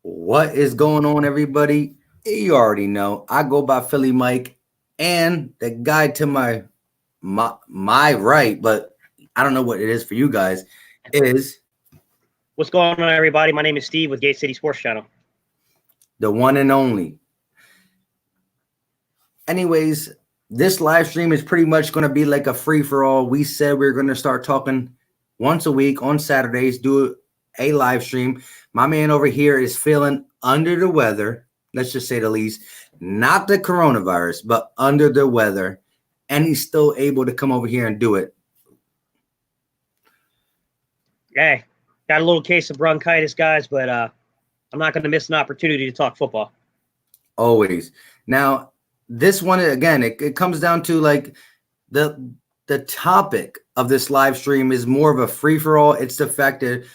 What is going on, everybody? You already know. I go by Philly Mike, and the guy to my right, but I don't know what it is for you guys, is What's going on, everybody? My name is Steve with Gate City Sports Channel. the one and only. Anyways, this live stream is pretty much going to be like a free for all. We said we are going to start talking once a week on Saturdays, do a live stream. My man over here is feeling under the weather, let's just say the least, not the coronavirus, but under the weather. And he's still able to come over here and do it. Hey, got a little case of bronchitis, guys, but I'm not going to miss an opportunity to talk football. Always. Now, this one, again, it comes down to like the topic of this live stream is more of a free-for-all. It's the fact that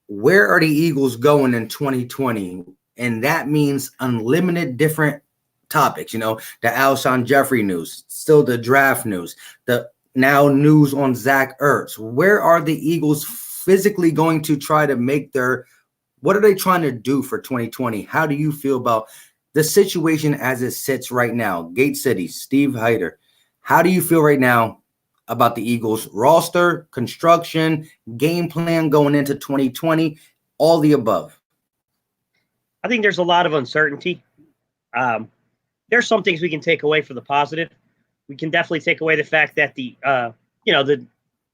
where are the Eagles going in 2020? And that means unlimited different topics, the Alshon Jeffrey news, still the draft news, the now news on Zach Ertz. Where are the Eagles physically going to try to make what are they trying to do for 2020? How do you feel about the situation as it sits right now? Gate City, Steve Hyder, how do you feel right now about the Eagles roster, construction, game plan going into 2020, all the above? I think there's a lot of uncertainty. There's some things we can take away for the positive. We can definitely take away the fact that the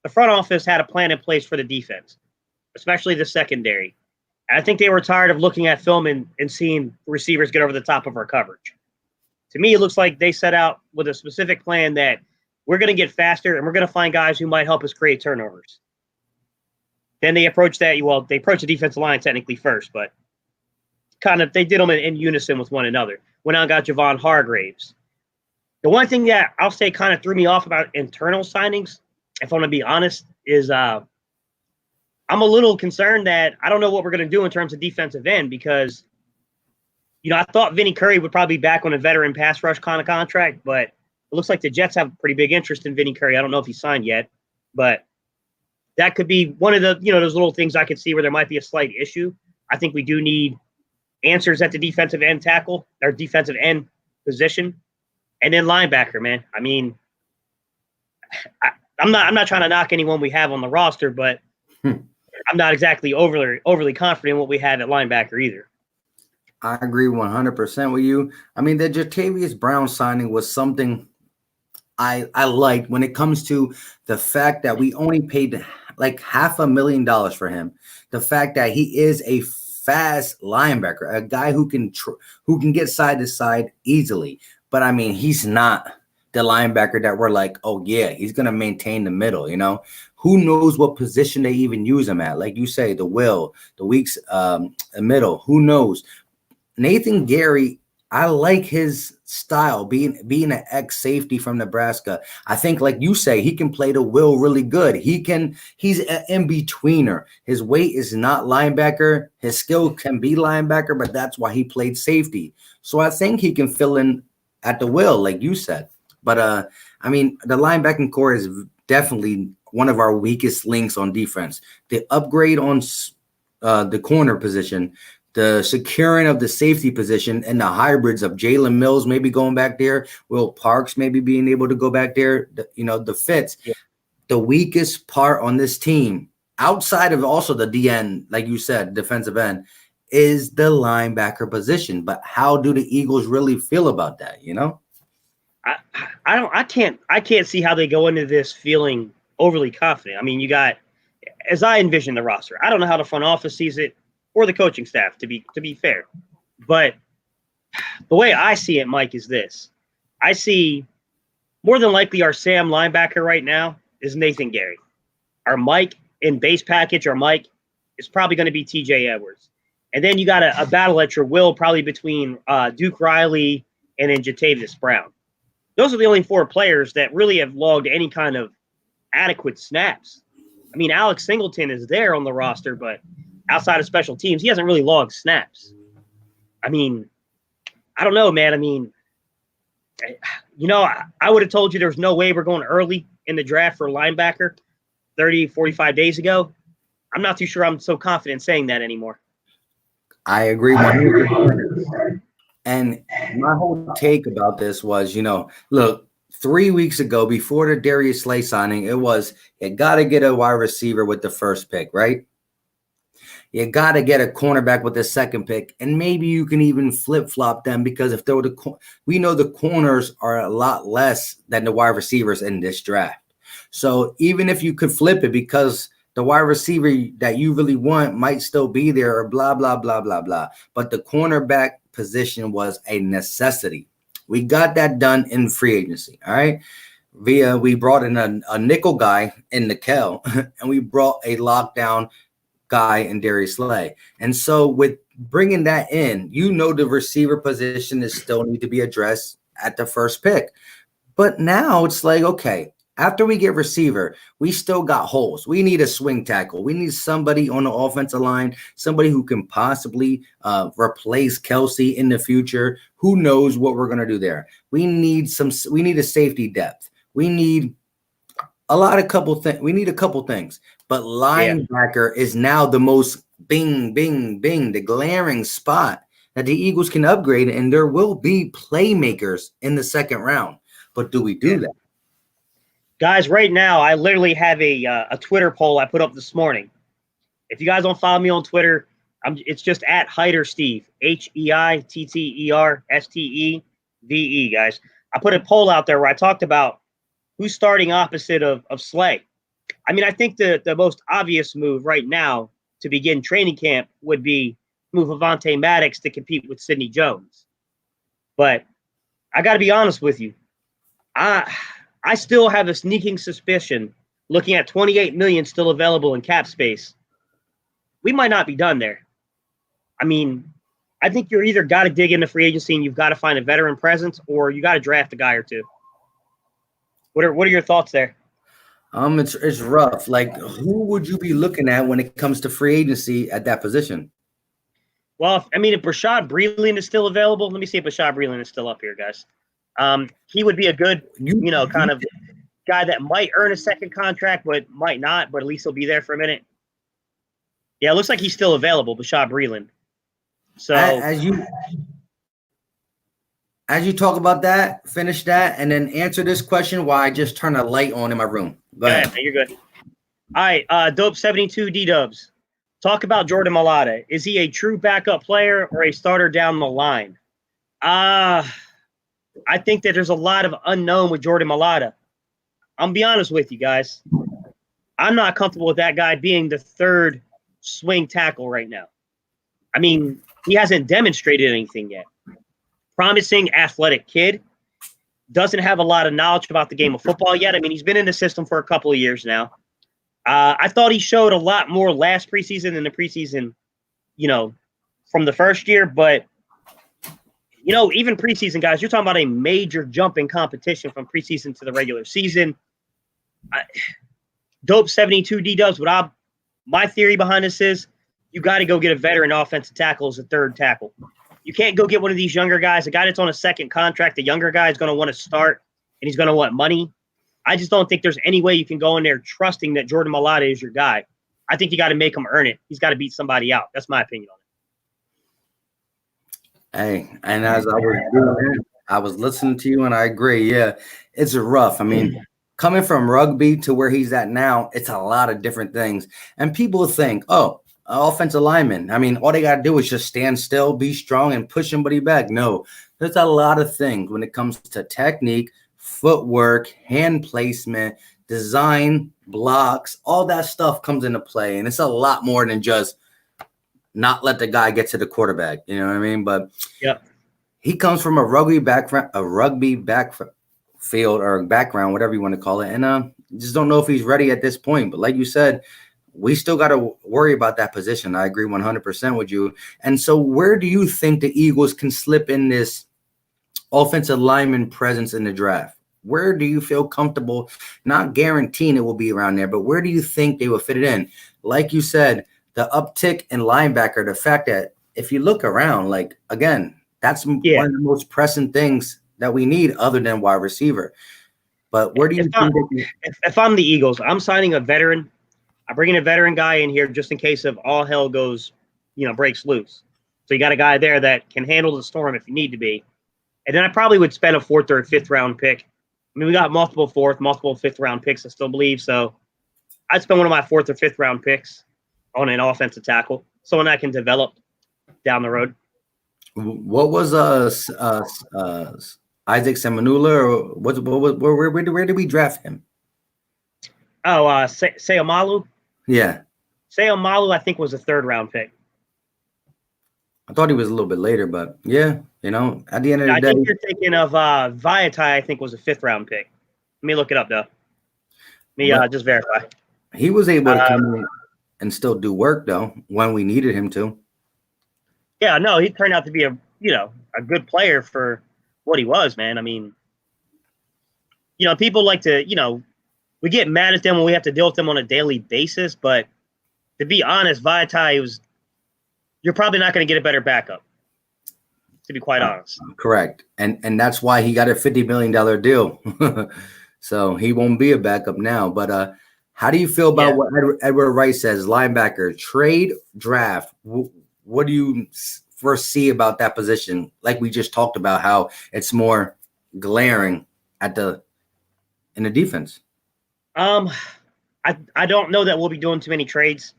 front office had a plan in place for the defense, especially the secondary. And I think they were tired of looking at film and seeing receivers get over the top of our coverage. To me, it looks like they set out with a specific plan that we're going to get faster and we're going to find guys who might help us create turnovers. Then they approached they approached the defensive line technically first, but they did them in unison with one another. Went out and got Javon Hargraves. The one thing that I'll say kind of threw me off about internal signings, if I'm going to be honest, is I'm a little concerned that I don't know what we're going to do in terms of defensive end because, I thought Vinny Curry would probably be back on a veteran pass rush kind of contract, but it looks like the Jets have pretty big interest in Vinny Curry. I don't know if he's signed yet, but that could be one of the, those little things I could see where there might be a slight issue. I think we do need answers at the defensive end tackle, or defensive end position, and then linebacker, man. I mean, I'm not trying to knock anyone we have on the roster, but I'm not exactly overly confident in what we have at linebacker either. I agree 100% with you. I mean, the Jatavius Brown signing was something I liked when it comes to the fact that we only paid like $500,000 for him. The fact that he is a fast linebacker, a guy who can get side to side easily. But I mean, he's not the linebacker that we're like, oh yeah, he's gonna maintain the middle. Who knows what position they even use him at? Like you say, the weak's middle. Who knows? Nathan Gary, I like his style, being an ex-safety from Nebraska. I think, like you say, he can play the will really good. He's an in-betweener. His weight is not linebacker. His skill can be linebacker, but that's why he played safety. So I think he can fill in at the will, like you said. But, I mean, the linebacking core is definitely one of our weakest links on defense. The upgrade on the corner position, the securing of the safety position, and the hybrids of Jalen Mills maybe going back there, Will Parks maybe being able to go back there, the fits. Yeah. The weakest part on this team, outside of also the DN, like you said, defensive end, is the linebacker position. But how do the Eagles really feel about that, I can't see how they go into this feeling overly confident. I mean, you got, as I envision the roster, I don't know how the front office sees it, or the coaching staff, to be fair. But the way I see it, Mike, is this. I see more than likely our Sam linebacker right now is Nathan Gary. Our Mike in base package, our Mike is probably going to be TJ Edwards. And then you got a battle at your will probably between Duke Riley and then Jatavius Brown. Those are the only four players that really have logged any kind of adequate snaps. I mean, Alex Singleton is there on the roster, but outside of special teams, he hasn't really logged snaps. I mean, I don't know, man. I mean, I would have told you there's no way we're going early in the draft for a linebacker 30, 45 days ago. I'm not too sure I'm so confident saying that anymore. I agree 100%. And my whole take about this was, look, 3 weeks ago, before the Darius Slay signing, it was you got to get a wide receiver with the first pick, right? You got to get a cornerback with the second pick, and maybe you can even flip flop them because if they were we know the corners are a lot less than the wide receivers in this draft. So even if you could flip it because the wide receiver that you really want might still be there or blah, blah, blah, blah, blah. But the cornerback position was a necessity. We got that done in free agency. All right. We brought in a nickel guy in Nikel, and we brought a lockdown guy in Darius Slay. And so with bringing that in, the receiver position is still need to be addressed at the first pick. But now it's like, okay, after we get receiver, we still got holes. We need a swing tackle. We need somebody on the offensive line, somebody who can possibly replace Kelsey in the future. Who knows what we're going to do there? We need a safety depth. We need a couple things. But linebacker is now the most the glaring spot that the Eagles can upgrade, and there will be playmakers in the second round. But do we do that? Guys, right now, I literally have a Twitter poll I put up this morning. If you guys don't follow me on Twitter, it's just at Heiter Steve, HeitterSteve, guys. I put a poll out there where I talked about who's starting opposite of Slay. I mean, I think the most obvious move right now to begin training camp would be move Avonte Maddox to compete with Sidney Jones. But I got to be honest with you. I still have a sneaking suspicion, looking at $28 million still available in cap space, we might not be done there. I mean, I think you're either got to dig into free agency and you've got to find a veteran presence, or you got to draft a guy or two. What are your thoughts there? It's rough. Like, who would you be looking at when it comes to free agency at that position? Well, if Bashaud Breeland is still available, let me see if Bashaud Breeland is still up here, guys. He would be a good, kind of guy that might earn a second contract, but might not, but at least he'll be there for a minute. Yeah, it looks like he's still available, Bashaud Breeland. So as you talk about that, finish that, and then answer this question while I just turn a light on in my room. Go ahead. You're good. All right, Dope72 D-Dubs. Talk about Jordan Mailata. Is he a true backup player or a starter down the line? I think that there's a lot of unknown with Jordan Mailata. I'm going to be honest with you guys. I'm not comfortable with that guy being the third swing tackle right now. I mean, he hasn't demonstrated anything yet. Promising athletic kid. Doesn't have a lot of knowledge about the game of football yet. I mean, he's been in the system for a couple of years now. I thought he showed a lot more last preseason than the preseason, from the first year. But, even preseason, guys, you're talking about a major jump in competition from preseason to the regular season. Dope72 D-Dubs, my theory behind this is you got to go get a veteran offensive tackle as a third tackle. You can't go get one of these younger guys. A guy that's on a second contract, the younger guy is going to want to start, and he's going to want money. I just don't think there's any way you can go in there trusting that Jordan Mailata is your guy. I think you got to make him earn it. He's got to beat somebody out. That's my opinion on it. Hey, and as I was listening to you, and I agree. Yeah, it's rough. I mean, coming from rugby to where he's at now, it's a lot of different things. And people think, offensive lineman. I mean, all they got to do is just stand still, be strong, and push somebody back. No, there's a lot of things when it comes to technique, footwork, hand placement, design, blocks, all that stuff comes into play. And it's a lot more than just not let the guy get to the quarterback. You know what I mean? But yeah, he comes from a rugby background, field or background, whatever you want to call it. And just don't know if he's ready at this point. But like you said, we still got to worry about that position. I agree 100% with you. And so where do you think the Eagles can slip in this offensive lineman presence in the draft? Where do you feel comfortable? Not guaranteeing it will be around there, but where do you think they will fit it in? Like you said, the uptick in linebacker, the fact that if you look around, like, again, that's one of the most pressing things that we need other than wide receiver. But where do you think if I'm the Eagles, I'm signing a veteran. I'm bringing a veteran guy in here just in case of all hell breaks loose. So you got a guy there that can handle the storm if you need to be. And then I probably would spend a 4th or 5th round pick. I mean, we got multiple 4th, multiple 5th round picks, I still believe. So I'd spend one of my 4th or 5th round picks on an offensive tackle, someone I can develop down the road. What was Isaac Semanula, or where did we draft him? Oh, Seomalu. Yeah, Seomalu, I think, was a 3rd round pick. I thought he was a little bit later, but yeah, at the end of the day, I think you're thinking of Vaitai, I think, was a 5th round pick. Let me look it up, though. Let me just verify. He was able to come in and still do work, though, when we needed him to. Yeah, no, he turned out to be a good player for what he was, man. I mean, people like to, we get mad at them when we have to deal with them on a daily basis, but to be honest, Vaitai you're probably not going to get a better backup, to be quite honest. Correct. And that's why he got a $50 million deal. So he won't be a backup now. But how do you feel about what Edward Rice says, linebacker, trade, draft? What do you foresee about that position? Like we just talked about, how it's more glaring in the defense. I don't know that we'll be doing too many trades.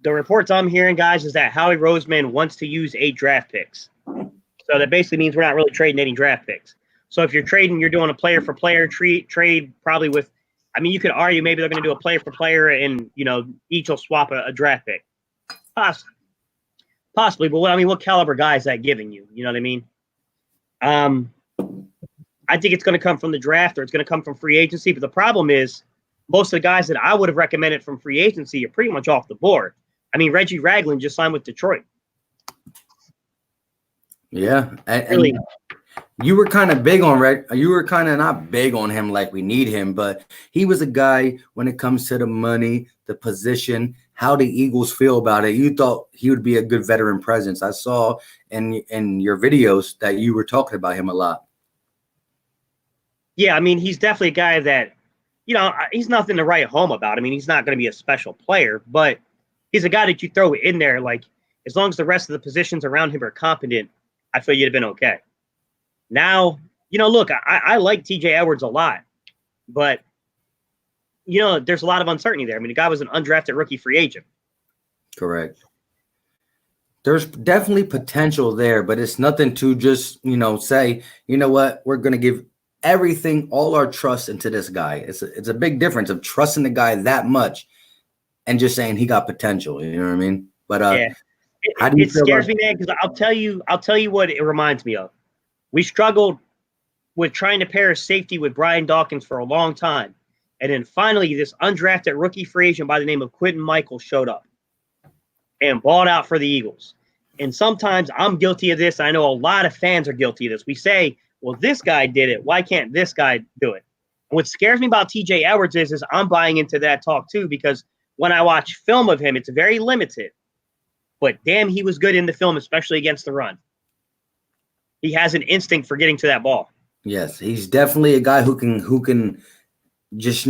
The reports I'm hearing, guys, is that Howie Roseman wants to use 8 draft picks. So that basically means we're not really trading any draft picks. So if you're trading, you're doing a player for player trade probably with, I mean, you could argue maybe they're going to do a player for player and, each will swap a draft pick. Possibly, but what caliber guy is that giving you? You know what I mean? I think it's going to come from the draft or it's going to come from free agency. But the problem is most of the guys that I would have recommended from free agency are pretty much off the board. I mean, Reggie Ragland just signed with Detroit. Yeah. And you were kind of big on you were kind of not big on him like we need him, but he was a guy when it comes to the money, the position, how the Eagles feel about it. You thought he would be a good veteran presence. I saw in your videos that you were talking about him a lot. Yeah, I mean, he's definitely a guy that, he's nothing to write home about. I mean, he's not going to be a special player, but he's a guy that you throw in there. Like, as long as the rest of the positions around him are competent, I feel you'd have been okay. Now, look, I like TJ Edwards a lot, but, there's a lot of uncertainty there. I mean, the guy was an undrafted rookie free agent. Correct. There's definitely potential there, but it's nothing to just, say, you know what, we're going to give everything, all our trust into this guy. It's a big difference of trusting the guy that much and just saying he got potential. You know what I mean? But how do you feel scares me, man, because I'll tell you what it reminds me of. We struggled with trying to pair a safety with Brian Dawkins for a long time. And then finally, this undrafted rookie free agent by the name of Quentin Michael showed up and balled out for the Eagles. And sometimes I'm guilty of this. I know a lot of fans are guilty of this. We say, well, this guy did it. Why can't this guy do it? And what scares me about TJ Edwards is I'm buying into that talk too, because when I watch film of him, it's very limited. But damn, he was good in the film, especially against the run. He has an instinct for getting to that ball. Yes, he's definitely a guy who can just,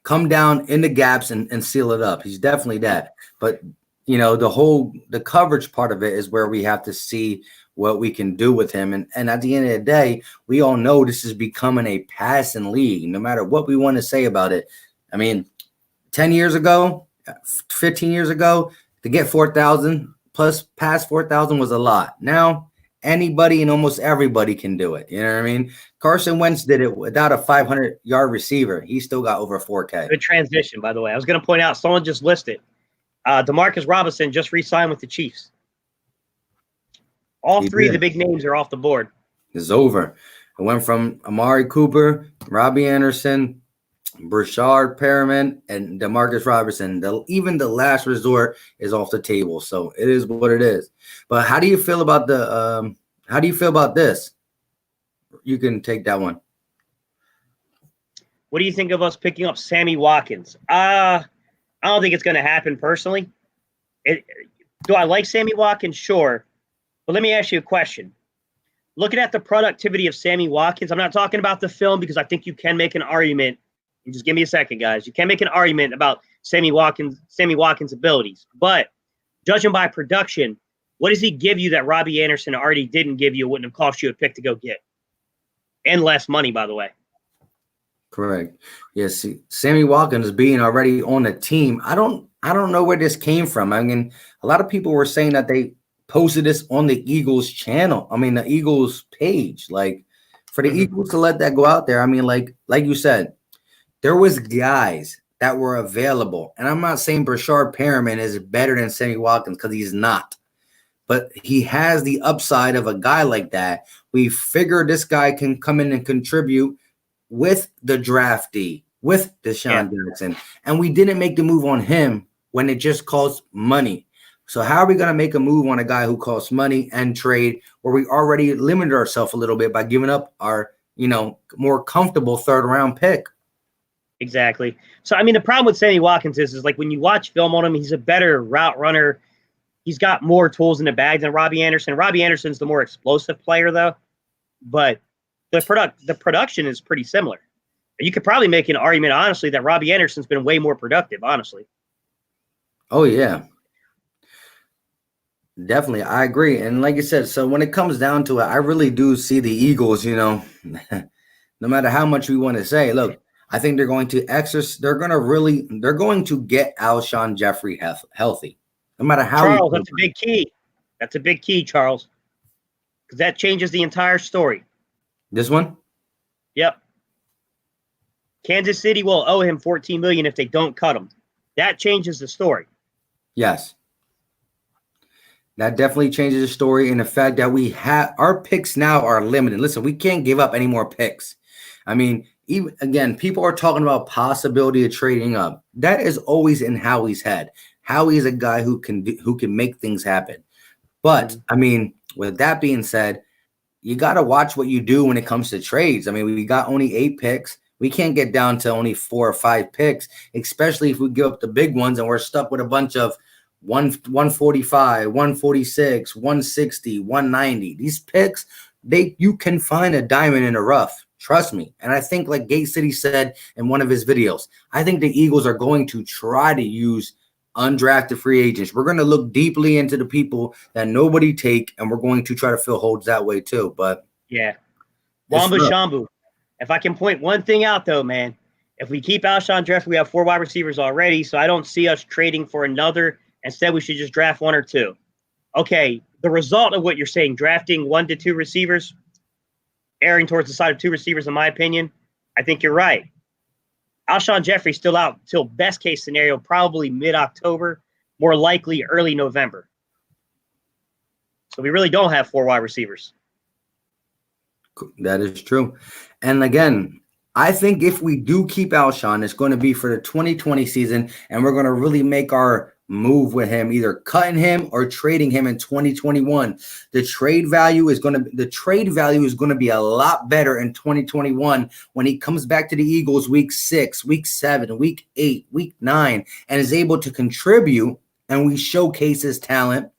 come down in the gaps and seal it up. He's definitely that. But, the coverage part of it is where we have to see what we can do with him. And at the end of the day, we all know this is becoming a passing league, no matter what we want to say about it. I mean, 10 years ago, 15 years ago, to get 4,000 plus past 4,000 was a lot. Now, anybody and almost everybody can do it. You know what I mean? Carson Wentz did it without a 500-yard receiver. He still got over 4K. Good transition, by the way. I was going to point out, someone just listed. Demarcus Robinson just re-signed with the Chiefs. All three of the big names are off the board. It's over. It went from Amari Cooper, Robbie Anderson, Brashard Perriman, and Demarcus Robinson. Even the last resort is off the table. So it is what it is. But how do you feel about this? You can take that one. What do you think of us picking up Sammy Watkins? I don't think it's going to happen personally. Do I like Sammy Watkins? Sure. But let me ask you a question. Looking at the productivity of Sammy Watkins, I'm not talking about the film because I think you can make an argument. Just give me a second, guys. You can make an argument about Sammy Watkins' abilities. But judging by production, What does he give you that Robbie Anderson already didn't give you? Wouldn't have cost you a pick to go get, and less money, by the way. Correct. Yes, Sammy Watkins being already on the team. I don't know where this came from. I mean, a lot of people were saying that they posted this on the Eagles channel. I mean, the Eagles page. Like for the Eagles to let that go out there. I mean, like you said, there was guys that were available, and I'm not saying Brashard Perriman is better than Sammy Watkins because he's not. But he has the upside of a guy like that. We figure this guy can come in and contribute with the draftee, with Deshaun Jackson. And we didn't make the move on him when it just costs money. So how are we going to make a move on a guy who costs money and trade where we already limited ourselves a little bit by giving up our, more comfortable third-round pick? Exactly. So, I mean, the problem with Sammy Watkins is like when you watch film on him, he's a better route runner. He's got more tools in the bag than Robbie Anderson. Robbie Anderson's the more explosive player, though. But the production is pretty similar. You could probably make an argument, honestly, that Robbie Anderson's been way more productive, honestly. Oh, yeah. Definitely. I agree. And like you said, so when it comes down to it, I really do see the Eagles, no matter how much we want to say, look, I think they're going to they're going to get Alshon Jeffrey healthy. No matter how. Charles, that's a big key. That's a big key, Charles. Because that changes the entire story. This one? Yep. Kansas City will owe him $14 million if they don't cut him. That changes the story. Yes. That definitely changes the story. And the fact that we have our picks now are limited. Listen, we can't give up any more picks. I mean, even again, people are talking about possibility of trading up. That is always in Howie's head. Howie is a guy who can make things happen. But I mean, with that being said, you got to watch what you do when it comes to trades. I mean, we got only 8 picks. We can't get down to only 4 or 5 picks, especially if we give up the big ones and we're stuck with a bunch of 145, 146, 160, 190. These picks, you can find a diamond in the rough. Trust me. And I think, like Gate City said in one of his videos, I think the Eagles are going to try to use undrafted free agents. We're going to look deeply into the people that nobody take, and we're going to try to fill holds that way too. But yeah, Wamba Shambu. If I can point one thing out, though, man, if we keep Alshon Jeffrey, we have 4 wide receivers already, so I don't see us trading for another. Instead, we should just draft 1 or 2. Okay, the result of what you're saying, drafting 1 to 2 receivers, erring towards the side of 2 receivers, in my opinion, I think you're right. Alshon Jeffrey's still out till best case scenario, probably mid-October, more likely early November. So we really don't have 4 wide receivers. That is true. And again, I think if we do keep Alshon, it's going to be for the 2020 season, and we're going to really make our move with him, either cutting him or trading him in 2021. The trade value is going to be a lot better in 2021 when he comes back to the Eagles week 6, week 7, week 8, week 9, and is able to contribute, and we showcase his talent.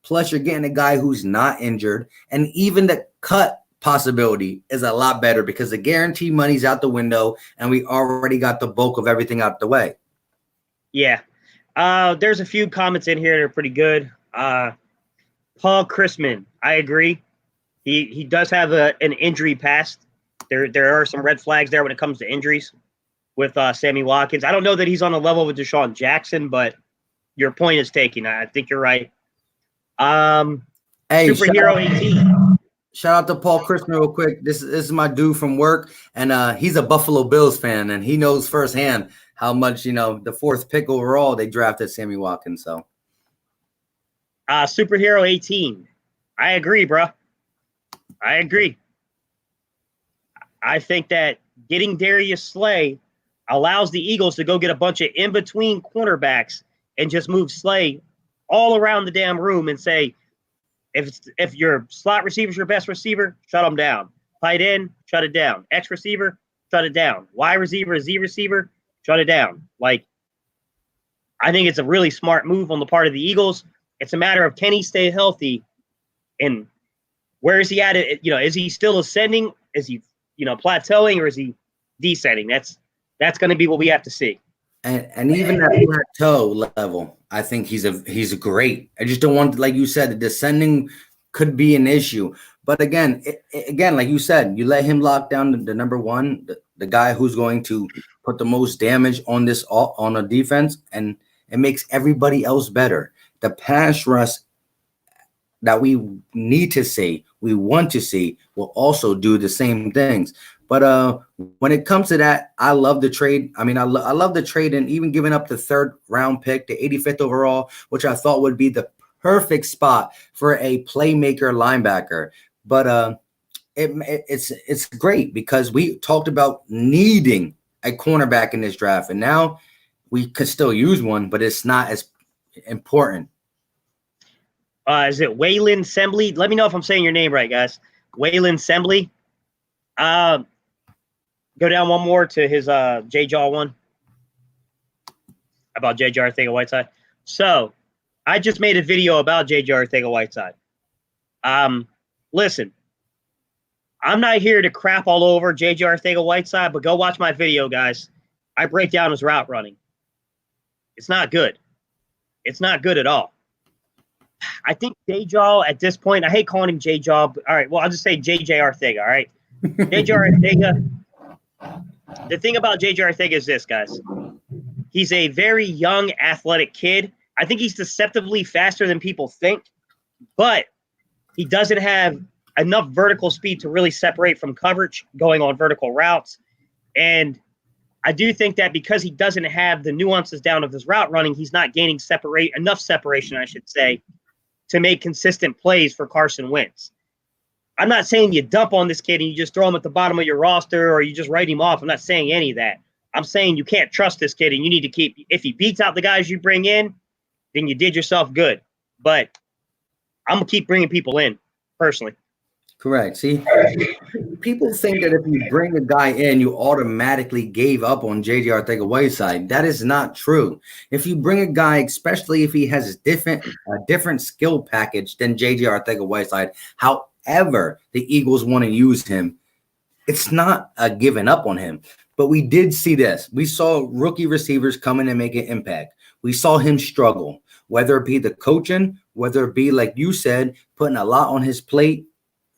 Plus, you're getting a guy who's not injured, and even the cut possibility is a lot better because the guarantee money's out the window, and we already got the bulk of everything out the way. Yeah. There's a few comments in here that are pretty good. Paul Chrisman, I agree. He does have an injury past. There are some red flags there when it comes to injuries with Sammy Watkins. I don't know that he's on the level with Deshaun Jackson, but your point is taken. I think you're right. Hey, Superhero 18. Shout out to Paul Chrisman real quick. This is my dude from work, and he's a Buffalo Bills fan, and he knows firsthand how much, the 4th pick overall they drafted Sammy Watkins. So, Superhero 18. I agree, bro. I agree. I think that getting Darius Slay allows the Eagles to go get a bunch of in-between cornerbacks and just move Slay all around the damn room and say, if your slot receiver is your best receiver, shut them down. Tight end, shut it down. X receiver, shut it down. Y receiver, Z receiver, shut it down. Like, I think it's a really smart move on the part of the Eagles. It's a matter of, can he stay healthy, and where is he at? Is he still ascending? Is he, plateauing, or is he descending? That's going to be what we have to see. And even at plateau level, I think he's great. I just don't want, like you said, the descending could be an issue. But again, again, like you said, you let him lock down the number one, the guy who's going to put the most damage on this on a defense, and it makes everybody else better. The pass rush that we need to see, we want to see, will also do the same things. But when it comes to that, I love the trade. I mean, I love the trade, and even giving up the third round pick, the 85th overall, which I thought would be the perfect spot for a playmaker linebacker. But it's great because we talked about needing a cornerback in this draft, and now we could still use one, but it's not as important. Is it Waylon Sembley? Let me know if I'm saying your name right, guys. Waylon Sembley. Go down one more to his J-Jaw one about J.J. Arcega-Whiteside. So I just made a video about J.J. Arcega-Whiteside. Listen, I'm not here to crap all over J.J. Arcega-Whiteside, but go watch my video, guys. I break down his route running. It's not good. It's not good at all. I think J-Jaw at this point, I hate calling him J-Jaw, but all right, well, I'll just say J.J. Arcega, all right? J.J. Arcega, the thing about J.J. Arcega is this, guys. He's a very young, athletic kid. I think he's deceptively faster than people think, but he doesn't have enough vertical speed to really separate from coverage going on vertical routes. And I do think that because he doesn't have the nuances down of his route running, he's not gaining enough separation, I should say, to make consistent plays for Carson Wentz. I'm not saying you dump on this kid and you just throw him at the bottom of your roster or you just write him off. I'm not saying any of that. I'm saying you can't trust this kid and you need to keep – if he beats out the guys you bring in, then you did yourself good. But I'm going to keep bringing people in, personally. Correct. See, people think that if you bring a guy in, you automatically gave up on J.J. Arcega-Whiteside. That is not true. If you bring a guy, especially if he has a different skill package than J.J. Arcega-Whiteside, however the Eagles want to use him, it's not a giving up on him. But we did see this. We saw rookie receivers come in and make an impact. We saw him struggle, whether it be the coaching, whether it be, like you said, putting a lot on his plate.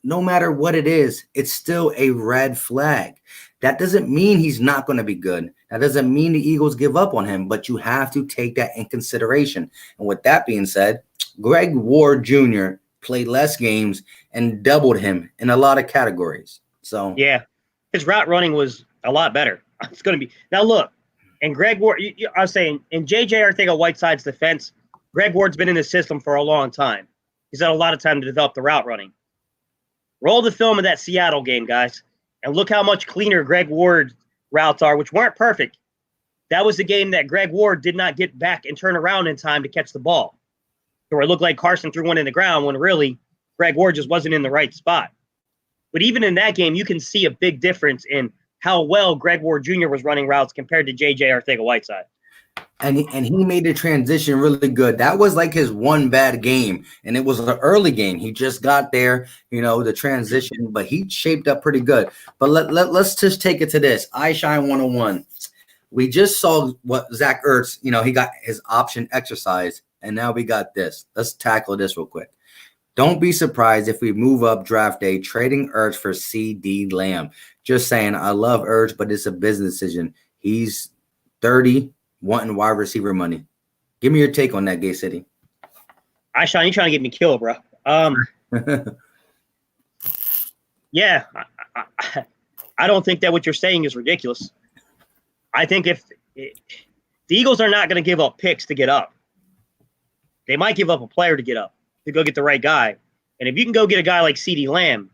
No matter what it is, it's still a red flag. That doesn't mean he's not going to be good. That doesn't mean the Eagles give up on him, but you have to take that in consideration. And with that being said, Greg Ward Jr. played less games and doubled him in a lot of categories. So yeah, his route running was a lot better. It's going to be now. Look, and Greg Ward. I was saying in J.J. Arcega-Whiteside's defense, Greg Ward's been in the system for a long time. He's had a lot of time to develop the route running. Roll the film of that Seattle game, guys, and look how much cleaner Greg Ward's routes are, which weren't perfect. That was the game that Greg Ward did not get back and turn around in time to catch the ball. Where it looked like Carson threw one in the ground when really Greg Ward just wasn't in the right spot. But even in that game, you can see a big difference in how well Greg Ward Jr. was running routes compared to J.J. Arcega-Whiteside. And he made the transition really good. That was like his one bad game, and it was an early game. He just got there, the transition, but he shaped up pretty good. But let's just take it to this. iShine 101. We just saw what Zach Ertz, he got his option exercise, and now we got this. Let's tackle this real quick. Don't be surprised if we move up draft day, trading Ertz for CeeDee Lamb. Just saying, I love Ertz, but it's a business decision. He's 30. Wanting wide receiver money. Give me your take on that, Gay City. iShine, you trying to get me killed, bro. Yeah, I don't think that what you're saying is ridiculous. I think the Eagles are not going to give up picks to get up. They might give up a player to get up, to go get the right guy. And if you can go get a guy like CeeDee Lamb,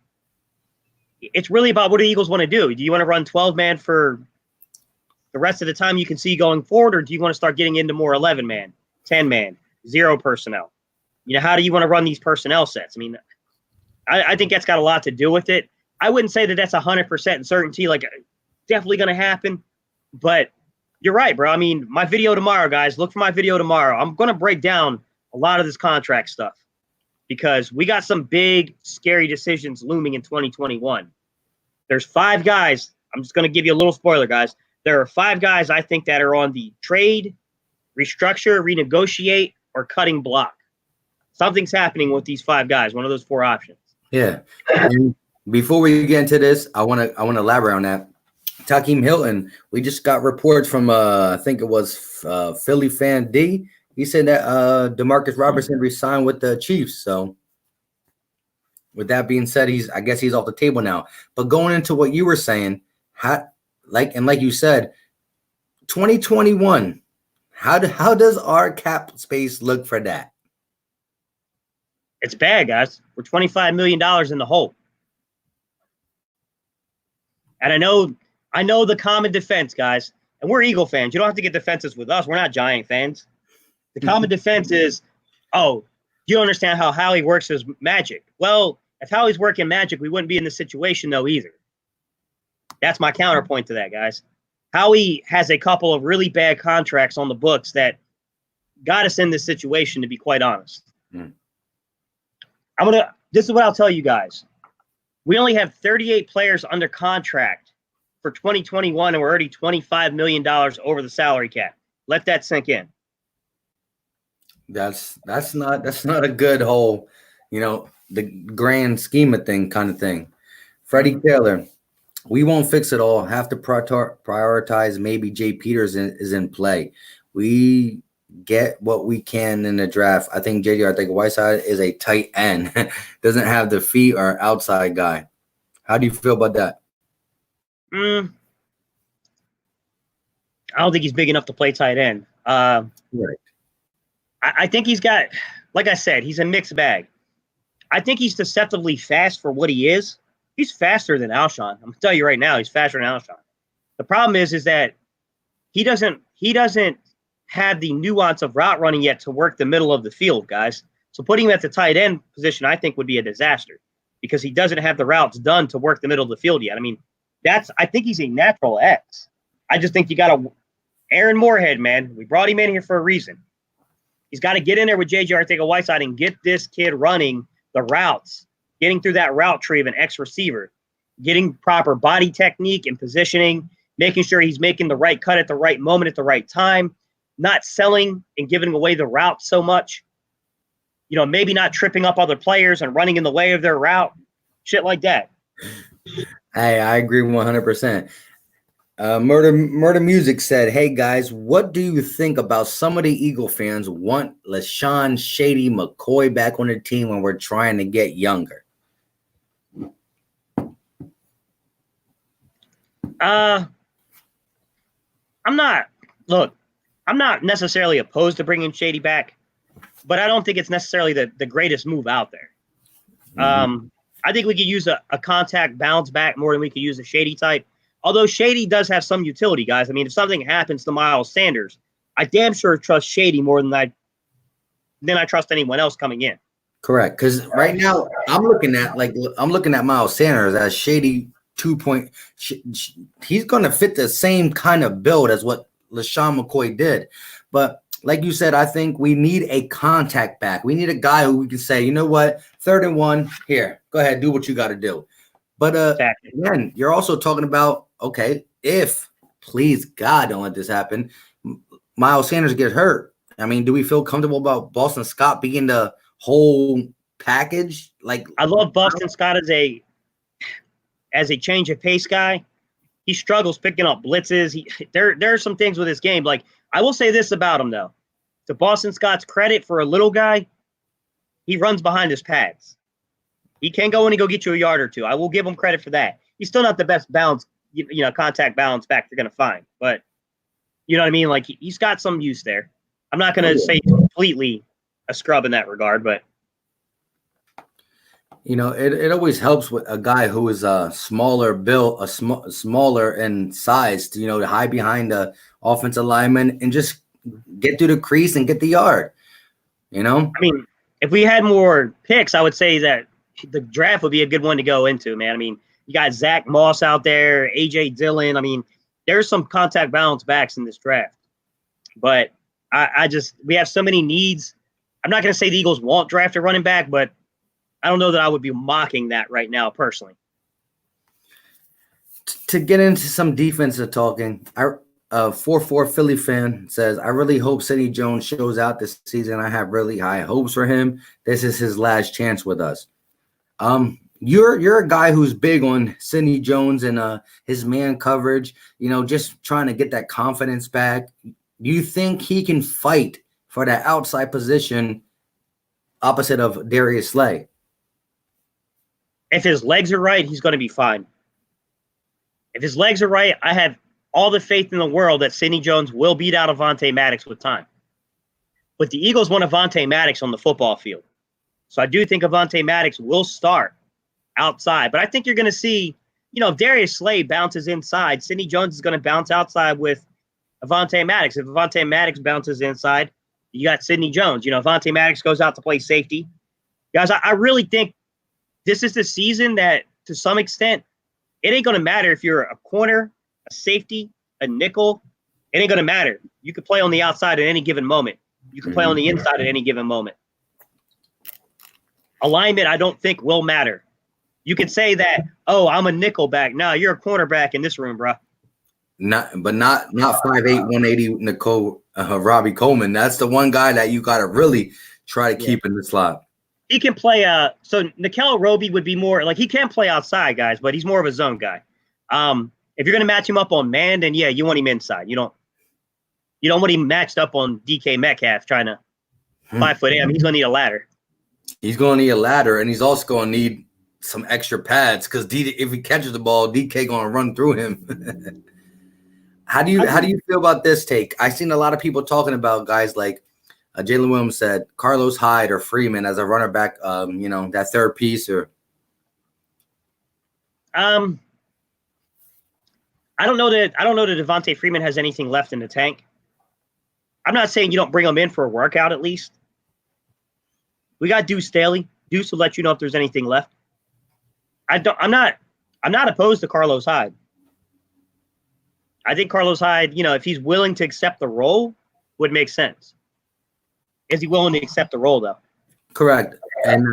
it's really about what the Eagles want to do. Do you want to run 12-man for the rest of the time you can see going forward, or do you want to start getting into more 11-man, 10-man, 0 personnel? How do you want to run these personnel sets? I mean, I think that's got a lot to do with it. I wouldn't say that that's 100% certainty, like definitely going to happen, but you're right, bro. I mean, my video tomorrow, guys, look for my video tomorrow. I'm going to break down a lot of this contract stuff because we got some big, scary decisions looming in 2021. There's 5 guys. I'm just going to give you a little spoiler, guys. There are 5 guys I think that are on the trade, restructure, renegotiate, or cutting block. Something's happening with these 5 guys. One of those 4 options. Yeah. And before we get into this, I want to elaborate on that. Takeem Hilton, we just got reports from I think it was Philly fan D. He said that DeMarcus Robertson resigned with the Chiefs. So with that being said, I guess he's off the table now. But going into what you were saying, like you said, 2021, how does our cap space look for that? It's bad, guys. We're $25 million in the hole. And I know the common defense, guys, and we're Eagle fans. You don't have to get defenses with us. We're not Giant fans. The common defense is, oh, you don't understand how Howie works his magic. Well, if Howie's working magic, we wouldn't be in this situation, though, either. That's my counterpoint to that, guys. Howie has a couple of really bad contracts on the books that got us in this situation, to be quite honest. This is what I'll tell you guys. We only have 38 players under contract for 2021, and we're already $25 million over the salary cap. Let that sink in. That's not a good whole, the grand scheme of kind of thing. Freddie Taylor, we won't fix it all. Have to prioritize. Maybe Jay Peters is in play. We get what we can in the draft. I think JJ Arcega-Whiteside is a tight end. Doesn't have the feet or outside guy. How do you feel about that? I don't think he's big enough to play tight end. Right. I think he's got, like I said, he's a mixed bag. I think he's deceptively fast for what he is. He's faster than Alshon. I'm going to tell you right now, he's faster than Alshon. The problem is that he doesn't have the nuance of route running yet to work the middle of the field, guys. So putting him at the tight end position, I think, would be a disaster because he doesn't have the routes done to work the middle of the field yet. I mean, I think he's a natural X. I just think you got Aaron Moorhead, man. We brought him in here for a reason. He's got to get in there with J.J. Arcega-Whiteside and get this kid running the routes, getting through that route tree of an X receiver, getting proper body technique and positioning, making sure he's making the right cut at the right moment at the right time, not selling and giving away the route so much. Maybe not tripping up other players and running in the way of their route, shit like that. Hey, I agree 100%. Murder Music said, hey, guys, what do you think about some of the Eagle fans want LeSean Shady McCoy back on the team when we're trying to get younger? I'm not necessarily opposed to bringing Shady back, but I don't think it's necessarily the greatest move out there. I think we could use a contact bounce back more than we could use a Shady type. Although Shady does have some utility, guys. I mean, if something happens to Miles Sanders, I damn sure trust Shady more than I trust anyone else coming in. Correct, because right now I'm looking at Miles Sanders as Shady 2. He's going to fit the same kind of build as what LeSean McCoy did, but like you said, I think we need a contact back. We need a guy who we can say, you know what, 3rd and 1, here, go ahead, do what you got to do. But exactly. Again, you're also talking about, okay, if, please God, don't let this happen, Miles Sanders gets hurt. I mean, do we feel comfortable about Boston Scott being the whole package? Like, I love Boston Scott as a change of pace guy. He struggles picking up blitzes. There are some things with his game. Like, I will say this about him, though. To Boston Scott's credit, for a little guy, he runs behind his pads. He can go in and go get you a yard or two. I will give him credit for that. He's still not the best balance, contact balance back you're going to find. But, you know what I mean? Like, he's got some use there. I'm not going to say completely a scrub in that regard, but. It always helps with a guy who is smaller built, smaller in size, to hide behind the offensive lineman and just get through the crease and get the yard. I mean, if we had more picks, I would say that the draft would be a good one to go into, man. I mean, you got Zach Moss out there, A.J. Dillon. I mean, there's some contact balance backs in this draft. But we have so many needs. I'm not going to say the Eagles won't draft a running back, but I don't know that I would be mocking that right now personally. To get into some defensive talking, a 4-4 Philly fan says, I really hope Sidney Jones shows out this season. I have really high hopes for him. This is his last chance with us. You're a guy who's big on Sidney Jones and his man coverage, just trying to get that confidence back. Do you think he can fight for that outside position opposite of Darius Slay? If his legs are right, he's going to be fine. If his legs are right, I have all the faith in the world that Sidney Jones will beat out Avonte Maddox with time. But the Eagles want Avonte Maddox on the football field. So I do think Avonte Maddox will start outside. But I think you're going to see, if Darius Slay bounces inside, Sidney Jones is going to bounce outside with Avonte Maddox. If Avonte Maddox bounces inside, you got Sidney Jones. Avonte Maddox goes out to play safety. Guys, I really think this is the season that, to some extent, it ain't going to matter if you're a corner, a safety, a nickel. It ain't going to matter. You could play on the outside at any given moment. You can play on the inside at any given moment. Alignment, I don't think, will matter. You could say that, oh, I'm a nickel back. No, you're a cornerback in this room, bro. Not 5'8", 180 Nicole Robbie Coleman. That's the one guy that you got to really try to keep in the slot. He can play. So Nickel Roby would be more like he can play outside, guys, but he's more of a zone guy. If you're going to match him up on man, then yeah, you want him inside. You don't want him matched up on DK Metcalf trying to 5 foot 8. I mean, he's going to need a ladder. He's going to need a ladder, and he's also going to need some extra pads because if he catches the ball, DK going to run through him. How do you feel about this take? I've seen a lot of people talking about guys like Jalen Williams said, Carlos Hyde or Freeman as a runner back. That third piece or. I don't know that Devontae Freeman has anything left in the tank. I'm not saying you don't bring him in for a workout at least. We got Deuce Staley. Deuce will let you know if there's anything left. I'm not opposed to Carlos Hyde. I think Carlos Hyde, if he's willing to accept the role, would make sense. Is he willing to accept the role though? Correct. And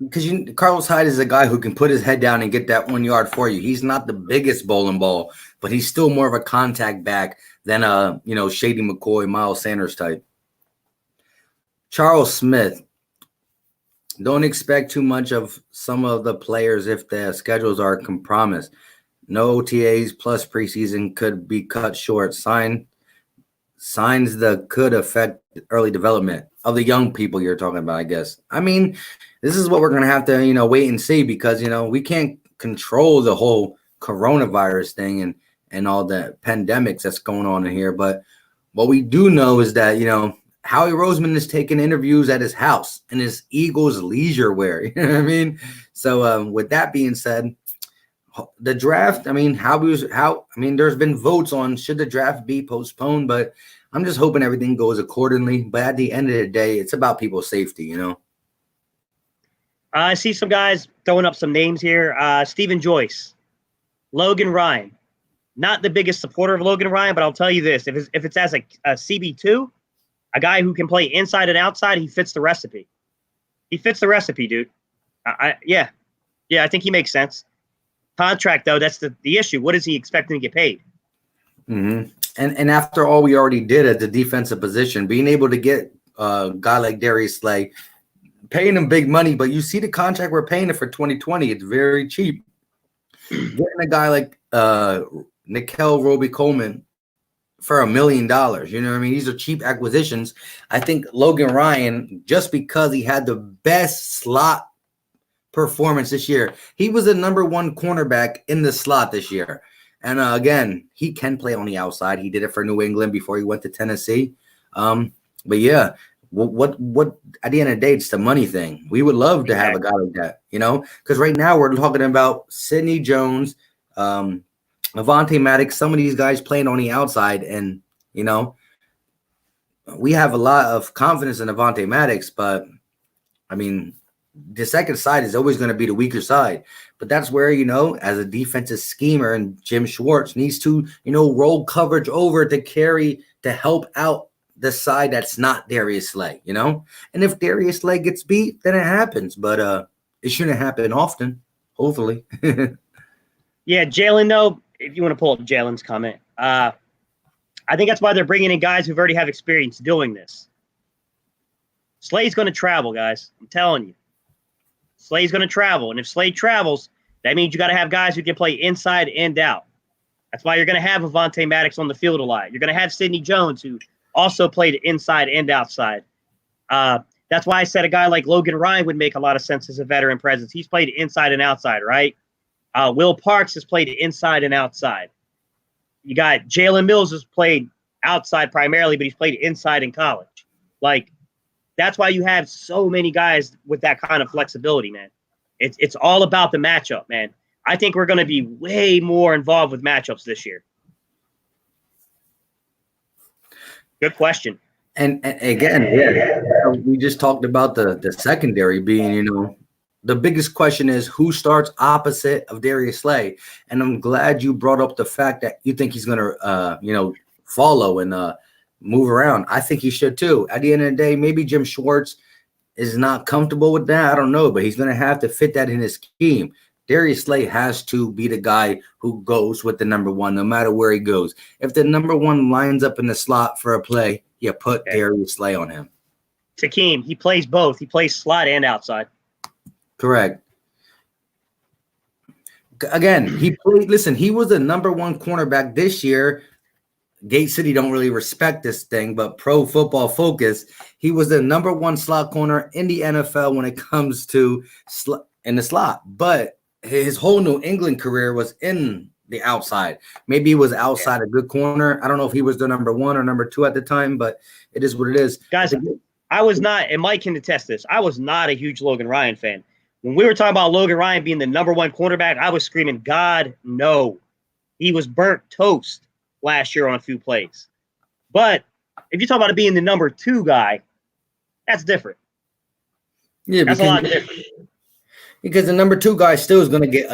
because Carlos Hyde is a guy who can put his head down and get that 1 yard for you. He's not the biggest bowling ball, but he's still more of a contact back than Shady McCoy, Miles Sanders type. Charles Smith. Don't expect too much of some of the players if their schedules are compromised. No OTAs plus preseason could be cut short. Signs that could affect early development of the young people you're talking about, I guess. I mean, this is what we're going to have to, wait and see because, we can't control the whole coronavirus thing and all the pandemics that's going on in here. But what we do know is that, Howie Roseman is taking interviews at his house in his Eagles leisure wear. You know what I mean? So with that being said, the draft, there's been votes on should the draft be postponed, but I'm just hoping everything goes accordingly. But at the end of the day, it's about people's safety, I see some guys throwing up some names here. Stephen Joyce, Logan Ryan. Not the biggest supporter of Logan Ryan, but I'll tell you this. If it's as a CB2, a guy who can play inside and outside, he fits the recipe. He fits the recipe, dude. Yeah, I think he makes sense. Contract, though, that's the issue. What is he expecting to get paid? Mm-hmm. And after all we already did at the defensive position, being able to get a guy like Darius Slay, paying him big money, but you see the contract we're paying it for 2020, it's very cheap. Getting a guy like Nickel Roby Coleman for $1 million, you know what I mean? These are cheap acquisitions. I think Logan Ryan, just because he had the best slot performance this year, he was the number one cornerback in the slot this year. And again, he can play on the outside. He did it for New England before he went to Tennessee. But yeah, what at the end of the day, it's the money thing. We would love to have a guy like that, because right now we're talking about Sidney Jones, Avonte Maddox, some of these guys playing on the outside, and we have a lot of confidence in Avonte Maddox, but the second side is always going to be the weaker side. But that's where, as a defensive schemer, and Jim Schwartz needs to, roll coverage over to help out the side that's not Darius Slay, And if Darius Slay gets beat, then it happens. But it shouldn't happen often, hopefully. Yeah, Jalen, though, if you want to pull up Jalen's comment, I think that's why they're bringing in guys who've already have experience doing this. Slade's going to travel, guys. I'm telling you. Slade's going to travel. And if Slade travels, that means you got to have guys who can play inside and out. That's why you're going to have Avonte Maddox on the field a lot. You're going to have Sidney Jones, who also played inside and outside. That's why I said a guy like Logan Ryan would make a lot of sense as a veteran presence. He's played inside and outside, right? Will Parks has played inside and outside. You got Jalen Mills has played outside primarily, but he's played inside in college. Like, that's why you have so many guys with that kind of flexibility, man. It's all about the matchup, man. I think we're going to be way more involved with matchups this year. Good question. And again, yeah, we just talked about the secondary being, the biggest question is who starts opposite of Darius Slay. And I'm glad you brought up the fact that you think he's going to, follow and move around. I think he should too. At the end of the day, maybe Jim Schwartz is not comfortable with that. I don't know, but he's going to have to fit that in his scheme. Darius Slay has to be the guy who goes with the number one, no matter where he goes. If the number one lines up in the slot for a play, you put Darius Slay on him. Takeem, he plays both. He plays slot and outside. Correct. Again, he played. Listen, he was the number one cornerback this year. Gate City don't really respect this thing, but Pro Football Focus, he was the number one slot corner in the NFL when it comes to in the slot. But his whole New England career was in the outside. Maybe he was outside a good corner. I don't know if he was the number one or number two at the time, but it is what it is. Guys, I was not, and Mike can attest this, I was not a huge Logan Ryan fan. When we were talking about Logan Ryan being the number one cornerback, I was screaming, God, no. He was burnt toast last year on a few plays. But if you talk about it being the number two guy, that's different. Yeah, that's a lot different. Because the number two guy still is going to get,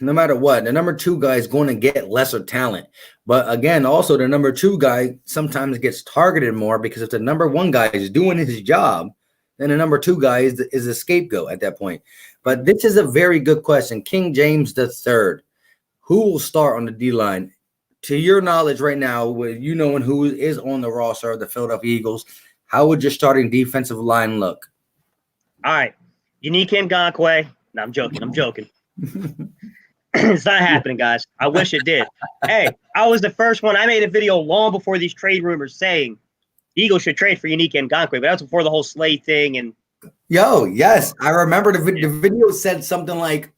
no matter what, the number two guy is going to get lesser talent. But again, also the number two guy sometimes gets targeted more because if the number one guy is doing his job, then the number two guy is a scapegoat at that point. But this is a very good question. King James III, who will start on the D-line? To your knowledge right now, with you knowing who is on the roster of the Philadelphia Eagles, how would your starting defensive line look? All right. Unique Ngakoue. No, I'm joking. It's not happening, guys. I wish it did. Hey, I was the first one. I made a video long before these trade rumors saying the Eagles should trade for Unique Ngakoue, but that's before the whole Slade thing. And yes, I remember the video said something like,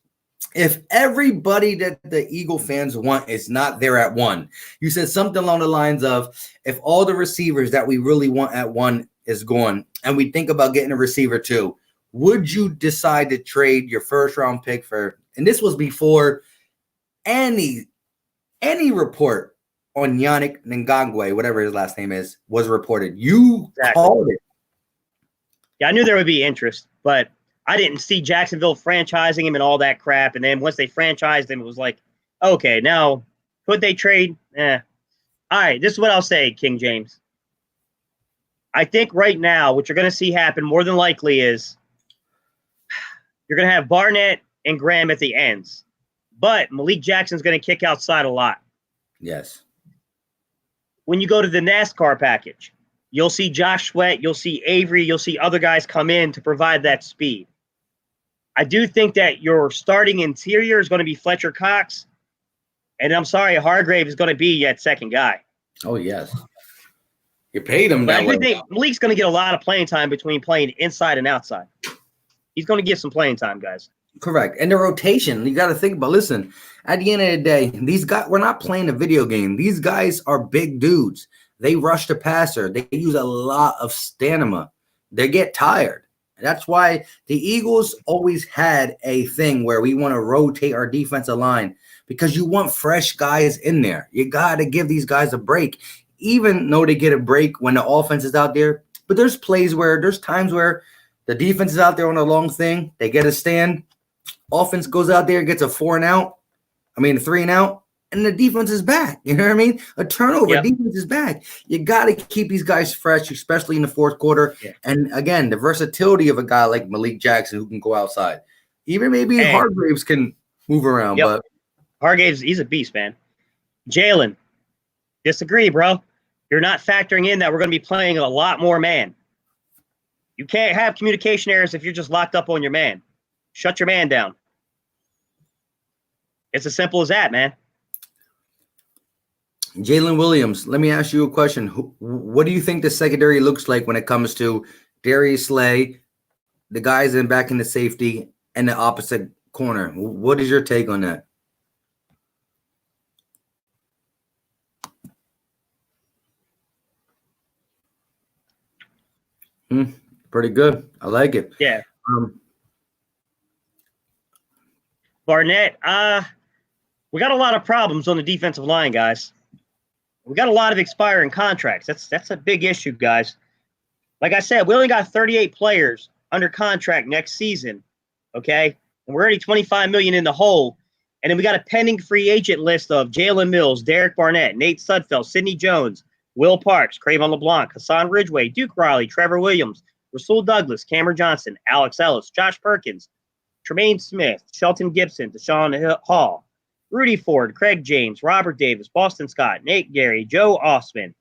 if everybody that the Eagle fans want is not there at one, you said something along the lines of, if all the receivers that we really want at one is gone, and we think about getting a receiver too, would you decide to trade your first round pick for, and this was before any report on Yannick Ngakoue, whatever his last name is, was reported. You called it. Yeah, I knew there would be interest, but I didn't see Jacksonville franchising him and all that crap. And then once they franchised him, it was like, okay, now could they trade? All right, this is what I'll say, King James. I think right now what you're going to see happen more than likely is you're going to have Barnett and Graham at the ends. But Malik Jackson's going to kick outside a lot. Yes. When you go to the NASCAR package, you'll see Josh Sweat, you'll see Avery, you'll see other guys come in to provide that speed. I do think that your starting interior is going to be Fletcher Cox. And I'm sorry, Hargrave is going to be that second guy. Oh, yes. You paid him but that way. I think Malik's going to get a lot of playing time between playing inside and outside. He's going to get some playing time, guys. Correct. And the rotation, you got to think about, listen, at the end of the day, these guys, we're not playing a video game. These guys are big dudes. They rush the passer. They use a lot of stamina. They get tired. That's why the Eagles always had a thing where we want to rotate our defensive line because you want fresh guys in there. You got to give these guys a break, even though they get a break when the offense is out there. But there's times where the defense is out there on a long thing. They get a stand. Offense goes out there, gets a 3 and out, and the defense is back. You know what I mean? A turnover, defense is back. You got to keep these guys fresh, especially in the fourth quarter. Yeah. And again, the versatility of a guy like Malik Jackson who can go outside. Even maybe Hargraves can move around. But He's a beast, man. Jalen, disagree, bro. You're not factoring in that we're going to be playing a lot more man. You can't have communication errors if you're just locked up on your man. Shut your man down. It's as simple as that, man. Jalen Williams, let me ask you a question. What do you think the secondary looks like when it comes to Darius Slay, the guys back in the safety, and the opposite corner? What is your take on that? Pretty good. I like it. Yeah. Barnett, we got a lot of problems on the defensive line, guys. We got a lot of expiring contracts. That's a big issue, guys. Like I said, we only got 38 players under contract next season, okay? And we're already $25 million in the hole. And then we got a pending free agent list of Jalen Mills, Derek Barnett, Nate Sudfeld, Sidney Jones, Will Parks, Cravon LeBlanc, Hassan Ridgeway, Duke Riley, Trevor Williams, Rasul Douglas, Cameron Johnson, Alex Ellis, Josh Perkins, Tremaine Smith, Shelton Gibson, Deshaun Hall, Rudy Ford, Craig James, Robert Davis, Boston Scott, Nate Gary, Joe Osman,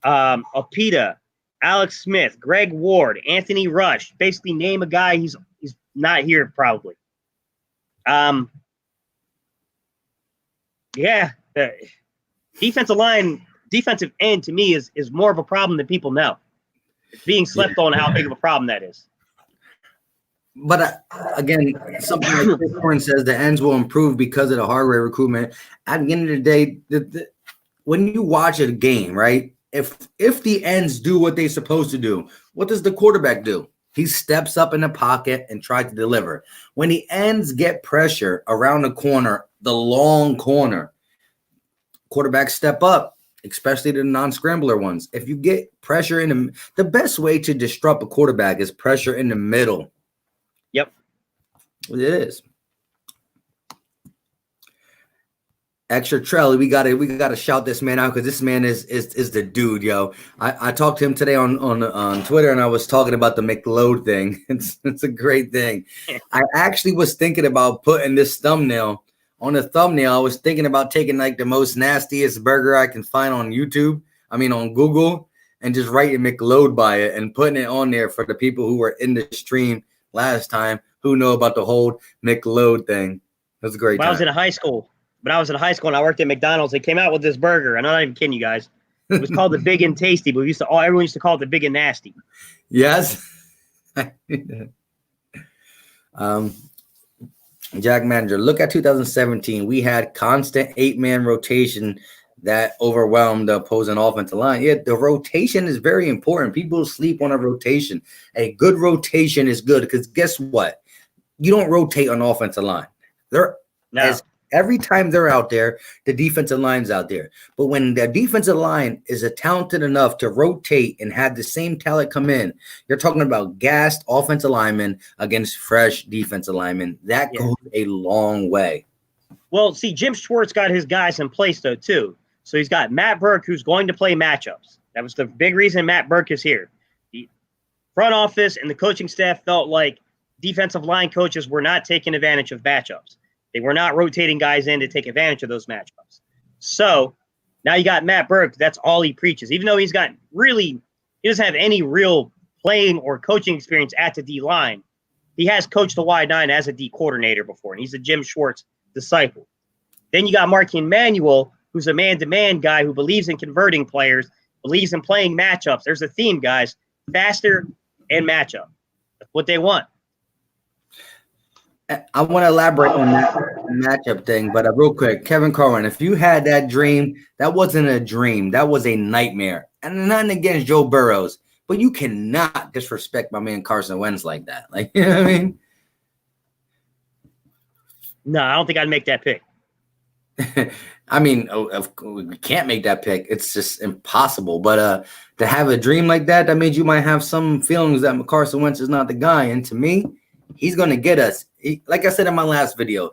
Opita, Alex Smith, Greg Ward, Anthony Rush. Basically, name a guy. He's not here probably. Yeah, the defensive end to me is more of a problem than people know. It's being slept on how big of a problem that is. But again, something like Chris Horn says the ends will improve because of the hardware recruitment. At the end of the day, when you watch a game, right? If the ends do what they're supposed to do, what does the quarterback do? He steps up in the pocket and tries to deliver. When the ends get pressure around the corner, the long corner, quarterbacks step up, especially the non-scrambler ones. If you get pressure in the best way to disrupt a quarterback is pressure in the middle. Yep. It is. Extra Trelly, we gotta shout this man out because this man is the dude, yo. I talked to him today on Twitter and I was talking about the McLoad thing. It's a great thing. I actually was thinking about putting this thumbnail on the thumbnail. I was thinking about taking like the most nastiest burger I can find on YouTube. I mean on Google, and just writing McLoad by it and putting it on there for the people who were in the stream last time who know about the whole McLoad thing. It was a great time. I was in high school. When I was in high school and I worked at McDonald's, they came out with this burger. I'm not even kidding you guys. It was called the Big and Tasty, but everyone used to call it the Big and Nasty. Yes. Jack Manager, look at 2017. We had constant 8-man rotation that overwhelmed the opposing offensive line. Yeah, the rotation is very important. People sleep on a rotation. A good rotation is good because guess what? You don't rotate on offensive line. Every time they're out there, the defensive line's out there. But when the defensive line is talented enough to rotate and have the same talent come in, you're talking about gassed offensive linemen against fresh defensive linemen. That goes a long way. Well, see, Jim Schwartz got his guys in place, though, too. So he's got Matt Burke, who's going to play matchups. That was the big reason Matt Burke is here. The front office and the coaching staff felt like defensive line coaches were not taking advantage of matchups. They were not rotating guys in to take advantage of those matchups. So now you got Matt Burke. That's all he preaches. Even though he doesn't have any real playing or coaching experience at the D line. He has coached the wide nine as a D coordinator before, and he's a Jim Schwartz disciple. Then you got Mark Emanuel, who's a man-to-man guy who believes in converting players, believes in playing matchups. There's a theme, guys. Faster and matchup. That's what they want. I want to elaborate on that matchup thing, but real quick, Kevin Carwin, if you had that dream, that wasn't a dream. That was a nightmare. And nothing against Joe Burrows, but you cannot disrespect my man Carson Wentz like that. Like, you know what I mean? No, I don't think I'd make that pick. I mean, we can't make that pick. It's just impossible. But to have a dream like that means you might have some feelings that Carson Wentz is not the guy. And to me, he's going to get us. Like I said in my last video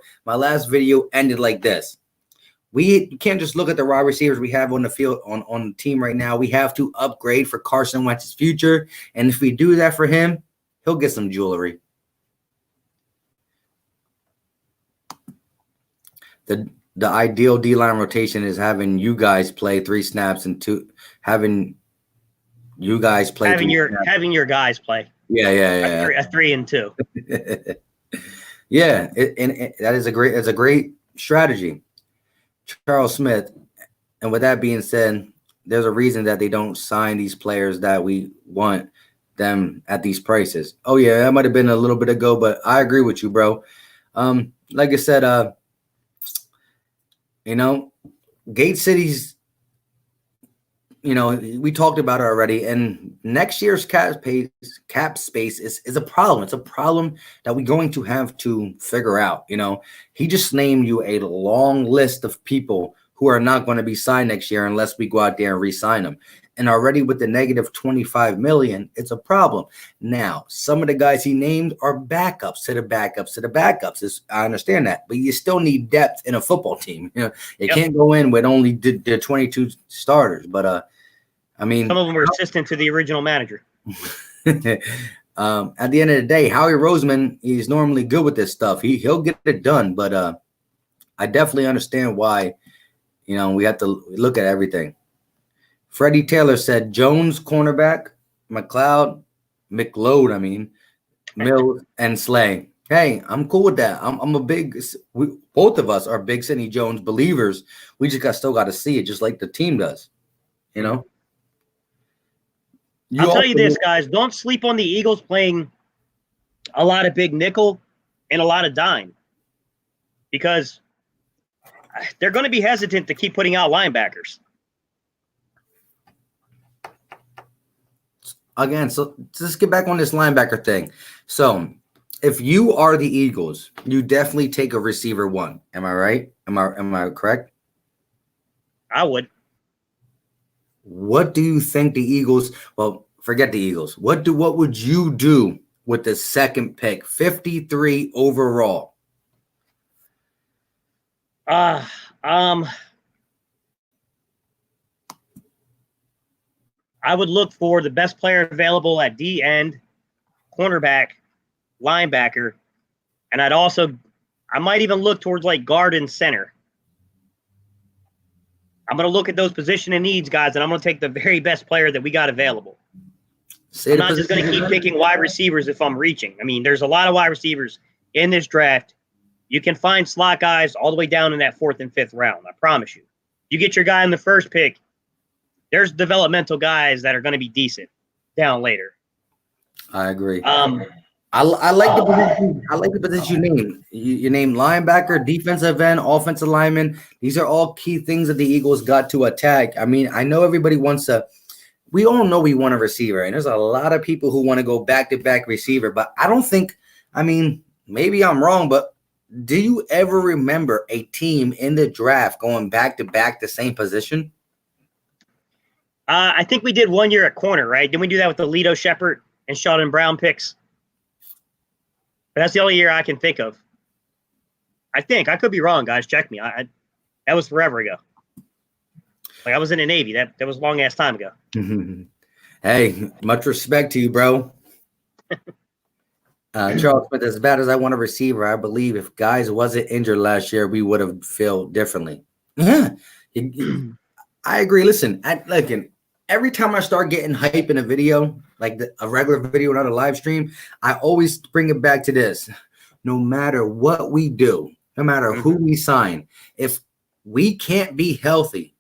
ended like this. We can't just look at the wide receivers we have on the field on the team right now. We have to upgrade for Carson Wentz's future. And if we do that for him, he'll get some jewelry. the ideal D-line rotation is having you guys play 3 snaps and having you guys play Having 3 your snaps. having your guys play Yeah, yeah, a 3 and 2. yeah. Yeah, that is a great strategy, Charles Smith. And with that being said, there's a reason that they don't sign these players that we want them at these prices. Oh yeah, that might have been a little bit ago, but I agree with you, bro. Like I said, you know, Gate City's, we talked about it already, and next year's cap space is a problem. It's a problem that we're going to have to figure out. He just named you a long list of people who are not going to be signed next year unless we go out there and re-sign them. And already with the negative 25 million, it's a problem. Now, some of the guys he named are backups to the backups to the backups. I understand that, but you still need depth in a football team. You can't go in with only the 22 starters. But I mean, some of them were assistant to the original manager. At the end of the day, Howie Roseman, he's normally good with this stuff. He'll get it done, but I definitely understand why. We have to look at everything. Freddie Taylor said Jones, cornerback, McLeod, Mills, and Slay. Hey, I'm cool with that. Both of us are big Sidney Jones believers. We just still got to see it, just like the team does. I'll tell you this, guys. Don't sleep on the Eagles playing a lot of big nickel and a lot of dime, because they're going to be hesitant to keep putting out linebackers. Again, so let's get back on this linebacker thing. So if you are the Eagles, you definitely take a receiver 1. Am I right? Am I correct? I would. What do you think the Eagles? Well, forget the Eagles. What would you do with the second pick, 53 overall? I would look for the best player available at D end, cornerback, linebacker, and I might even look towards like guard and center. I'm going to look at those position and needs, guys, and I'm going to take the very best player that we got available. I'm not just going to keep picking wide receivers if I'm reaching. I mean, there's a lot of wide receivers in this draft. You can find slot guys all the way down in that 4th and 5th round. I promise you. You get your guy in the first pick, there's developmental guys that are going to be decent down later. I agree. I like the position. I like the position you named. You named linebacker, defensive end, offensive lineman. These are all key things that the Eagles got to attack. I mean, I know everybody wants to. We all know we want a receiver, and there's a lot of people who want to go back-to-back receiver. But I don't think. I mean, maybe I'm wrong, but do you ever remember a team in the draft going back-to-back the same position? I think we did one year at corner, right? Didn't we do that with the Lito Shepherd and Sheldon Brown picks? But that's the only year I can think of. I think. I could be wrong, guys. Check me. That was forever ago. Like, I was in the Navy. That was a long-ass time ago. Hey, much respect to you, bro. Charles Smith, as bad as I want a receiver, I believe if guys wasn't injured last year, we would have felt differently. Yeah. I agree. Listen, every time I start getting hype in a video, like a regular video, not a live stream, I always bring it back to this. No matter what we do, no matter who we sign, if we can't be healthy,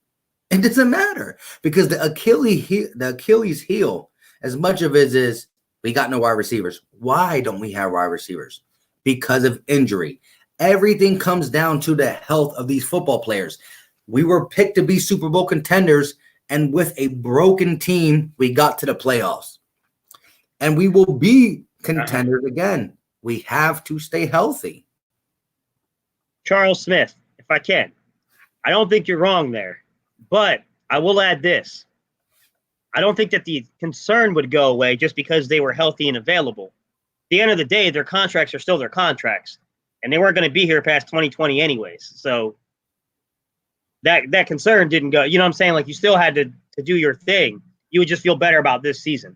it doesn't matter, because the Achilles heel, as much of it is we got no wide receivers. Why don't we have wide receivers? Because of injury. Everything comes down to the health of these football players. We were picked to be Super Bowl contenders, and with a broken team, we got to the playoffs. And we will be contenders again. We have to stay healthy. Charles Smith, if I can. I don't think you're wrong there, but I will add this. I don't think that the concern would go away just because they were healthy and available. At the end of the day, their contracts are still their contracts, and they weren't going to be here past 2020 anyways. So that concern didn't go. You know what I'm saying? Like, you still had to do your thing. You would just feel better about this season.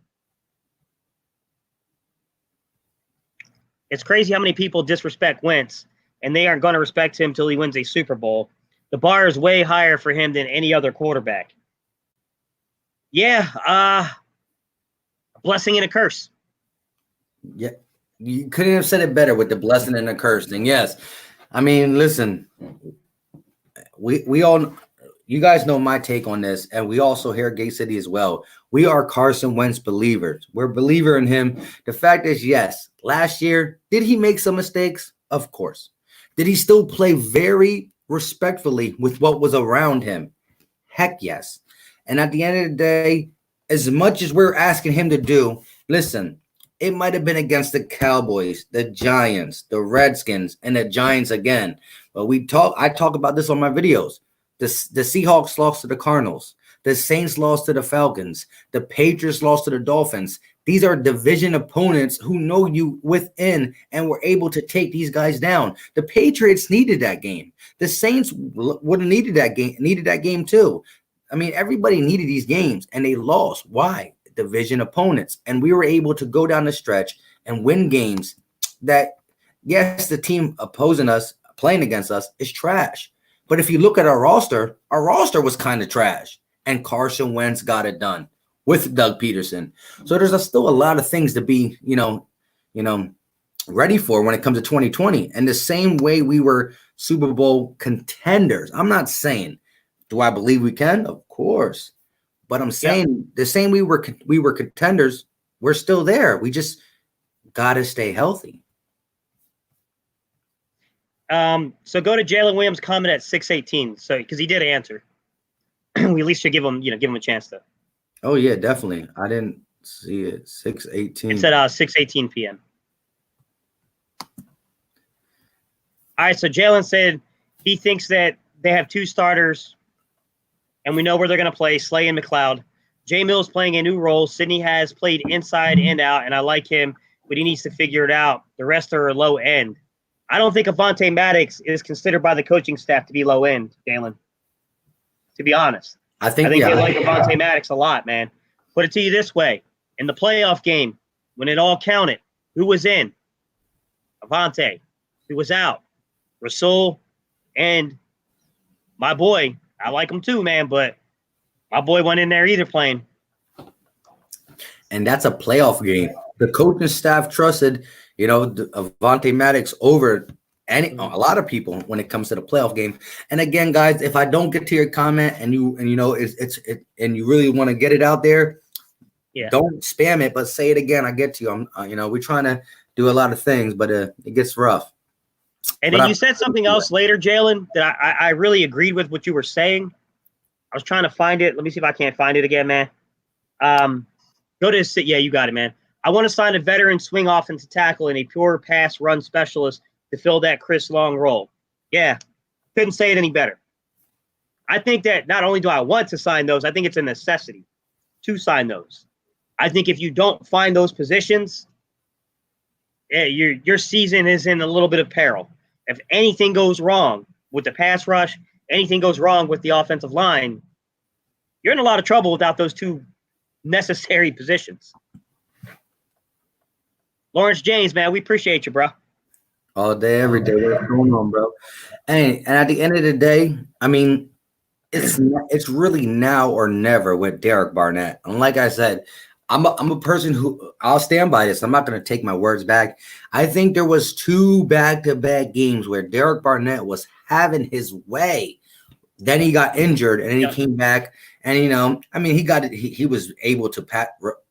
It's crazy how many people disrespect Wentz, and they aren't going to respect him until he wins a Super Bowl. the bar is way higher for him than any other quarterback. Yeah, a blessing and a curse. Yeah, you couldn't have said it better with the blessing and the curse thing. Yes, I mean, listen, we all, you guys know my take on this, and we also here at Gate City as well. We are Carson Wentz believers. We're a believer in him. The fact is, yes, last year, did he make some mistakes? Of course. Did he still play very respectfully with what was around him? Heck yes. And at the end of the day, as much as we're asking him to do, listen, it might have been against the Cowboys, the Giants, the Redskins, and the Giants again. But I talk about this on my videos. The Seahawks lost to the Cardinals. The Saints lost to the Falcons. The Patriots lost to the Dolphins. These are division opponents who know you within and were able to take these guys down. The Patriots needed that game. The Saints would have needed that game too. I mean, everybody needed these games, and they lost. Why? Division opponents. And we were able to go down the stretch and win games that, yes, the team opposing us, playing against us, is trash. But if you look at our roster was kind of trash. And Carson Wentz got it done with Doug Peterson. So there's still a lot of things to be, ready for when it comes to 2020. And the same way we were Super Bowl contenders. I'm not saying, do I believe we can? Of course. But I'm saying the same we were contenders, we're still there. We just got to stay healthy. So go to Jalen Williams' comment at 6:18. So because he did answer. We at least should give him a chance to. Oh yeah, definitely. I didn't see it. 6:18. It said 6:18 p.m. All right, so Jalen said he thinks that they have two starters, and we know where they're going to play, Slay and McLeod. Jay Mills playing a new role. Sidney has played inside and out, and I like him, but he needs to figure it out. The rest are low end. I don't think Avonte Maddox is considered by the coaching staff to be low end, Jalen. To be honest, I think they like Avonte Maddox a lot, man. Put it to you this way: in the playoff game, when it all counted, who was in? Avonte. Who was out? Rasul and my boy. I like him too, man, but my boy wasn't in there either playing. And that's a playoff game. The coaching staff trusted, Avonte Maddox over a lot of people when it comes to the playoff game. And again, guys, if I don't get to your comment and you really want to get it out there, don't spam it, but say it again. I get to you. We're trying to do a lot of things, but it gets rough. And then you said something else later, Jalen, that I really agreed with what you were saying. I was trying to find it. Let me see if I can't find it again, man. Go to you got it, man. I want to sign a veteran swing offensive tackle and a pure pass run specialist to fill that Chris Long role. Yeah, couldn't say it any better. I think that not only do I want to sign those, I think it's a necessity to sign those. I think if you don't find those positions, your season is in a little bit of peril. If anything goes wrong with the pass rush, anything goes wrong with the offensive line, you're in a lot of trouble without those two necessary positions. Lawrence James, man, we appreciate you, bro. All day, every day. What's going on, bro? And at the end of the day, I mean, it's really now or never with Derek Barnett. And like I said, I'm a person who I'll stand by this. I'm not going to take my words back. I think there was 2 back-to-back games where Derek Barnett was having his way. Then he got injured, and then he came back. And he was able to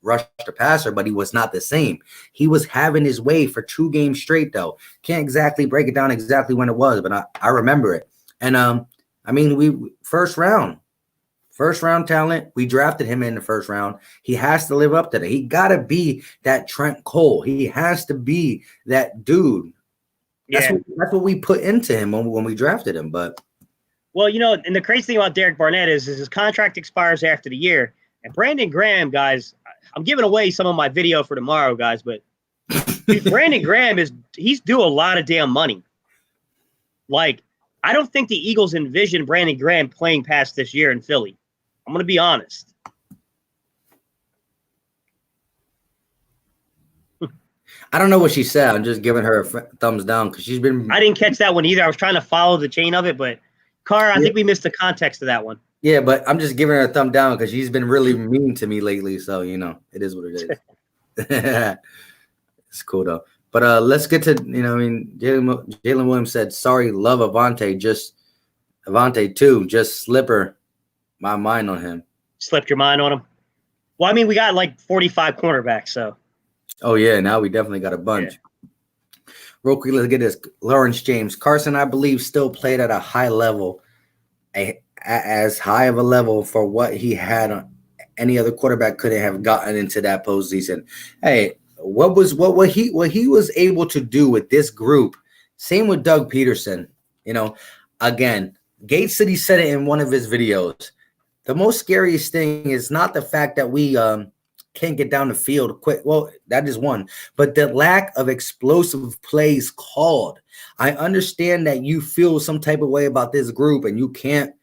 rush the passer, but he was not the same. He was having his way for 2 games straight, though. Can't exactly break it down exactly when it was, but I remember it. And we first round talent. We drafted him in the first round. He has to live up to that. He got to be that Trent Cole. He has to be that dude. That's what we put into him when we drafted him. But well, and the crazy thing about Derek Barnett is his contract expires after the year. And Brandon Graham, guys, I'm giving away some of my video for tomorrow, guys, but dude, Brandon Graham he's due a lot of damn money. Like, I don't think the Eagles envision Brandon Graham playing past this year in Philly. I'm going to be honest. I don't know what she said. I'm just giving her a thumbs down because she's been. I didn't catch that one either. I was trying to follow the chain of it, but Car, I think we missed the context of that one. Yeah, but I'm just giving her a thumb down because she's been really mean to me lately. So it is what it is. It's cool though. But let's get to Jalen Williams said, "Sorry, love Avante too. Just slipper my mind on him." Slipped your mind on him. Well, I mean, we got like 45 cornerbacks, so. Oh yeah, now we definitely got a bunch. Yeah. Real quick, let's get this. Lawrence James Carson, I believe, still played at a high level, as high of a level for what he had on any other quarterback couldn't have gotten into that postseason. Hey, what he was able to do with this group. Same with Doug Peterson. Again, Gate City said it in one of his videos. The most scariest thing is not the fact that we can't get down the field quick. Well, that is one. But the lack of explosive plays called. I understand that you feel some type of way about this group, and you can't.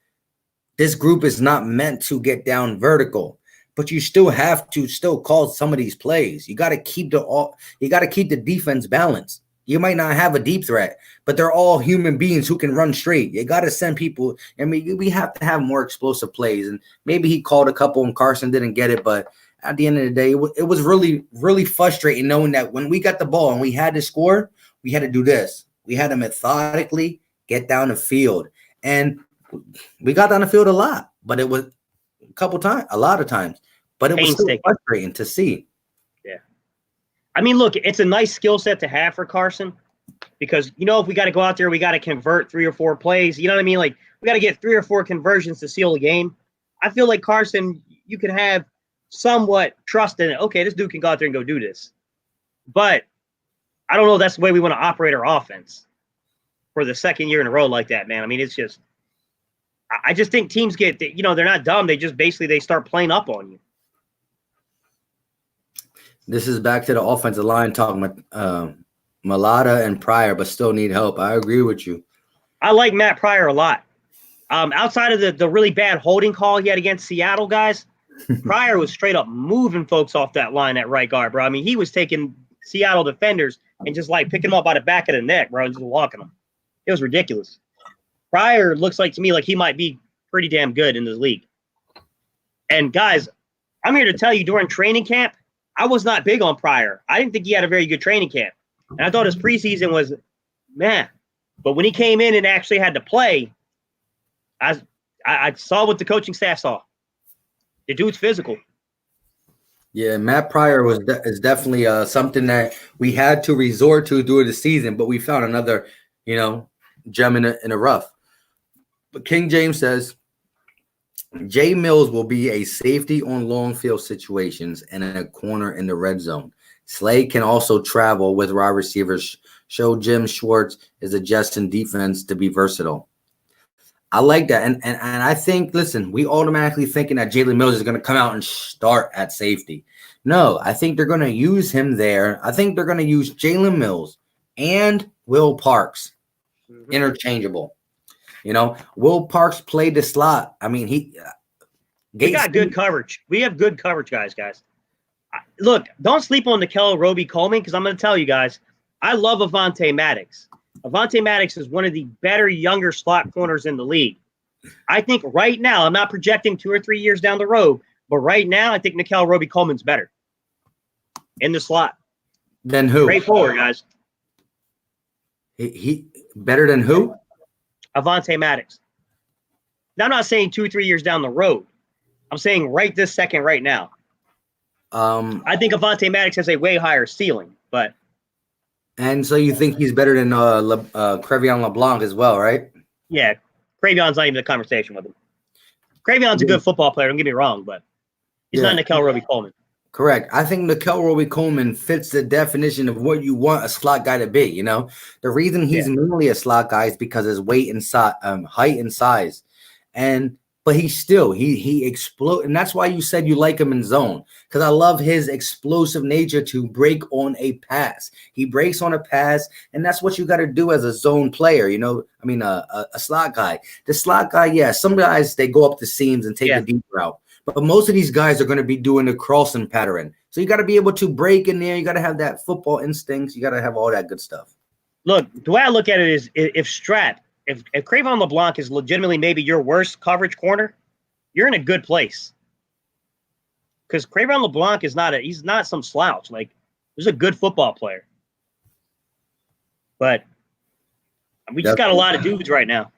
This group is not meant to get down vertical, but you still have to call some of these plays. You got to keep the defense balanced. You might not have a deep threat, but they're all human beings who can run straight. You got to send people. I mean, we have to have more explosive plays. And maybe he called a couple and Carson didn't get it. But at the end of the day, it was really, really frustrating knowing that when we got the ball and we had to score, we had to do this. We had to methodically get down the field. And we got down the field a lot, but it was a lot of times. But it was still frustrating to see. I mean, look, it's a nice skill set to have for Carson because, if we got to go out there, we got to convert 3 or 4 plays. You know what I mean? Like, we got to get 3 or 4 conversions to seal the game. I feel like Carson, you can have somewhat trust in it. Okay, this dude can go out there and go do this. But I don't know if that's the way we want to operate our offense for the second year in a row like that, man. I mean, it's just – I just think teams get – they're not dumb. They just basically they start playing up on you. This is back to the offensive line talking about Malata and Pryor, but still need help. I agree with you. I like Matt Pryor a lot. Outside of the really bad holding call he had against Seattle, guys, Pryor was straight up moving folks off that line at right guard, bro. I mean, he was taking Seattle defenders and just like picking them up by the back of the neck, bro, and just walking them. It was ridiculous. Pryor looks like to me like he might be pretty damn good in this league. And guys, I'm here to tell you during training camp, I was not big on Pryor. I didn't think he had a very good training camp. And I thought his preseason was, man. But when he came in and actually had to play, I saw what the coaching staff saw. The dude's physical. Yeah, Matt Pryor is definitely something that we had to resort to during the season, but we found another, gem in a rough. But King James says, Jay Mills will be a safety on long field situations and in a corner in the red zone. Slade can also travel with wide receivers. Show Jim Schwartz is adjusting defense to be versatile. I like that. And I think, listen, we automatically thinking that Jalen Mills is going to come out and start at safety. No, I think they're going to use him there. I think they're going to use Jalen Mills and Will Parks interchangeable. Will Parks played the slot. I mean, we got good coverage. We have good coverage, guys. Look, don't sleep on Nickel Roby-Coleman because I'm going to tell you guys, I love Avonte Maddox. Avonte Maddox is one of the better younger slot corners in the league. I think right now, I'm not projecting 2 or 3 years down the road, but right now, I think Nickel Roby-Coleman's better in the slot. Than who? Straightforward, guys. He better than who? Avonte Maddox. Now, I'm not saying 2 or 3 years down the road. I'm saying right this second, right now. I think Avonte Maddox has a way higher ceiling, but. And so you think he's better than Crevion LeBlanc as well, right? Yeah, Crevion's not even in the conversation with him. Crevion's a good football player, don't get me wrong, but he's not Nickel Roby-Coleman. Correct. I think Nickel Roby-Coleman fits the definition of what you want a slot guy to be. The reason he's mainly a slot guy is because his weight and height and size, but he explode, and that's why you said you like him in zone because I love his explosive nature to break on a pass. He breaks on a pass, and that's what you got to do as a zone player. A slot guy. The slot guy, some guys they go up the seams and take the deep route. But most of these guys are going to be doing the crossing pattern. So you got to be able to break in there. You got to have that football instincts. You got to have all that good stuff. Look, the way I look at it is if Strat if Cravon LeBlanc is legitimately maybe your worst coverage corner, you're in a good place. Because Cravon LeBlanc he's not some slouch. Like, he's a good football player. But we just got a lot of dudes right now.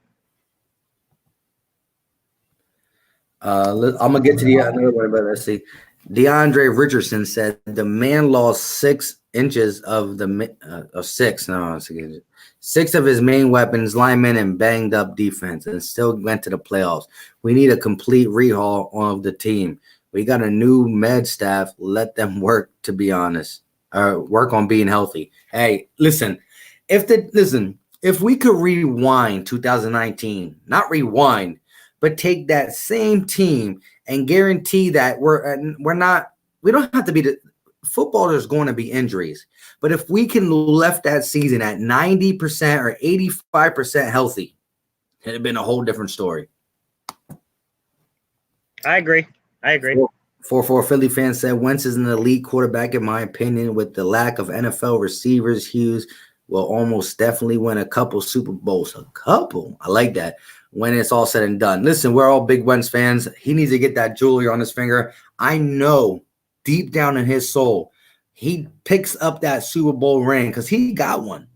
I'm gonna get to the another one, but let's see. DeAndre Richardson said the man lost 6 inches of six of his main weapons, linemen, and banged up defense, and still went to the playoffs. We need a complete rehaul of the team. We got a new med staff. Let them work. To be honest, work on being healthy. Hey, listen. If we could rewind 2019, not rewind, but take that same team and guarantee that we don't have to be football. There's going to be injuries, but if we can left that season at 90% or 85% healthy, it'd have been a whole different story. I agree. 4 Philly fans said Wentz is an elite quarterback, in my opinion. With the lack of NFL receivers, Hughes will almost definitely win a couple Super Bowls. A couple? I like that. When it's all said and done. Listen, we're all big Wentz fans. He needs to get that jewelry on his finger. I know deep down in his soul, he picks up that Super Bowl ring because he got one.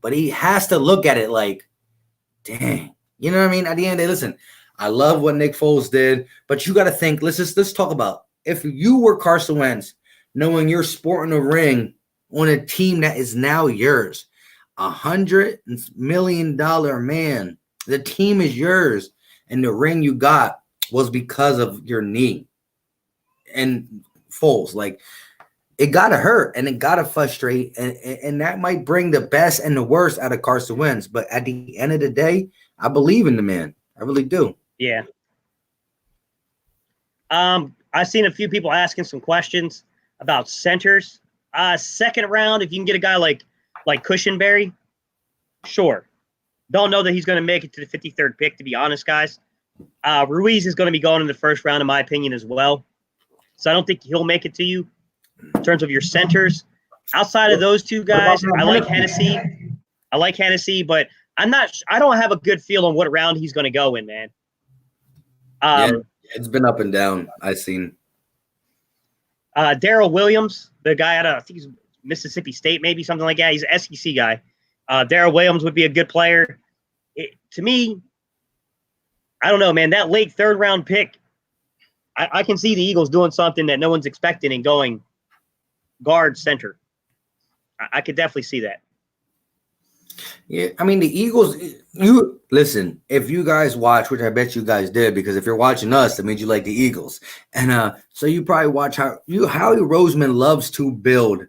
But he has to look at it like, dang. You know what I mean? At the end of the day, listen, I love what Nick Foles did, but you got to think, let's talk about if you were Carson Wentz, knowing you're sporting a ring on a team that is now yours, $100 million man. The team is yours, and the ring you got was because of your knee. And Foles, like, it gotta hurt and it gotta frustrate, and that might bring the best and the worst out of Carson Wentz. But at the end of the day, I believe in the man. I really do. Yeah. I've seen a few people asking some questions about centers. Second round, if you can get a guy like Cushenberry, sure. Don't know that he's going to make it to the 53rd pick, to be honest, guys. Ruiz is going to be going in the first round, in my opinion, as well. So I don't think he'll make it to you in terms of your centers. Outside of those two guys, I like Hennessy, but I don't have a good feel on what round he's going to go in, man. Yeah, it's been up and down. I've seen. Darrell Williams, the guy out of, I think he's Mississippi State, maybe something like that. He's an SEC guy. Darrell Williams would be a good player. To me, I don't know, man. That late third round pick, I can see the Eagles doing something that no one's expecting and going guard center. I could definitely see that. Yeah, I mean, the Eagles, you listen, if you guys watch, which I bet you guys did, because if you're watching us, that means you like the Eagles. And so you probably watch how Howie Roseman loves to build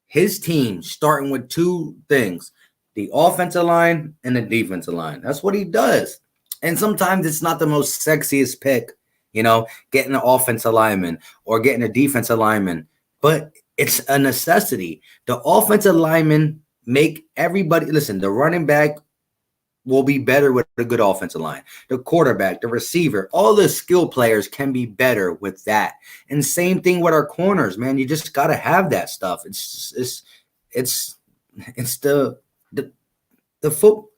his team, starting with 2 things: the offensive line and the defensive line. That's what he does. And sometimes it's not the most sexiest pick, getting an offensive lineman or getting a defensive lineman, but it's a necessity. The offensive lineman make everybody listen. The running back will be better with a good offensive line. The quarterback, the receiver, all the skill players can be better with that. And same thing with our corners, man. You just got to have that stuff. It's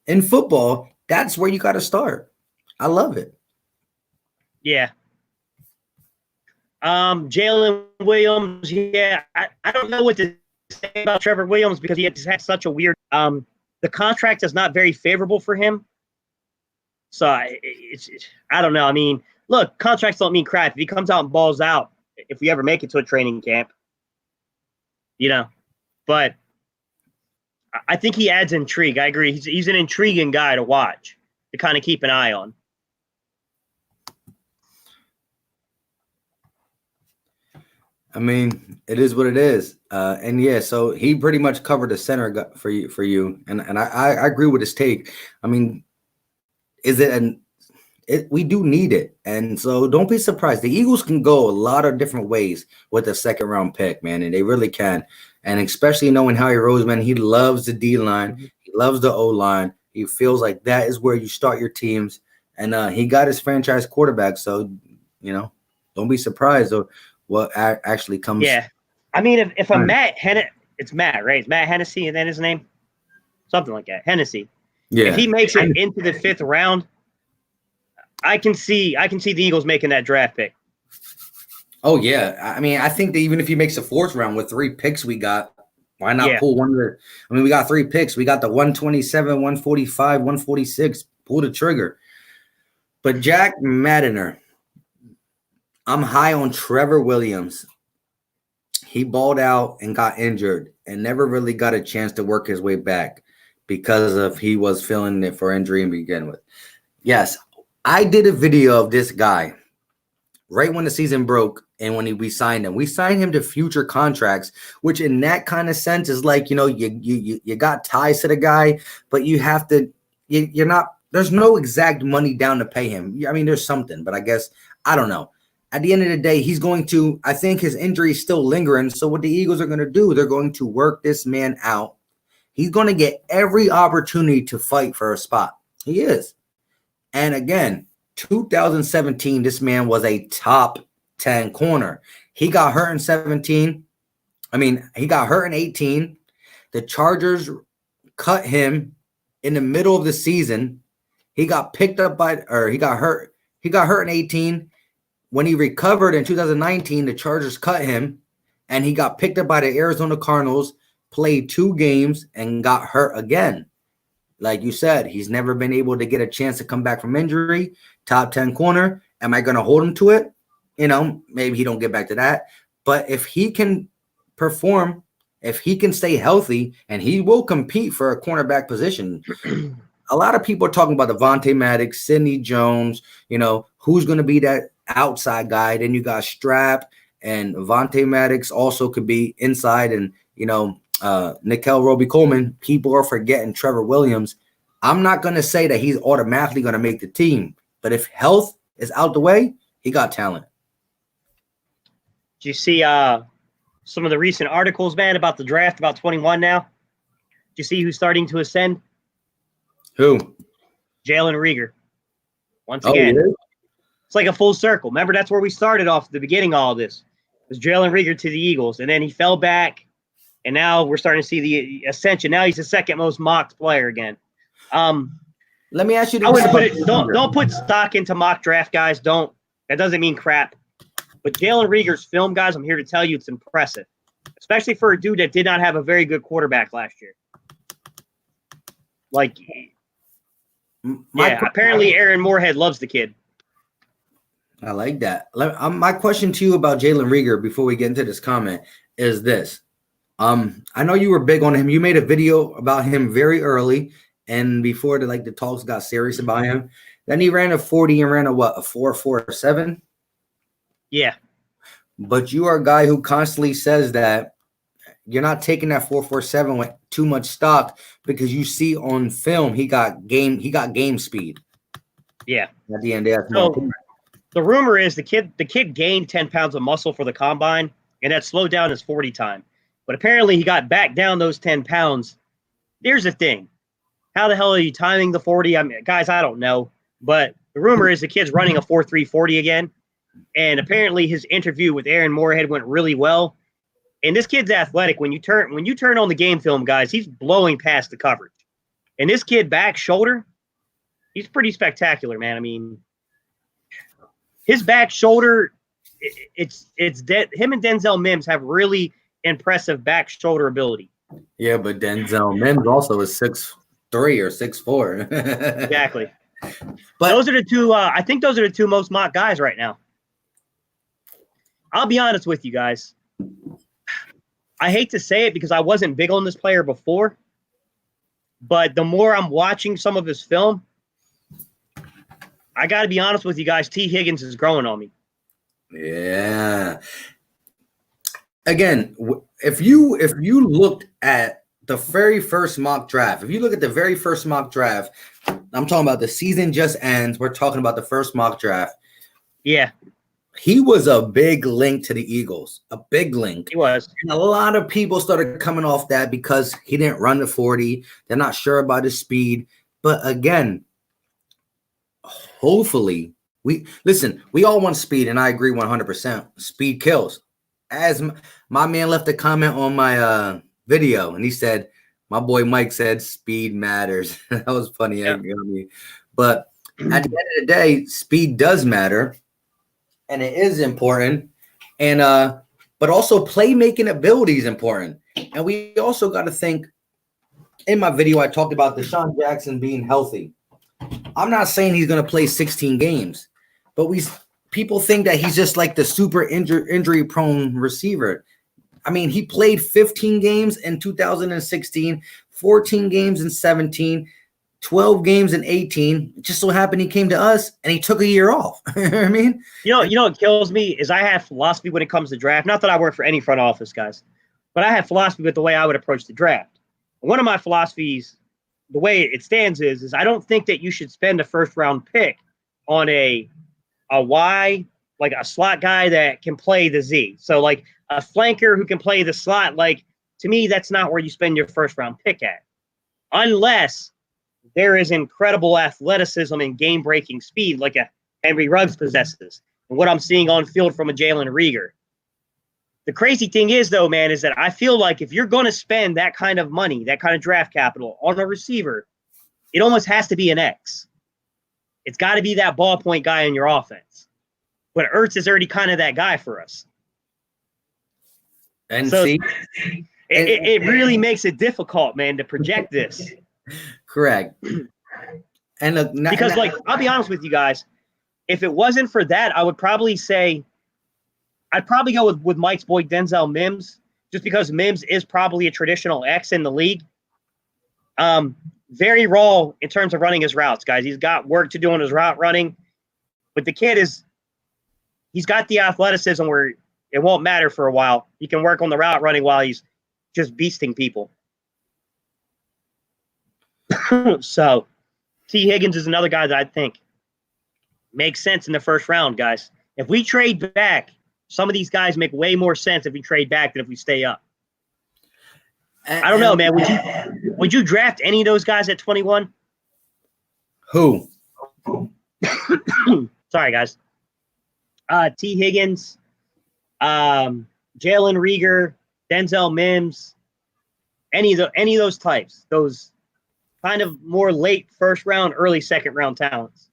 in football. That's where you got to start. I love it. Yeah. Jalen Williams. Yeah. I don't know what to say about Trevor Williams because he has had such a weird, the contract is not very favorable for him. So I don't know. I mean, look, contracts don't mean crap. If he comes out and balls out, if we ever make it to a training camp, but I think he adds intrigue. I agree. He's an intriguing guy to watch, to kind of keep an eye on. I mean, it is what it is. And yeah, so he pretty much covered the center for you. And I agree with his take. I mean, we do need it. And so don't be surprised. The Eagles can go a lot of different ways with a second round pick, man. And they really can. And especially knowing Howie Roseman, he loves the D line. He loves the O line. He feels like that is where you start your teams. And he got his franchise quarterback. So, don't be surprised or what actually comes. Yeah. I mean, if I'm Matt Hennessy, it's Matt, right? It's Matt Hennessy, and then his name? Something like that. Hennessy. Yeah. If he makes it into the 5th round, I can see the Eagles making that draft pick. Oh yeah. I mean, I think that even if he makes a 4th round with 3 picks we got, why not pull one of the? I mean, we got 3 picks. We got the 127, 145, 146. Pull the trigger. But Jack Maddener, I'm high on Trevor Williams. He balled out and got injured and never really got a chance to work his way back because of he was feeling it for injury to begin with. Yes, I did a video of this guy right when the season broke and when we signed him. We signed him to future contracts, which in that kind of sense is like, you got ties to the guy, but you have to, you're not, there's no exact money down to pay him. I mean, there's something, but I guess, I don't know. At the end of the day, he's going to, I think his injury is still lingering. So what the Eagles are going to do, they're going to work this man out. He's going to get every opportunity to fight for a spot. He is. And again, 2017, this man was a top 10 corner. He got hurt in 17. I mean, he got hurt in 18. The Chargers cut him in the middle of the season. He got picked up he got hurt. He got hurt in 18. When he recovered in 2019, the Chargers cut him, and he got picked up by the Arizona Cardinals, played 2 games, and got hurt again. Like you said, he's never been able to get a chance to come back from injury. Top 10 corner. Am I going to hold him to it? Maybe he don't get back to that. But if he can perform, if he can stay healthy, and he will compete for a cornerback position. A lot of people are talking about Devontae Maddox, Sidney Jones, who's going to be that outside guy. Then you got Strap, and Devontae Maddox also could be inside, and Nickel Roby-Coleman. People are forgetting Trevor Williams. I'm not going to say that he's automatically going to make the team, but if health is out the way, he got talent. Do you see some of the recent articles, man, about the draft, about 21 now? Do you see who's starting to ascend? Who? Jalen Reagor. Once again, yeah? It's like a full circle. Remember, that's where we started off at the beginning of all this. It was Jalen Reagor to the Eagles, and then he fell back, and now we're starting to see the ascension. Now he's the 2nd most mocked player again. Let me ask you this. Don't put stock into mock draft, guys. Don't. That doesn't mean crap. But Jalen Reagor's film, guys, I'm here to tell you it's impressive, especially for a dude that did not have a very good quarterback last year. Like, apparently Aaron Moorhead loves the kid. I like that. My question to you about Jalen Reagor before we get into this comment is this. I know you were big on him. You made a video about him very early, and before the talks got serious about him. Then he ran a 40 and ran a 4.47? Yeah. But you are a guy who constantly says that you're not taking that 4.47 with too much stock because you see on film he got game speed. Yeah. At the end of that. The rumor is the kid gained 10 pounds of muscle for the combine, and that slowed down his 40 time. But apparently he got back down those 10 pounds. Here's the thing. How the hell are you timing the 40? I mean, guys, I don't know. But the rumor is the kid's running a 4.3 40 again. And apparently his interview with Aaron Moorhead went really well. And this kid's athletic. When you turn on the game film, guys, he's blowing past the coverage. And this kid back shoulder, he's pretty spectacular, man. I mean, his back shoulder, it's dead. Him and Denzel Mims have really impressive back shoulder ability. Yeah, but Denzel Mims also is 6'3" or 6'4". Exactly. But those are the two. I think those are the 2 most mocked guys right now. I'll be honest with you guys. I hate to say it because I wasn't big on this player before, but the more I'm watching some of his film, I got to be honest with you guys. T. Higgins is growing on me. Yeah. Again, if you looked at the very first mock draft, I'm talking about the season just ends. We're talking about the first mock draft. Yeah. He was a big link to the Eagles, a big link. He was. And a lot of people started coming off that because he didn't run the 40. They're not sure about his speed. But again, hopefully, we all want speed, and I agree 100%. Speed kills. As my man left a comment on my video, and he said, My boy Mike said speed matters. That was funny. Yeah. But at the end of the day, speed does matter, and it is important. And but also playmaking ability is important. And we also got to think. In my video, I talked about Deshaun Jackson being healthy. I'm not saying he's going to play 16 games, but people think that he's just like the super injury prone receiver. I mean, he played 15 games in 2016, 14 games in 17, 12 games in 18. It just so happened he came to us and he took a year off. You know what I mean? You know what kills me is I have philosophy when it comes to draft. Not that I work for any front office guys, but I have philosophy with the way I would approach the draft. One of my philosophies, the way it stands is I don't think that you should spend a first round pick on a Y, like a slot guy that can play the Z. So like a flanker who can play the slot. Like, to me, that's not where you spend your first round pick at, unless there is incredible athleticism and game breaking speed like a Henry Ruggs possesses, and what I'm seeing on field from a Jalen Reagor. The crazy thing is, though, man, is that I feel like if you're going to spend that kind of money, that kind of draft capital on a receiver, it almost has to be an X. It's got to be that ballpoint guy in your offense. But Ertz is already kind of that guy for us. And so see, it really makes it difficult, man, to project this. Correct. And look, because, like, I'll be honest with you guys, if it wasn't for that, I would probably say I'd probably go with Mike's boy Denzel Mims, just because Mims is probably a traditional X in the league. Very raw in terms of running his routes, guys. He's got work to do on his route running, but the kid he's got the athleticism where it won't matter for a while. He can work on the route running while he's just beasting people. So T. Higgins is another guy that I think makes sense in the first round, guys. If we trade back, some of these guys make way more sense if we trade back than if we stay up. I don't know, man. Would you draft any of those guys at 21? Who? Sorry, guys. T. Higgins, Jalen Reagor, Denzel Mims, any of those types, those kind of more late first round, early second round talents.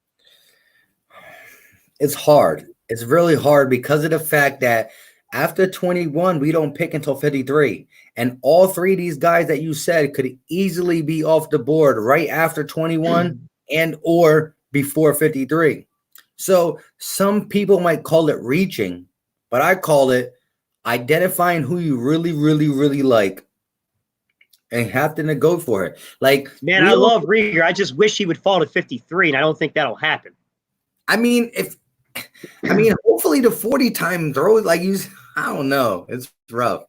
It's hard. It's really hard because of the fact that after 21, we don't pick until 53. And all three of these guys that you said could easily be off the board right after 21 and or before 53. So some people might call it reaching, but I call it identifying who you really, really, really like and having to go for it. Like, man, I love Reagor. I just wish he would fall to 53, and I don't think that'll happen. I mean, hopefully the 40 time throw, like I don't know. It's rough.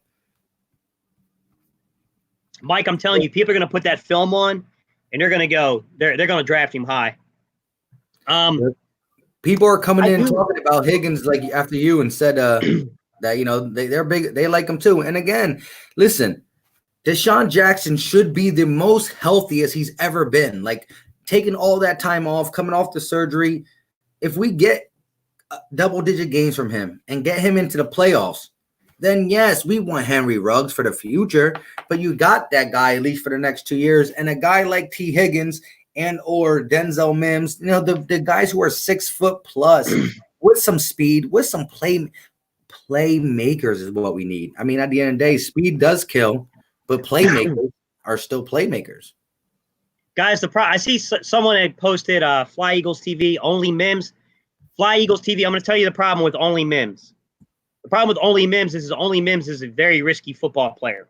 Mike, I'm telling you, people are going to put that film on, and they're going to go. They're going to draft him high. People are coming in talking about Higgins like after you and said that they're big. They like him too. And again, listen, Deshaun Jackson should be the most healthiest he's ever been. Like taking all that time off, coming off the surgery. If we get double-digit games from him and get him into the playoffs, then yes, we want Henry Ruggs for the future, but you got that guy at least for the next 2 years. And a guy like T. Higgins and or Denzel Mims, the guys who are 6 foot plus with some speed, with some playmakers is what we need. I mean, at the end of the day, speed does kill, but playmakers are still playmakers. Guys, I see someone had posted Fly Eagles TV, only Mims. Fly Eagles TV, I'm going to tell you the problem with only Mims. The problem with only Mims is a very risky football player.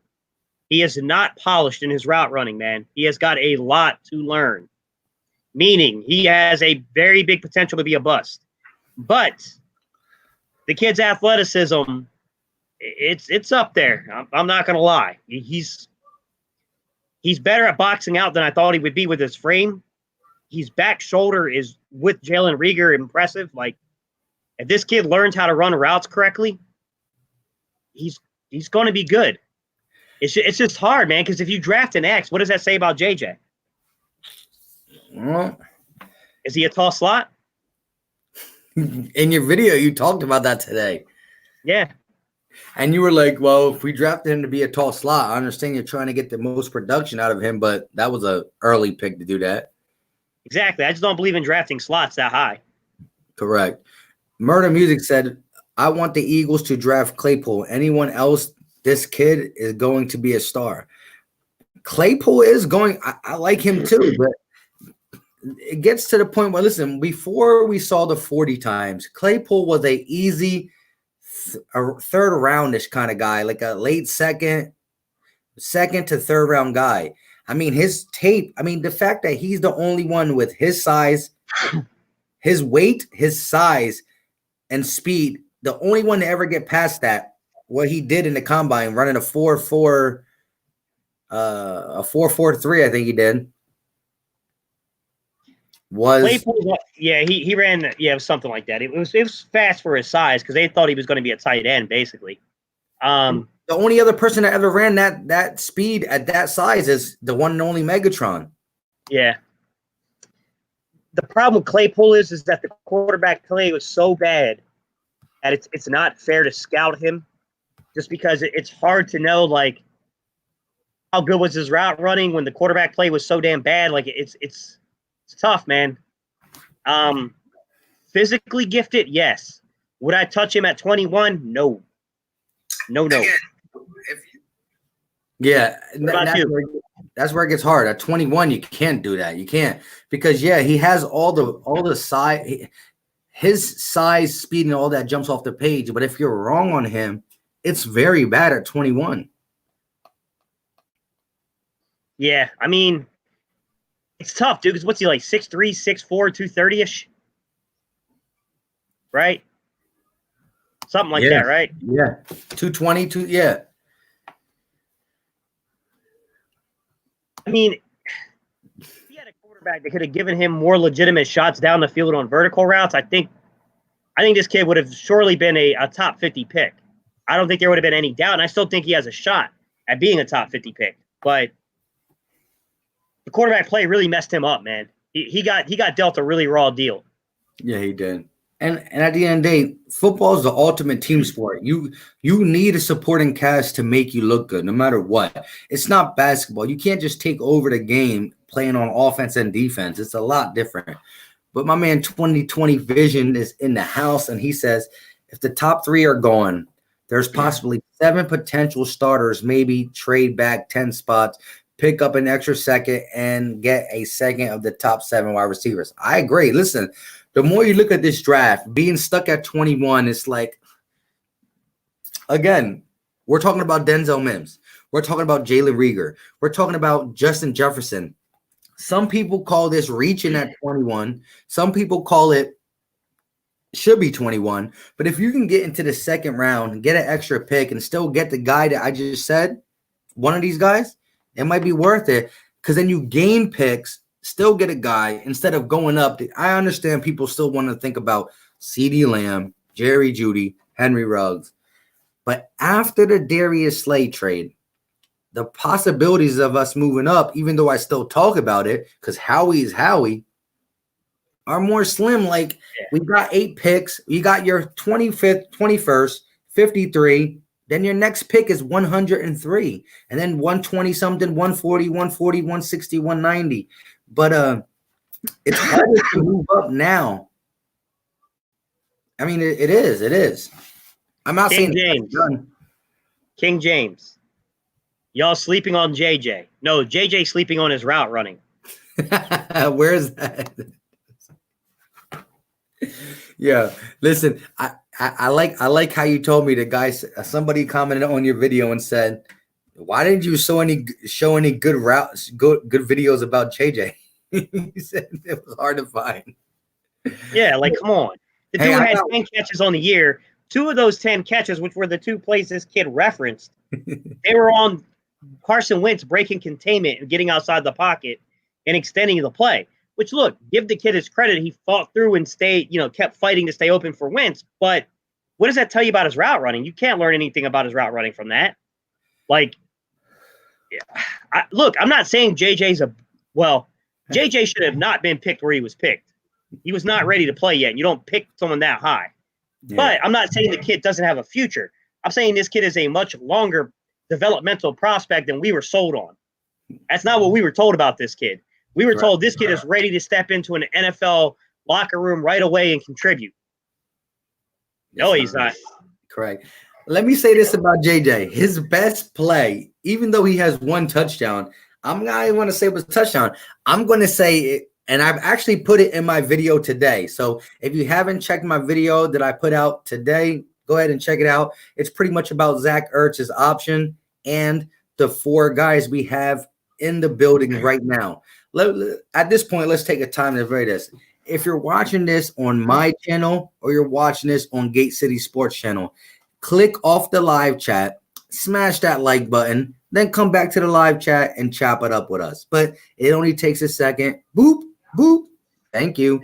He is not polished in his route running, man. He has got a lot to learn, meaning he has a very big potential to be a bust. But the kid's athleticism, it's up there. I'm not going to lie. He's better at boxing out than I thought he would be with his frame. His back shoulder is with Jalen Reagor impressive. Like, if this kid learns how to run routes correctly, he's going to be good. It's just hard, man, because if you draft an X, what does that say about JJ? Well, is he a tall slot? In your video, you talked about that today. Yeah. And you were like, well, if we drafted him to be a tall slot, I understand you're trying to get the most production out of him, but that was a early pick to do that. Exactly. I just don't believe in drafting slots that high. Correct. Murder Music said, I want the Eagles to draft Claypool. Anyone else, this kid is going to be a star. Claypool is going, I like him too, but it gets to the point where, listen, before we saw the 40 times, Claypool was a easy third roundish kind of guy, like a late second to third round guy. I mean, his tape, I mean, the fact that he's the only one with his size, his weight, his size, and speed, the only one to ever get past that, what he did in the combine, running a 4.4, a 4.43, I think he did. Was Claypool, yeah, he ran, yeah, it was something like that. It was fast for his size because they thought he was going to be a tight end, basically. the only other person that ever ran that speed at that size is the one and only Megatron. Yeah. The problem with Claypool is that the quarterback play was so bad that it's not fair to scout him, just because it's hard to know like how good was his route running when the quarterback play was so damn bad. Like it's tough, man. Physically gifted, yes. Would I touch him at 21? No. Yeah, about you? that's where it gets hard. At 21, you can't do that. You can't, because yeah, he has all the size, his size, speed, and all that jumps off the page. But if you're wrong on him, it's very bad at 21. Yeah, I mean, it's tough, dude. Because what's he like? 6'3", 6'4", 230-ish, right? Something like that, right? Yeah, 222. Yeah. I mean, if he had a quarterback that could have given him more legitimate shots down the field on vertical routes, I think this kid would have surely been a top 50 pick. I don't think there would have been any doubt, and I still think he has a shot at being a top 50 pick. But the quarterback play really messed him up, man. He got dealt a really raw deal. Yeah, he did. And at the end of the day, football is the ultimate team sport. You need a supporting cast to make you look good, no matter what. It's not basketball. You can't just take over the game playing on offense and defense. It's a lot different. But my man 2020 Vision is in the house, and he says if the top three are gone, there's possibly 7 potential starters, maybe trade back 10 spots, pick up an extra second, and get a second of the top 7 wide receivers. I agree. Listen, the more you look at this draft, being stuck at 21, it's like, again, we're talking about Denzel Mims. We're talking about Jalen Reagor. We're talking about Justin Jefferson. Some people call this reaching at 21. Some people call it should be 21. But if you can get into the second round, get an extra pick, and still get the guy that I just said, one of these guys, it might be worth it, because then you gain picks, still get a guy instead of going up. I understand people still want to think about CeeDee Lamb, Jerry Jeudy, Henry Ruggs. But after the Darius Slay trade, the possibilities of us moving up, even though I still talk about it, because Howie is Howie, are more slim. Like, we got 8 picks. You got your 25th, 21st, 53. Then your next pick is 103. And then 120 something, 140, 140, 160, 190. But it's harder to move up now. I mean, it is. I'm not saying King James. Y'all sleeping on JJ. No, JJ sleeping on his route running. Where's that? Yeah, listen, I like how you told me. The guy, somebody commented on your video and said, "Why didn't you show any good routes, good videos about JJ?" He said it was hard to find. Yeah, like, come on. The dude had 10 catches on the year. 2 of those 10 catches, which were the 2 plays this kid referenced, they were on Carson Wentz breaking containment and getting outside the pocket and extending the play. Which, look, give the kid his credit. He fought through and kept fighting to stay open for Wentz. But what does that tell you about his route running? You can't learn anything about his route running from that. Like, look, I'm not saying JJ should have not been picked where he was picked. He was not ready to play yet. You don't pick someone that high. Yeah. But I'm not saying the kid doesn't have a future. I'm saying this kid is a much longer developmental prospect than we were sold on. That's not what we were told about this kid. We were told this kid is ready to step into an NFL locker room right away and contribute. No, he's not. Correct. Let me say this about JJ. His best play, even though he has one touchdown, I'm not even going to say it was a touchdown. I'm going to say it, and I've actually put it in my video today. So if you haven't checked my video that I put out today, go ahead and check it out. It's pretty much about Zach Ertz's option and the 4 guys we have in the building right now. At this point, let's take a time to rate this. If you're watching this on my channel or you're watching this on Gate City Sports channel, click off the live chat, smash that like button, then come back to the live chat and chop it up with us. But it only takes a second. Boop, boop. Thank you.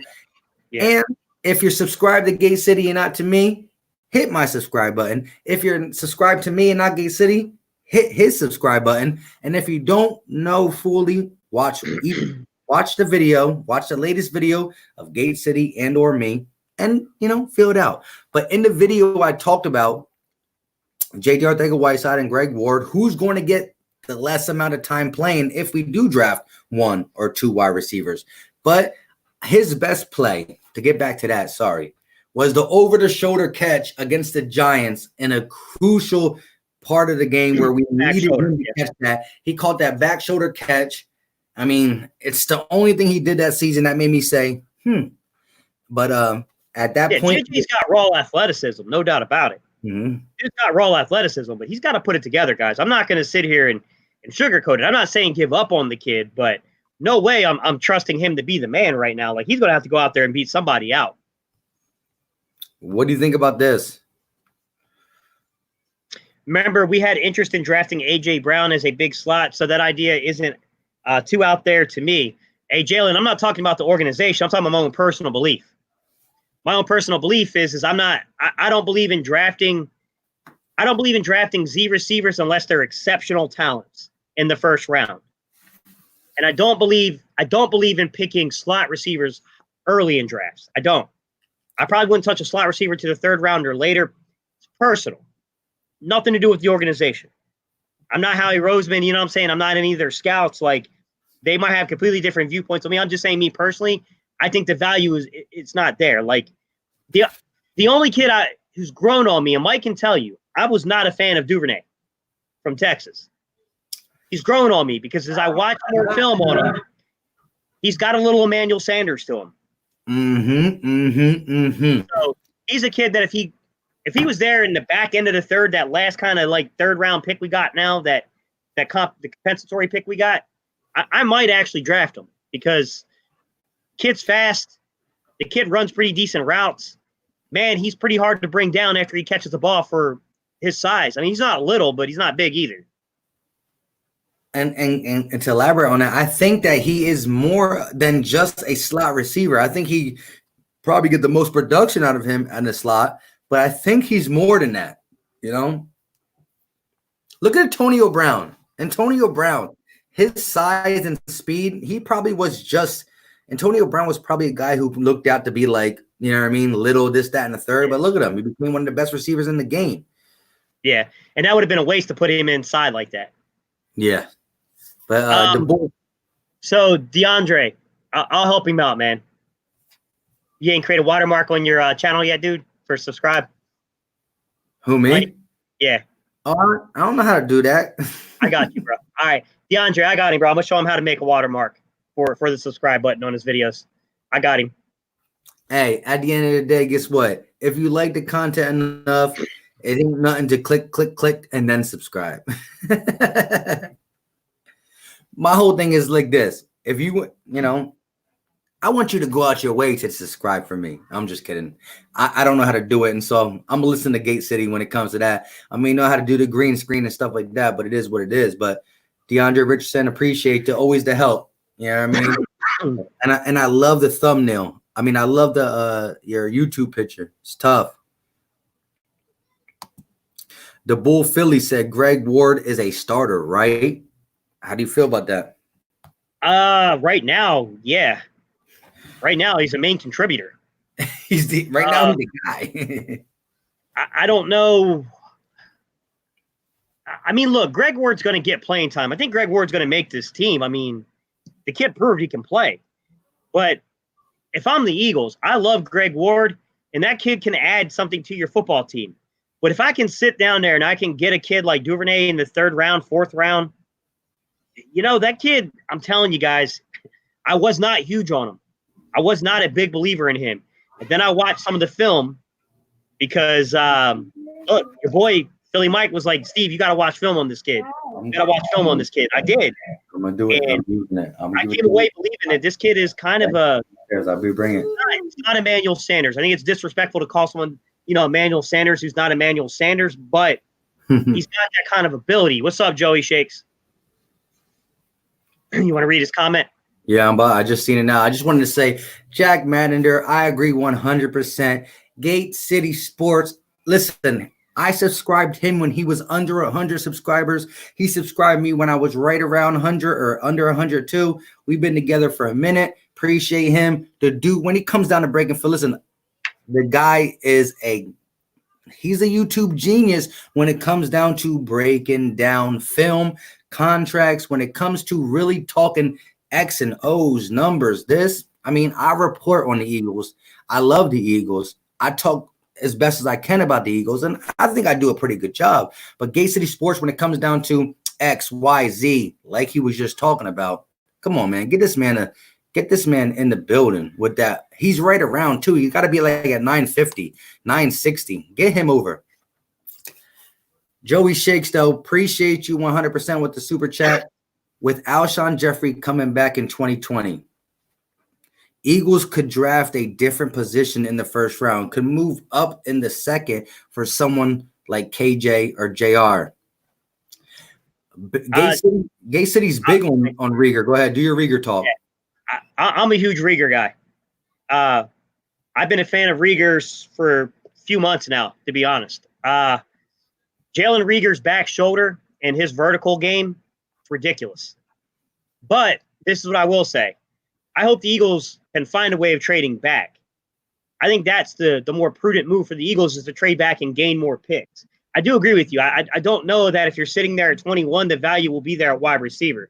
Yeah. And if you're subscribed to Gate City and not to me, hit my subscribe button. If you're subscribed to me and not Gate City, hit his subscribe button. And if you don't know fully, watch the video, watch the latest video of Gate City and or me, and fill it out. But in the video I talked about J.J. Arcega-Whiteside and Greg Ward, who's going to get the less amount of time playing if we do draft 1 or 2 wide receivers. But his best play, to get back to that, was the over-the-shoulder catch against the Giants in a crucial part of the game where we needed him to catch that. He caught that back shoulder catch. I mean, it's the only thing he did that season that made me say, But at that point, JJ's got raw athleticism, no doubt about it. Mm-hmm. He's got raw athleticism, but he's got to put it together, guys. I'm not going to sit here and sugarcoat it. I'm not saying give up on the kid, but no way I'm trusting him to be the man right now. Like, he's going to have to go out there and beat somebody out. What do you think about this? Remember, we had interest in drafting A.J. Brown as a big slot, so that idea isn't too out there to me. Hey, Jalen, I'm not talking about the organization. I'm talking about my own personal belief. My own personal belief is I don't believe in drafting. I don't believe in drafting Z receivers unless they're exceptional talents in the first round. And I don't believe in picking slot receivers early in drafts. I don't. I probably wouldn't touch a slot receiver to the 3rd round or later. It's personal. Nothing to do with the organization. I'm not Howie Roseman, you know what I'm saying? I'm not any of their scouts. Like, they might have completely different viewpoints on me. I'm just saying, me personally, I think the value it's not there. Like, the only kid who's grown on me, and Mike can tell you, I was not a fan of Duvernay from Texas. He's grown on me because as I watch more film on him, he's got a little Emmanuel Sanders to him. So he's a kid that if he was there in the back end of the 3rd, that last kind of like 3rd round pick we got now, the compensatory pick we got, I might actually draft him because kid's fast. The kid runs pretty decent routes. Man, he's pretty hard to bring down after he catches the ball for his size. I mean, he's not little, but he's not big either. And to elaborate on that, I think that he is more than just a slot receiver. I think he probably get the most production out of him in the slot, but I think he's more than that. Look at Antonio Brown. Antonio Brown, his size and speed, Antonio Brown was probably a guy who looked out to be like, little, this, that, and the third. But look at him. He became one of the best receivers in the game. Yeah, and that would have been a waste to put him inside like that. Yeah. But so, DeAndre, I'll help him out, man. You ain't create a watermark on your channel yet, dude, for subscribe? Who, me? Right? Yeah. I don't know how to do that. I got you, bro. All right. DeAndre, I got him, bro. I'm going to show him how to make a watermark for the subscribe button on his videos. I got him. Hey, at the end of the day, guess what? If you like the content enough, it ain't nothing to click, and then subscribe. My whole thing is like this. If I want you to go out your way to subscribe for me. I'm just kidding. I don't know how to do it. And so I'm going to listen to Gate City when it comes to that. I mean, know how to do the green screen and stuff like that, but it is what it is. But DeAndre Richardson, appreciate always the help. You know what I mean? and I love the thumbnail. I mean, I love your YouTube picture. It's tough. The Bull Philly said Greg Ward is a starter, right? How do you feel about that? Right now, yeah. Right now, he's a main contributor. He's the guy. I don't know. I mean, look, Greg Ward's going to get playing time. I think Greg Ward's going to make this team. I mean, the kid proved he can play. But if I'm the Eagles, I love Greg Ward, and that kid can add something to your football team. But if I can sit down there and I can get a kid like Duvernay in the 3rd round, 4th round, that kid, I'm telling you guys, I was not huge on him. I was not a big believer in him. And then I watched some of the film because, look, your boy Philly Mike was like, Steve, you got to watch film on this kid. You got to watch film on this kid. I did. I'm going to do it. And I'm using it. I came away believing that this kid is kind of I'll be bringing it. He's not Emmanuel Sanders. I think it's disrespectful to call someone, Emmanuel Sanders who's not Emmanuel Sanders, but he's got that kind of ability. What's up, Joey Shakes? You want to read his comment? Yeah, I just seen it now. I just wanted to say, Jack Madender, I agree 100%. Gate City Sports, listen, I subscribed him when he was under 100 subscribers. He subscribed me when I was right around 100 or under 102. We've been together for a minute. Appreciate him. The dude, when he comes down to breaking film, listen, the guy is he's a YouTube genius when it comes down to breaking down film, contracts, when it comes to really talking X and O's, numbers. I report on the Eagles. I love the Eagles. I talk as best as I can about the Eagles, and I think I do a pretty good job. But Gate City Sports, when it comes down to X, Y, Z, like he was just talking about, come on, man, get this man in the building with that. He's right around too. You got to be like at 950, 960. Get him over. Joey Shakes, though, appreciate you 100% with the super chat. With Alshon Jeffrey coming back in 2020, Eagles could draft a different position in the 1st round, could move up in the 2nd for someone like KJ or JR. Gay City's big on Rieger. Go ahead, do your Rieger talk. Yeah, I'm a huge Rieger guy. I've been a fan of Rieger's for a few months now, to be honest. Jalen Rieger's back shoulder and his vertical game, it's ridiculous. But this is what I will say. I hope the Eagles can find a way of trading back. I think that's the more prudent move for the Eagles, is to trade back and gain more picks. I do agree with you. I don't know that if you're sitting there at 21, the value will be there at wide receiver.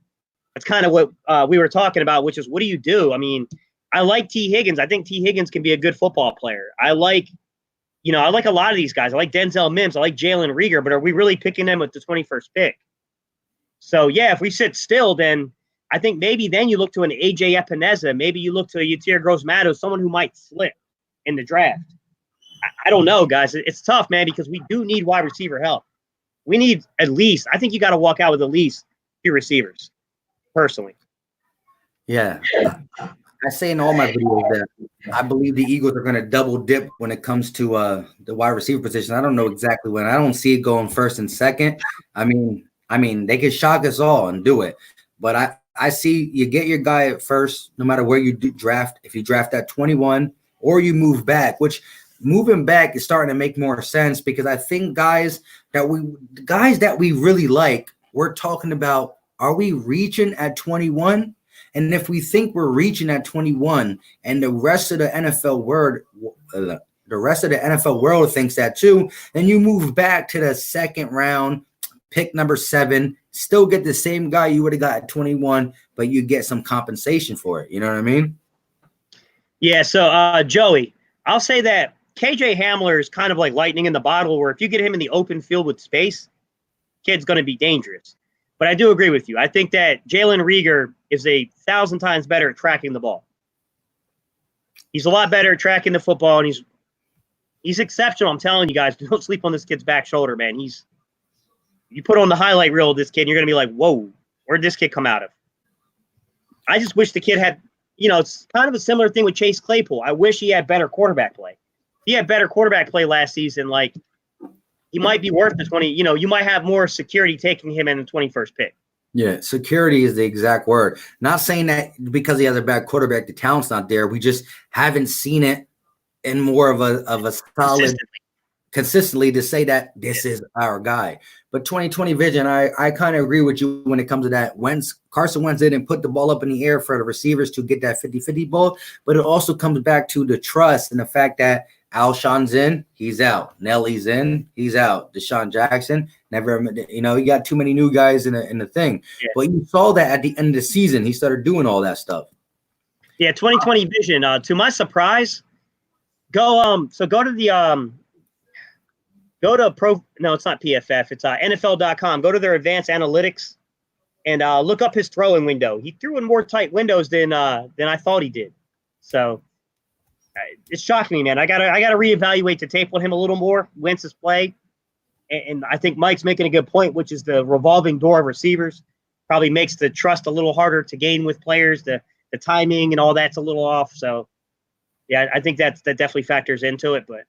That's kind of what we were talking about, which is what do you do? I mean, I like T. Higgins. I think T. Higgins can be a good football player. I like a lot of these guys. I like Denzel Mims. I like Jalen Rieger, but are we really picking them with the 21st pick? So, yeah, if we sit still, then I think maybe then you look to an A.J. Epineza. Maybe you look to a Yatir Gross-Matos, someone who might slip in the draft. I don't know, guys. It's tough, man, because we do need wide receiver help. We need at least – I think you got to walk out with at least 2 receivers, personally. Yeah. I say in all my videos that I believe the Eagles are going to double dip when it comes to the wide receiver position. I don't know exactly when. I don't see it going 1st and 2nd. I mean, they could shock us all and do it. But I see you get your guy at 1st, no matter where you draft. If you draft at 21 or you move back, which moving back is starting to make more sense, because I think guys that we really like, we're talking about, are we reaching at 21? And if we think we're reaching at 21 and the rest of the NFL world thinks that too, then you move back to the 2nd round, pick number 7, still get the same guy you would have got at 21, but you get some compensation for it. You know what I mean? Yeah. So, Joey, I'll say that KJ Hamler is kind of like lightning in the bottle, where if you get him in the open field with space, kid's going to be dangerous. But I do agree with you. I think that Jalen Rieger is 1,000 times better at tracking the ball. He's a lot better at tracking the football, and he's exceptional. I'm telling you guys, don't sleep on this kid's back shoulder, man. You put on the highlight reel of this kid, and you're going to be like, whoa, where'd this kid come out of? I just wish the kid had, it's kind of a similar thing with Chase Claypool. I wish he had better quarterback play. He had better quarterback play last season, he might be worth the 20. You might have more security taking him in the 21st pick. Yeah, security is the exact word. Not saying that because he has a bad quarterback, the talent's not there. We just haven't seen it in more of a solid consistently to say that this is our guy. But 2020 vision, I kind of agree with you when it comes to that. Carson Wentz didn't put the ball up in the air for the receivers to get that 50-50 ball, but it also comes back to the trust and the fact that Alshon's in, he's out. Nelly's in, he's out. Deshaun Jackson, Never, he got too many new guys in the thing. Yeah. But you saw that at the end of the season, he started doing all that stuff. Yeah, 2020 vision. To my surprise, go to the go to pro. No, it's not PFF. It's NFL.com. Go to their advanced analytics and look up his throwing window. He threw in more tight windows than I thought he did. So it's shocking me, man. I gotta reevaluate the tape on him a little more. Wentz's play, and I think Mike's making a good point, which is the revolving door of receivers probably makes the trust a little harder to gain with players. The timing and all that's a little off. So yeah, I think that definitely factors into it. But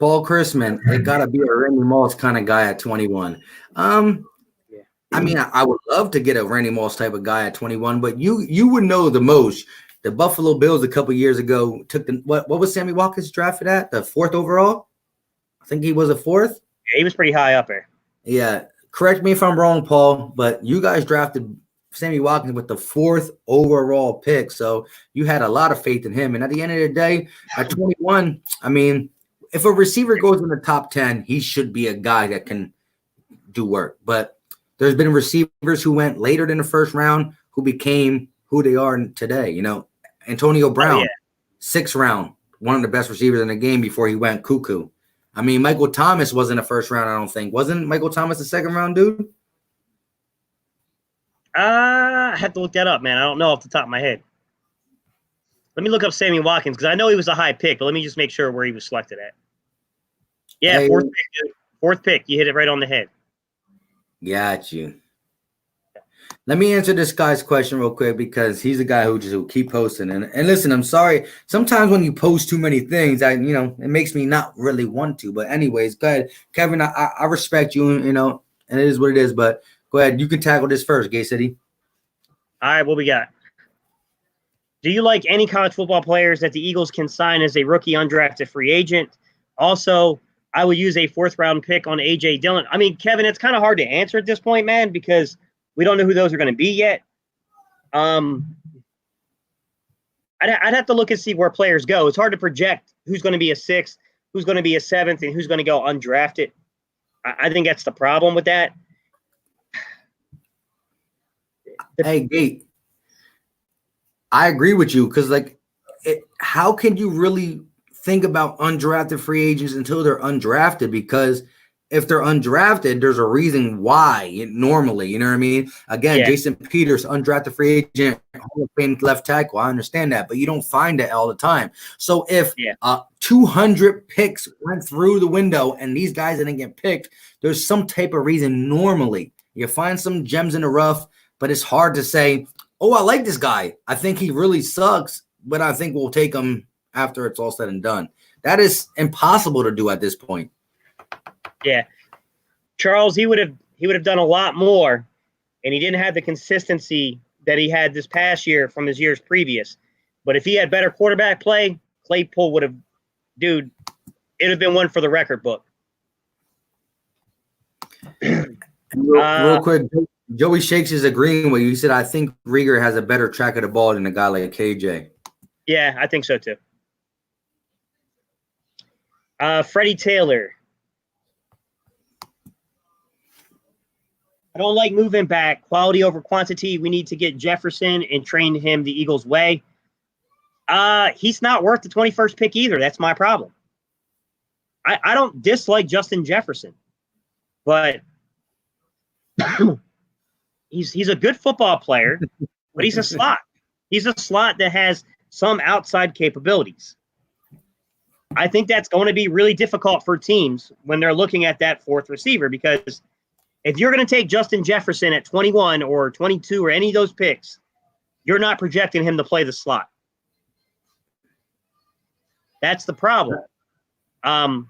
Paul Chrisman, it gotta be a Randy Moss kind of guy at 21. I mean, I would love to get a Randy Moss type of guy at 21, but you would know the most. The Buffalo Bills a couple years ago took what was Sammy Watkins drafted at? The 4th overall? I think he was a 4th. Yeah, he was pretty high up there. Yeah. Correct me if I'm wrong, Paul, but you guys drafted Sammy Watkins with the 4th overall pick. So you had a lot of faith in him. And at the end of the day, at 21, I mean, if a receiver goes in the top 10, he should be a guy that can do work. But there's been receivers who went later than the first round who became who they are today. Antonio Brown, 6th round, one of the best receivers in the game before he went cuckoo. I mean, Michael Thomas wasn't the first round, I don't think. Wasn't Michael Thomas the 2nd round dude? I have to look that up, man. I don't know off the top of my head. Let me look up Sammy Watkins because I know he was a high pick, but let me just make sure where he was selected at. Yeah, 4th pick, dude. 4th pick. You hit it right on the head. Got you. Let me answer this guy's question real quick because he's a guy who just will keep posting. And listen, I'm sorry. Sometimes when you post too many things, it makes me not really want to. But anyways, go ahead. Kevin, I respect you, and it is what it is. But go ahead. You can tackle this first, Gay City. All right, what we got? Do you like any college football players that the Eagles can sign as a rookie undrafted free agent? Also, I would use a 4th round pick on A.J. Dillon. I mean, Kevin, it's kind of hard to answer at this point, man, because we don't know who those are going to be yet. I'd have to look and see where players go. It's hard to project who's going to be a 6th, who's going to be a 7th, and who's going to go undrafted. I think that's the problem with that. Hey, Gate, I agree with you because, how can you really think about undrafted free agents until they're undrafted? Because if they're undrafted, there's a reason why normally, you know what I mean? Again, Jason Peters, undrafted free agent, Hall of Fame left tackle. I understand that, but you don't find that all the time. So if 200 picks went through the window and these guys didn't get picked, there's some type of reason normally. You find some gems in the rough, but it's hard to say, oh, I like this guy. I think he really sucks, but I think we'll take him after it's all said and done. That is impossible to do at this point. Yeah. Charles, he would have done a lot more, and he didn't have the consistency that he had this past year from his years previous. But if he had better quarterback play, Claypool would have, dude, it would have been one for the record book. Real quick, Joey Shakes is agreeing with you. He said, I think Rieger has a better track of the ball than a guy like KJ. Yeah, I think so too. Freddie Taylor. I don't like moving back. Quality over quantity. We need to get Jefferson and train him the Eagles' way. He's not worth the 21st pick either. That's my problem. I don't dislike Justin Jefferson, but he's a good football player, but he's a slot. He's a slot that has some outside capabilities. I think that's going to be really difficult for teams when they're looking at that 4th receiver, because if you're going to take Justin Jefferson at 21 or 22 or any of those picks, you're not projecting him to play the slot. That's the problem. Whoever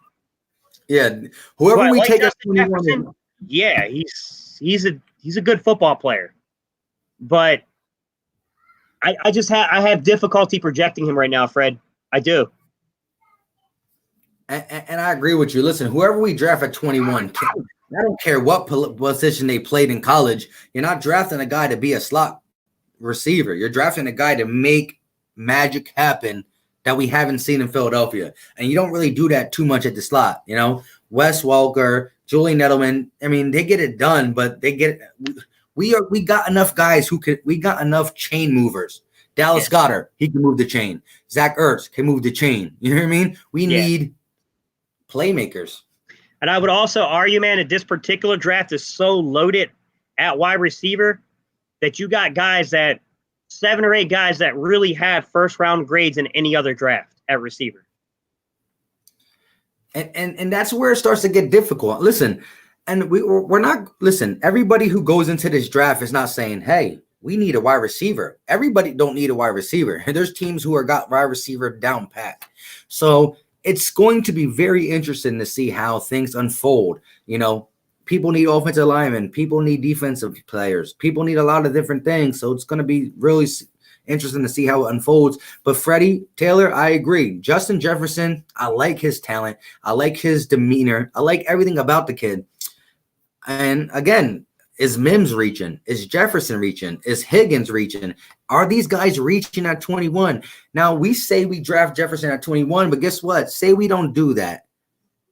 we take at 21, yeah, he's a good football player, but I have difficulty projecting him right now, Fred. I do. And I agree with you. Listen, whoever we draft at 21, I don't care what position they played in college. You're not drafting a guy to be a slot receiver. You're drafting a guy to make magic happen that we haven't seen in Philadelphia. And you don't really do that too much at the slot, Wes Welker, Julian Edelman. I mean, they get it done, but we got enough guys we got enough chain movers. Dallas Yes. Goedert, he can move the chain. Zach Ertz can move the chain. You know what I mean? We need playmakers. And I would also argue, man, that this particular draft is so loaded at wide receiver that you got guys 7 or 8 guys that really have first round grades in any other draft at receiver. And that's where it starts to get difficult. Listen, and we're not everybody who goes into this draft is not saying, hey, we need a wide receiver. Everybody don't need a wide receiver. There's teams who are got wide receiver down pat. So it's going to be very interesting to see how things unfold. You know, people need offensive linemen, people need defensive players, people need a lot of different things. So it's going to be really interesting to see how it unfolds. But Freddie Taylor, I agree. Justin Jefferson, I like his talent. I like his demeanor. I like everything about the kid. And again, is Mims reaching? Is Jefferson reaching? Is Higgins reaching? Are these guys reaching at 21? Now, we say we draft Jefferson at 21, but guess what? Say we don't do that.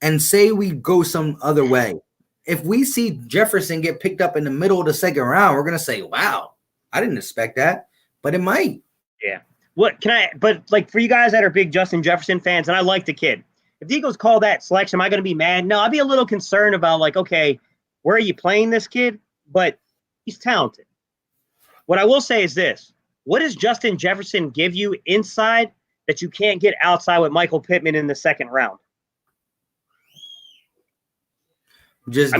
And say we go some other way. If we see Jefferson get picked up in the middle of the second round, we're going to say, wow, I didn't expect that. But it might. Yeah. But like for you guys that are big Justin Jefferson fans, and I like the kid, if the Eagles call that selection, am I going to be mad? No, I'd be a little concerned about like, okay, where are you playing this kid? But he's talented. What I will say is this. What does Justin Jefferson give you inside that you can't get outside with Michael Pittman in the second round? I'm just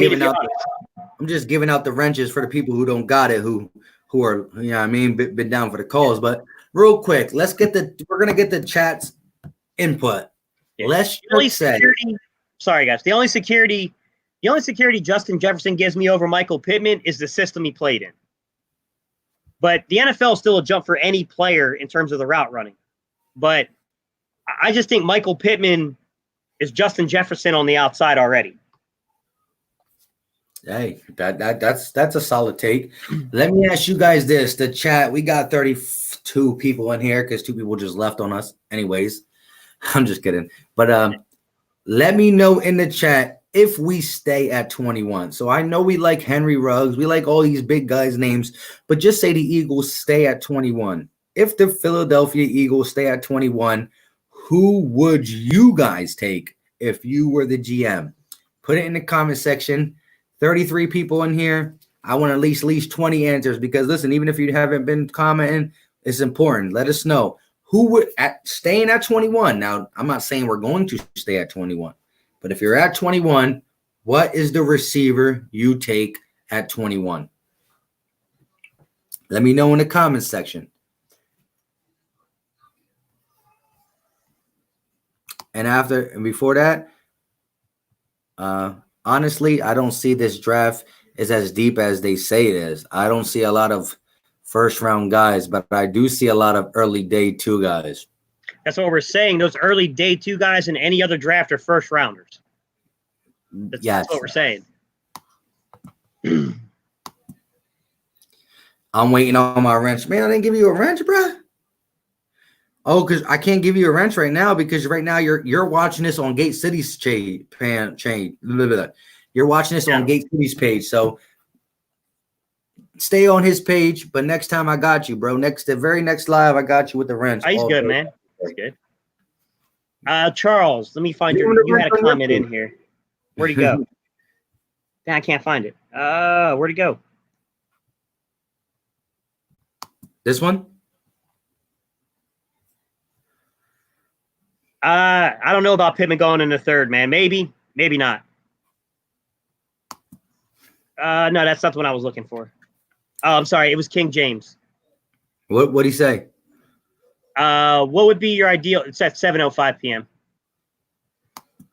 giving out the wrenches for the people who don't got it, who are, you know what I mean, been down for the calls. But real quick, we're going to get the chat's input. Yeah. Let's say. Sorry, guys. The only security Justin Jefferson gives me over Michael Pittman is the system he played in. But the NFL is still a jump for any player in terms of the route running. But I just think Michael Pittman is Justin Jefferson on the outside already. Hey, that's a solid take. Let me ask you guys this. The chat, we got 32 people in here because 2 people just left on us. Anyways, I'm just kidding. But let me know in the chat if we stay at 21. So I know we like Henry Ruggs. We like all these big guys' names. But just say the Eagles stay at 21. If the Philadelphia Eagles stay at 21, who would you guys take if you were the GM? Put it in the comment section. 33 people in here. I want at least 20 answers because listen, even if you haven't been commenting, it's important. Let us know who would staying at 21. Now, I'm not saying we're going to stay at 21, but if you're at 21, what is the receiver you take at 21? Let me know in the comments section. And before that, honestly, I don't see this draft is as deep as they say it is. I don't see a lot of first-round guys, but I do see a lot of early day 2 guys. That's what we're saying. Those early day 2 guys in any other draft are first-rounders. That's what we're saying. I'm waiting on my wrench. Man, I didn't give you a wrench, bro. Oh, because I can't give you a wrench right now because right now you're watching this on Gate City's chain. You're watching this on Gate City's page. So stay on his page. But next time I got you, bro. The very next live, I got you with the wrench. He's good, man. He's good. Charles, let me find you had a comment in here. Where'd he go? I can't find it. Where'd he go? This one? I don't know about Pittman going in the third, man. Maybe not. No, that's not the one I was looking for. Oh, I'm sorry. It was King James. What'd he say? What would be your ideal? It's at 7:05 p.m.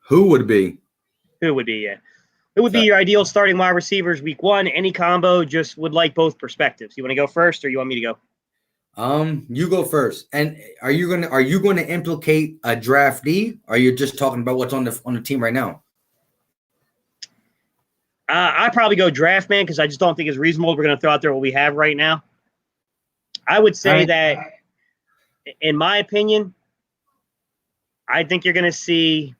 Who would be? Who would be? Yeah. Who would be your ideal starting wide receivers week 1? Any combo? Just would like both perspectives. You want to go first, or you want me to go? You go first. And are you going to implicate a draftee? Or are you just talking about what's on the team right now? I probably go draft, man, because I just don't think it's reasonable. We're going to throw out there what we have right now. I would say that, in my opinion, I think you're going to see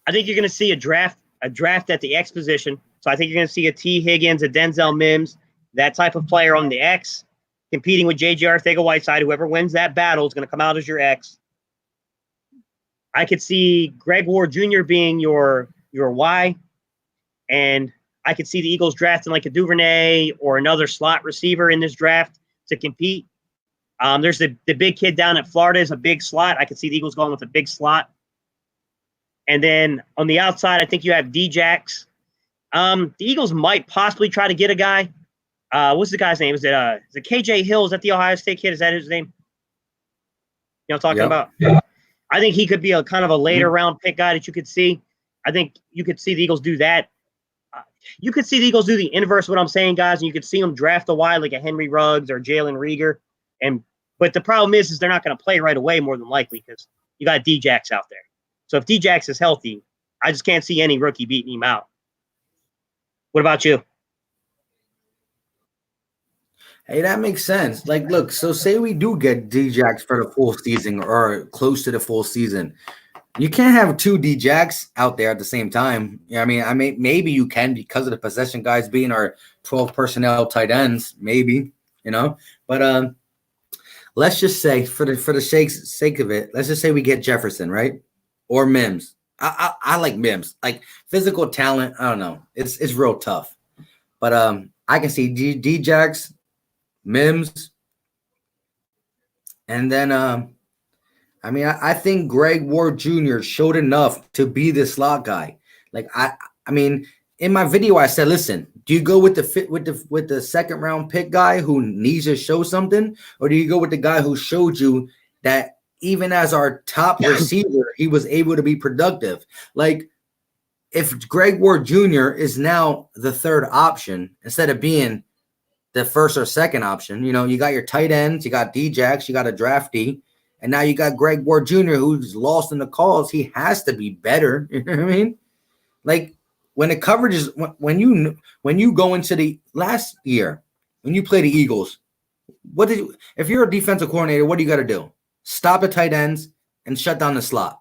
I think you're going to see a draft at the X position. So I think you're going to see a T. Higgins, a Denzel Mims, that type of player on the X, competing with J.J. Arcega-Whiteside. Whoever wins that battle is going to come out as your X. I could see Greg Ward Jr. being your Y, and I could see the Eagles drafting like a Duvernay or another slot receiver in this draft to compete. There's the big kid down at Florida is a big slot. I could see the Eagles going with a big slot. And then on the outside, I think you have D-Jax. The Eagles might possibly try to get a guy. What's the guy's name? Is it KJ Hill? Is that the Ohio State kid? Is that his name? You know what I'm talking about? Yeah. I think he could be a kind of a later round pick guy that you could see. I think you could see the Eagles do that. You could see the Eagles do the inverse of what I'm saying, guys, and you could see them draft a wide like a Henry Ruggs or Jalen Reagor. But the problem is they're not going to play right away more than likely because you got D-Jax out there. So if D-Jax is healthy, I just can't see any rookie beating him out. What about you? Hey, that makes sense. Like, look, so say we do get D-Jax for the full season or close to the full season. You can't have two D-Jacks out there at the same time. You know what I mean, maybe you can because of the possession guys being our 12 personnel tight ends, maybe, you know. But let's just say for the sake of it, let's just say we get Jefferson, right? Or Mims. I like Mims. Like physical talent, I don't know. It's real tough. But I can see D-Jacks, Mims, and then I think Greg Ward Jr. showed enough to be the slot guy. Like I mean, in my video I said, listen, do you go with the second round pick guy who needs to show something, or do you go with the guy who showed you that even as our top receiver, he was able to be productive? Like if Greg Ward Jr. is now the third option instead of being the first or second option, you know, you got your tight ends, you got D-Jax, you got a draftee, and now you got Greg Ward Jr. who's lost in the calls. He has to be better. You know what I mean? Like when the coverage is when you go into the last year, when you play the Eagles, if you're a defensive coordinator, what do you got to do? Stop the tight ends and shut down the slot.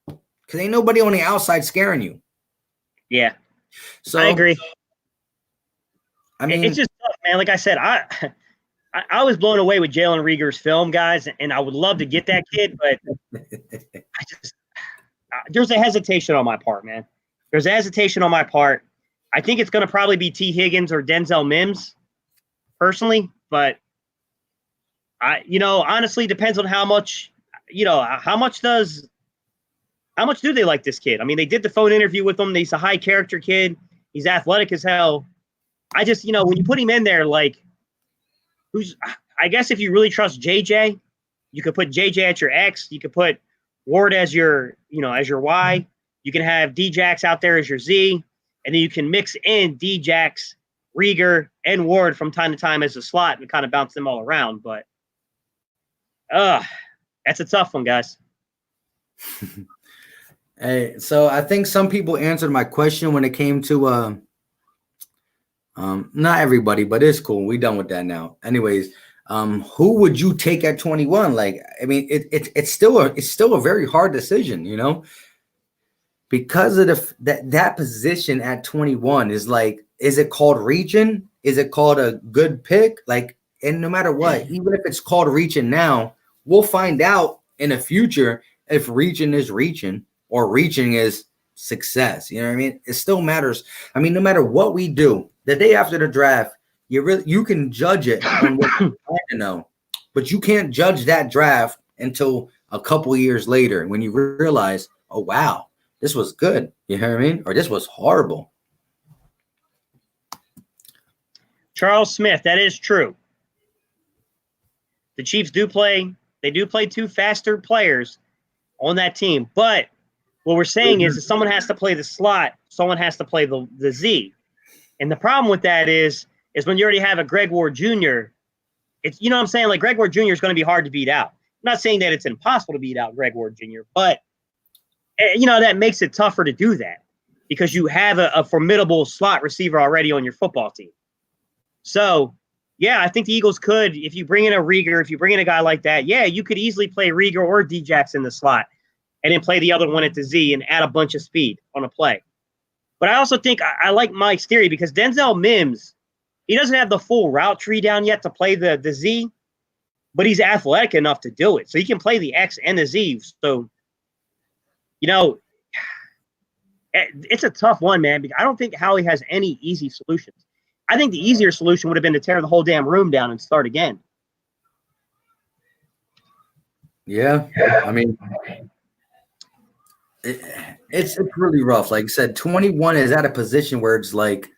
Because ain't nobody on the outside scaring you. Yeah. So I agree. I mean, it's just tough, man. Like I said, I was blown away with Jalen Reagor's film, guys, and I would love to get that kid, but there's a hesitation on my part, man. There's a hesitation on my part. I think it's going to probably be T. Higgins or Denzel Mims, personally, but honestly, depends on how much do they like this kid? I mean, they did the phone interview with him. He's a high character kid. He's athletic as hell. I just, when you put him in there, like, I guess if you really trust JJ, you could put JJ at your X. You could put Ward as your Y. You can have D-Jax out there as your Z. And then you can mix in D-Jax, Reagor, and Ward from time to time as a slot and kind of bounce them all around. But that's a tough one, guys. Hey, so I think some people answered my question when it came to not everybody, but it's cool. We done with that now. Anyways, who would you take at 21? Like, I mean, it's still a very hard decision, you know, because of that position at 21 is like, is it called reaching? Is it called a good pick? Like, and no matter what, even if it's called reaching now, we'll find out in the future if reaching is reaching or reaching is success. You know what I mean? It still matters. I mean, no matter what we do, the day after the draft, you can judge it on what you want to know, but you can't judge that draft until a couple years later when you realize, oh wow, this was good. You know what I mean? Or this was horrible. Charles Smith, that is true. The Chiefs do play two faster players on that team, but what we're saying is that someone has to play the slot, someone has to play the Z. And the problem with that is when you already have a Greg Ward Jr., it's, you know what I'm saying? Like Greg Ward Jr. is going to be hard to beat out. I'm not saying that it's impossible to beat out Greg Ward Jr., but that makes it tougher to do that because you have a formidable slot receiver already on your football team. So, yeah, I think the Eagles could, if you bring in a Reagor, if you bring in a guy like that, yeah, you could easily play Reagor or D-Jax in the slot. and then play the other one at the Z and add a bunch of speed on a play. But I also think I like Mike's theory because Denzel Mims, he doesn't have the full route tree down yet to play the Z, but he's athletic enough to do it. So he can play the X and the Z. So, it's a tough one, man, because I don't think Howie has any easy solutions. I think the easier solution would have been to tear the whole damn room down and start again. Yeah. I mean, it's really rough. Like I said, 21 is at a position where it's like,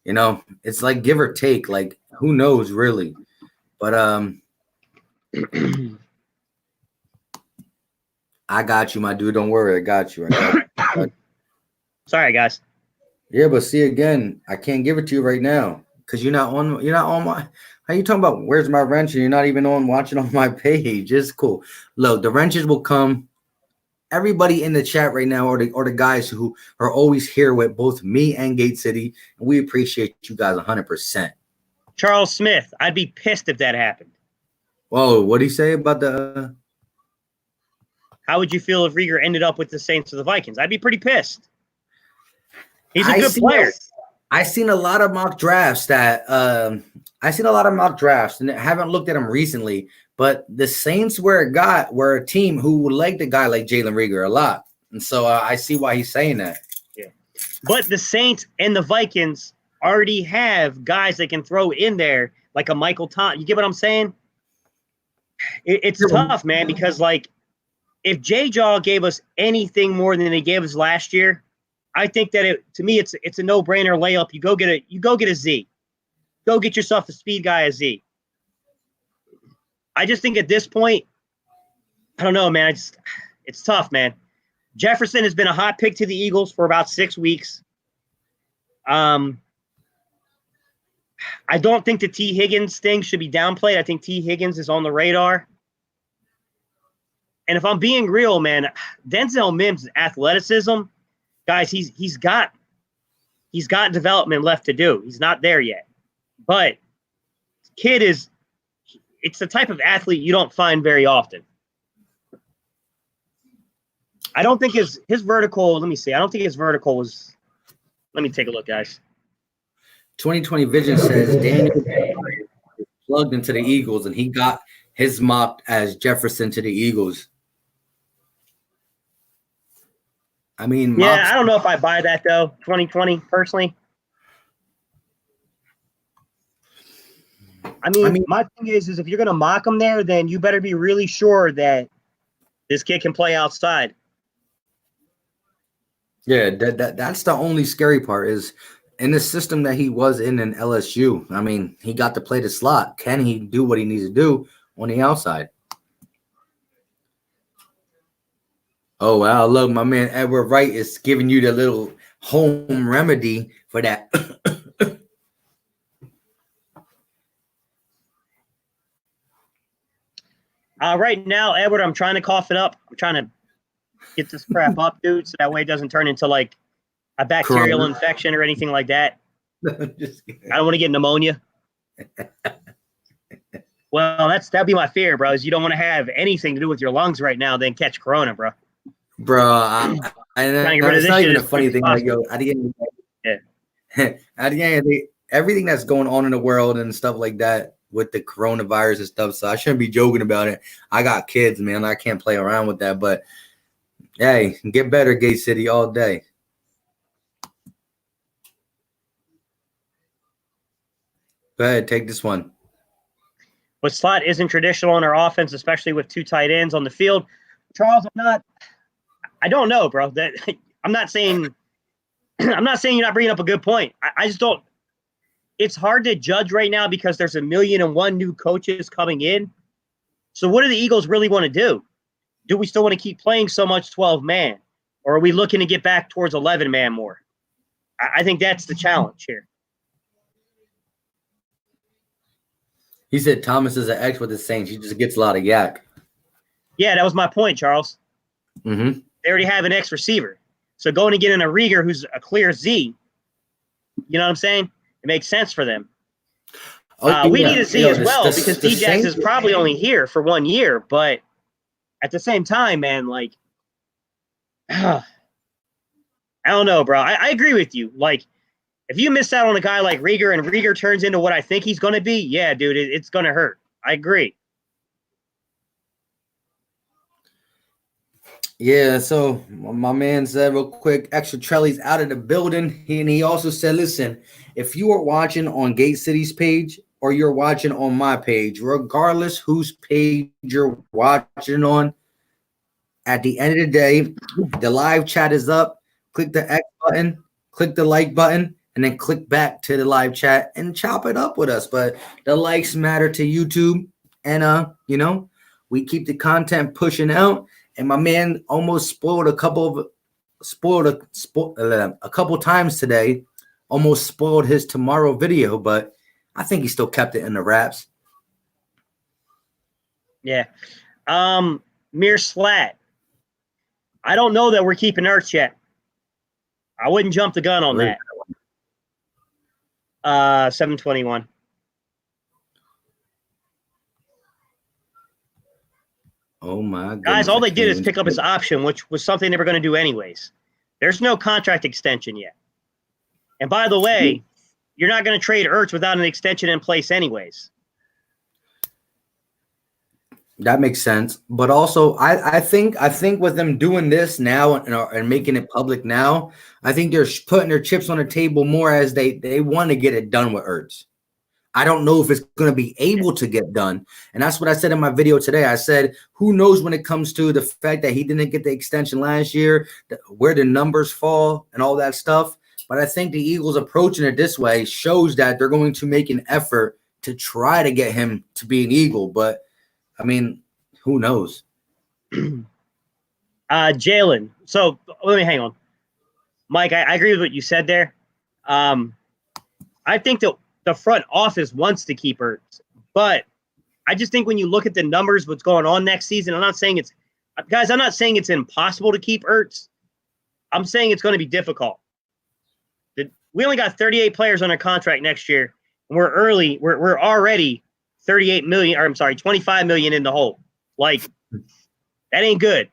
it's like give or take. Like, who knows, really? But I got you, my dude. Don't worry, I got you. Sorry, guys. Yeah, but see, again, I can't give it to you right now because you're not on my. How you talking about? Where's my wrench? And you're not even watching on my page. It's cool. Look, the wrenches will come. Everybody in the chat right now, or the guys who are always here with both me and Gate City, and we appreciate you guys 100%. Charles Smith, I'd be pissed if that happened. Whoa, what'd he say about the? How would you feel if Rieger ended up with the Saints or the Vikings? I'd be pretty pissed. He's a good player. I've seen a lot of mock drafts and I haven't looked at them recently. But the Saints were a team who would like the guy like Jalen Rieger a lot, and so I see why he's saying that. Yeah, but the Saints and the Vikings already have guys that can throw in there like a Michael Thomas. You get what I'm saying? It's tough, man, because like if J-Jaw gave us anything more than he gave us last year, I think that to me it's a no-brainer layup. You go get a Z. Go get yourself a speed guy a Z. I just think at this point, I don't know, man. It's tough, man. Jefferson has been a hot pick to the Eagles for about 6 weeks. I don't think the T. Higgins thing should be downplayed. I think T. Higgins is on the radar. And if I'm being real, man, Denzel Mims' athleticism, guys, he's got development left to do. He's not there yet. But kid it's the type of athlete you don't find very often. I don't think his vertical, let me see. I don't think his vertical was, let me take a look, guys. 2020 Vision says Daniel plugged into the Eagles, and he got his mocked as Jefferson to the Eagles. I mean, yeah, I don't know if I buy that, though, 2020, personally. I mean, my thing is if you're going to mock him there, then you better be really sure that this kid can play outside. Yeah, that's the only scary part is in the system that he was in LSU. I mean, he got to play the slot. Can he do what he needs to do on the outside? Oh, wow. Look, my man Edward Wright is giving you the little home remedy for that. Right now, Edward, I'm trying to cough it up. I'm trying to get this crap up, dude, so that way it doesn't turn into like a bacterial infection or anything like that. I don't want to get pneumonia. Well, that'd be my fear, bro. Is you don't want to have anything to do with your lungs right now, then catch corona, bro. Bro, it's not even a funny thing. Like, yo, at the end of the day, everything that's going on in the world and stuff like that with the coronavirus and stuff, so I shouldn't be joking about it. I got kids, man. I can't play around with that. But hey, get better, Gate City, all day. Go ahead, take this one. But slot isn't traditional in our offense, especially with two tight ends on the field. Charles, I don't know, bro. I'm not saying you're not bringing up a good point. I just don't. It's hard to judge right now because there's 1,000,001 new coaches coming in. So what do the Eagles really want to do? Do we still want to keep playing so much 12-man? Or are we looking to get back towards 11-man more? I think that's the challenge here. He said Thomas is an X with the Saints. He just gets a lot of yak. Yeah, that was my point, Charles. Mm-hmm. They already have an X receiver. So going to get in a Rieger who's a clear Z, you know what I'm saying? It makes sense for them. We need to see as well because Djax is probably only here for 1 year. But at the same time, man, like I don't know, bro. I agree with you. Like, if you miss out on a guy like Rieger and Rieger turns into what I think he's going to be, yeah, dude, it's going to hurt. I agree. Yeah, so my man said real quick, Extra Trelly's out of the building. He also said, listen, if you are watching on Gate City's page or you're watching on my page, regardless whose page you're watching on, at the end of the day, the live chat is up. Click the X button, click the like button, and then click back to the live chat and chop it up with us. But the likes matter to YouTube, and we keep the content pushing out. And my man almost spoiled a couple times today. Almost spoiled his tomorrow video, but I think he still kept it in the wraps. Yeah. Mere Slat. I don't know that we're keeping Ertz yet. I wouldn't jump the gun on that. 721. Oh my goodness. Guys, all they did is pick up his option, which was something they were going to do anyways. There's no contract extension yet. And by the way, you're not going to trade Ertz without an extension in place anyways. That makes sense. But also, I think with them doing this now and making it public now, I think they're putting their chips on the table more as they want to get it done with Ertz. I don't know if it's going to be able to get done. And that's what I said in my video today. I said, who knows when it comes to the fact that he didn't get the extension last year, where the numbers fall and all that stuff. But I think the Eagles approaching it this way shows that they're going to make an effort to try to get him to be an Eagle. But, I mean, who knows? Jalen. So let me hang on. Mike, I agree with what you said there. I think that the front office wants to keep Ertz, but I just think when you look at the numbers, what's going on next season, I'm not saying it's impossible to keep Ertz. I'm saying it's going to be difficult. We only got 38 players under contract next year, and we're already 38 million, or I'm sorry, 25 million in the hole. Like, that ain't good.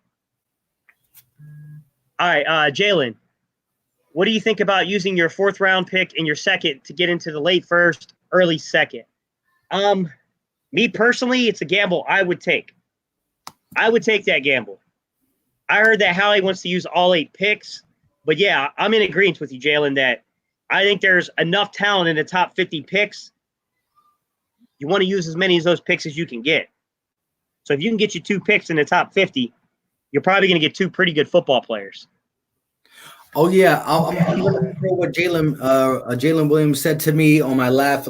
All right, Jalen, what do you think about using your 4th round pick and your 2nd to get into the late 1st, early 2nd? Me personally, it's a gamble I would take. I would take that gamble. I heard that Howie wants to use all 8 picks, but yeah, I'm in agreement with you, Jalen, that I think there's enough talent in the top 50 picks. You want to use as many of those picks as you can get. So if you can get you 2 picks in the top 50, you're probably going to get 2 pretty good football players. Oh yeah, I'm going to throw what Jalen Williams said to me on my last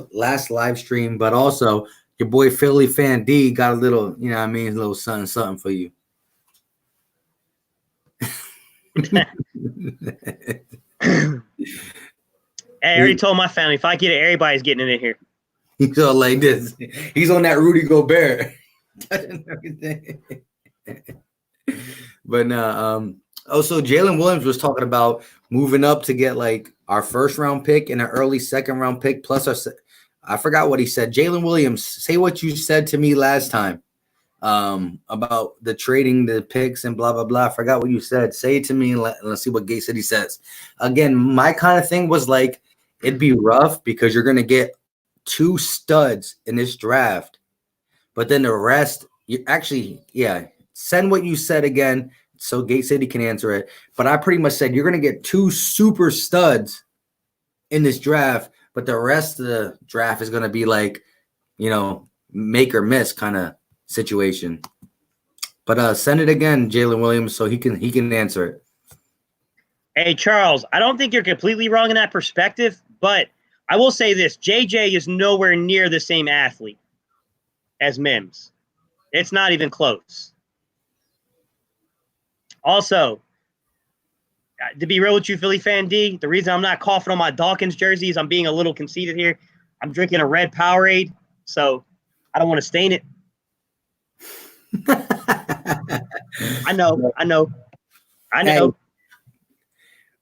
live stream, but also your boy Philly Fan D got a little, a little something for you. I already told my family, if I get it, everybody's getting it in here. He's all like this. He's on that Rudy Gobert. But no, also Jalen Williams was talking about moving up to get like our 1st round pick and an early 2nd round pick plus I forgot what he said. Jalen Williams, say what you said to me last time about the trading the picks and blah blah blah. I forgot what you said. Say it to me and let's see what Gate City says. Again, my kind of thing was like it'd be rough because you're gonna get 2 studs in this draft, but then the rest you actually send what you said again so Gate City can answer it. But I pretty much said you're gonna get 2 super studs in this draft, but the rest of the draft is gonna be like, make or miss kind of situation. But send it again, Jalen Williams, so he can answer it. Hey, Charles, I don't think you're completely wrong in that perspective, but I will say this. JJ is nowhere near the same athlete as Mims. It's not even close. Also, to be real with you, Philly Fan D, the reason I'm not coughing on my Dawkins jersey is I'm being a little conceited here. I'm drinking a red Powerade, so I don't want to stain it. I know. Hey,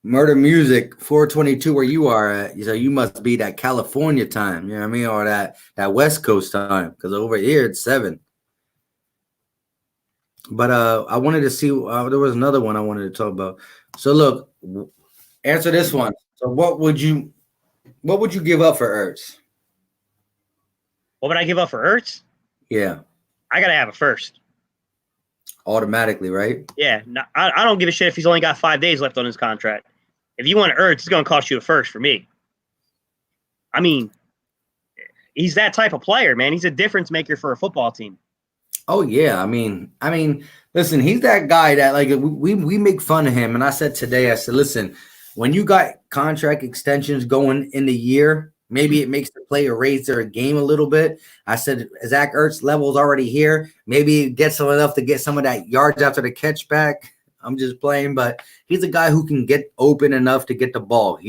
Murder Music 422 where you are at, so you must be that California time, you know what I mean, or that West Coast time, because over here it's 7. But I wanted to see. There was another one I wanted to talk about. So look, answer this one. So what would you give up for Ertz? What would I give up for Ertz? Yeah, I gotta have a first. automatically, right? Yeah, no, I don't give a shit if he's only got 5 days left on his contract. If you want Ertz, it's gonna cost you a first for me. I mean, he's that type of player, man. He's a difference maker for a football team. Oh yeah, listen, he's that guy that like we make fun of him. And I said today, I said, listen, when you got contract extensions going in the year, maybe it makes the player raise their game a little bit. I said Zach Ertz level's already here. Maybe it gets enough to get some of that yards after the catch back. I'm just playing, but he's a guy who can get open enough to get the ball.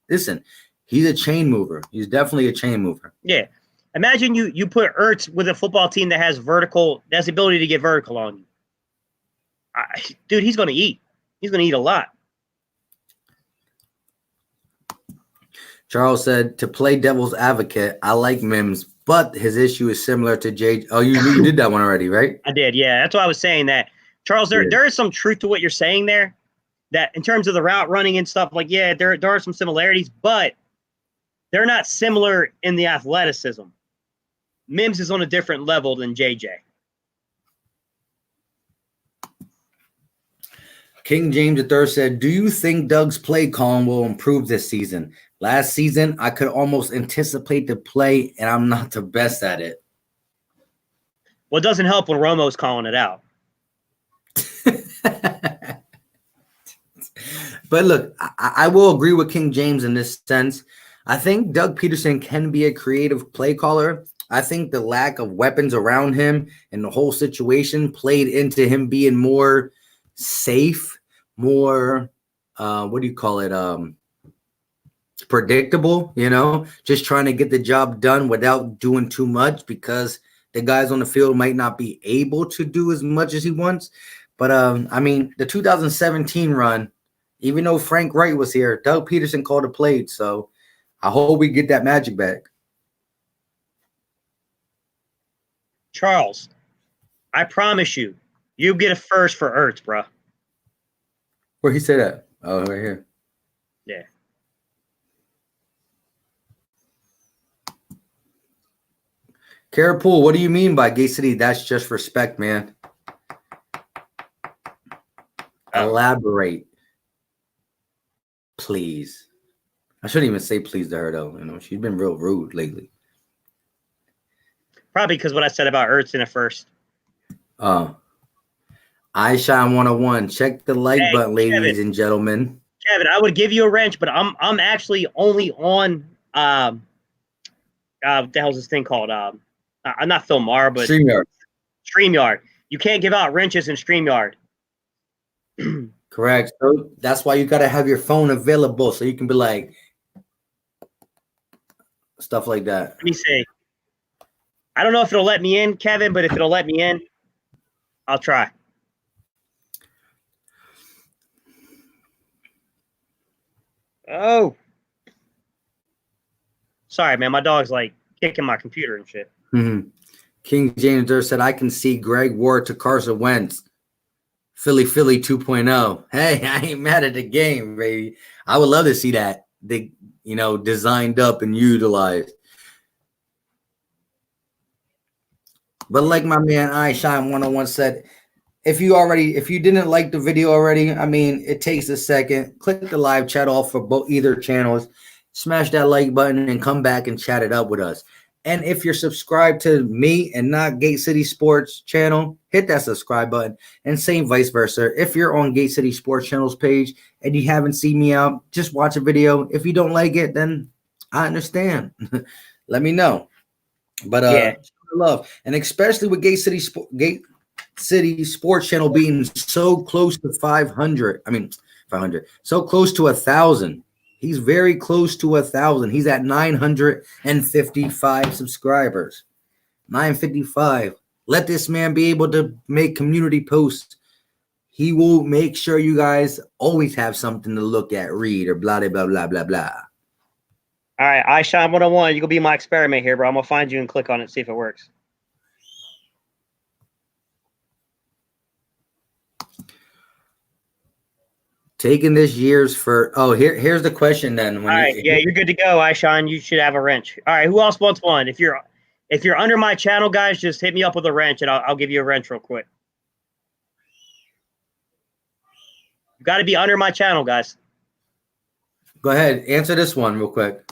Listen, he's a chain mover. He's definitely a chain mover. Yeah. Imagine you put Ertz with a football team that has the ability to get vertical on you. Dude, he's going to eat. He's going to eat a lot. Charles said, to play devil's advocate, I like Mims, but his issue is similar to Jay. Oh, you did that one already, right? I did, yeah. That's why I was saying that. Charles, there is some truth to what you're saying there, that in terms of the route running and stuff, like, yeah, there are some similarities, but they're not similar in the athleticism. Mims is on a different level than JJ. King James III said, do you think Doug's play calling will improve this season? Last season, I could almost anticipate the play, and I'm not the best at it. Well, it doesn't help when Romo's calling it out. But look, I will agree with King James in this sense. I think Doug Peterson can be a creative play caller. I think the lack of weapons around him and the whole situation played into him being more safe, more predictable, just trying to get the job done without doing too much, because the guys on the field might not be able to do as much as he wants. But the 2017 run, even though Frank Wright was here, Doug Peterson called the plays. So I hope we get that magic back. Charles, I promise you get a first for Ertz, bro. Where he said that? Oh, right here. Yeah. Carapool, what do you mean by Gay City? That's just respect, man. Elaborate, please. I shouldn't even say please to her, though. She's been real rude lately. Probably because what I said about Ertz in a first. iShine 101. Check the like button, ladies and gentlemen. Kevin, I would give you a wrench, but I'm actually only on what the hell's this thing called? I'm not Filmar, but StreamYard. You can't give out wrenches in StreamYard. Correct. So that's why you gotta have your phone available so you can be like stuff like that. Let me see. I don't know if it'll let me in, Kevin, but if it'll let me in, I'll try. Oh. Sorry, man. My dog's like kicking my computer and shit. Mm-hmm. King James Durr said, I can see Greg Ward to Carson Wentz. Philly 2.0. Hey, I ain't mad at the game, baby. I would love to see that. They, designed up and utilized. But like my man iShine 101 said, if you didn't like the video already, it takes a second. Click the live chat off for either channels. Smash that like button and come back and chat it up with us. And if you're subscribed to me and not Gate City Sports channel, hit that subscribe button. And same vice versa. If you're on Gate City Sports channel's page and you haven't seen me out, just watch a video. If you don't like it, then I understand. Let me know. But love, and especially with Gate City Sports channel being so close to 500. 500. So close to 1,000. He's very close to 1,000. He's at 955 subscribers. 955. Let this man be able to make community posts. He will make sure you guys always have something to look at, read, or blah, blah, blah, blah, blah. All right, iShine 101. You gonna be my experiment here, bro. I'm gonna find you and click on it, see if it works. Taking this year's for here's the question then. All right, yeah, you're good to go, Ishan. You should have a wrench. All right, who else wants one? If you're under my channel, guys, just hit me up with a wrench, and I'll give you a wrench real quick. You got to be under my channel, guys. Go ahead, answer this one real quick.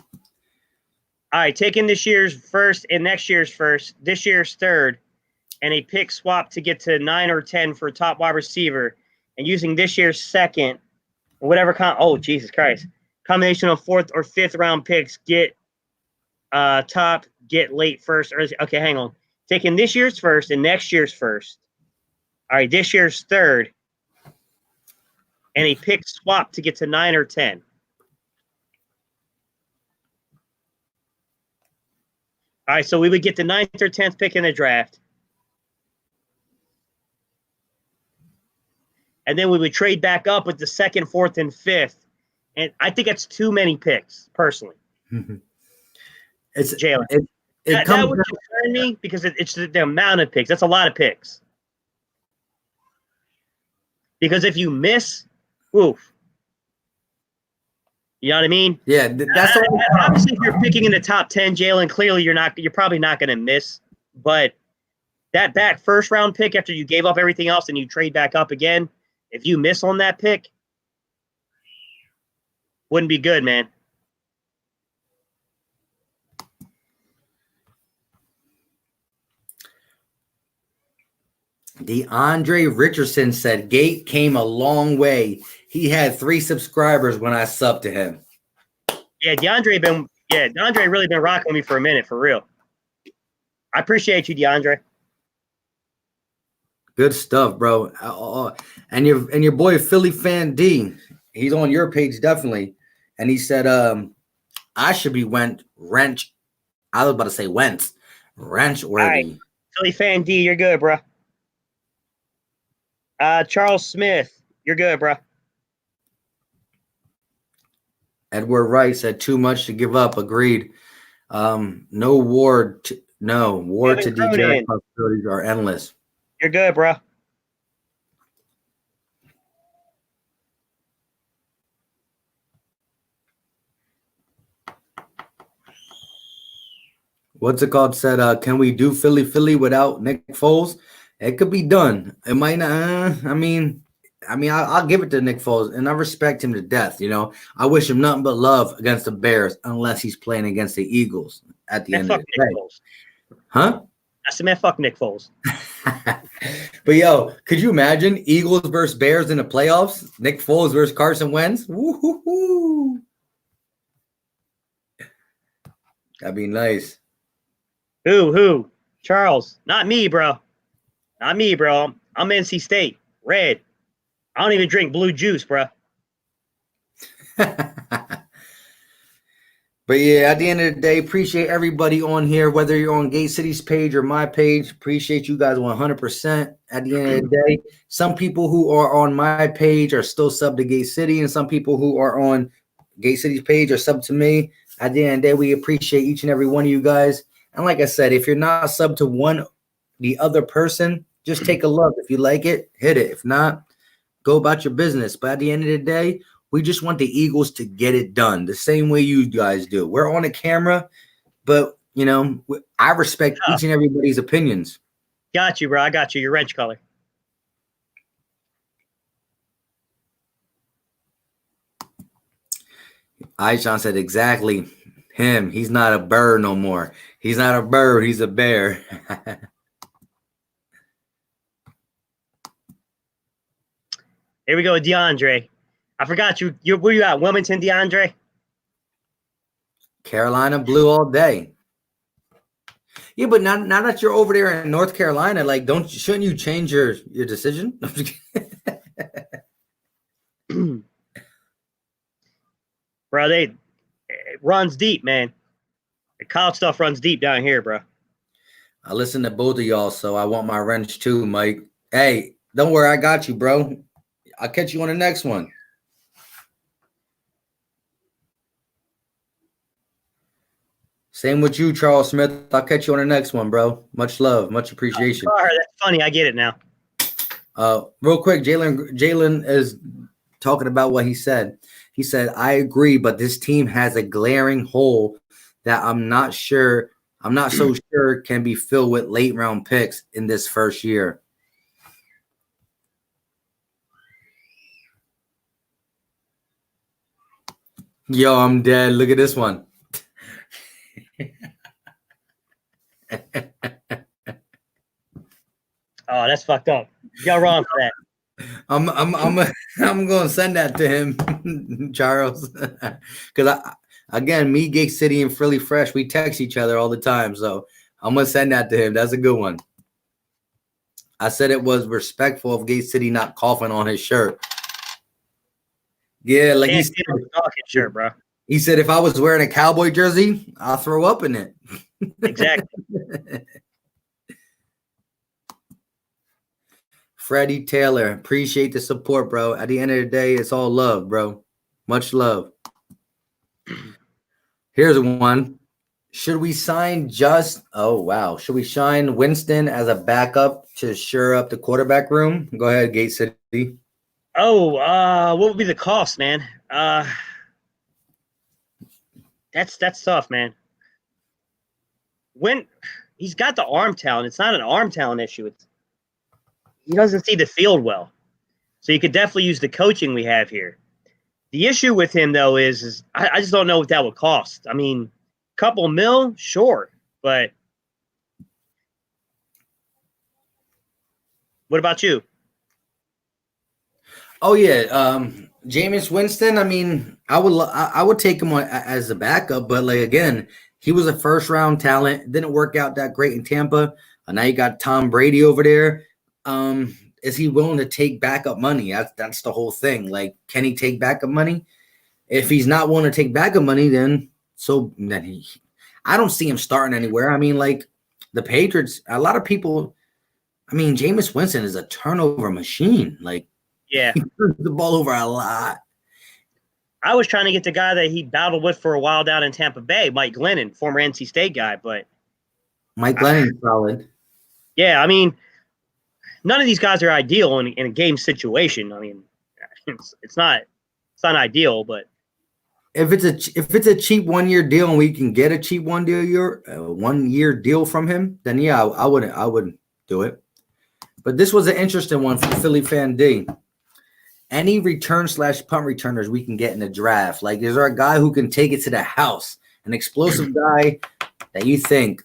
All right, taking this year's first and next year's first, this year's third, and a pick swap to get to 9 or 10 for top wide receiver, and using this year's second, or whatever oh Jesus Christ, combination of 4th or 5th round picks, get top, get late first. Or okay, hang on. Taking this year's first and next year's first. All right, this year's third, and a pick swap to get to 9 or 10. All right, so we would get the 9th or 10th pick in the draft. And then we would trade back up with the 2nd, 4th, and 5th. And I think that's too many picks, personally. It's Jalen. That would concern me because it's the amount of picks. That's a lot of picks. Because if you miss, oof. You know what I mean? Yeah, that's obviously if you're picking in the top 10, Jalen, clearly you're probably not going to miss. But that back first round pick after you gave up everything else and you trade back up again, if you miss on that pick, wouldn't be good, man. DeAndre Richardson said Gate came a long way. He had 3 subscribers when I subbed to him. Yeah, DeAndre really been rocking with me for a minute, for real. I appreciate you, DeAndre. Good stuff, bro. And your boy Philly Fan D, he's on your page definitely. And he said, I should be wrench. I was about to say Wentz. Wrench worthy. Right. Philly Fan D, you're good, bro. Charles Smith, you're good, bro. Edward Wright said too much to give up. Agreed. No war to DJ possibilities are endless. You're good, bro. What's it called? Said, can we do Philly without Nick Foles? It could be done. It might not. I'll give it to Nick Foles, and I respect him to death. You know, I wish him nothing but love against the Bears, unless he's playing against the Eagles at the end of the day. Huh? I said, man, fuck Nick Foles. But yo, could you imagine Eagles versus Bears in the playoffs? Nick Foles versus Carson Wentz? Woo-hoo-hoo. That'd be nice. Who? Charles. Not me, bro. Not me, bro. I'm NC State. Red. I don't even drink blue juice, bro. But yeah, at the end of the day, appreciate everybody on here, whether you're on Gate City's page or my page. Appreciate you guys 100%. At the end of the day, some people who are on my page are still sub to Gate City, and some people who are on Gate City's page are sub to me. At the end of the day, we appreciate each and every one of you guys. And like I said, if you're not sub to the other person, just take a look. If you like it, hit it. If not, go about your business. But at the end of the day, we just want the Eagles to get it done the same way you guys do. We're on a camera, but, you know, I respect each and everybody's opinions. Got you, bro. I got you. Your wrench color. Aishan said exactly him. He's not a bird no more. He's not a bird. He's a bear. Here we go, DeAndre. I forgot you. Where you at? Wilmington, DeAndre? Carolina blue all day. Yeah, but now that you're over there in North Carolina, like, shouldn't you change your decision? Bro, it runs deep, man. The college stuff runs deep down here, bro. I listen to both of y'all, so I want my wrench too, Mike. Hey, don't worry, I got you, bro. I'll catch you on the next one. Same with you, Charles Smith. I'll catch you on the next one, bro. Much love, much appreciation. Oh, that's funny. I get it now. Real quick, Jalen is talking about what he said. He said, I agree, but this team has a glaring hole that I'm not so sure can be filled with late round picks in this first year. Yo, I'm dead. Look at this one. Oh, that's fucked up. You're wrong for that. I'm gonna send that to him, Charles. Because again, me, Gate City, and Philly Fresh, we text each other all the time. So I'm gonna send that to him. That's a good one. I said it was respectful of Gate City not coughing on his shirt. Yeah, like He's talking shirt, bro. He said if I was wearing a Cowboy jersey, I'll throw up in it. Exactly. Freddie Taylor, appreciate the support, bro. At the end of the day, it's all love, bro. Much love. Here's one. Should we sign should we sign Winston as a backup to shore up the quarterback room? Go ahead, Gate City. What would be the cost, man? That's tough, man. When he's got the arm talent, it's not an arm talent issue. He doesn't see the field well. So you could definitely use the coaching we have here. The issue with him, though, is I just don't know what that would cost. I mean, a couple mil, sure. But what about you? Oh, yeah. Jameis Winston, I mean, I would take him on as a backup. But, like, again, he was a first-round talent. Didn't work out that great in Tampa. Now you got Tom Brady over there. Is he willing to take backup money? That's the whole thing. Like, can he take backup money? If he's not willing to take backup money, then I don't see him starting anywhere. I mean, like the Patriots, a lot of people. I mean, Jameis Winston is a turnover machine. Like, yeah, he turns the ball over a lot. I was trying to get the guy that he battled with for a while down in Tampa Bay, Mike Glennon, former NC State guy, but Mike Glennon's solid. Yeah, I mean, none of these guys are ideal in a game situation. I mean, it's not ideal, but if it's a cheap 1 year deal and we can get a cheap 1 year deal from him, then yeah, I would do it. But this was an interesting one from Philly Fan D. Any return/punt returners we can get in the draft? Like, is there a guy who can take it to the house? An explosive guy that you think?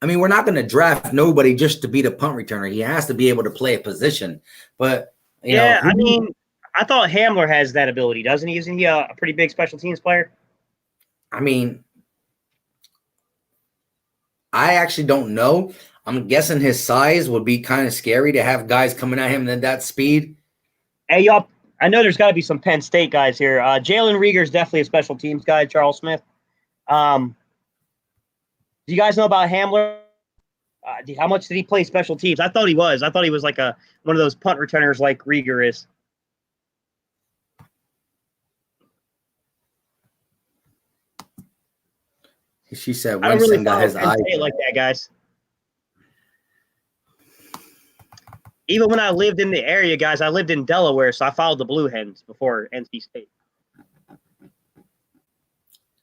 I mean, we're not going to draft nobody just to be the punt returner. He has to be able to play a position. But you know, I mean, I thought Hamler has that ability, doesn't he? Isn't he a pretty big special teams player? I mean, I actually don't know. I'm guessing his size would be kind of scary to have guys coming at him at that speed. Hey, y'all, I know there's got to be some Penn State guys here. Jalen Rieger is definitely a special teams guy, Charles Smith. Do you guys know about Hamler? How much did he play special teams? I thought he was. I thought he was like one of those punt returners like Rieger is. She said I don't really Winston got his eyes like that, guys. Even when I lived in the area, guys, I lived in Delaware, so I followed the Blue Hens before NC State.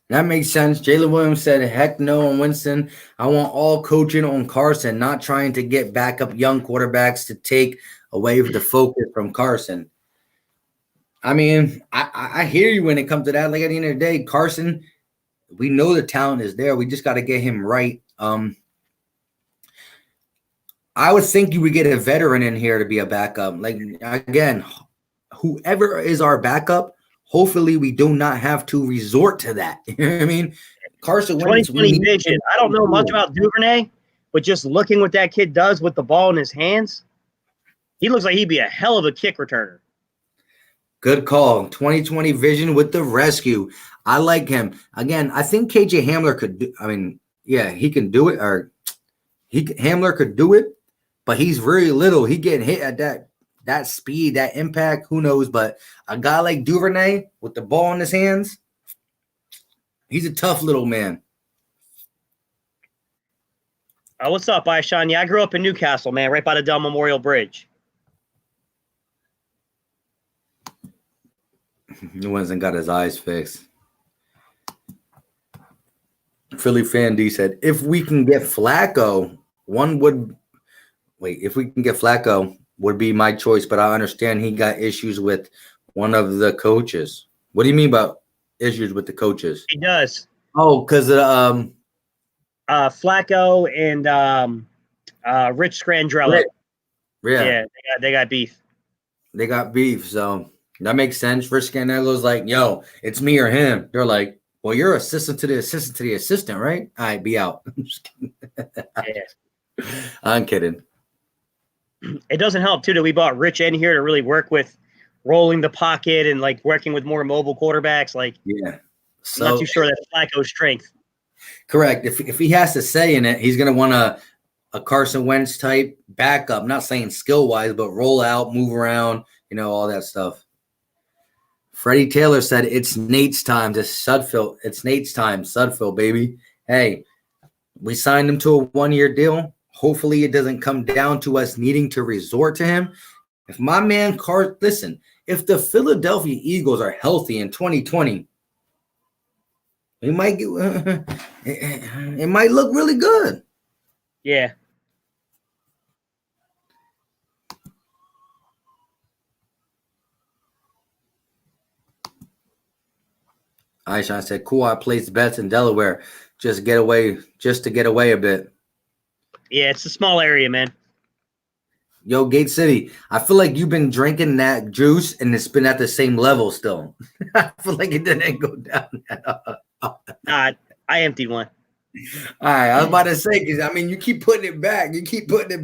That makes sense. Jalen Williams said, heck no on Winston. I want all coaching on Carson, not trying to get backup young quarterbacks to take away the focus from Carson. I mean, I hear you when it comes to that. Like, at the end of the day, Carson, we know the talent is there. We just got to get him right. I would think you would get a veteran in here to be a backup. Like, again, whoever is our backup, hopefully we do not have to resort to that. You know what I mean? Carson Wentz. 2020 vision. I don't know much about Duvernay, but just looking what that kid does with the ball in his hands, he looks like he'd be a hell of a kick returner. Good call. 2020 vision with the rescue. I like him. Again, I think KJ Hamler could do. I mean, yeah, he can do it. Hamler could do it, but he's very little. He getting hit at that speed, that impact. Who knows? But a guy like Duvernay with the ball in his hands, he's a tough little man. What's up, Aishan? Yeah, I grew up in Newcastle, man, right by the Dell Memorial Bridge. He went and got his eyes fixed. Philly fan D said, if we can get Flacco, if we can get Flacco, would be my choice, but I understand he got issues with one of the coaches. What do you mean about issues with the coaches? He does. Oh, because Flacco and Rich Scandrella. Yeah, they got beef. They got beef, so that makes sense. Rich Scandrello's like, yo, it's me or him. They're like, well, you're assistant to the assistant, right? All right, be out. Yeah. I'm kidding. It doesn't help too that we bought Rich in here to really work with rolling the pocket and like working with more mobile quarterbacks. Like, yeah, so, I'm not too sure that's Flacco's strength. Correct. If he has to say in it, he's gonna want a Carson Wentz type backup. Not saying skill wise, but roll out, move around, all that stuff. Freddie Taylor said it's Nate's time to Sudfeld. It's Nate's time, Sudfeld, baby. Hey, we signed him to a 1-year deal. Hopefully it doesn't come down to us needing to resort to him. If my man listen, if the Philadelphia Eagles are healthy in 2020, it might it might look really good. Yeah. Aishan said, cool, I placed bets in Delaware just to get away a bit. Yeah, it's a small area, man. Yo, Gate City, I feel like you've been drinking that juice and it's been at the same level still. I feel like it didn't go down at all. I emptied one. All right, I was about to say, because, you keep putting it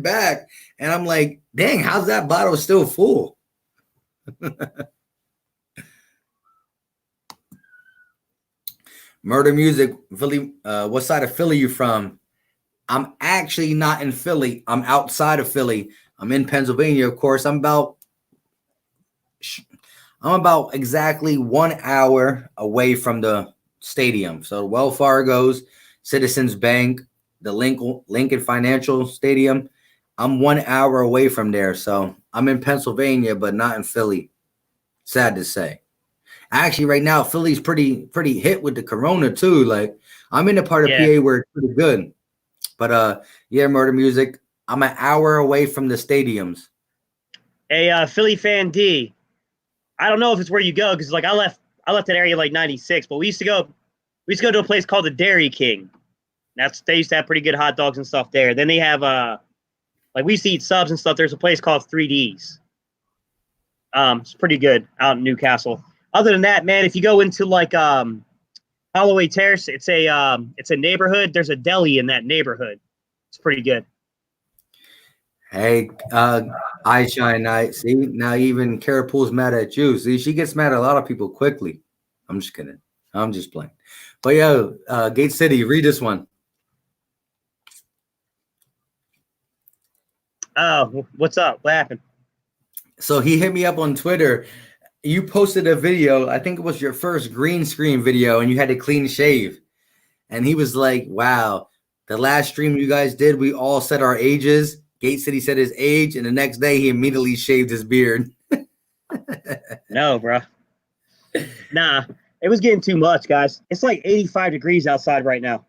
back. And I'm like, dang, how's that bottle still full? Murder Music, Philly. What side of Philly you from? I'm actually not in Philly. I'm outside of Philly. I'm in Pennsylvania, of course. I'm about exactly 1 hour away from the stadium. So Wells Fargo's, Citizens Bank, the Lincoln Financial Stadium. I'm 1 hour away from there. So I'm in Pennsylvania, but not in Philly. Sad to say. Actually, right now, Philly's pretty hit with the corona too. Like, I'm in a part of PA where it's pretty good. But Murder Music, I'm an hour away from the stadiums. Hey, Philly fan D, I don't know if it's where you go because like I left that area like '96, but we used to go to a place called the Dairy King. They used to have pretty good hot dogs and stuff there. Then they have like we used to eat subs and stuff. There's a place called 3Ds. It's pretty good out in Newcastle. Other than that, man, if you go into like Holloway Terrace, it's a neighborhood. There's a deli in that neighborhood. It's pretty good. Hey, I shine night. See, now even Carapul's mad at you. See, she gets mad at a lot of people quickly. I'm just kidding. I'm just playing. But yeah, Gate City, read this one. Oh, what's up? What happened? So he hit me up on Twitter. You posted a video. I think it was your first green screen video, and you had to clean shave. And he was like, wow, the last stream you guys did, we all said our ages. Gate City said his age, and the next day he immediately shaved his beard. No, bro. Nah, it was getting too much, guys. It's like 85 degrees outside right now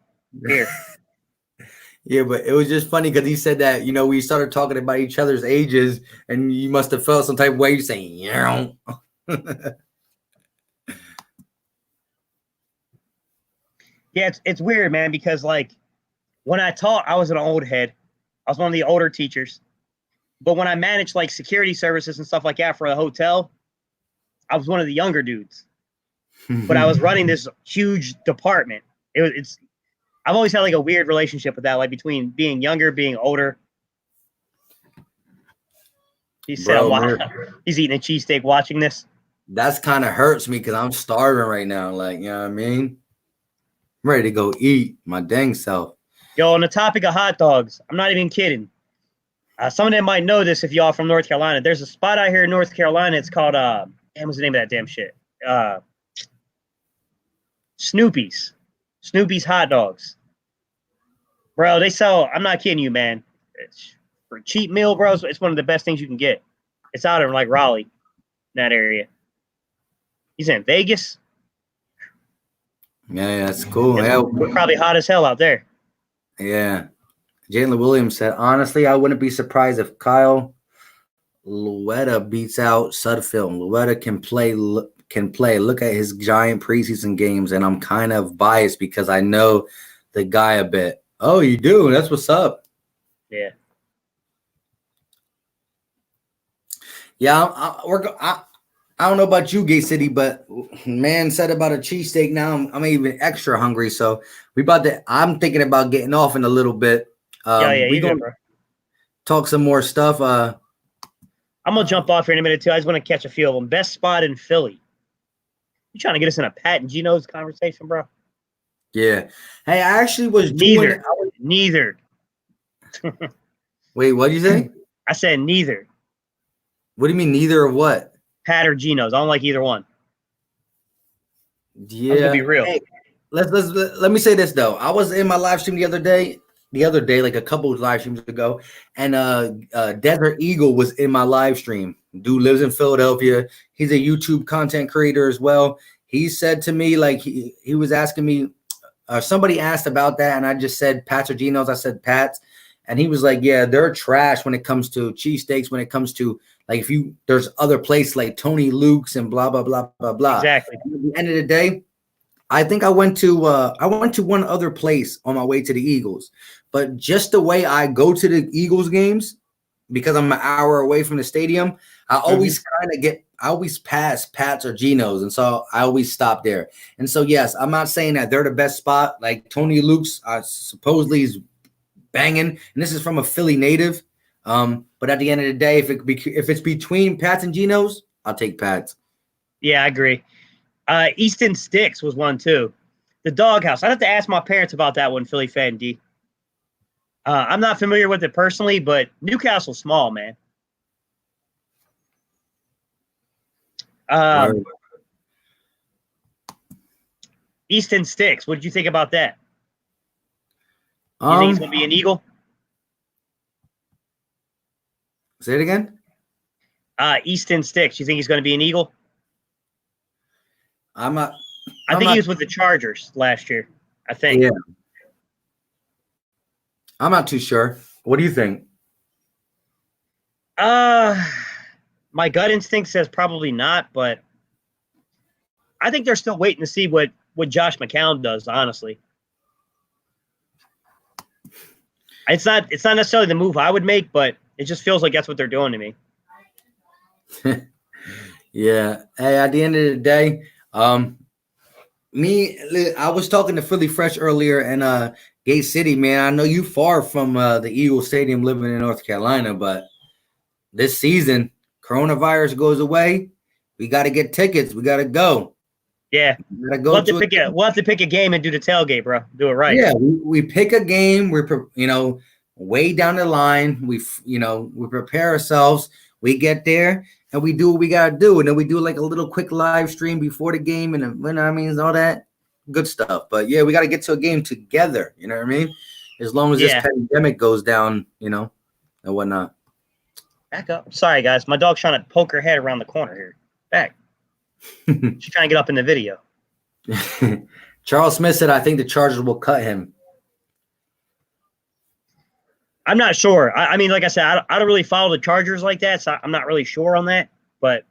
here. Yeah, but it was just funny because he said that, we started talking about each other's ages, and you must have felt some type of way. You saying, yeah. Yeah, it's weird, man, because like when I taught, I was an old head. I was one of the older teachers. But when I managed like security services and stuff like that for a hotel, I was one of the younger dudes. But I was running this huge department. I've always had like a weird relationship with that, like between being younger, being older. He said, he's eating a cheesesteak watching this. That's kind of hurts me because I'm starving right now. Like, you know what I mean? I'm ready to go eat my dang self. Yo, on the topic of hot dogs, I'm not even kidding. Some of them might know this if y'all from North Carolina. There's a spot out here in North Carolina. It's called, what's the name of that damn shit? Snoopy's. Snoopy's hot dogs. Bro, they sell, I'm not kidding you, man. It's for a cheap meal, bro. It's one of the best things you can get. It's out in like Raleigh, that area. He's in Vegas. Yeah, that's cool. We're probably hot as hell out there. Yeah. Jalen Williams said, honestly, I wouldn't be surprised if Kyle Louetta beats out Sudfeld. Louetta can play. Look at his giant preseason games, and I'm kind of biased because I know the guy a bit. Oh, you do? That's what's up. Yeah. Yeah, I don't know about you, Gay City, but man said about a cheesesteak. Now I'm even extra hungry. So I'm thinking about getting off in a little bit. We gonna talk some more stuff. I'm gonna jump off here in a minute too. I just want to catch a feel of them. Best spot in Philly. You trying to get us in a Pat and Geno's conversation, bro? Yeah. Hey, I actually was neither. Wait, what did you say? I said neither. What do you mean neither of what? Pat or Geno's. I don't like either one. Yeah. To be real. Hey, let me say this though. I was in my live stream the other day, like a couple of live streams ago, and Desert Eagle was in my live stream. Dude lives in Philadelphia. He's a YouTube content creator as well. He said to me, like he was asking me, somebody asked about that, and I just said Pat's or Geno's. I said Pat's, and he was like, yeah, they're trash when it comes to cheesesteaks, when it comes to like there's other places like Tony Luke's and blah blah blah blah blah. Exactly. And at the end of the day, I think I went to one other place on my way to the Eagles, but just the way I go to the Eagles games, because I'm an hour away from the stadium, I always pass Pat's or Geno's, and so I always stop there. And so yes, I'm not saying that they're the best spot. Like Tony Luke's, supposedly is banging, and this is from a Philly native. But at the end of the day, if it's between Pat's and Geno's, I'll take Pat's. Yeah, I agree. Easton Sticks was one too. The Doghouse. I'd have to ask my parents about that one, Philly fan D. I'm not familiar with it personally, but Newcastle's small, man. Easton Sticks. What did you think about that? You think he's going to be an Eagle? Say it again. Easton Sticks. You think he's going to be an Eagle? I think he was with the Chargers last year. I think. Yeah. I'm not too sure. What do you think? My gut instinct says probably not, but I think they're still waiting to see what Josh McCown does, honestly. It's not necessarily the move I would make, but it just feels like that's what they're doing to me. Yeah. Hey, at the end of the day, I was talking to Philly Fresh earlier, and Gate City, man, I know you far from the Eagle Stadium living in North Carolina, but this season, coronavirus goes away. We got to get tickets. We got to go. Yeah. We'll have to pick a game and do the tailgate, bro. Do it right. Yeah, we pick a game. We're, way down the line. We prepare ourselves. We get there and we do what we got to do. And then we do like a little quick live stream before the game and all that good stuff. But yeah, we got to get to a game together. You know what I mean? As long as this pandemic goes down, and whatnot. Back up. Sorry, guys. My dog's trying to poke her head around the corner here. Back. She's trying to get up in the video. Charles Smith said, I think the Chargers will cut him. I'm not sure. I mean, like I said, I don't really follow the Chargers like that, so I'm not really sure on that. But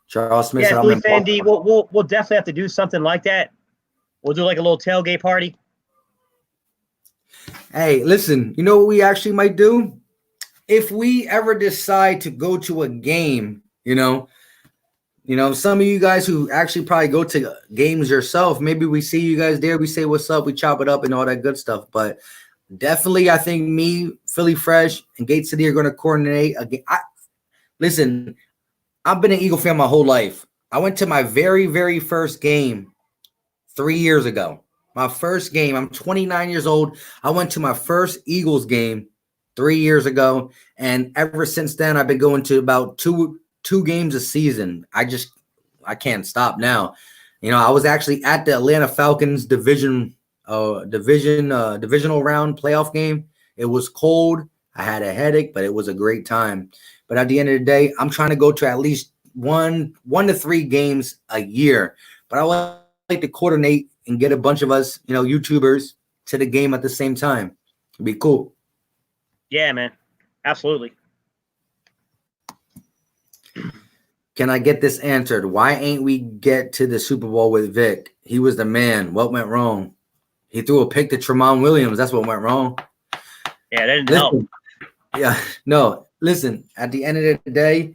Charles Smith said, Philly fan D, we'll definitely have to do something like that. We'll do like a little tailgate party. Hey, listen, you know what we actually might do? If we ever decide to go to a game, some of you guys who actually probably go to games yourself, maybe we see you guys there, we say what's up, we chop it up and all that good stuff. But definitely, I think me, Philly Fresh, and Gate City are going to coordinate again. Listen, I've been an Eagle fan my whole life. I went to my very, very first game 3 years ago. My first game. I'm 29 years old. I went to my first Eagles game 3 years ago, and ever since then, I've been going to about two games a season. I can't stop now. I was actually at the Atlanta Falcons divisional round playoff game. It was cold. I had a headache, but it was a great time. But at the end of the day, I'm trying to go to at least one to three games a year. But I would like to coordinate and get a bunch of us, YouTubers to the game at the same time. It'd be cool. Yeah, man. Absolutely. Can I get this answered? Why ain't we get to the Super Bowl with Vic? He was the man. What went wrong? He threw a pick to Tramon Williams. That's what went wrong. Yeah, that didn't help. Yeah, no. Listen, at the end of the day,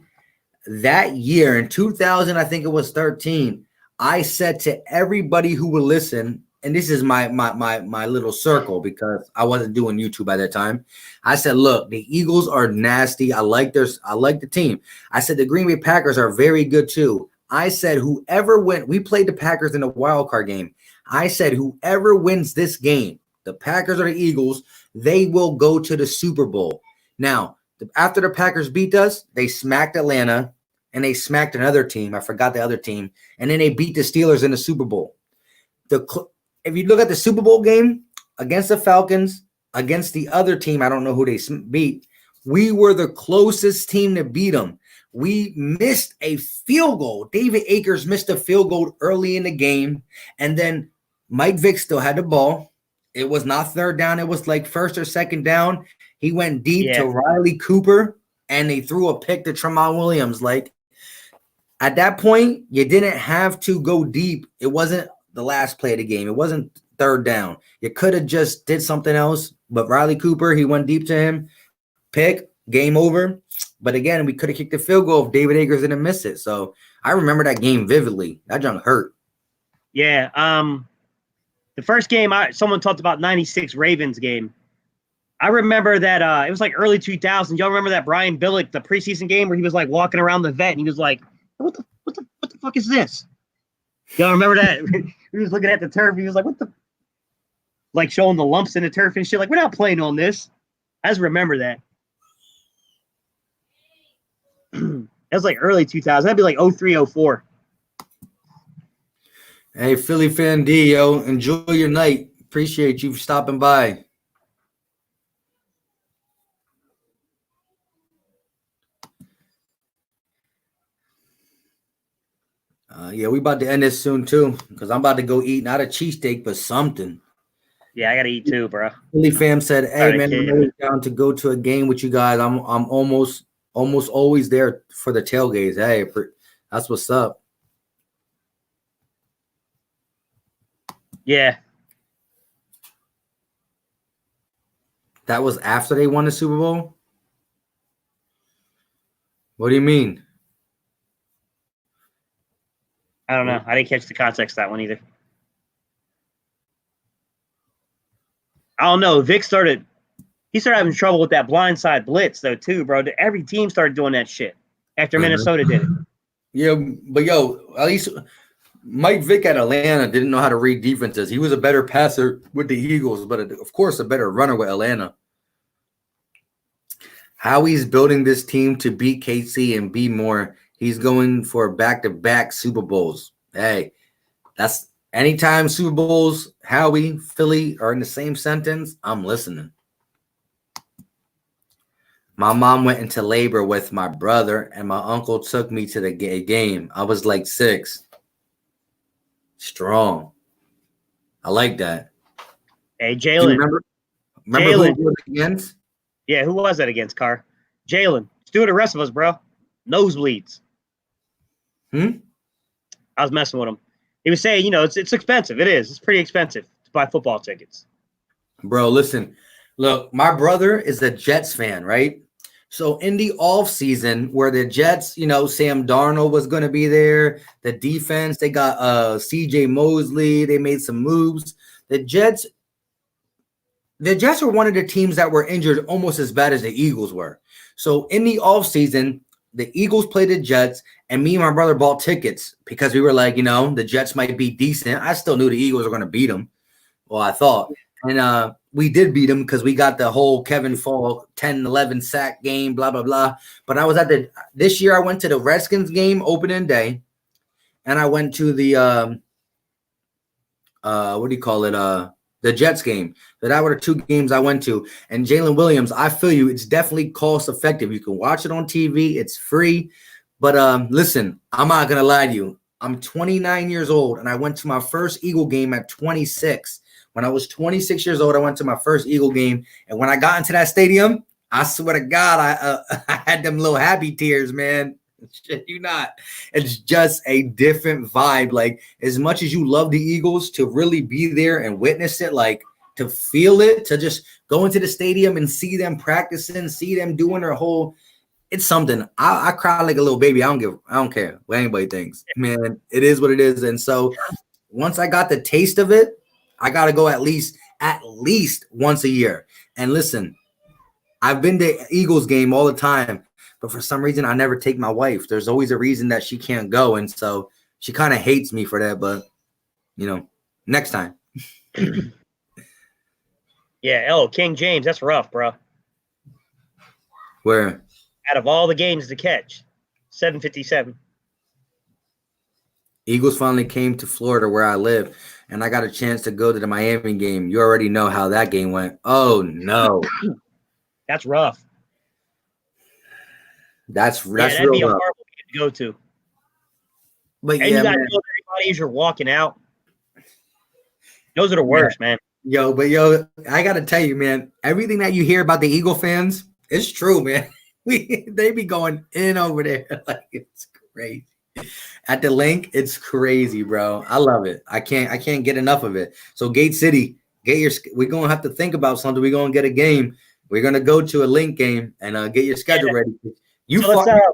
that year in 2000, I think it was 13, I said to everybody who would listen, and this is my little circle because I wasn't doing YouTube at that time. I said, look, the Eagles are nasty. I like the team. I said the Green Bay Packers are very good too. I said we played the Packers in a wild card game. I said whoever wins this game, the Packers or the Eagles, they will go to the Super Bowl. Now, after the Packers beat us, they smacked Atlanta and they smacked another team. I forgot the other team. And then they beat the Steelers in the Super Bowl. If you look at the Super Bowl game against the Falcons, against the other team, I don't know who they beat, we were the closest team to beat them. We missed a field goal. David Akers missed a field goal early in the game. And then Mike Vick still had the ball. It was not third down. It was like first or second down. He went deep to Riley Cooper, and they threw a pick to Tramon Williams. Like, at that point, you didn't have to go deep. It wasn't the last play of the game. It wasn't third down. You could have just did something else. But Riley Cooper, he went deep to him. Pick, game over. But again, we could have kicked the field goal if David Akers didn't miss it. So I remember that game vividly. That junk hurt. Yeah. The first game, someone talked about 96 Ravens game. I remember that it was like early 2000s. Y'all remember that Brian Billick, the preseason game where he was like walking around the vet and he was like, what the fuck is this? Y'all remember that? He was looking at the turf. He was like, what the? Like showing the lumps in the turf and shit. Like, we're not playing on this. I just remember that. That was like early 2000. That'd be like 03, 04. Hey, Philly Fan D, yo. Enjoy your night. Appreciate you stopping by. Yeah, we about to end this soon too, because I'm about to go eat not a cheesesteak, but something. Yeah, I gotta eat too, bro. Philly fam said, "Hey man, I'm really down to go to a game with you guys. I'm almost always there for the tailgates. Hey, that's what's up." Yeah. That was after they won the Super Bowl? What do you mean? I don't know. I didn't catch the context of that one either. I don't know. Vic started having trouble with that blindside blitz though too, bro. Every team started doing that shit after Minnesota did it. Yeah, but yo, at least Mike Vick at Atlanta didn't know how to read defenses. He was a better passer with the Eagles, but of course a better runner with Atlanta. Howie's building this team to beat KC and be more. He's going for back-to-back Super Bowls. Hey, that's anytime Super Bowls, Howie, Philly are in the same sentence, I'm listening. My mom went into labor with my brother, and my uncle took me to the game. I was like 6. Strong. I like that. Hey, Jalen. Remember who it was against? Yeah, who was that against, Carr? Jalen. Do the rest of us, bro. Nosebleeds. I was messing with him. He was saying, it's expensive. It is. It's pretty expensive to buy football tickets. Bro, listen. Look, my brother is a Jets fan, right? So in the offseason where the Jets, Sam Darnold was going to be there, the defense, they got CJ Mosley, they made some moves. The Jets were one of the teams that were injured almost as bad as the Eagles were. So in the offseason, the Eagles played the Jets, and me and my brother bought tickets because we were like, the Jets might be decent. I still knew the Eagles were going to beat them. Well, I thought. And we did beat them because we got the whole Kevin Fall 10-11 sack game, blah, blah, blah. But I was this year I went to the Redskins game opening day, and I went to the, what do you call it? The Jets game. So that were the two games I went to. And Jalen Williams, I feel you. It's definitely cost effective. You can watch it on TV. It's free. But listen, I'm not gonna lie to you. I'm 29 years old, and I went to my first Eagle game at 26. When I was 26 years old, I went to my first Eagle game, and when I got into that stadium, I swear to God, I had them little happy tears, man. Shit, you not. It's just a different vibe. Like, as much as you love the Eagles, to really be there and witness it, like to feel it, to just go into the stadium and see them practicing, see them doing their whole. It's something. I cry like a little baby. I don't care what anybody thinks. Man, it is what it is. And so once I got the taste of it, I gotta go at least once a year. And listen, I've been to Eagles game all the time, but for some reason I never take my wife. There's always a reason that she can't go, and so she kind of hates me for that. But next time. Yeah. Oh, King James, that's rough, bro. Where? Out of all the games to catch, 757. Eagles finally came to Florida where I live, and I got a chance to go to the Miami game. You already know how that game went. Oh no. That's rough. That's that'd real be a rough. horrible game to go to. But And you got to know everybody as you're walking out. Those are the worst, man. Yo, I gotta tell you, man, everything that you hear about the Eagle fans, it's true, man. They be going in over there like it's crazy. At the link, it's crazy, bro. I love it. I can't get enough of it. So Gate City, we're gonna have to think about something. We're gonna get a game. We're gonna go to a link game and get your schedule ready. Let's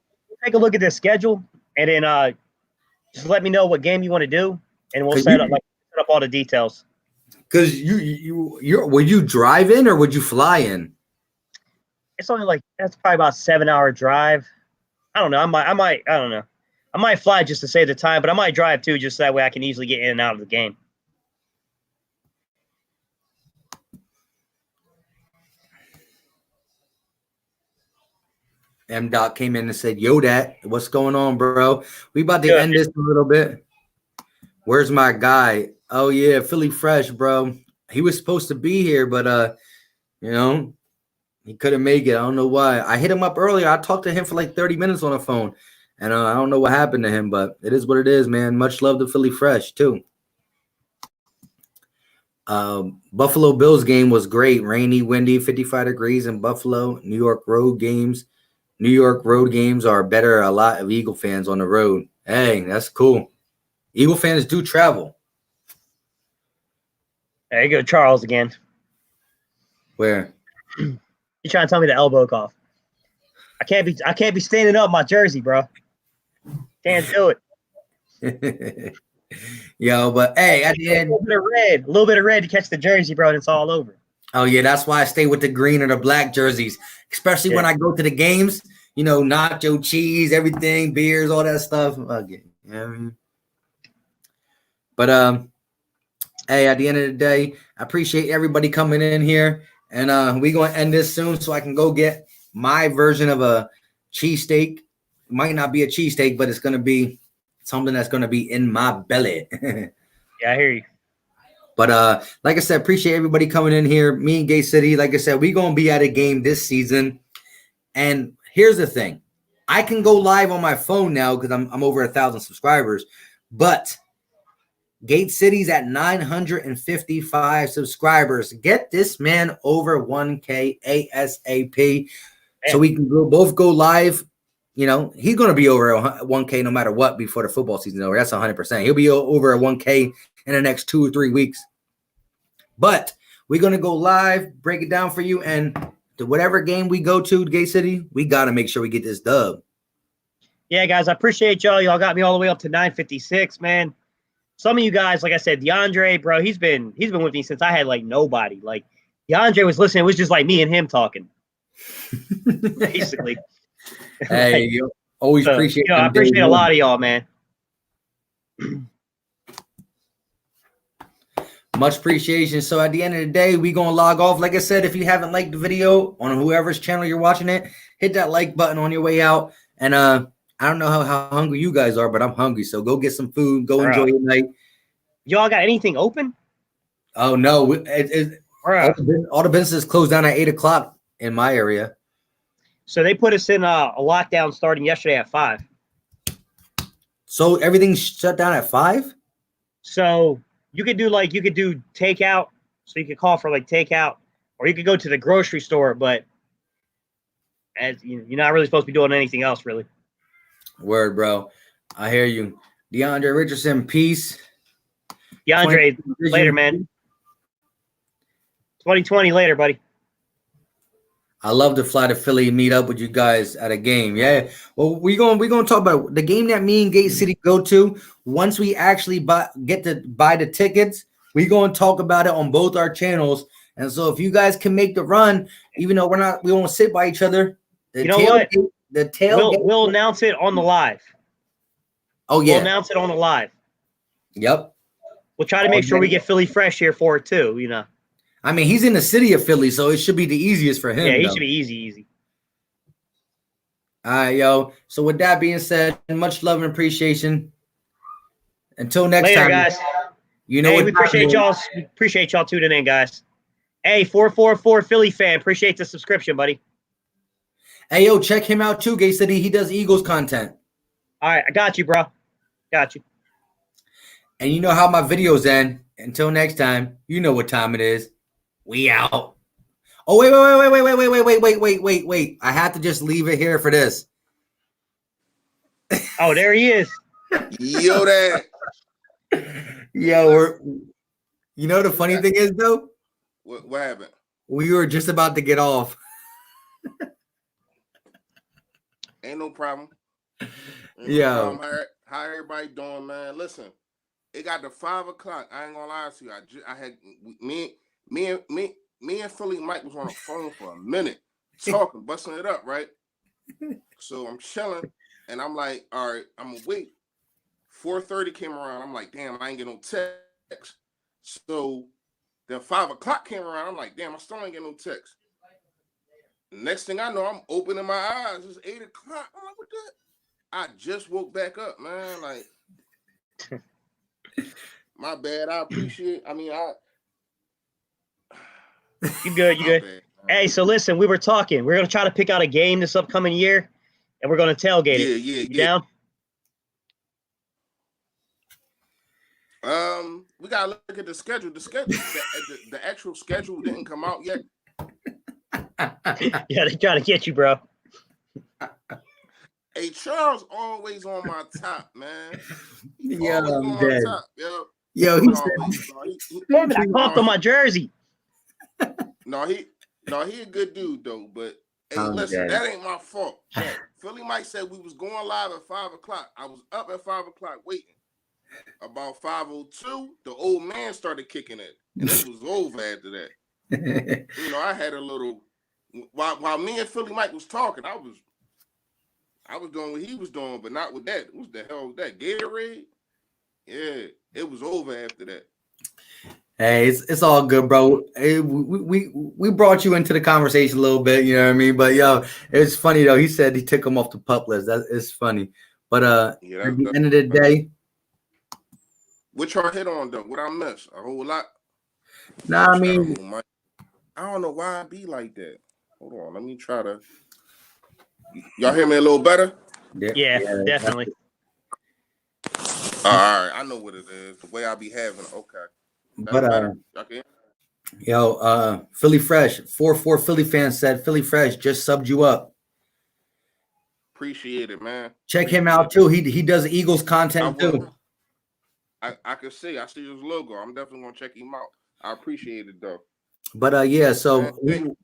take a look at this schedule and then just let me know what game you want to do, and we'll set up all the details. Because would you drive in or would you fly in? It's only that's probably about 7-hour drive. I don't know. I don't know. I might fly just to save the time, but I might drive too, just that way I can easily get in and out of the game. M-Doc came in and said, yo, what's going on, bro? We about to end this a little bit. Where's my guy? Oh, yeah, Philly Fresh, bro. He was supposed to be here, but, he couldn't make it. I don't know why. I hit him up earlier. I talked to him for like 30 minutes on the phone, and I don't know what happened to him, but it is what it is, man. Much love to Philly Fresh, too. Buffalo Bills game was great. Rainy, windy, 55 degrees in Buffalo. New York road games are better. A lot of Eagle fans on the road. Hey, that's cool. Eagle fans do travel. There you go, Charles again. Where? You trying to tell me the elbow cough? I can't be standing up my jersey, bro. Can't do it. Yo, but hey, at the end, a little bit of red to catch the jersey, bro, and it's all over. Oh yeah, that's why I stay with the green or the black jerseys, especially when I go to the games. Nacho cheese, everything, beers, all that stuff. Okay. But hey, at the end of the day, I appreciate everybody coming in here, and we're gonna end this soon so I can go get my version of a cheesesteak. Might not be a cheesesteak, but it's gonna be something that's gonna be in my belly. Yeah, I hear you. But like I said, appreciate everybody coming in here. Me and Gate City, like I said, we're gonna be at a game this season. And here's the thing: I can go live on my phone now because I'm over 1,000 subscribers. But Gate City's at 955 subscribers. Get this man over 1K ASAP, so we can both go live. He's going to be over 1K no matter what before the football season is over. That's 100%. He'll be over 1K in the next 2 or 3 weeks. But we're going to go live, break it down for you, and to whatever game we go to, Gate City, we got to make sure we get this dub. Yeah, guys, I appreciate y'all. Y'all got me all the way up to 956, man. Some of you guys, like I said, DeAndre, bro, he's been with me since I had nobody. Like DeAndre was listening. It was just like me and him talking, basically. Hey, you always appreciate. I appreciate a lot of y'all, man. Much appreciation. So at the end of the day, we gonna log off. Like I said, if you haven't liked the video on whoever's channel you're watching it, hit that like button on your way out. And I don't know how hungry you guys are, but I'm hungry. So go get some food. Go enjoy your night. Y'all got anything open? Oh no, Bruh. all the businesses closed down at 8 o'clock in my area. So they put us in a lockdown starting yesterday at 5. So everything's shut down at 5. So you could do takeout. So you could call for like takeout, or you could go to the grocery store. But as you're not really supposed to be doing anything else, really. Word, bro. I hear you, DeAndre Richardson. Peace. DeAndre, later, man. 2020 later, buddy. I love to fly to Philly and meet up with you guys at a game. Yeah. Well, we're gonna talk about the game that me and Gate City go to. Once we actually get to buy the tickets, we're gonna talk about it on both our channels. And so if you guys can make the run, even though we won't sit by each other. You know what? The tailgate. We'll announce it on the live. Oh yeah. We'll announce it on the live. Yep. We'll try to make sure we get Philly Fresh here for it too. You know. I mean, he's in the city of Philly, so it should be the easiest for him. Yeah, he should be easy. All right, yo. So with that being said, much love and appreciation. Until next Later, time, guys. You know, we appreciate y'all. We appreciate y'all tuning in, guys. Hey, 444 Philly fan, appreciate the subscription, buddy. Hey, yo, check him out too, Gay City. He does Eagles content. All right, I got you, bro. Got you. And you know how my videos end. Until next time, you know what time it is. We out. Oh, wait. I have to just leave it here for this. Oh, there he is. Yo, there. Yo, you know the funny thing is, though? What happened? We were just about to get off. Ain't no problem. Yeah. How everybody doing, man? Listen, it got to 5 o'clock. I ain't gonna lie to you. I had me and Philly Mike was on the phone for a minute, talking, busting it up, right? So I'm chilling, and I'm like, all right, I'm gonna wait. 4:30 came around. I'm like, damn, I ain't get no text. So then 5 o'clock came around. I'm like, damn, I still ain't get no text. Next thing I know, I'm opening my eyes. It's 8 o'clock. I'm like, what the? I just woke back up, man. Like, my bad. I appreciate. You good? You good? Bad, hey, so listen, we were talking. We're gonna try to pick out a game this upcoming year, and we're gonna tailgate it. Yeah. You down? We gotta look at the schedule. The actual schedule didn't come out yet. Yeah, they trying to get you, bro. Hey, Charles always on my top, man. Yeah, Always I'm on my dead. top, Yo, he said, I coughed on my jersey. No, he a good dude though. But hey, I'm listen, dead. that ain't my fault. Philly Mike said we was going live at 5 o'clock. I was up at 5 o'clock waiting. About 5:02, the old man started kicking it, and it was over after that. You know, I had a little while me and Philly Mike was talking. I was doing what he was doing, but not with that. What the hell was that? Gatorade? Yeah, it was over after that. Hey, it's all good, bro. Hey, we brought you into the conversation a little bit, you know what I mean? But yo, it's funny though. He said he took him off the pup list. That is funny. But at the end of the day, what y'all hit on though? What I missed? A whole lot. nah, I mean, I don't know why I be like that. Hold on, let me try to. Y'all hear me a little better? Yeah, definitely. All right, I know what it is. The way I be having. Okay. But yo, Philly Fresh 44 Philly fans said Philly Fresh just subbed you up. Appreciate it, man. Check him out too. He does Eagles content too. I can see. I see his logo. I'm definitely gonna check him out. I appreciate it though. But yeah, so man,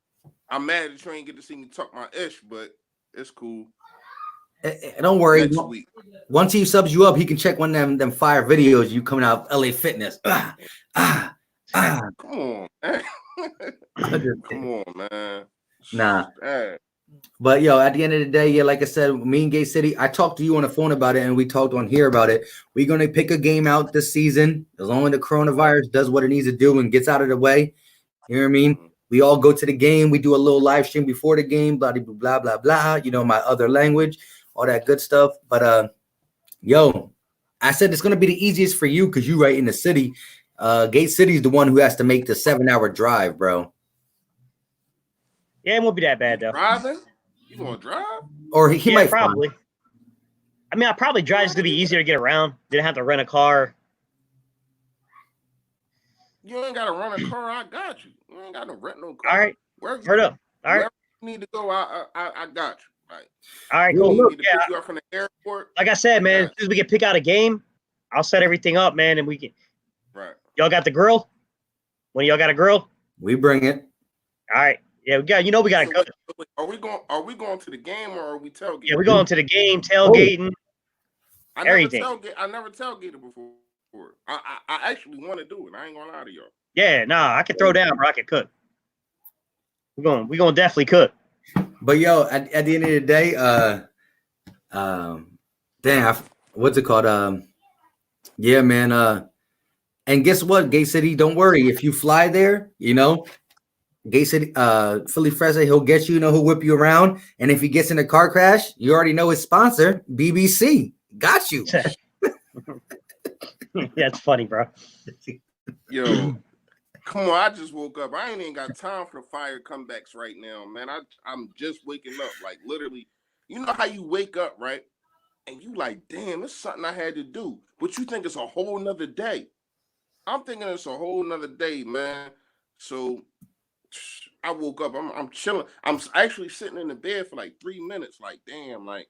I'm mad that you ain't get to see me talk my ish, but it's cool. Don't worry. Next week. Once he subs you up, he can check one of them fire videos you coming out of LA Fitness. Come on, man. Come on, man. Nah. But yo, at the end of the day, yeah, like I said, me and Gay City, I talked to you on the phone about it, and we talked on here about it. We're gonna pick a game out this season as long as the coronavirus does what it needs to do and gets out of the way. You know what I mean? We all go to the game. We do a little live stream before the game. Blah blah blah blah. You know, my other language, all that good stuff. But yo, I said it's gonna be the easiest for you because you right in the city. Gate City's the one who has to make the 7-hour drive, bro. Yeah, it won't be that bad though. Driving? You gonna drive? Or he Yeah, might fly. probably. I mean, I probably drive just to be easier to get around. Didn't have to rent a car. You ain't gotta run a car. I got you. You ain't gotta rent no car. All right, Wherever heard up. All right, wherever you need to go, I got you. Like, all right, you cool. need me to Yeah, pick you up from the airport. like I said, man, as got soon as we can pick out a game, I'll set everything up, man, and we can. Right. Y'all got the grill? When y'all got a grill? We bring it. All right. Yeah, we got. You know, we got to So cook. wait, are we going to the game or are we tailgating? Yeah, we're going to the game, tailgating. everything. I never tailgated before. I actually want to do it. I ain't gonna lie to y'all. Yeah, nah, I can throw down, bro. I can cook. We're gonna definitely cook. But yo, at the end of the day, what's it called? Yeah, man. And guess what, Gate City? Don't worry. If you fly there, you know, Gate City, Philly Fresa, he'll get you, he'll whip you around. And if he gets in a car crash, you already know his sponsor, BBC. Got you. That's funny, bro. Yo, come on! I just woke up. I ain't even got time for the fire comebacks right now, man. I'm just waking up, like literally. You know how you wake up, right? And you like, damn, it's something I had to do. But you think it's a whole nother day. I'm thinking it's a whole nother day, man. So I woke up. I'm chilling. I'm actually sitting in the bed for like 3 minutes. Like, damn, like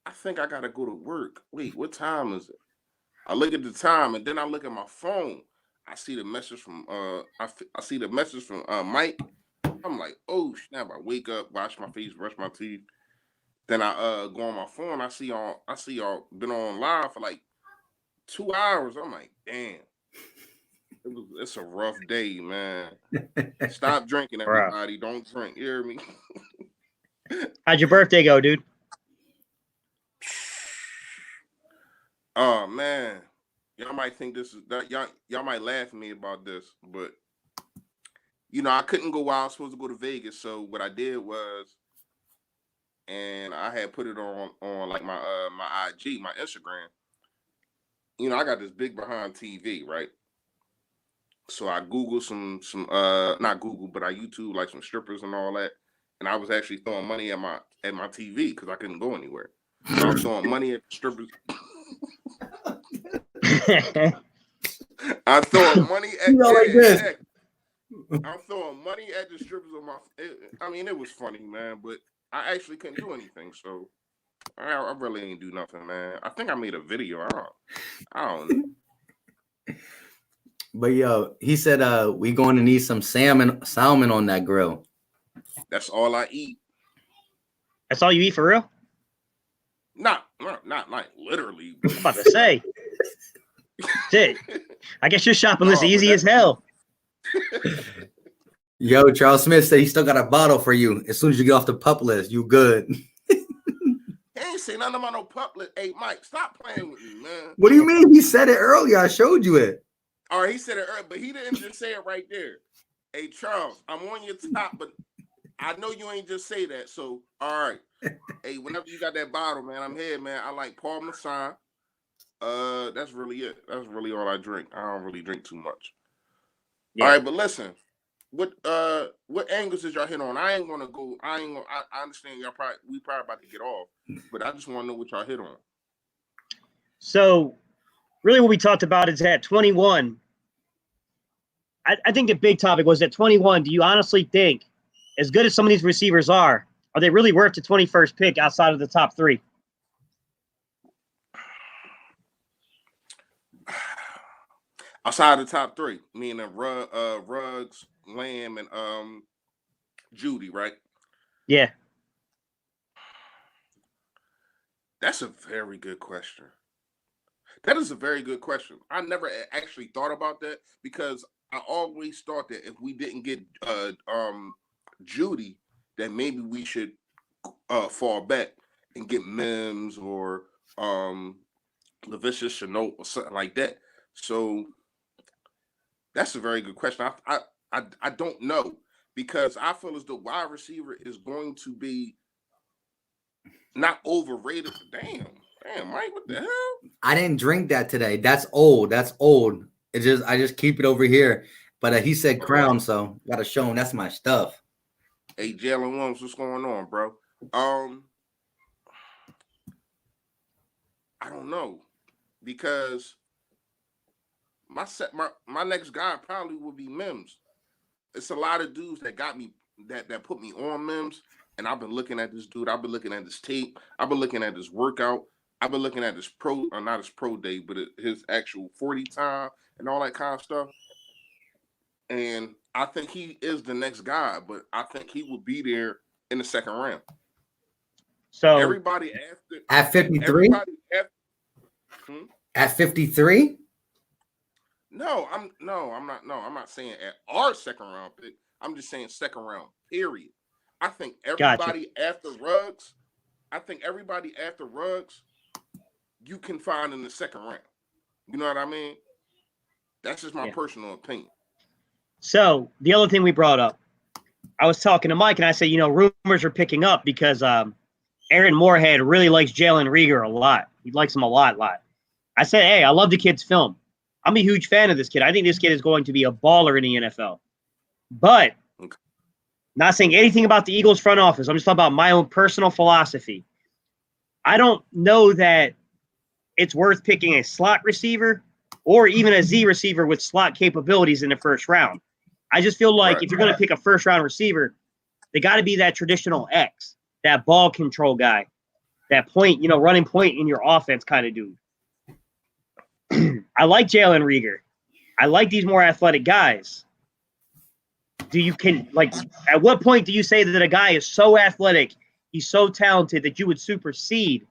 I think I gotta go to work. Wait, what time is it? I look at the time and then I look at my phone. I see the message from I see the message from Mike. I'm like, oh snap! I wake up, wash my face, brush my teeth. Then I go on my phone. I see y'all been on live for like 2 hours. I'm like, damn. It's a rough day, man. Stop drinking, everybody. Don't drink. You hear me? How'd your birthday go, dude? Oh man, y'all might think this is that y'all might laugh at me about this, but I couldn't go while I was supposed to go to Vegas. So what I did was, and I had put it on like my my IG, my Instagram. I got this big behind TV, right? So I Googled some not Google, but I YouTube like some strippers and all that. And I was actually throwing money at my TV because I couldn't go anywhere. So I'm throwing money at the strippers. I'm throwing money at I'm throwing money at the strippers on my. It was funny, man, but I actually couldn't do anything. So I really ain't do nothing, man. I think I made a video. I don't know. But yo, he said we going to need some salmon on that grill. That's all I eat. That's all you eat for real? Not like literally. I'm about to say. Shit. I guess your shopping list easy as hell. Yo, Charles Smith said he still got a bottle for you. As soon as you get off the pup list, you good. He ain't say nothing about no pup list. Hey, Mike, stop playing with me, man. What do you mean? He said it earlier. I showed you it. All right, he said it earlier, but he didn't just say it right there. Hey, Charles, I'm on your top, but I know you ain't just say that. So, all right. Hey, whenever you got that bottle, man, I'm here, man. I like Paul Masson. That's really it. That's really all I drink. I don't really drink too much. Yeah. All right, but listen, what angles did y'all hit on? I understand we probably about to get off, but I just want to know what y'all hit on. So, really, what we talked about is at 21. I think the big topic was at 21. Do you honestly think, as good as some of these receivers are they really worth the 21st pick outside of the top three? Outside of the top three, meaning Ruggs, Lamb, and Judy, right? Yeah. That's a very good question. That is a very good question. I never actually thought about that because I always thought that if we didn't get Judy, then maybe we should fall back and get Mims or Laviska Shenault or something like that. So that's a very good question. I don't know because I feel as though wide receiver is going to be not overrated. Damn, Mike, what the hell? I didn't drink that today. That's old. I just keep it over here. But he said Crown, so gotta show him that's my stuff. Hey, Jalen Williams, what's going on, bro? I don't know, because my next guy probably would be Mims. It's a lot of dudes that got me that put me on Mims, and I've been looking at this dude. I've been looking at this tape. I've been looking at this workout. I've been looking at this not his pro day, but his actual 40 time and all that kind of stuff. And I think he is the next guy, but I think he will be there in the second round. So everybody after at 53? At 53? No, I'm not saying at our second round pick. I'm just saying second round, period. I think everybody after Ruggs, you can find in the second round. You know what I mean? That's just my personal opinion. So the other thing we brought up, I was talking to Mike and I said, rumors are picking up because Aaron Moorhead really likes Jalen Reagor a lot. He likes him a lot. I said, hey, I love the kid's film. I'm a huge fan of this kid. I think this kid is going to be a baller in the NFL. But not saying anything about the Eagles front office. I'm just talking about my own personal philosophy. I don't know that it's worth picking a slot receiver or even a Z receiver with slot capabilities in the first round. I just feel like if you're going to pick a first-round receiver, they got to be that traditional X, that ball control guy, that point, running point in your offense kind of dude. I like Jalen Reagor. I like these more athletic guys. At what point do you say that a guy is so athletic, he's so talented that you would supersede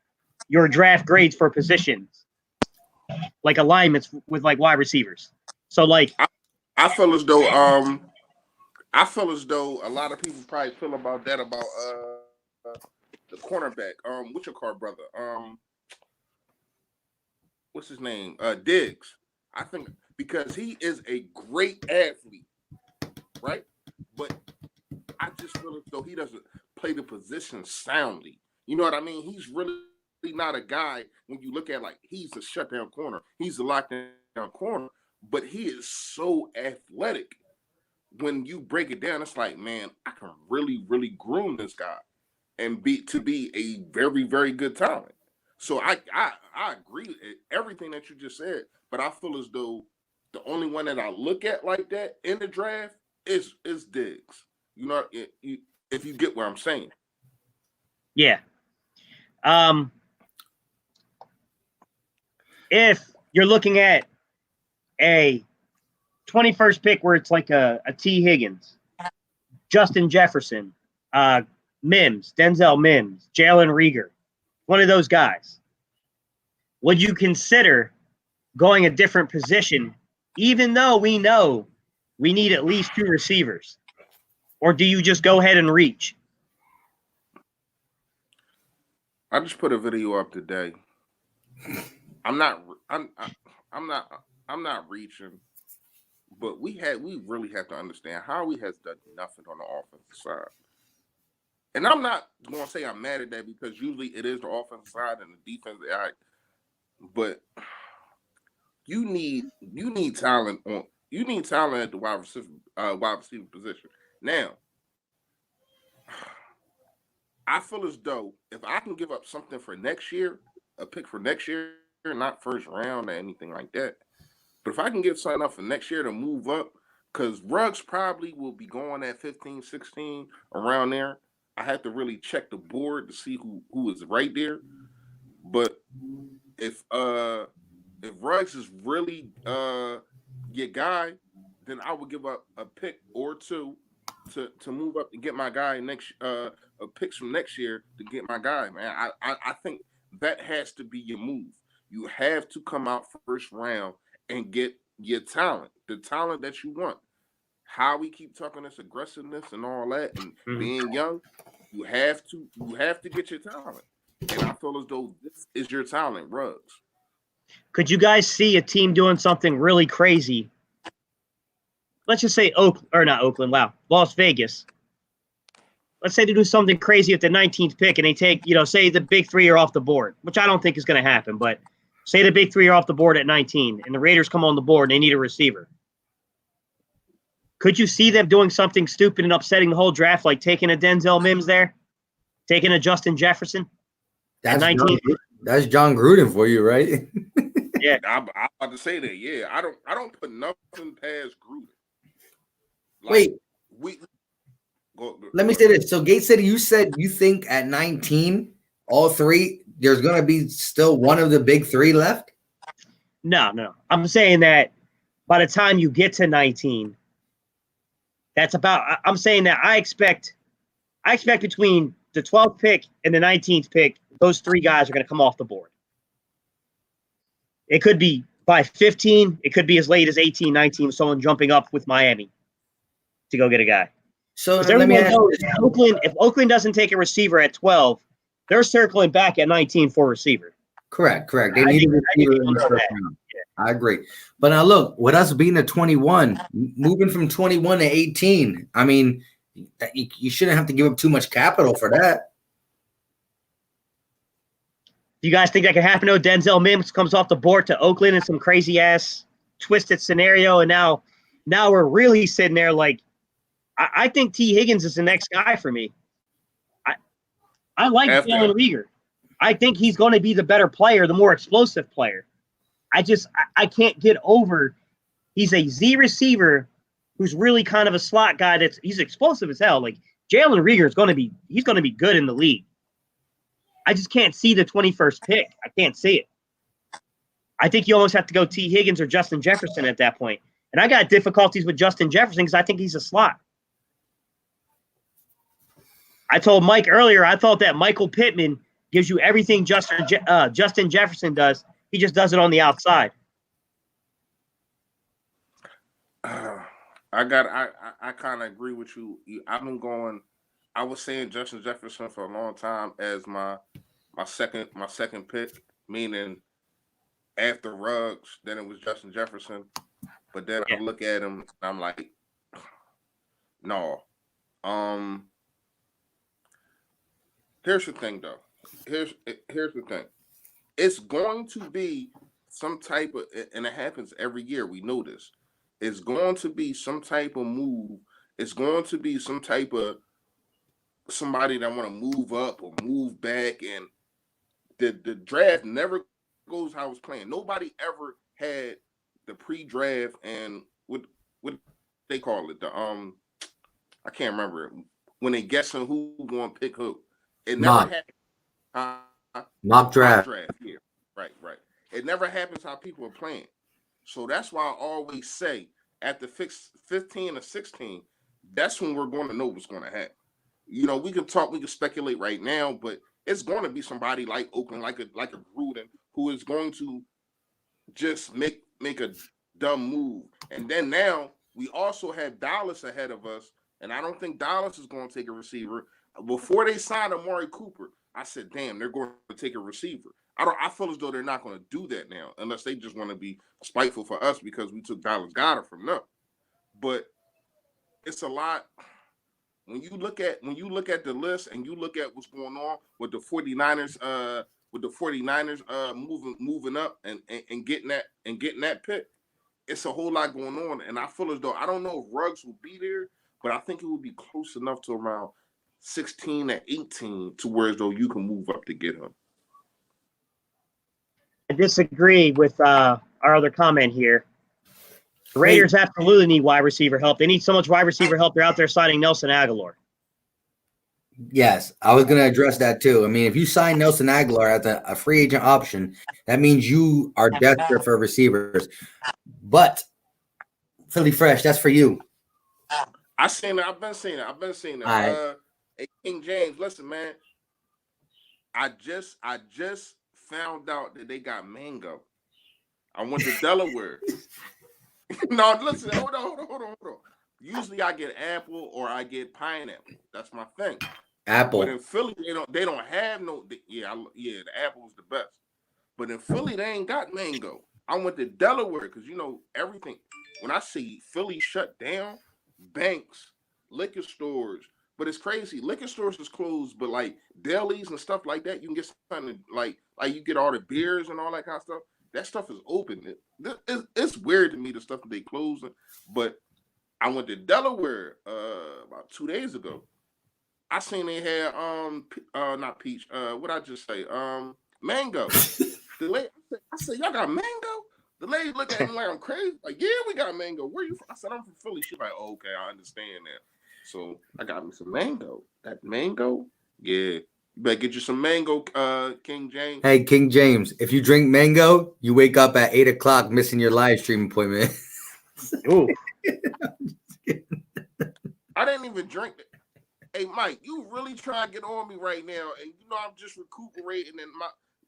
your draft grades for positions, like alignments with like wide receivers? So like, I feel as though a lot of people probably feel about that about the cornerback. What's your car brother? What's his name? Diggs. I think because he is a great athlete, right? But I just feel as though he doesn't play the position soundly. You know what I mean? He's really not a guy when you look at like he's a shutdown corner. He's a lockdown corner, but he is so athletic. When you break it down, it's like, man, I can really, really groom this guy and be a very, very good talent. So I agree with everything that you just said, but I feel as though the only one that I look at like that in the draft is Diggs. You know, if you get what I'm saying. Yeah. If you're looking at a 21st pick where it's like a T. Higgins, Justin Jefferson, Mims, Denzel Mims, Jalen Reagor, one of those guys, would you consider going a different position, even though we know we need at least two receivers? Or do you just go ahead and reach? I just put a video up today. I'm not reaching, but we really have to understand Howie has done nothing on the offensive side. And I'm not going to say I'm mad at that because usually it is the offensive side and the defensive side. But you need talent at the wide receiver position. Now, I feel as though if I can give up something for next year, a pick for next year, not first round or anything like that, but if I can give something up for next year to move up, because Ruggs probably will be going at 15, 16, around there. I have to really check the board to see who is right there. But if Ruggs is really your guy, then I would give up a pick or two to move up and get my guy next picks from next year to get my guy, man. I think that has to be your move. You have to come out first round and get your talent, the talent that you want. How we keep talking this aggressiveness and all that and being young, you have to get your talent. And I feel as though this is your talent, Ruggs. Could you guys see a team doing something really crazy? Let's just say Las Vegas. Let's say they do something crazy at the 19th pick and they take, say the big three are off the board, which I don't think is going to happen. But Say the big three are off the board at 19, and the Raiders come on the board and they need a receiver. Could you see them doing something stupid and upsetting the whole draft, like taking a Denzel Mims there, taking a Justin Jefferson at 19? That's John Gruden for you, right? Yeah, I'm about to say that. Yeah, I don't put nothing past Gruden. Wait, let me say this. So Gates said you think at 19, all three, there's gonna be still one of the big three left? No. I'm saying that by the time you get to 19, I'm saying that I expect between the 12th pick and the 19th pick, those three guys are going to come off the board. It could be by 15. It could be as late as 18, 19, with someone jumping up with Miami to go get a guy. So let me ask you, if Oakland doesn't take a receiver at 12, they're circling back at 19 for a receiver. Correct. They need a receiver in the first round. I agree. But now look, with us being a 21, moving from 21 to 18, I mean, you shouldn't have to give up too much capital for that. Do you guys think that could happen? No, Denzel Mims comes off the board to Oakland in some crazy ass twisted scenario, and now we're really sitting there like, I think T. Higgins is the next guy for me. I like Jalen Reagor. I think he's going to be the better player, the more explosive player. I can't get over. He's a Z receiver who's really kind of a slot guy. He's explosive as hell. Like Jalen Reagor is going to be good in the league. I just can't see the 21st pick. I can't see it. I think you almost have to go T. Higgins or Justin Jefferson at that point. And I got difficulties with Justin Jefferson because I think he's a slot. I told Mike earlier, I thought that Michael Pittman gives you everything Justin Jefferson does. He just does it on the outside. I kind of agree with you. I was saying Justin Jefferson for a long time as my second pick, meaning after Ruggs, then it was Justin Jefferson. But then I look at him and I'm like, no. Here's the thing, though. Here's the thing. It's going to be some type of, and it happens every year. We know this. It's going to be some type of move. It's going to be some type of somebody that want to move up or move back, and the draft never goes how it's playing. Nobody ever had the pre-draft and what they call it, the I can't remember it, when they guessing who going to pick who. It never happened. Mock draft. Yeah, right. It never happens how people are playing. So that's why I always say at the 15 or 16, that's when we're going to know what's going to happen. You know, we can speculate right now, but it's going to be somebody like Oakland, like a Gruden, who is going to just make a dumb move. And then now we also have Dallas ahead of us, and I don't think Dallas is going to take a receiver. Before they signed Amari Cooper, I said, damn, they're going to take a receiver. I feel as though they're not going to do that now, unless they just want to be spiteful for us because we took Dallas Goedert from them. But it's a lot. When you look at the list and you look at what's going on with the 49ers, moving up and getting that pick, it's a whole lot going on. And I feel as though, I don't know if Ruggs will be there, but I think it will be close enough to around 16 or 18 to where as though you can move up to get him. I disagree with our other comment here. The Raiders absolutely need wide receiver help. They need so much wide receiver help. They're out there signing Nelson Aguilar. Yes, I was going to address that too. I mean, if you sign Nelson Aguilar as a free agent option, that means you are desperate for receivers. But Philly Fresh, that's for you. I've been seeing it. Right. Hey, King James, listen, man. I just found out that they got mango. I went to Delaware. No, listen, hold on. Usually I get apple or I get pineapple. That's my thing. Apple. But in Philly, they don't have no. The apple is the best. But in Philly, they ain't got mango. I went to Delaware because everything. When I see Philly shut down, banks, liquor stores. But it's crazy. Liquor stores is closed, but like delis and stuff like that, you can get something like you get all the beers and all that kind of stuff. that stuff is open. It's weird to me, the stuff that they closing. But I went to Delaware about 2 days ago. I seen they had not peach, what I just say? Mango. The lady, I said, y'all got mango? The lady looked at me like I'm crazy. Like, yeah, we got mango. Where you from? I said, I'm from Philly. She's like, oh, okay, I understand that. So I got me some mango. That mango, yeah. You better get you some mango, King James. Hey, King James, if you drink mango, you wake up at 8 o'clock missing your live stream appointment. Ooh. I didn't even drink it. Hey, Mike, you really trying to get on me right now, and you know I'm just recuperating, and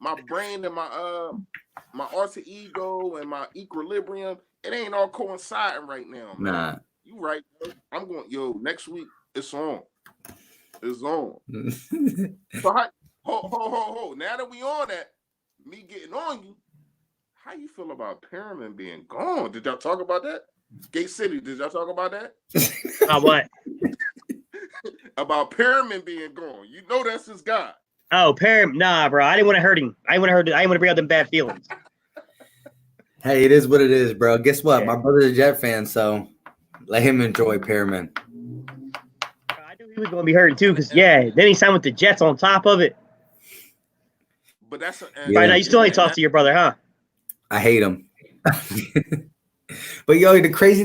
my brain and my alter ego and my equilibrium, it ain't all coinciding right now, man. Nah. You right, bro. I'm going, next week, it's on. It's on. So, ho. Now that we on that, me getting on you, how you feel about Perriman being gone? Did y'all talk about that? Gate City, did y'all talk about that? What? About Perriman being gone. You know that's his guy. Oh, Perriman. Nah, bro. I didn't want to hurt him. I didn't want to bring out them bad feelings. Hey, it is what it is, bro. Guess what? Yeah. My brother's a Jet fan, so let him enjoy Perriman. I knew he was going to be hurting too, because, then he signed with the Jets on top of it. But that's Right now, you still ain't talk to your brother, huh? I hate him. But, the crazy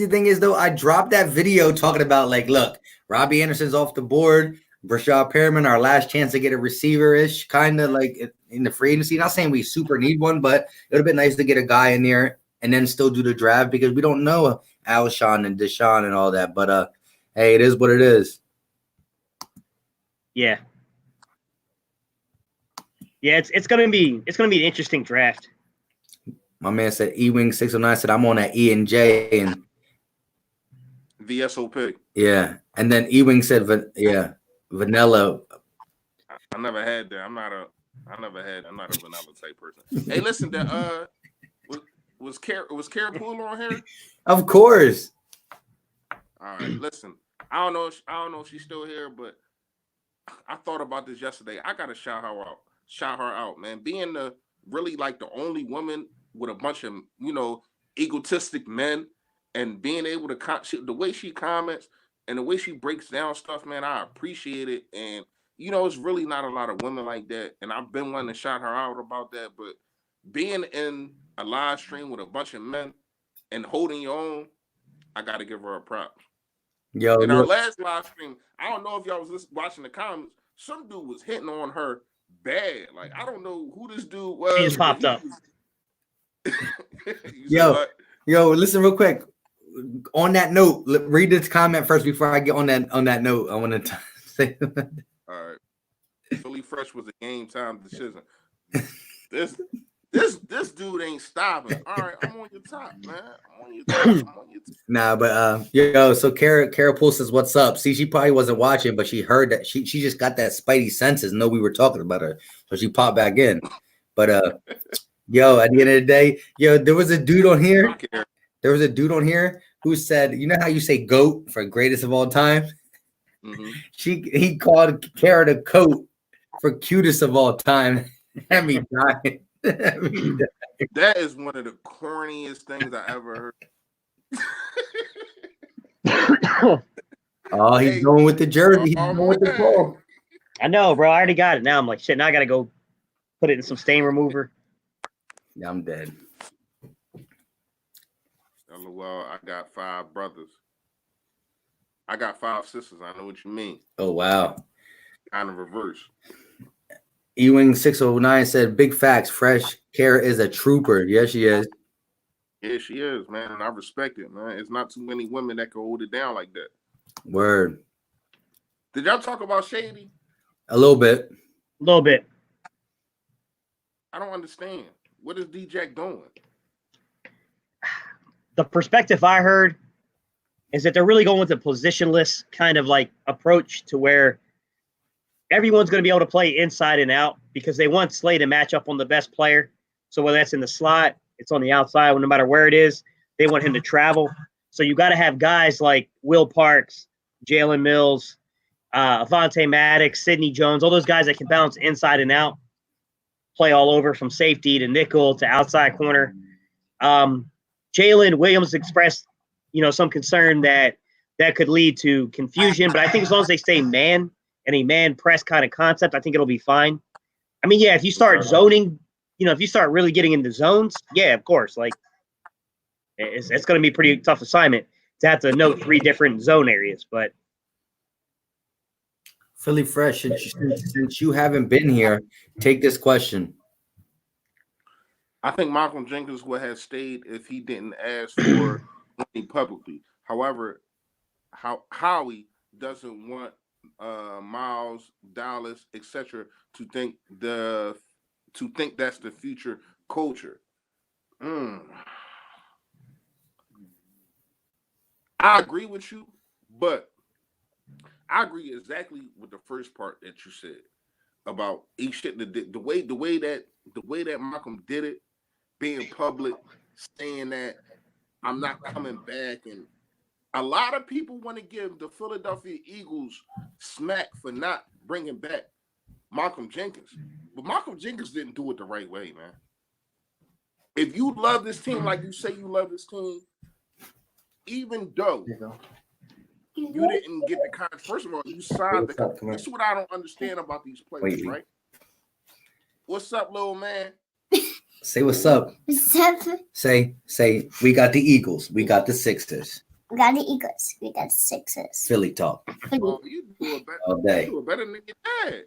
thing is, though, I dropped that video talking about, like, look, Robbie Anderson's off the board. Brashad Perriman, our last chance to get a receiver-ish, kind of like in the free agency. Not saying we super need one, but it would have been nice to get a guy in there and then still do the draft because we don't know Alshon and Deshaun and all that. But, hey, it is what it is. Yeah. Yeah, it's gonna be an interesting draft. My man said Ewing 609 said I'm on that E and J and VSOP. Yeah, and then Ewing said vanilla. I never had that. I'm not a vanilla type person. Hey, listen, was Kara Poole on here? Of course. All right, listen. I don't know if she's still here, but I thought about this yesterday. I gotta shout her out, man. Being really like the only woman with a bunch of egotistic men, and being able to the way she comments and the way she breaks down stuff, man, I appreciate it. And it's really not a lot of women like that, and I've been wanting to shout her out about that. But being in a live stream with a bunch of men and holding your own, I got to give her a props. Yo, in our last live stream, I don't know if y'all was watching the comments. Some dude was hitting on her bad. Like, I don't know who this dude was. He just popped up. Yo, listen real quick. On that note, read this comment first before I get on that note. I want to say. All right. Philly Fresh was a game time decision. This dude ain't stopping. All right, I'm on your top, man. I'm on your top. Nah, but so Kara Poole says, "What's up?" See, she probably wasn't watching, but she heard that she just got that spidey senses. Know we were talking about her, so she popped back in. But at the end of the day, there was a dude on here. There was a dude on here who said, "You know how you say GOAT for greatest of all time?" Mm-hmm. He called Kara the coat for cutest of all time. That me dying. That is one of the corniest things I ever heard. Oh, he's going with the jersey. He's going with the ball. I know, bro. I already got it. Now I'm like, shit. Now I gotta go put it in some stain remover. Yeah, I'm dead. LOL, I got 5 brothers. I got 5 sisters. I know what you mean. Oh, wow. Kind of reverse. Ewing 609 said, "Big facts, Fresh. Kara is a trooper." Yes, she is. Yeah, she is, man. And I respect it, man. It's not too many women that can hold it down like that. Word. Did y'all talk about Shady? A little bit. A little bit. I don't understand. What is D-Jack doing? The perspective I heard is that they're really going with a positionless kind of like approach to where everyone's going to be able to play inside and out because they want Slay to match up on the best player. So whether that's in the slot, it's on the outside, no matter where it is, they want him to travel. So you got to have guys like Will Parks, Jalen Mills, Avonte Maddox, Sidney Jones, all those guys that can bounce inside and out. play all over from safety to nickel to outside corner. Jalen Williams expressed, some concern that could lead to confusion. But I think as long as they stay man and a man press kind of concept, I think it'll be fine. I mean, yeah, if you start zoning, if you start really getting into zones, yeah, of course, like it's going to be a pretty tough assignment to have to note 3 different zone areas. But Philly Fresh, since you haven't been here, take this question. I think Malcolm Jenkins would have stayed if he didn't ask for money publicly. However, Howie doesn't want Miles, Dallas, etc. to think that's the future culture. I agree with you, but I agree exactly with the first part that you said about he shouldn't have the way that Malcolm did it, being public, saying that I'm not coming back, and a lot of people want to give the Philadelphia Eagles smack for not bringing back Malcolm Jenkins, but Malcolm Jenkins didn't do it the right way, man. If you love this team like you say you love this team, even though you didn't get the contract, first of all, you signed the contract. This is what I don't understand about these players, right? What's up, little man? Say what's up. What's up? Say, we got the Eagles. We got the Sixers. We got the Eagles. We got the Sixers. Philly talk. Oh, you do it better. All day. You do it better than your dad.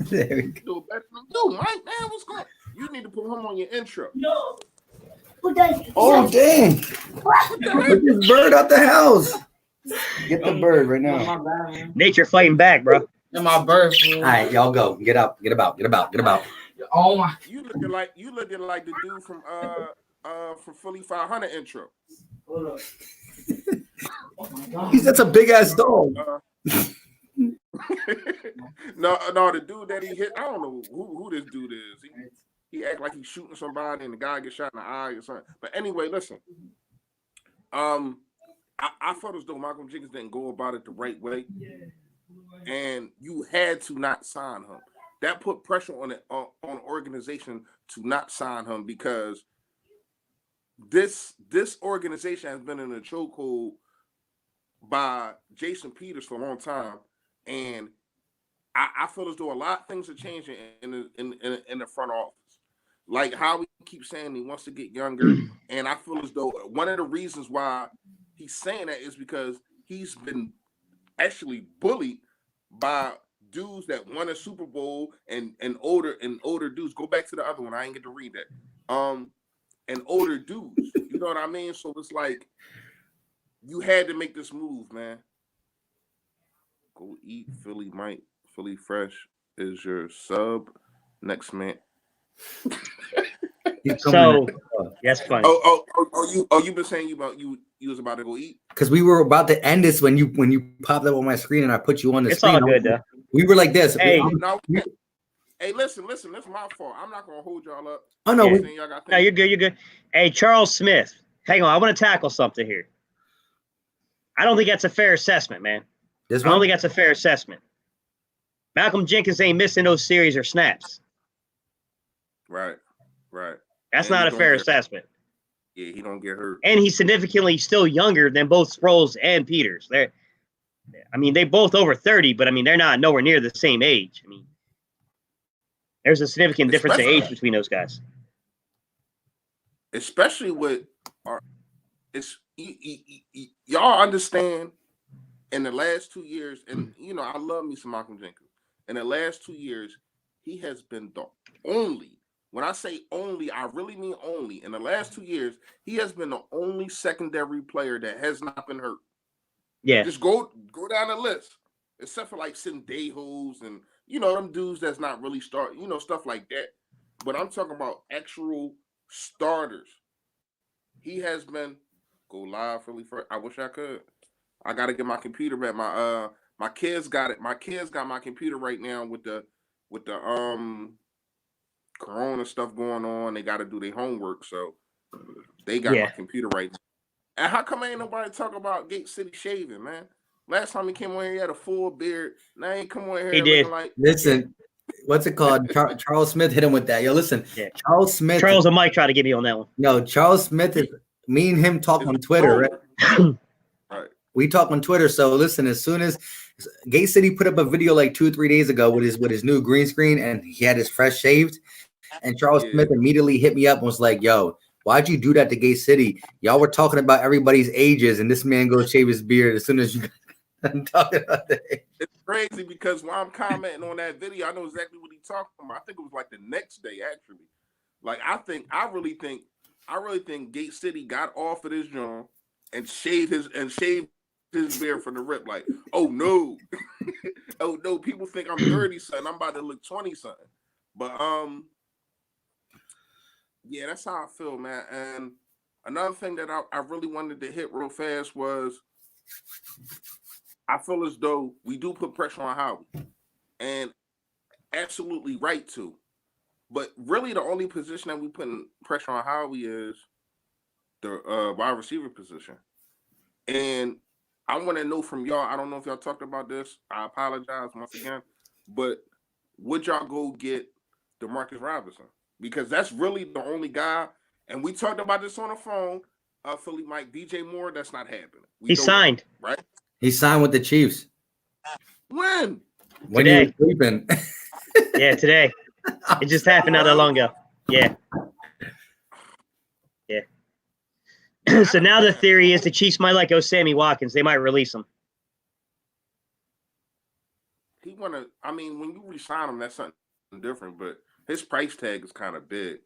There we You go. do it better than you, Mike. Man, what's going on? You need to put him on your intro. No. Who does? Oh, dang. Put this bird out the house. Get the bird right now. nature fighting back, bro. In my bird. All right, y'all go. Get up. Get about. Oh my. You looking like the dude from Philly 500 intro. Oh my God. That's a big ass dog. No, the dude that he hit, I don't know who this dude is. He act like he's shooting somebody and the guy gets shot in the eye or something. But anyway, listen. I felt as though Malcolm Jenkins didn't go about it the right way, and you had to not sign him. That put pressure on the organization to not sign him, because this organization has been in a chokehold by Jason Peters for a long time, and I feel as though a lot of things are changing in the front office. Like how we keep saying he wants to get younger, and I feel as though one of the reasons why he's saying that is because he's been actually bullied by dudes that won a Super Bowl and older dudes. Go back to the other one. I didn't get to read that. And older dudes. You know what I mean? So it's like you had to make this move, man. Go eat Philly Mike. Philly Fresh is your sub. Next man. So that's funny. You've been saying you was about to go eat? Because we were about to end this when you popped up on my screen and I put you on the It's screen. all good, though. We were like this. Hey. Hey, listen. That's my fault. I'm not gonna hold y'all up. Oh no, No, you're good. You're good. Hey, Charles Smith, hang on. I want to tackle something here. I don't think that's a fair assessment, man. I don't think that's a fair assessment. Malcolm Jenkins ain't missing those series or snaps. Right. That's not a fair assessment. Yeah, he don't get hurt. And he's significantly still younger than both Sproles and Peters. They both over 30, but they're not nowhere near the same age. There's a significant difference in age between those guys. Especially with y'all understand in the last 2 years, and I love me some Malcolm Jenkins. In the last 2 years, he has been the only. When I say only, I really mean only. In the last 2 years, he has been the only secondary player that has not been hurt. Yeah. Just go down the list, except for like Sendejos and them dudes that's not really start, stuff like that. But I'm talking about actual starters. He has been go live Philly Fresh. I wish I could. I gotta get my computer back. My kids got it. My kids got my computer right now with the Corona stuff going on. They got to do their homework, so they got my computer right now. And how come ain't nobody talk about Gate City shaving, man? Last time he came on here, he had a full beard. Now he come on here He did. looking like Listen, what's it called? Charles Smith hit him with that. Yo, listen, Yeah. Charles Smith. Charles and Mike try to get me on that one. No, Charles Smith is me and him talk on Twitter, right? Right. We talk on Twitter. So listen, as soon as Gate City put up a video like 2 or 3 days ago with his new green screen, and he had his fresh shaved, and Charles Smith immediately hit me up and was like, "Yo, why'd you do that to Gate City? Y'all were talking about everybody's ages, and this man goes shave his beard as soon as you." Talking about that. It's crazy because when I'm commenting on that video, I know exactly what he's talking about. I think it was like the next day, actually. Like I really think Gate City got off of this joint and shaved his beard from the rip. Like, oh no, oh no, people think I'm 30 something. I'm about to look 20 something. But yeah, that's how I feel, man. And another thing that I really wanted to hit real fast was, I feel as though we do put pressure on Howie, and absolutely right to. But really, the only position that we put pressure on Howie is the wide receiver position. And I want to know from y'all, I don't know if y'all talked about this. I apologize once again. But would y'all go get Demarcus Robinson? Because that's really the only guy. And we talked about this on the phone. Philly Mike, DJ Moore, that's not happening. He signed. That, right? He signed with the Chiefs. When he was sleeping. Yeah, today. It just happened not that long ago. Yeah. Yeah. So now the theory is the Chiefs might let go Sammy Watkins. They might release him. I mean, when you re-sign him, that's something different, but his price tag is kind of big.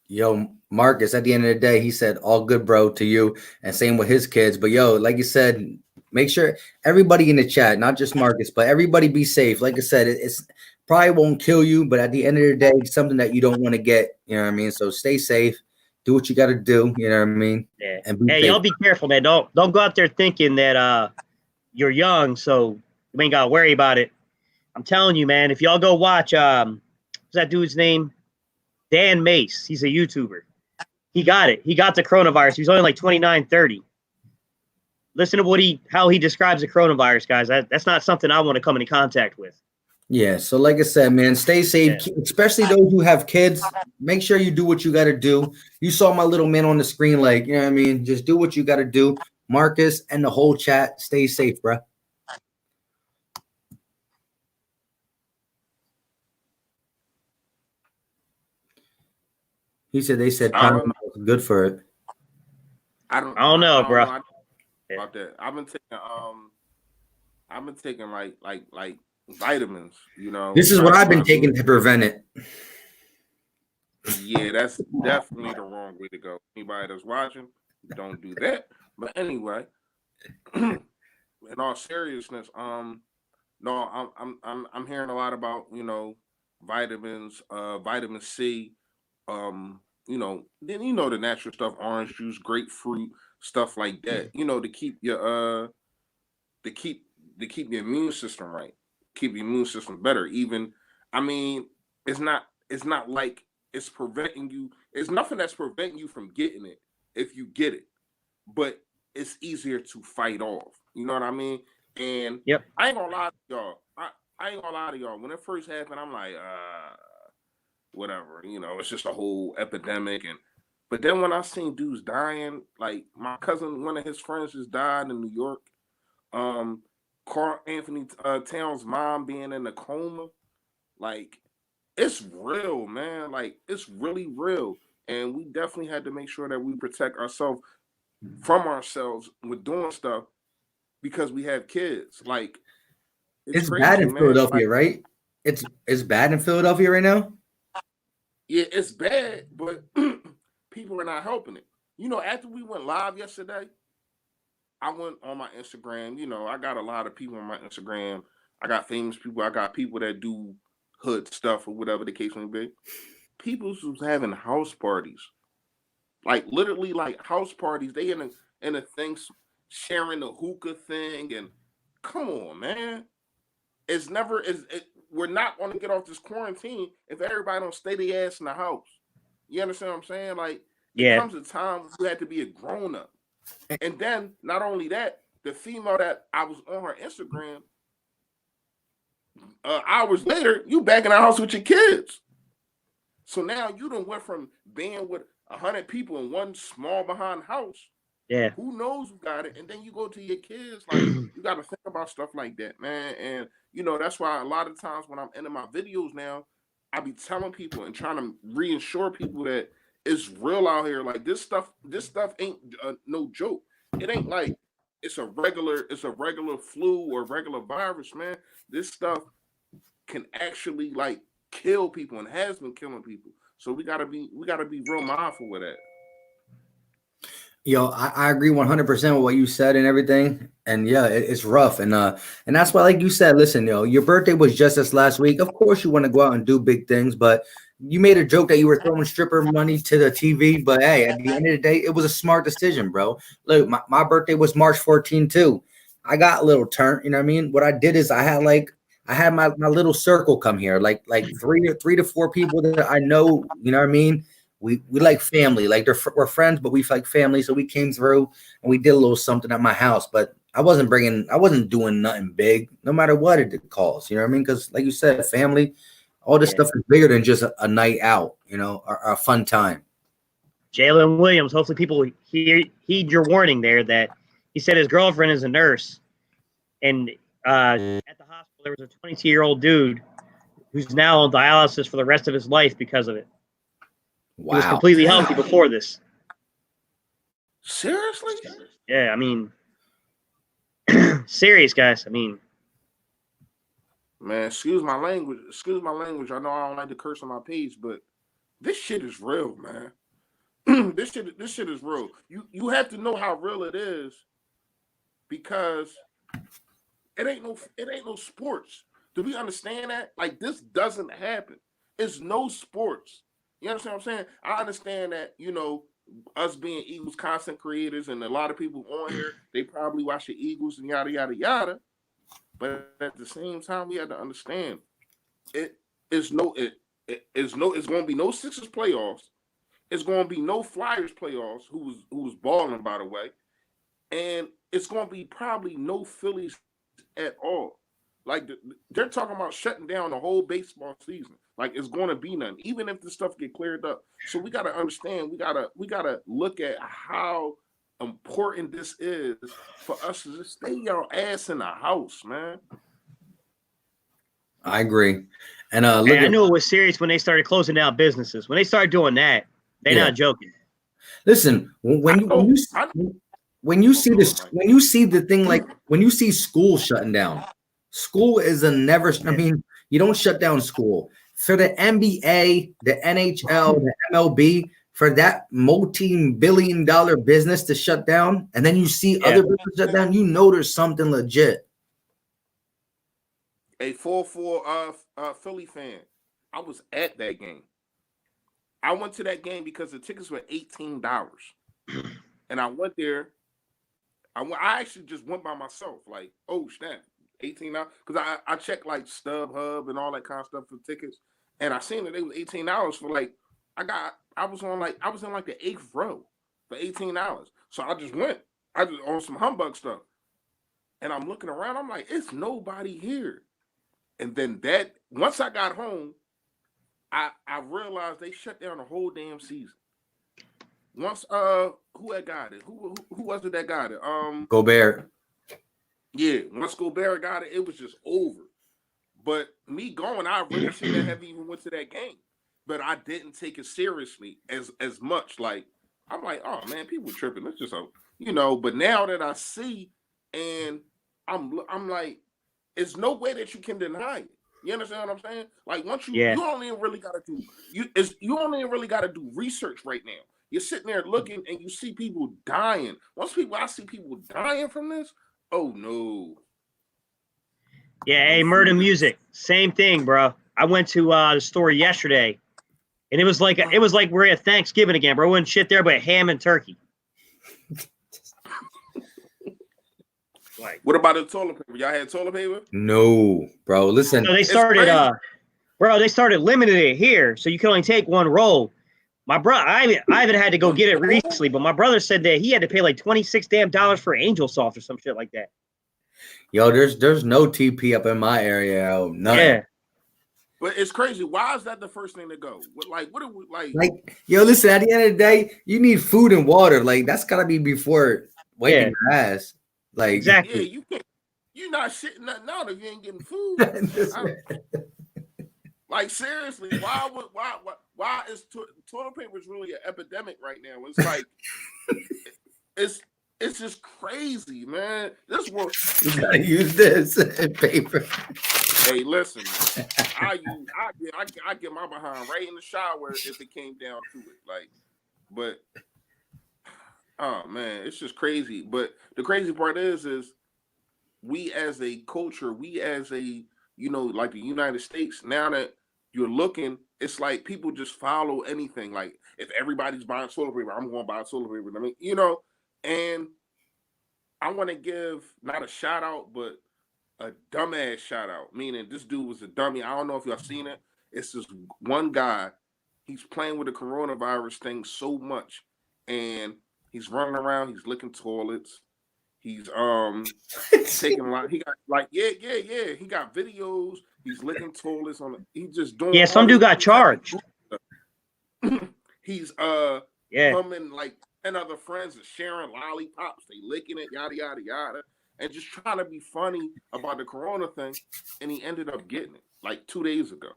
Yo, Marcus, at the end of the day, he said, all good, bro, to you. And same with his kids. But yo, like you said, make sure everybody in the chat, not just Marcus, but everybody be safe. Like I said, it's probably won't kill you, but at the end of the day, it's something that you don't want to get. You know what I mean? So stay safe. Do what you got to do. You know what I mean? Yeah. And be hey, safe. y'all be careful, man. Don't go out there thinking that you're young, so you ain't got to worry about it. I'm telling you, man, if y'all go watch, what's that dude's name? Dan Mace. He's a YouTuber. He got it. He got the coronavirus. He's only like 29, 30. Listen to how he describes the coronavirus, guys. That's not something I want to come into contact with. Yeah. So like I said, man, stay safe, especially those who have kids. Make sure you do what you got to do. You saw my little man on the screen. Like, you know what I mean? Just do what you got to do. Marcus and the whole chat, stay safe, bro. He said they said Panama was good for it. I don't know, bro. About that. I've been taking like vitamins, you know. This is what I've been taking to prevent it. Yeah, that's definitely the wrong way to go. Anybody that's watching, don't do that. But anyway, in all seriousness, no, I'm hearing a lot about, you know, vitamins, vitamin C, you know, then you know the natural stuff, orange juice, grapefruit, stuff like that, you know, to keep your your immune system right, keep your immune system better. Even, I mean, it's not like it's preventing you, it's nothing that's preventing you from getting it if you get it, but it's easier to fight off, you know what I mean? And yep. I ain't gonna lie to y'all, I ain't gonna lie to y'all, when it first happened, I'm like, whatever, you know, it's just a whole epidemic. But then when I seen dudes dying, like my cousin, one of his friends just died in New York. Carl Anthony Towns' mom being in a coma, like, it's real, man. Like, it's really real. And we definitely had to make sure that we protect ourselves from ourselves with doing stuff because we have kids. Like, it's crazy, bad in man. Philadelphia, like, right? It's bad in Philadelphia right now. Yeah, it's bad, but people are not helping it. You know, after we went live yesterday, I went on my Instagram. You know, I got a lot of people on my Instagram. I got famous people. I got people that do hood stuff or whatever the case may be. People was having house parties, like literally like house parties. They in a thing sharing the hookah thing, and come on, man. It's never is. We're not going to get off this quarantine if everybody don't stay their ass in the house. You understand what I'm saying? Like, yeah. It comes a time you had to be a grown up, and then not only that, the female that I was on her Instagram, hours later, you back in the house with your kids. So now you done went from being with 100 people in one small behind house. Yeah. Who knows who got it? And then you go to your kids, like you got to think about stuff like that, man. And you know that's why a lot of times when I'm ending my videos now, I be telling people and trying to reassure people that it's real out here. Like this stuff ain't no joke. It ain't like it's a regular flu or regular virus, man. This stuff can actually like kill people and has been killing people. So we gotta be real mindful with that. Yo, I agree 100% with what you said and everything. And yeah, it's rough. And that's why, like you said, listen, yo, your birthday was just this last week. Of course you want to go out and do big things, but you made a joke that you were throwing stripper money to the TV. But hey, at the end of the day, it was a smart decision, bro. Look, my birthday was March 14 too. I got a little turnt, you know what I mean? What I did is I had my little circle come here, like three to four people that I know, you know what I mean? We like family, like we're friends, but we like family. So we came through and we did a little something at my house, but I wasn't doing nothing big, no matter what it calls, you know what I mean? Because like you said, family, all this stuff is bigger than just a night out, you know, or a fun time. Jalen Williams, hopefully people heed your warning there that he said his girlfriend is a nurse. And at the hospital, there was a 22-year-old dude who's now on dialysis for the rest of his life because of it. Wow. He was completely healthy before this. Seriously? Yeah, I mean, serious, guys. I mean, man, excuse my language. I know I don't like to curse on my page, but this shit is real, man. This shit is real. You have to know how real it is because it ain't no sports. Do we understand that? Like this doesn't happen. It's no sports. You understand what I'm saying? I understand that, you know, us being Eagles content creators and a lot of people on here, they probably watch the Eagles and yada, yada, yada. But at the same time, we have to understand it's going to be no Sixers playoffs. It's going to be no Flyers playoffs, who was balling, by the way. And it's going to be probably no Phillies at all. Like they're talking about shutting down the whole baseball season. Like it's going to be none, even if this stuff get cleared up. So we got to understand. We gotta look at how important this is for us to just stay your ass in the house, man. I agree. And I knew it was serious when they started closing down businesses. When they started doing that, they're not joking. Listen, when you see the thing, like when you see school shutting down, school is a never. I mean, you don't shut down school. For the NBA, the NHL, the MLB, for that multi-billion-dollar business to shut down, and then you see other businesses shut down, you know there's something legit. A 4-4 Philly fan. I was at that game. I went to that game because the tickets were $18, and I went there. I actually just went by myself. Like, oh snap, $18 because I checked like StubHub and all that kind of stuff for tickets, and I seen that they was $18 for like I was in like the 8th row for $18. So I just went. I just on some humbug stuff, and I'm looking around. I'm like, it's nobody here. And then once I got home, I realized they shut down the whole damn season. Once who had got it? Who was it that got it? Gobert. Yeah, once Gobert got it, it was just over. But me going, I really shouldn't have even went to that game. But I didn't take it seriously as much. Like I'm like, oh man, people tripping. It's just But now that I see, and I'm like, it's no way that you can deny it. You understand what I'm saying? Like once you only really got to do research right now. You're sitting there looking and you see people dying. I see people dying from this. Oh no. Yeah, hey, Murder Music, same thing, bro. I went to the store yesterday, and it was like we're at Thanksgiving again, bro. Wasn't shit there but ham and turkey. What about the toilet paper? Y'all had toilet paper? No, bro. Listen, so they started limiting it here, so you can only take one roll. My brother, I haven't had to go get it recently, but my brother said that he had to pay like $26 for Angel Soft or some shit like that. Yo, there's no TP up in my area. Yo, none. Yeah. But it's crazy. Why is that the first thing to go? What are we like? Like, yo, listen, at the end of the day, you need food and water. Like, that's gotta be before wiping Yeah. your ass. Like, Yeah, Exactly. you can't. You're not shitting nothing out if you ain't getting food. Like seriously, why is toilet paper is really an epidemic right now? It's like it's just crazy, man. This world. you gotta use this paper. Hey, listen, I get my behind right in the shower if it came down to it. Like, but oh man, it's just crazy. But the crazy part is we as a culture, we as a like the United States, now that you're looking, it's like people just follow anything. Like if everybody's buying toilet paper, I'm going to buy toilet paper. I mean, and I want to give not a shout out, but a dumbass shout out. Meaning this dude was a dummy. I don't know if y'all seen it. It's this one guy. He's playing with the coronavirus thing so much, and he's running around. He's licking toilets. He's taking a lot. He got yeah. He got videos. He's licking toilets on it. He's just doing. Yeah, some dude got charged. He's Yeah. coming like 10 other friends and sharing lollipops. They licking it, yada yada yada, and just trying to be funny about the corona thing. And he ended up getting it like 2 days ago.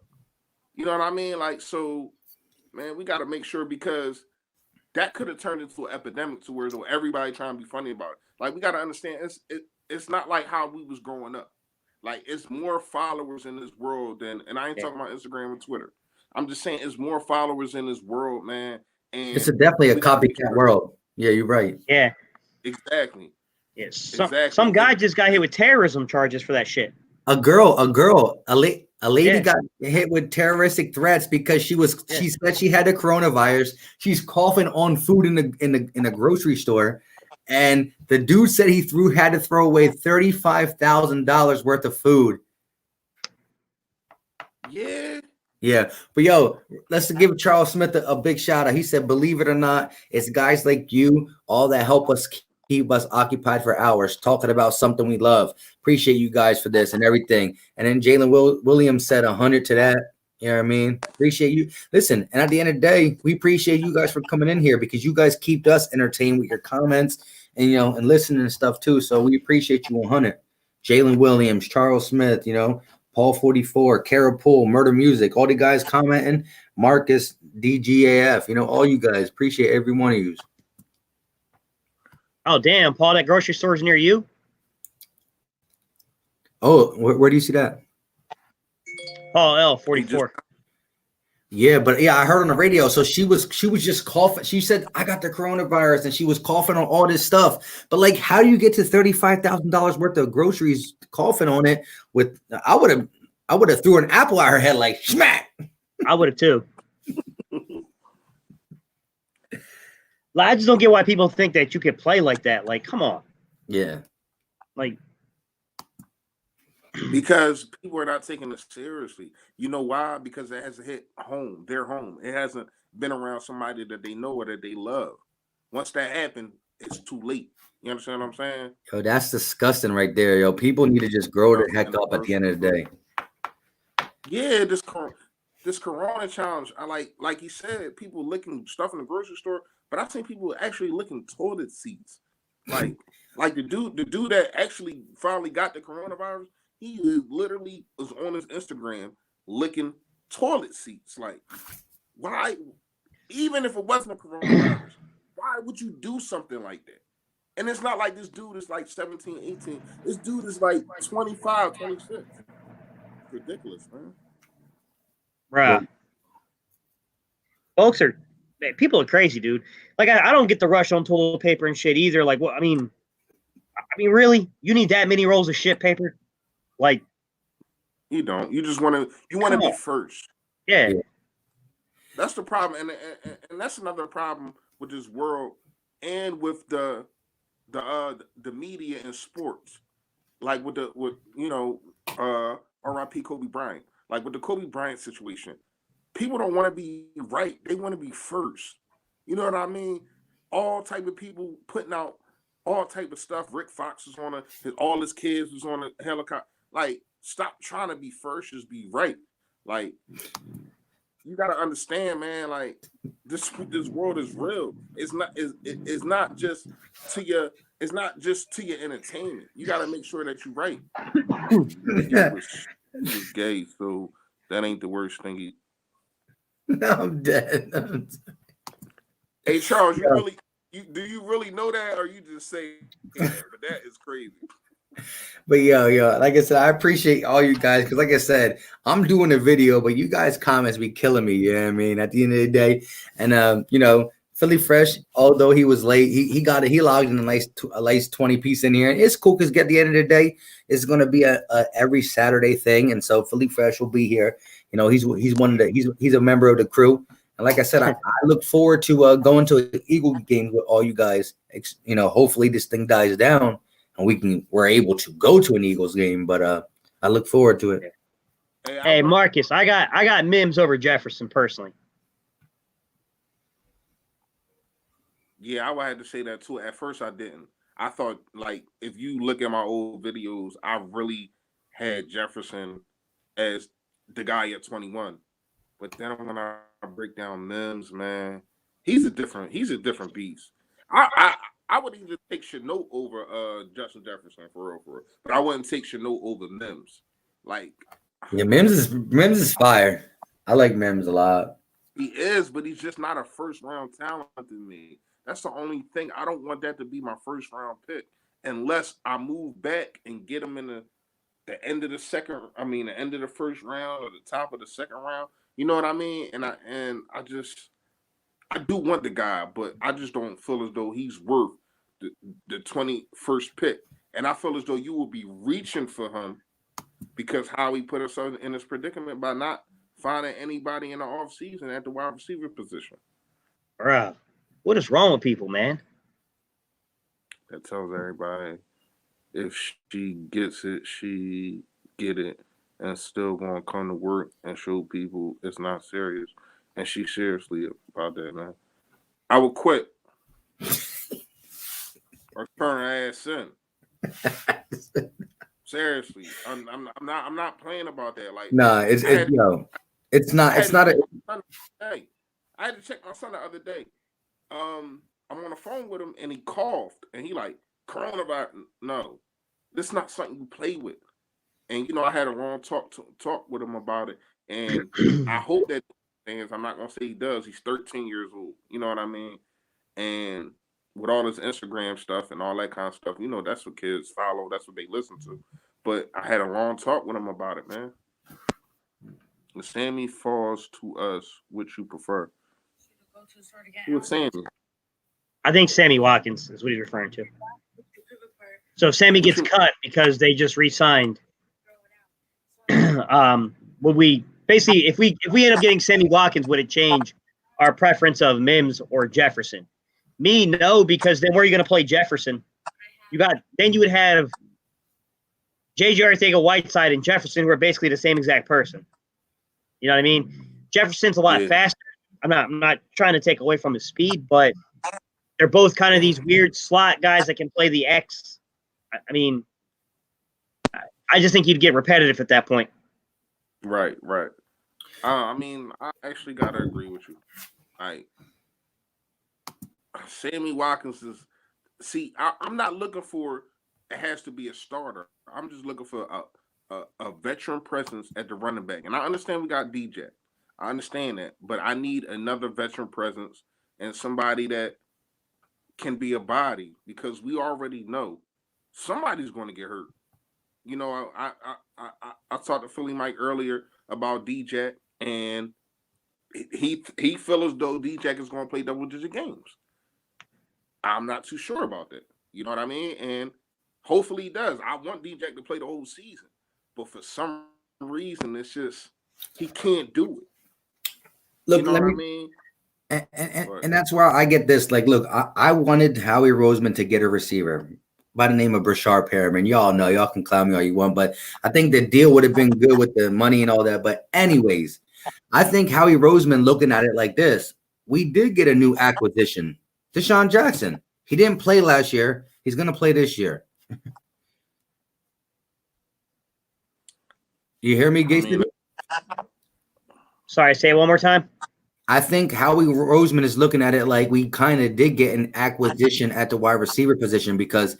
You know what I mean? Like, so, man, we got to make sure, because that could have turned into an epidemic to where everybody trying to be funny about it. Like, we got to understand it's not like how we was growing up. Like, it's more followers in this world than, and I ain't talking about Instagram and Twitter. I'm just saying it's more followers in this world, man. And It's definitely a copycat world. Yeah, you're right. Yeah. Exactly. Yes. Exactly. Some guy just got hit with terrorism charges for that shit. A lady got hit with terroristic threats because she said she had the coronavirus. She's coughing on food in the grocery store, and the dude said he had to throw away $35,000 worth of food. Yeah, but yo, let's give Charles Smith a big shout out. He said, "Believe it or not, it's guys like you all that help us keep us occupied for hours talking about something we love. Appreciate you guys for this and everything." And then Jalen Williams said 100 to that. You know what I mean? Appreciate you. Listen, and at the end of the day, we appreciate you guys for coming in here, because you guys keep us entertained with your comments and and listening and stuff too. So we appreciate you 100. Jalen Williams, Charles Smith, Paul 44, Carol Poole, Murder Music, all the guys commenting, Marcus, DGAF, all you guys. Appreciate every one of you. Oh, damn, Paul, that grocery store's near you? Oh, where do you see that? Paul L, 44. Yeah, but yeah, I heard on the radio. So she was just coughing. She said, "I got the coronavirus," and she was coughing on all this stuff. But like, how do you get to $35,000 worth of groceries coughing on it? With I would have threw an apple at her head like smack. I would have too. I just don't get why people think that you could play like that. Like, come on. Yeah. Like, because people are not taking this seriously. You know why? Because it hasn't hit home, their home. It hasn't been around somebody that they know or that they love. Once that happened, it's too late. You understand what I'm saying? Yo, that's disgusting right there. Yo, people need to just grow the heck up at the end of the day. Yeah, this corona challenge. I like you said, people licking stuff in the grocery store, but I've seen people actually licking toilet seats. Like the dude that actually finally got the coronavirus, he literally was on his Instagram licking toilet seats. Like, why? Even if it wasn't a coronavirus, why would you do something like that? And it's not like this dude is like 17, 18. This dude is like 25, 26. Ridiculous, man. bruh. Folks people are crazy, dude. Like, I don't get the rush on toilet paper and shit either. Like, what? I mean, really? You need that many rolls of shit paper? Like, you don't. You just want to be first. Yeah. That's the problem, and that's another problem with this world and with the media and sports. Like with R.I.P. Kobe Bryant. Like with the Kobe Bryant situation, people don't want to be right. They want to be first. You know what I mean? All type of people putting out all type of stuff. Rick Fox was on all his kids was on a helicopter. Like, stop trying to be first, just be right. Like, you gotta understand, man. Like, this world is real. It's not just to your entertainment. You gotta make sure that you're right. He was gay, so that ain't the worst thing. I'm dead. Hey Charles, do you really know that, or you just say that? But that is crazy. But yo, like I said, I appreciate all you guys because, like I said, I'm doing a video, but you guys' comments be killing me. You know what I mean? At the end of the day, and Philly Fresh, although he was late, he logged in a nice 20 piece in here. And it's cool because at the end of the day, it's going to be a every Saturday thing, and so Philly Fresh will be here. You know, he's a member of the crew. And like I said, I look forward to going to an Eagle game with all you guys. You know, hopefully this thing dies down and we're able to go to an Eagles game. But I look forward to it. Hey Marcus, I got Mims over Jefferson personally. Yeah, I would have to say that too. At first, I didn't. I thought, like, if you look at my old videos, I really had Jefferson as the guy at 21. But then when I break down Mims, man, he's a different beast. I would even take Shenault over Justin Jefferson for real. But I wouldn't take Shenault over Mims. Like, yeah, Mims is fire. I like Mims a lot. He is, but he's just not a first round talent to me. That's the only thing. I don't want that to be my first round pick unless I move back and get him in the end of the the end of the first round or the top of the second round. You know what I mean? And I do want the guy, but I just don't feel as though he's worth the 21st pick. And I feel as though you will be reaching for him because how he put himself in this predicament by not finding anybody in the offseason at the wide receiver position. Bruh, what is wrong with people, man? That tells everybody if she gets it, she get it, and still gonna come to work and show people it's not serious. And she's seriously about that, man. I would quit or turn her ass in. Seriously, I'm not playing about that. Like, it's not Hey, I had to check my son the other day. I'm on the phone with him and he coughed and he like coronavirus. No, this is not something you play with. And I had a long talk with him about it. And I hope that things. I'm not gonna say he does. He's 13 years old. You know what I mean? And with all this Instagram stuff and all that kind of stuff, that's what kids follow. That's what they listen to. But I had a long talk with him about it, man. If Sammy falls to us, which you prefer? Who was Sammy? I think Sammy Watkins is what he's referring to. So if Sammy gets cut because they just re-signed, would we basically, if we end up getting Sammy Watkins, would it change our preference of Mims or Jefferson? Me, no, because then where are you going to play Jefferson? You would have J.J. Arcega-Whiteside and Jefferson, who are basically the same exact person. You know what I mean? Jefferson's a lot faster. I'm not trying to take away from his speed, but they're both kind of these weird slot guys that can play the X. I mean, I just think you'd get repetitive at that point. Right. I actually gotta agree with you. Sammy Watkins is. See, I'm not looking for. It has to be a starter. I'm just looking for a veteran presence at the running back. And I understand we got DJ. I understand that, but I need another veteran presence and somebody that can be a body because we already know somebody's going to get hurt. I talked to Philly Mike earlier about DJ, and he feels as though DJ is going to play double-digit games. I'm not too sure about that. You know what I mean? And hopefully he does. I want DJ to play the whole season, but for some reason, it's just he can't do it. Look, what I mean? And that's where I get this. Like, look, I wanted Howie Roseman to get a receiver by the name of Brashard Perriman. Y'all know, y'all can clown me all you want, but I think the deal would have been good with the money and all that. But anyways, I think Howie Roseman looking at it like this, we did get a new acquisition, Deshaun Jackson. He didn't play last year. He's gonna play this year. You hear me, I Gacy? mean, Sorry, say it one more time. I think Howie Roseman is looking at it like we kind of did get an acquisition at the wide receiver position, because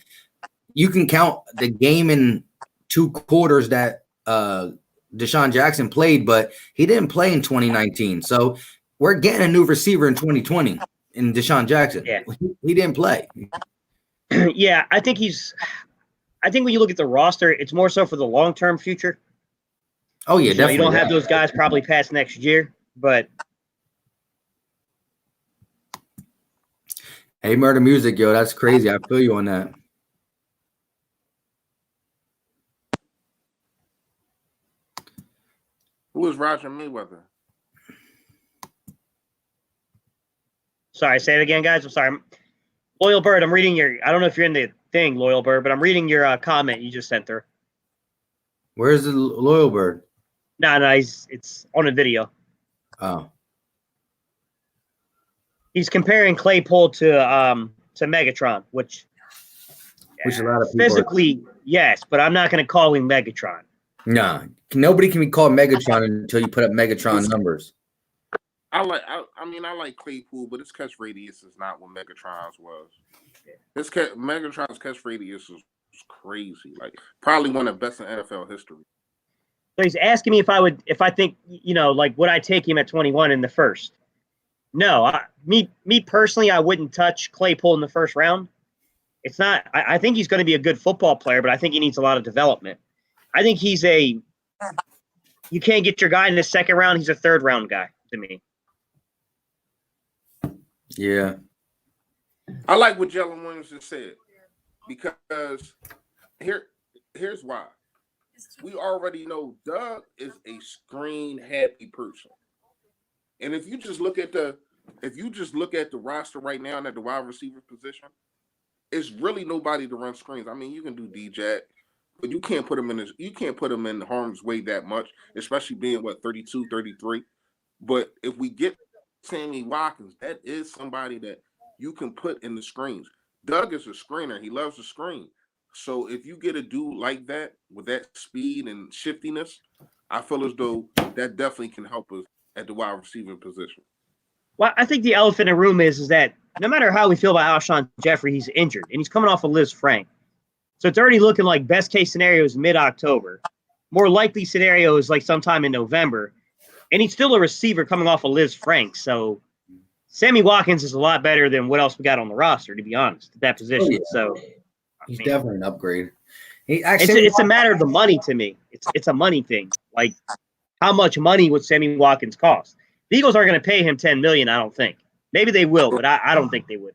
you can count the game in 2 quarters that Deshaun Jackson played, but he didn't play in 2019. So we're getting a new receiver in 2020 in Deshaun Jackson. Yeah. He didn't play. Yeah, I think when you look at the roster, it's more so for the long-term future. Oh yeah, You know, definitely. you don't have those guys probably past next year, but Hey, Murder Music, yo, that's crazy. I feel you on that. who is Roger Mayweather? sorry, say it again, guys. I'm sorry. Loyal Bird, I'm reading your. I don't know if you're in the thing, Loyal Bird, but I'm reading your comment you just sent through. Where's the Loyal Bird? No, it's on a video. Oh, He's comparing Claypool to Megatron, which a lot of people. physically, yes, but I'm not going to call him Megatron. Nah, nobody can be called Megatron until you put up Megatron numbers. I like Claypool, but his catch radius is not what Megatron's was. Megatron's catch radius was crazy. Like probably one of the best in NFL history. So he's asking me if I think, like, would I take him at 21 in the first? No, me personally, I wouldn't touch Claypool in the first round. It's not. I think he's going to be a good football player, but I think he needs a lot of development. I think you can't get your guy in the second round. He's a third round guy to me. Yeah. I like what Jalen Williams just said, because here's why. We already know Doug is a screen happy person. And if you just look at the roster right now and at the wide receiver position, it's really nobody to run screens. I mean, you can do DJ, but you can't put him in harm's way that much, especially being 32, 33. But if we get Sammy Watkins, that is somebody that you can put in the screens. Doug is a screener. He loves to screen. So if you get a dude like that with that speed and shiftiness, I feel as though that definitely can help us at the wide receiver position. Well, I think the elephant in the room is that no matter how we feel about Alshon Jeffrey, he's injured, and he's coming off of Liz Frank. So it's already looking like best case scenario is mid-October. More likely scenario is like sometime in November. And he's still a receiver coming off of Liz Frank. So Sammy Watkins is a lot better than what else we got on the roster, to be honest, at that position. Oh, yeah. So He's definitely an upgrade. He it's a matter of the money to me. It's a money thing. Like, how much money would Sammy Watkins cost? The Eagles aren't going to pay him $10 million, I don't think. Maybe they will, but I don't think they would.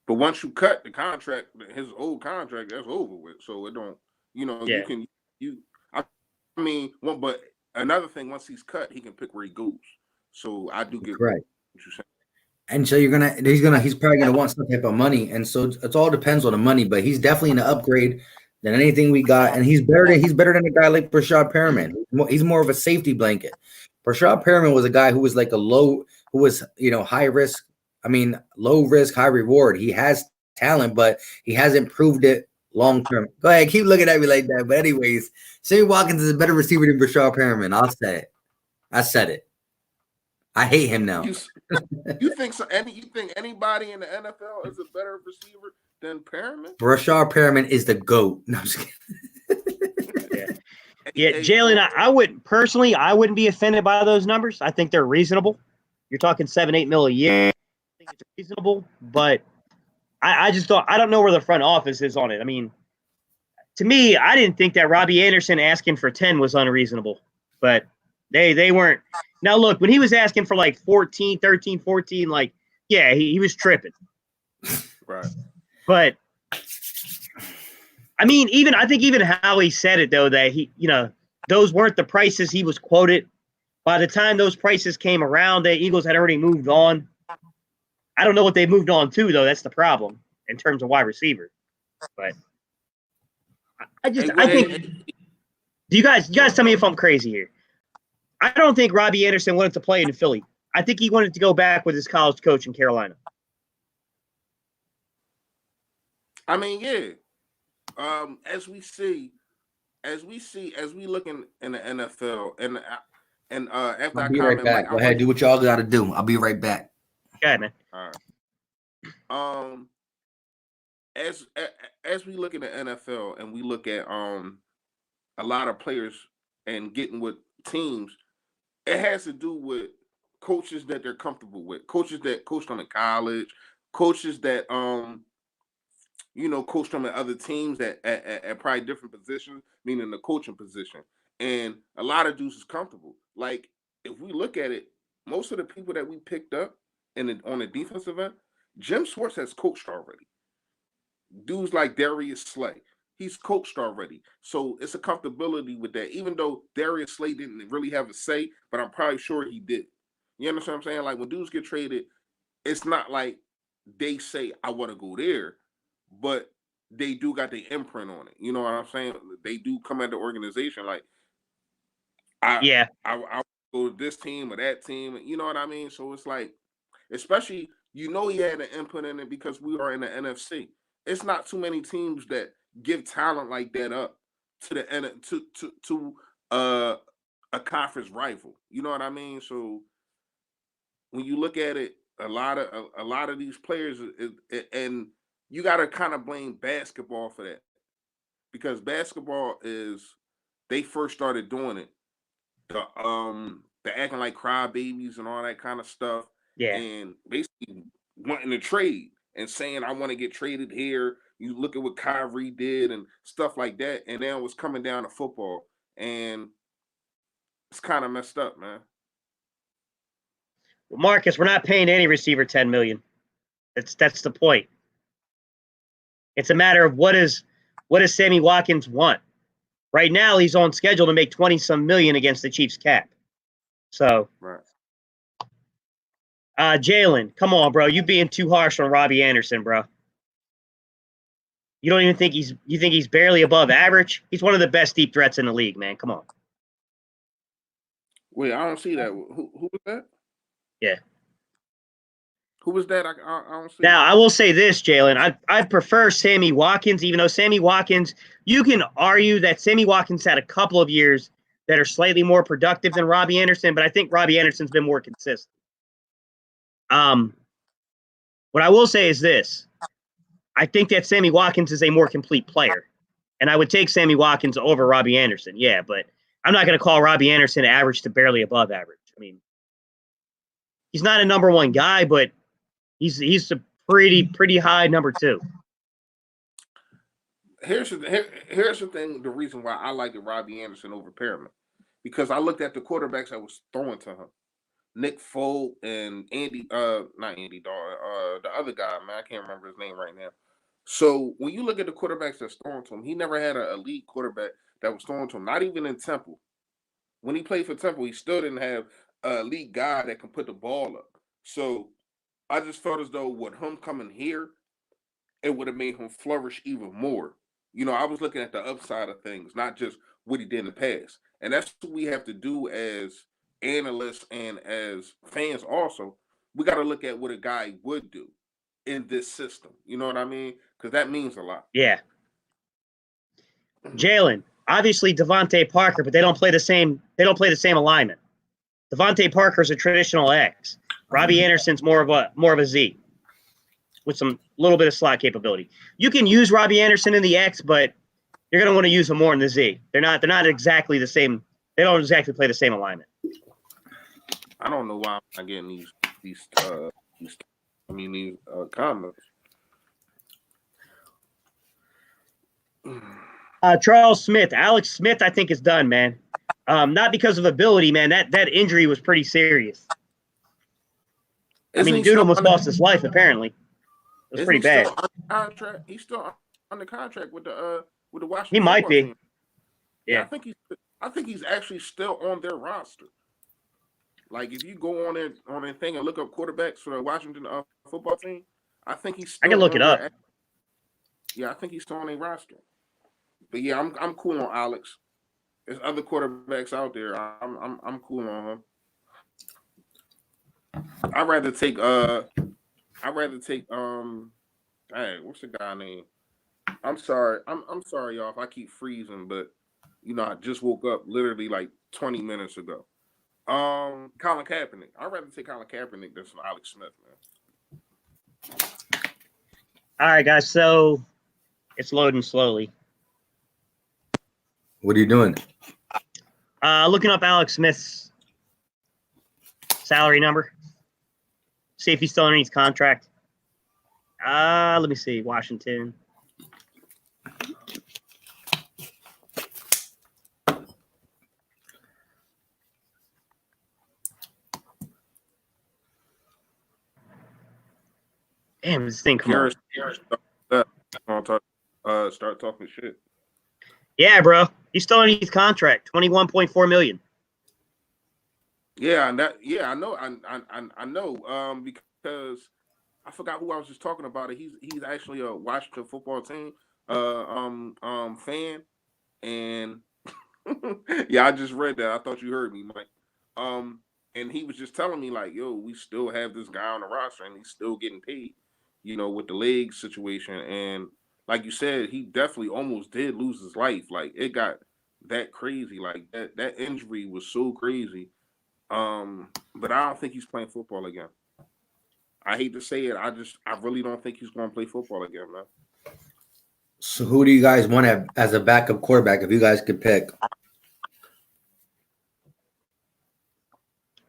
But once you cut the contract, his old contract, that's over with. So it don't, but another thing, once he's cut, he can pick where he goes. So I do get right. What you're saying. And so he's probably gonna want some type of money, and so it all depends on the money. But he's definitely an upgrade than anything we got, and he's better than a guy like Brashad Perriman. He's more of a safety blanket. Brashad Perriman was a guy who was like high risk. I mean, low risk, high reward. He has talent, but he hasn't proved it long term. Go ahead, keep looking at me like that. But anyways, Sammy Watkins is a better receiver than Brashad Perriman. I'll say it. I said it. I hate him now. You think so? You think anybody in the NFL is a better receiver than Perriman? Brashad Perriman is the GOAT. No, I'm just kidding. Yeah, Jalen, I wouldn't be offended by those numbers. I think they're reasonable. You're talking $7-8 million a year. I think it's reasonable, but I don't know where the front office is on it. I mean, to me, I didn't think that Robbie Anderson asking for 10 was unreasonable, but they weren't. Now, look, when he was asking for like 14, 13, 14, like, yeah, he was tripping. Right. But I mean, I think even Howie said it, though, that those weren't the prices he was quoted. By the time those prices came around, the Eagles had already moved on. I don't know what they moved on to, though. That's the problem in terms of wide receiver. But I think do you guys tell me if I'm crazy here? I don't think Robbie Anderson wanted to play in Philly. I think he wanted to go back with his college coach in Carolina. I mean, yeah. As we look in the NFL, and after I'll I be right comment, Mike, back. Go ahead, do what y'all got to do. I'll be right back. Go ahead, man. all right. As we look at the NFL and we look at a lot of players and getting with teams, it has to do with coaches that they're comfortable with, coaches that coached them in college, coaches that coached them at other teams that at probably different positions, meaning the coaching position. And a lot of dudes is comfortable. Like if we look at it, most of the people that we picked up on the defensive end, Jim Schwartz has coached already. Dudes like Darius Slay, he's coached already. So it's a comfortability with that. Even though Darius Slay didn't really have a say, but I'm probably sure he did. You understand what I'm saying? Like when dudes get traded, it's not like they say, I want to go there, but they do got the imprint on it. You know what I'm saying? They do come at the organization like, I go to this team or that team. You know what I mean? So it's like, especially, he had an input in it because we are in the NFC. It's not too many teams that give talent like that up to the to a conference rival. You know what I mean? So when you look at it, a lot of these players, and you got to kind of blame basketball for that, because basketball they first started doing it, the acting like crybabies and all that kind of stuff, and basically wanting to trade and saying I want to get traded here. You look at what Kyrie did and stuff like that, and then it was coming down to football, and it's kind of messed up, man. Well, Marcus, we're not paying any receiver $10 million. That's the point. It's a matter of what does Sammy Watkins want? Right now, he's on schedule to make 20-some million against the Chiefs cap. So, right. Jalen, come on, bro. You being too harsh on Robbie Anderson, bro. You don't even think he's barely above average? He's one of the best deep threats in the league, man. Come on. Wait, I don't see that. Who was that? Yeah. Who was that? I don't see. Now, I will say this, Jalen. I prefer Sammy Watkins, even though Sammy Watkins, you can argue that Sammy Watkins had a couple of years that are slightly more productive than Robbie Anderson, but I think Robbie Anderson's been more consistent. What I will say is this. I think that Sammy Watkins is a more complete player, and I would take Sammy Watkins over Robbie Anderson. Yeah, but I'm not going to call Robbie Anderson average to barely above average. I mean, he's not a number one guy, but he's a pretty high number two. Here's the thing. The reason why I like Robbie Anderson over Perriman, because I looked at the quarterbacks that was throwing to him, Nick Folk and not Andy Dalton, the other guy, man, I can't remember his name right now. So when you look at the quarterbacks that's throwing to him, he never had an elite quarterback that was throwing to him. Not even in Temple. When he played for Temple, he still didn't have an elite guy that can put the ball up. So I just felt as though with him coming here, it would have made him flourish even more. I was looking at the upside of things, not just what he did in the past. And that's what we have to do as analysts and as fans also. We got to look at what a guy would do in this system. You know what I mean? Because that means a lot. Yeah. Jalen, obviously Devontae Parker, but they don't play the same alignment. Devontae Parker's a traditional X. Robbie Anderson's more of a Z with some little bit of slot capability. You can use Robbie Anderson in the X, but you're going to want to use him more in the Z. They're not exactly the same. They don't exactly play the same alignment. I don't know why I'm not getting these comments. Charles Smith, Alex Smith, I think is done, man. Not because of ability, man. That injury was pretty serious. Dude almost lost his life. Apparently, it was pretty bad. He's still under contract with the Washington. He might be. Team. Yeah, I think he's actually still on their roster. Like if you go on their thing and look up quarterbacks for the Washington football team, I think he's still I can look it up. Yeah, I think he's still on their roster. But yeah, I'm cool on Alex. There's other quarterbacks out there. I'm cool on him. I'd rather take what's the guy name? I'm sorry. I'm sorry, y'all, if I keep freezing, but I just woke up literally like 20 minutes ago. Colin Kaepernick. I'd rather take Colin Kaepernick than some Alex Smith, man. All right, guys. So it's loading slowly. What are you doing? Looking up Alex Smith's salary number. See if he's still underneath contract. Let me see. Washington. Damn, this thing come on. Start talking shit. Yeah, bro. He's still underneath contract. 21.4 million. Yeah, and I know. I know. Because I forgot who I was just talking about. He's actually a Washington football team fan, and yeah, I just read that. I thought you heard me, Mike. And he was just telling me like, yo, we still have this guy on the roster, and he's still getting paid. With the leg situation, and like you said, he definitely almost did lose his life. Like it got that crazy. Like that injury was so crazy. But I don't think he's playing football again. I hate to say it. I really don't think he's going to play football again, man. So who do you guys want as a backup quarterback if you guys could pick?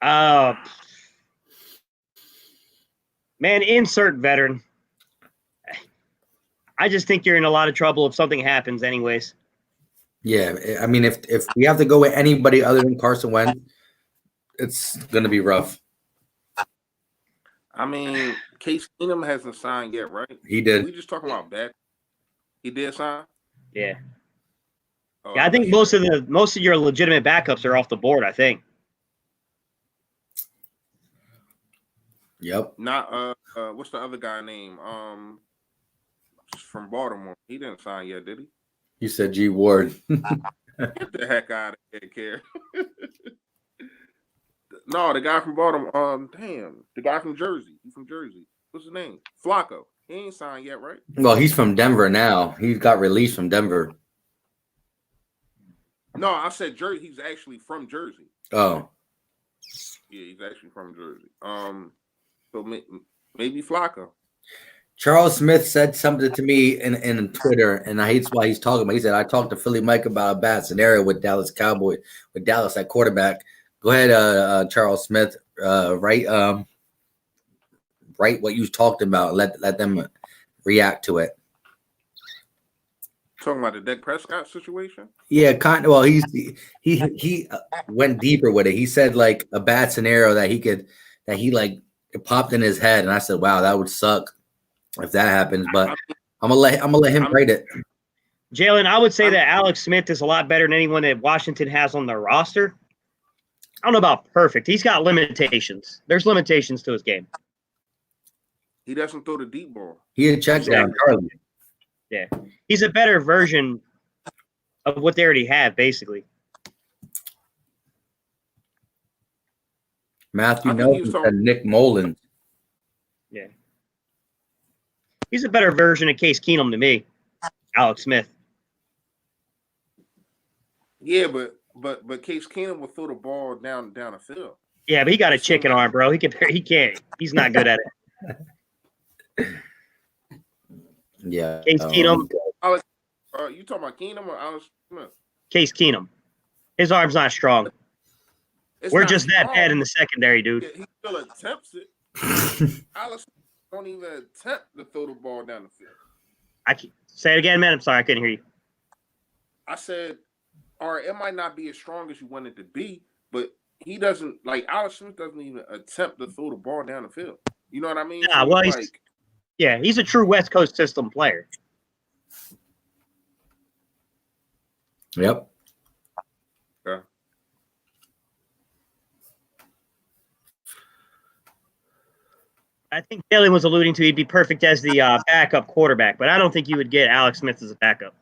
Man, insert veteran. I just think you're in a lot of trouble if something happens anyways. Yeah, I mean, if we have to go with anybody other than Carson Wentz, it's going to be rough. I mean, Case Keenum hasn't signed yet, right? He did. We just talking about back. He did sign? Yeah. Oh, Yeah, I think most of your legitimate backups are off the board, I think. Yep. Not what's the other guy name? From Baltimore. He didn't sign yet, did he? You said G Ward. Get the heck out of here, Care. No, the guy from Baltimore. The guy from Jersey. He's from Jersey. What's his name? Flacco. He ain't signed yet, right? Well, he's from Denver now. He got released from Denver. No, I said Jersey. He's actually from Jersey. Oh. Yeah, he's actually from Jersey. So maybe Flacco. Charles Smith said something to me in Twitter, and I hate why he's talking about. He said, I talked to Philly Mike about a bad scenario with Dallas at quarterback. Go ahead, Charles Smith. Write what you talked about. Let them react to it. Talking about the Dak Prescott situation? Yeah, kind of. Well, he went deeper with it. He said like a bad scenario that it popped in his head, and I said, wow, that would suck if that happens. But I'm gonna let him write it. Jalen, I would say that Alex Smith is a lot better than anyone that Washington has on their roster. I don't know about perfect. He's got limitations. There's limitations to his game. He doesn't throw the deep ball. He had checked down Charlie. Yeah. He's a better version of what they already have, basically. Matthew Nelson said Nick Mullins. Yeah. He's a better version of Case Keenum to me, Alex Smith. Yeah, but Case Keenum will throw the ball down the field. Yeah, but he got a chicken arm, bro. He can't. He's not good at it. Yeah. Case Keenum. You talking about Keenum or Alex Smith? Case Keenum. His arm's not strong. We're just that strong. bad in the secondary, dude. Yeah, he still attempts it. Alex don't even attempt to throw the ball down the field. I can't say it again, man. I'm sorry, I couldn't hear you. I said, all right, it might not be as strong as you want it to be, but he doesn't like Alex Smith doesn't even attempt to throw the ball down the field. You know what I mean? Yeah, well, he's a true West Coast system player. Yep. Yeah. I think Jalen was alluding to he'd be perfect as the backup quarterback, but I don't think you would get Alex Smith as a backup.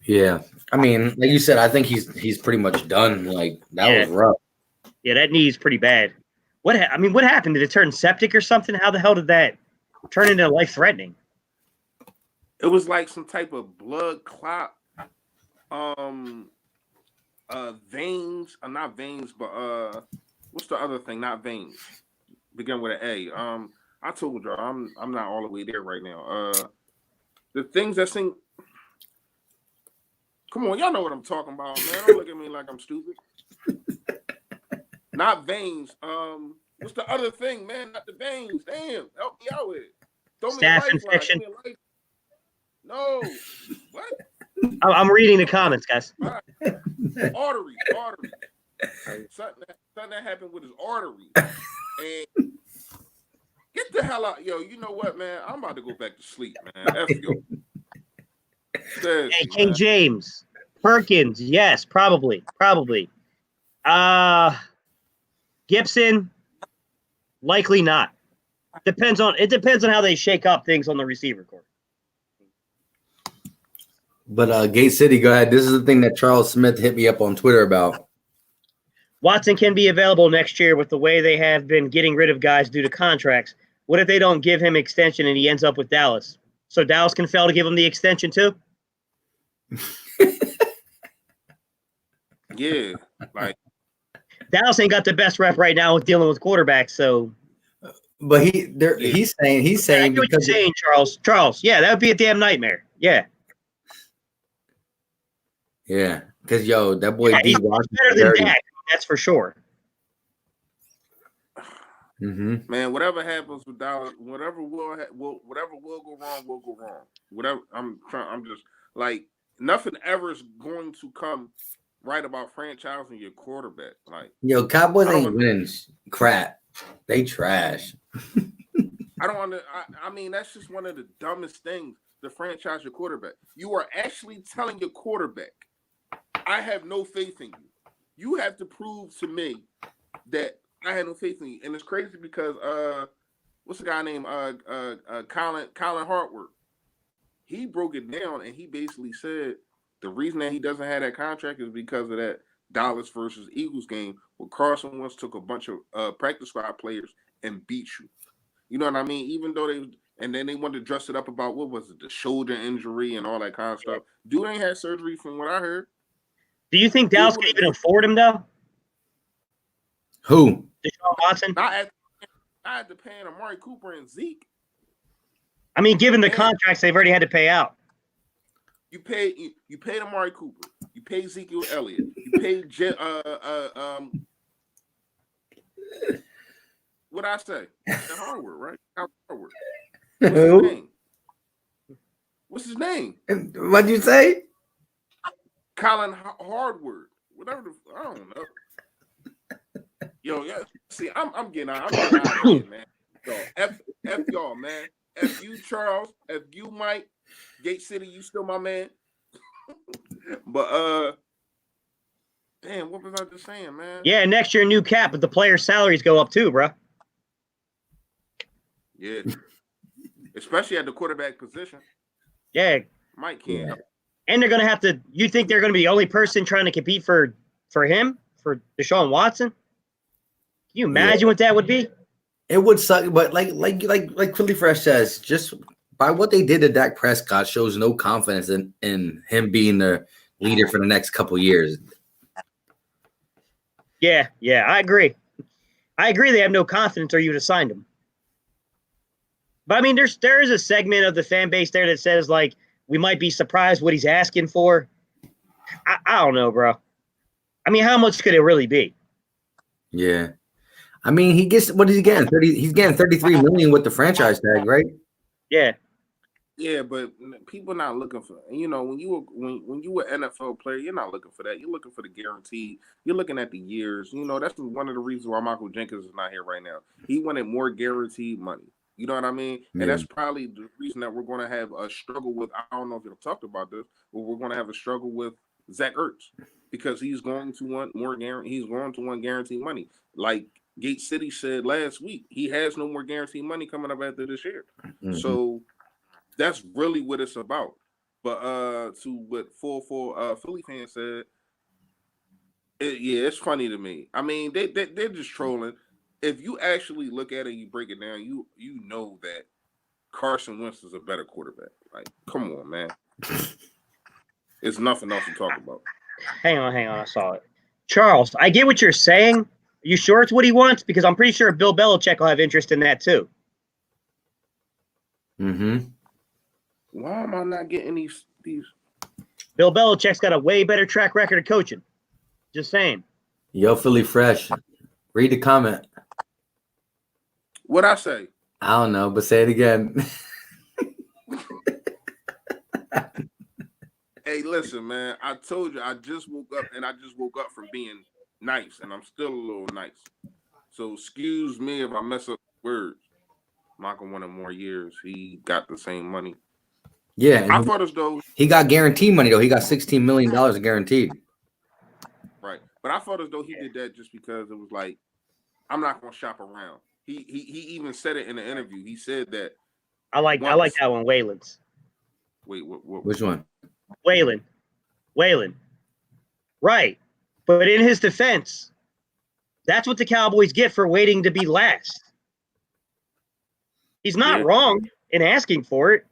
Yeah. I mean, like you said, I think he's pretty much done. Like that was rough. Yeah, that knee's pretty bad. What happened? Did it turn septic or something? How the hell did that turn into life-threatening? It was like some type of blood clot, veins, not veins, but what's the other thing? Not veins. Begin with an A. I told y'all I'm not all the way there right now. The things that sing. Come on, y'all know what I'm talking about, man. Don't look at me like I'm stupid. Not veins. What's the other thing, man? Not the veins. Damn, help me out with it. Throw me a Staph lifeline. infection. Give me a life. No. What? I'm reading the comments, guys. Artery. Something that happened with his artery. And get the hell out. Yo, you know what, man? I'm about to go back to sleep, man. F you. Hey, King James. Perkins, yes, probably. Gibson, likely not. Depends on how they shake up things on the receiver court. But Gate City, go ahead. This is the thing that Charles Smith hit me up on Twitter about. Watson can be available next year with the way they have been getting rid of guys due to contracts. What if they don't give him extension and he ends up with Dallas? So Dallas can fail to give him the extension too? Yeah, like Dallas ain't got the best rep right now with dealing with quarterbacks, so. But he's saying I get what you're because saying, Charles, yeah, that would be a damn nightmare. Yeah. yeah, because yo, that boy Yeah, D he's Washington better than dirty. Dak, that's for sure. Mm-hmm. man, whatever happens with Dallas, whatever will go wrong, will go wrong. Whatever I'm just like nothing ever is going to come right about franchising your quarterback. Like Yo, Cowboys I don't ain't winning crap. They trash. I mean, that's just one of the dumbest things to franchise your quarterback. You are actually telling your quarterback, I have no faith in you. You have to prove to me that I had no faith in you. And it's crazy because what's the guy named Colin Hartworth? He broke it down and he basically said the reason that he doesn't have that contract is because of that Dallas versus Eagles game where Carson Wentz took a bunch of practice squad players and beat you. You know what I mean? Even though then they wanted to dress it up about what was it, the shoulder injury and all that kind of stuff. Dude ain't had surgery from what I heard. Do you think Dallas could even afford him though? Who? Deshaun Watson? Not at the paying Amari Cooper and Zeke. I mean, given the contracts they've already had to pay out. You paid Amari Cooper. You paid Ezekiel Elliott. You paid what I say? Harvard, right? Harvard. What's his name? What'd you say? Colin Hardward. Whatever I don't know. Yo, yeah. See, I'm getting out. I'm getting out of here, man. Yo, F y'all, man. F you, Charles. F you, Mike. Gate City, you still my man. But damn, what was I just saying, man? Yeah, next year new cap, but the players' salaries go up too, bro. Yeah. Especially at the quarterback position. Yeah. Mike can't. Yeah. And they're gonna have to. You think they're gonna be the only person trying to compete for him, for Deshaun Watson? Can you imagine what that would be? It would suck, but like Philly Fresh says, just by what they did to Dak Prescott shows no confidence in him being the leader for the next couple years. Yeah, I agree. They have no confidence, or you would have signed him. But I mean, there is a segment of the fan base there that says like we might be surprised what he's asking for. I don't know, bro. I mean, how much could it really be? Yeah. I mean, he gets what is he getting? He's getting $33 million with the franchise tag, right? Yeah. Yeah, but people not looking for, you know, when you an NFL player, you're not looking for that. You're looking for the guarantee. You're looking at the years. You know, that's one of the reasons why Michael Jenkins is not here right now. He wanted more guaranteed money. You know what I mean? Yeah. And that's probably the reason that we're going to have a struggle with, I don't know if you've talked about this, but we're going to have a struggle with Zach Ertz because he's going to want more guarantee. He's going to want guaranteed money. Like Gate City said last week, he has no more guaranteed money coming up after this year. Mm-hmm. So that's really what it's about. But to what Philly fans said, it's funny to me. I mean, they're just trolling. If you actually look at it and you break it down, you know that Carson Wentz is a better quarterback. Like, come on, man. It's nothing else to talk about. Hang on. I saw it. Charles, I get what you're saying. Are you sure it's what he wants? Because I'm pretty sure Bill Belichick will have interest in that too. Mm-hmm. Why am I not getting these? Bill Belichick's got a way better track record of coaching. Just saying. Yo, Philly Fresh. Read the comment. What I say? I don't know, but say it again. Hey, listen, man. I told you I just woke up, and I just woke up from being nice, and I'm still a little nice. So excuse me if I mess up words. Michael wanted more years. He got the same money. Yeah, I thought as though he got guaranteed money though. He got $16 million guaranteed. right, but I thought as though he did that just because it was like, I'm not gonna shop around. He even said it in the interview. He said that. I like that one, Wayland's. Wait, what? Which one? Wayland. Right. But in his defense, that's what the Cowboys get for waiting to be last. He's not wrong in asking for it.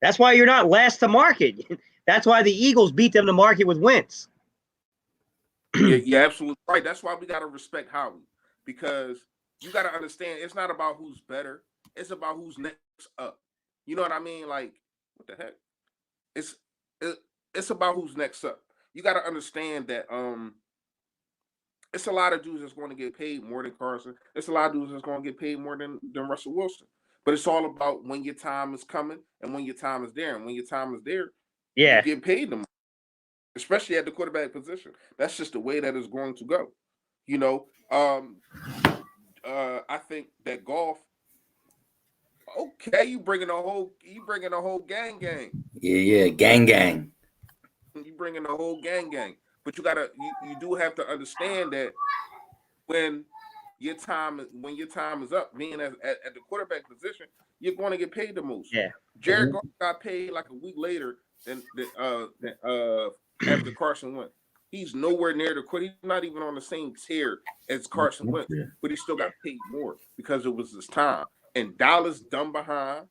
That's why you're not last to market. That's why the Eagles beat them to market with Wentz. You're absolutely right. That's why we gotta respect Howie, because you gotta understand it's not about who's better. It's about who's next up. You know what I mean? Like, what the heck? It's about who's next up. You got to understand that it's a lot of dudes that's going to get paid more than Carson. It's a lot of dudes that's going to get paid more than Russell Wilson. But it's all about when your time is coming and when your time is there. And when your time is there, Yeah. you get paid the most, especially at the quarterback position. That's just the way that it's going to go. You know, I think that Goff. Okay, you bringing a whole gang. Yeah, gang. You bringing the whole gang. But you do have to understand that when your time is up, being at the quarterback position, you're going to get paid the most. Yeah. Jared Goff got paid like a week later than after Carson Wentz. He's nowhere near the quarter. He's not even on the same tier as Carson Wentz, but he still got paid more because it was his time. And Dallas dumb behind.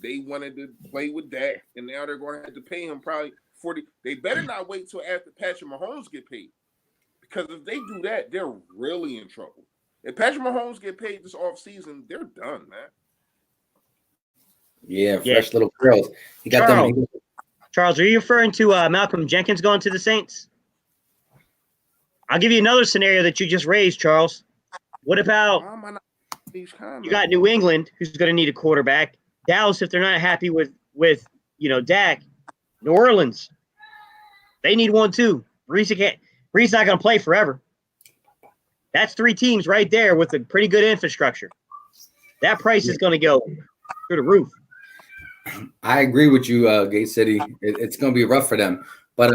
They wanted to play with Dak, and now they're going to have to pay him probably 40. They better not wait till after Patrick Mahomes get paid, because if they do that, they're really in trouble. If Patrick Mahomes get paid this offseason, they're done, man. Yeah, fresh little curls. You got them. Charles, are you referring to Malcolm Jenkins going to the Saints? I'll give you another scenario that you just raised, Charles. What about you got New England, who's going to need a quarterback? Dallas, if they're not happy with Dak. New Orleans, they need one too. Brees not going to play forever. That's three teams right there with a pretty good infrastructure. That price is going to go through the roof. I agree with you, Gate City. It's going to be rough for them, but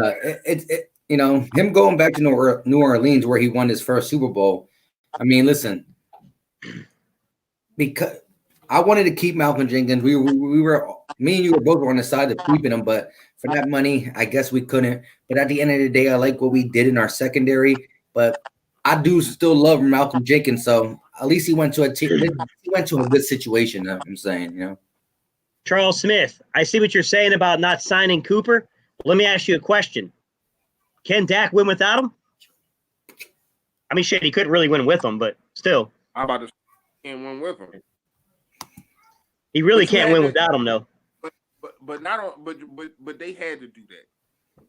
him going back to New Orleans where he won his first Super Bowl. I mean, listen, because I wanted to keep Malcolm Jenkins. We were me and you were both on the side of keeping him, but for that money, I guess we couldn't. But at the end of the day, I like what we did in our secondary. But I do still love Malcolm Jenkins, so at least he went to a team. He went to a good situation. I'm saying, Charles Smith, I see what you're saying about not signing Cooper. Let me ask you a question: can Dak win without him? I mean, shit, he couldn't really win with him, but still. How about this? Can't win with him. He really can't win without him, though. But they had to do that.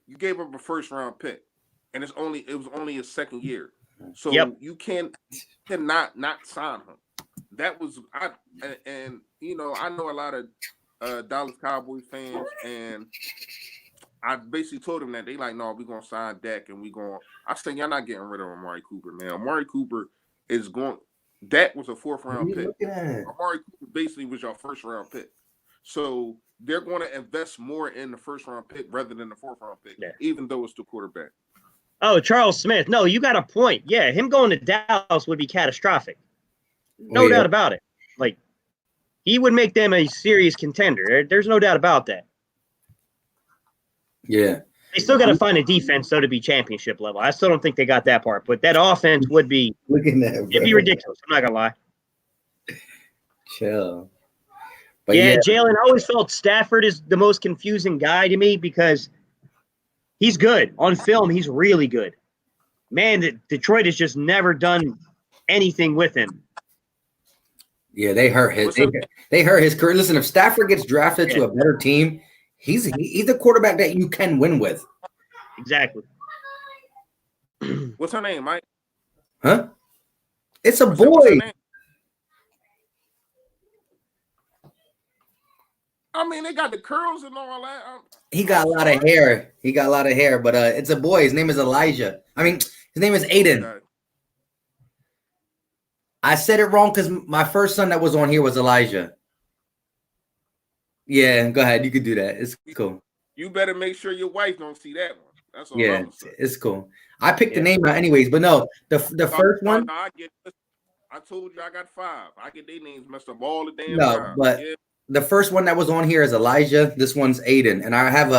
You gave up a first round pick, and it was only his second year, so you cannot not sign him. That was I know a lot of Dallas Cowboys fans, and I basically told them that they like, no, we're gonna sign Dak, and I said, y'all not getting rid of Amari Cooper, man. Amari Cooper is going. Dak was a fourth round pick. Amari Cooper basically was your first round pick. So they're going to invest more in the first round pick rather than the fourth round pick, even though it's the quarterback. Oh, Charles Smith. No, you got a point. Yeah, him going to Dallas would be catastrophic. No doubt about it. Like, he would make them a serious contender. There's no doubt about that. Yeah. They still got to find a defense, though, to be championship level. I still don't think they got that part. But that offense would be – it'd be ridiculous. I'm not going to lie. Chill. But yeah, yeah, Jalen, I always felt Stafford is the most confusing guy to me because he's good. On film, he's really good. Man, Detroit has just never done anything with him. yeah, they hurt his What's up? they hurt his career. Listen, if Stafford gets drafted to Yeah. a better team, he's a quarterback that you can win with. Exactly. What's her name, Mike? Huh? It's a I said, what's her boy. name? I mean, they got the curls and all that. He got a lot of hair. He got a lot of hair, but it's a boy. His name is Elijah. I mean, his name is Aiden. Okay. I said it wrong because my first son that was on here was Elijah. Yeah, go ahead. You could do that. It's cool. You better make sure your wife don't see that one. That's all Yeah, I'm saying. it's cool. I picked the Yeah. name out anyways, but no, the first one. No, I told you I got 5. I get their names messed up all the damn No, time. but Yeah. the first one that was on here is Elijah. This one's Aiden, and I have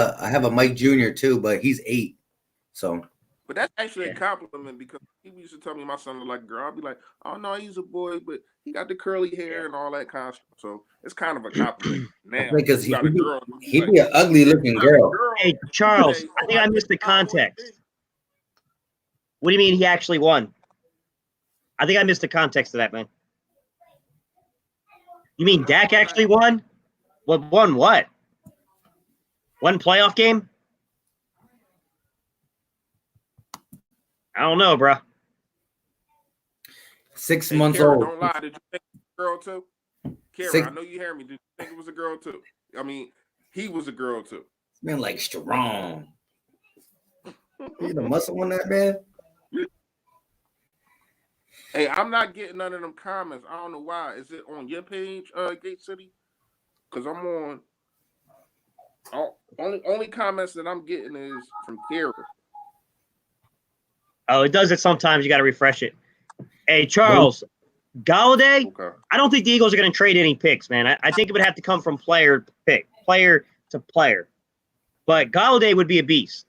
a Mike Jr. too, but he's 8. So But that's actually Yeah. a compliment because people used to tell me my son looked like a girl. I'd be like, oh no, he's a boy, but he got the curly hair and all that kind of stuff. So it's kind of a compliment. Now because you got a girl, he'd be an ugly looking girl. Hey, Charles, I think I missed the context. What do you mean he actually won? I think I missed the context of that, man. You mean Dak actually won? What won what? One playoff game? I don't know, bro. 6 Hey, months Kara, old. don't lie. Did you think it was a girl too? Kara, 6 I know you hear me. Did you think it was a girl too? I mean, he was a girl too. man, like strong. You the muscle on that man. Hey, I'm not getting none of them comments. I don't know why. Is it on your page, Gate City? Because I'm on. Only comments that I'm getting is from Kara. Oh, it does it sometimes. You got to refresh it. Hey, Charles, Galladay, Okay. I don't think the Eagles are going to trade any picks, man. I think it would have to come from player to player. But Galladay would be a beast.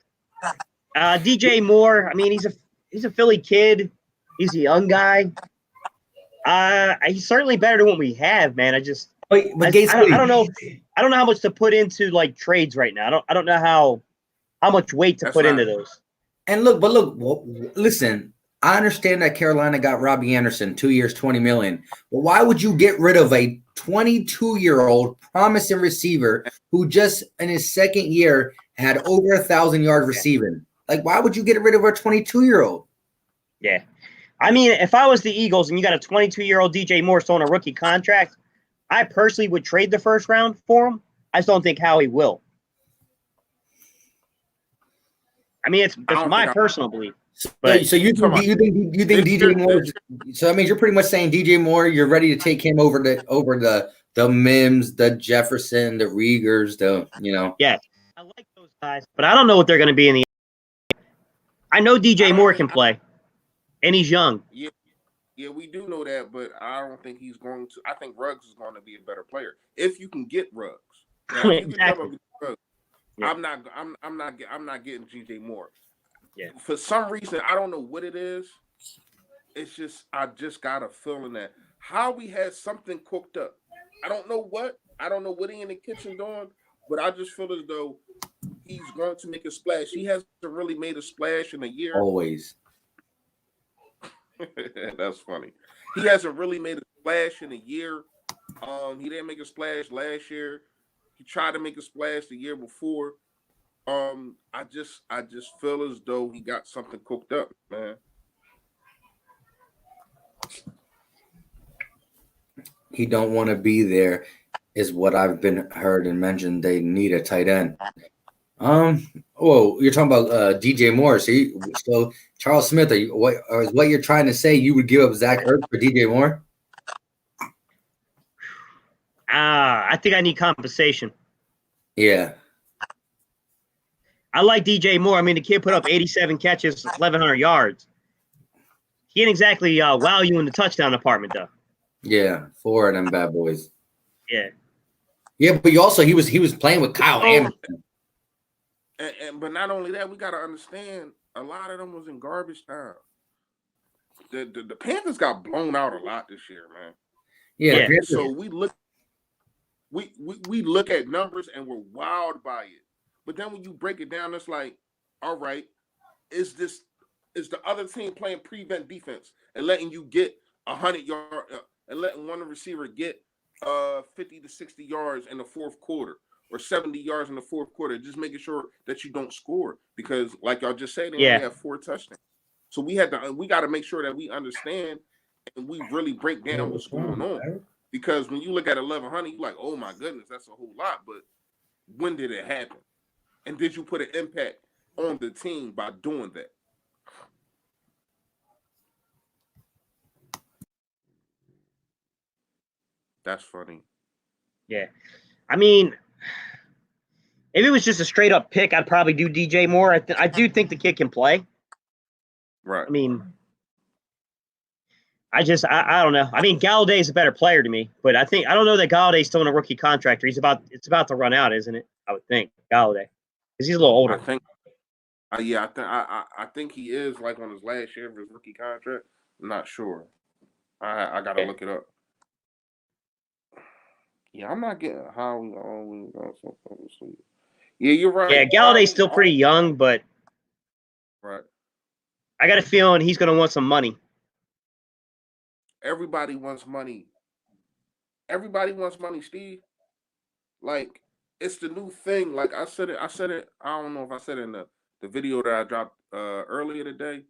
DJ Moore, I mean, he's a Philly kid. He's a young guy. He's certainly better than what we have, man. But I don't know. I don't know how much to put into like trades right now. I don't know how much weight to That's put not- into those. And look, listen, I understand that Carolina got Robbie Anderson 2 years, $20 million. But why would you get rid of a 22-year-old promising receiver who just in his second year had over 1,000 yards receiving? Like, why would you get rid of a 22-year-old? Yeah. I mean, if I was the Eagles and you got a 22-year-old DJ Moore still on a rookie contract, I personally would trade the first round for him. I just don't think Howie will. I mean, that's my personal belief. But So you think DJ Moore? So that means you're pretty much saying DJ Moore. You're ready to take him over the Mims, the Jefferson, the Riegers, yeah, I like those guys, but I don't know what they're going to be in the. I know DJ Moore can play, and he's young. Yeah, we do know that, but I don't think he's going to. I think Ruggs is going to be a better player if you can get Ruggs. Now, if you can jump up with Ruggs, Yeah. I'm not getting DJ Moore. Yeah. For some reason, I don't know what it is. It's just I just got a feeling that how we had something cooked up. I don't know what. I don't know what he in the kitchen doing, but I just feel as though he's going to make a splash. He hasn't really made a splash in a year. always. That's funny. He hasn't really made a splash in a year. He didn't make a splash last year. He tried to make a splash the year before. I just feel as though he got something cooked up, man. He don't want to be there, is what I've been heard and mentioned. They need a tight end. You're talking about DJ Moore. So Charles Smith, what you're trying to say? You would give up Zach Ertz for DJ Moore? I think I need compensation. Yeah. I like DJ Moore. I mean, the kid put up 87 catches, 1,100 yards. He ain't exactly wow you in the touchdown department, though. Yeah, 4 of them bad boys. Yeah. Yeah, but he was playing with Kyle Anderson. But not only that, we got to understand a lot of them was in garbage time. The Panthers got blown out a lot this year, man. Yeah. Yeah. So we we look at numbers and we're wowed by it. But then when you break it down, it's like, all right, is the other team playing prevent defense and letting you get 100 yards and letting one receiver get 50 to 60 yards in the fourth quarter or 70 yards in the fourth quarter, just making sure that you don't score because, like y'all just said, they only have 4 touchdowns. So we got to make sure that we understand and we really break down what's going on. Because when you look at 1,100, you're like, oh my goodness, that's a whole lot. But when did it happen? And did you put an impact on the team by doing that? That's funny. Yeah. I mean, if it was just a straight up pick, I'd probably do DJ Moore. I do think the kid can play. Right. I mean, I don't know. I mean, Galladay's a better player to me, but I don't know that Galladay's still in a rookie contract. It's about to run out, isn't it? I would think Galladay, because he's a little older. I think, I think he is like on his last year of his rookie contract. I'm not sure. I gotta look it up. Yeah, I'm not getting how we always got so sleep. Yeah, you're right. Yeah, Galladay's still pretty young, but right. I got a feeling he's going to want some money. Everybody wants money. Everybody wants money, Steve. Like, it's the new thing. Like I said it. I don't know if I said it in the video that I dropped earlier today,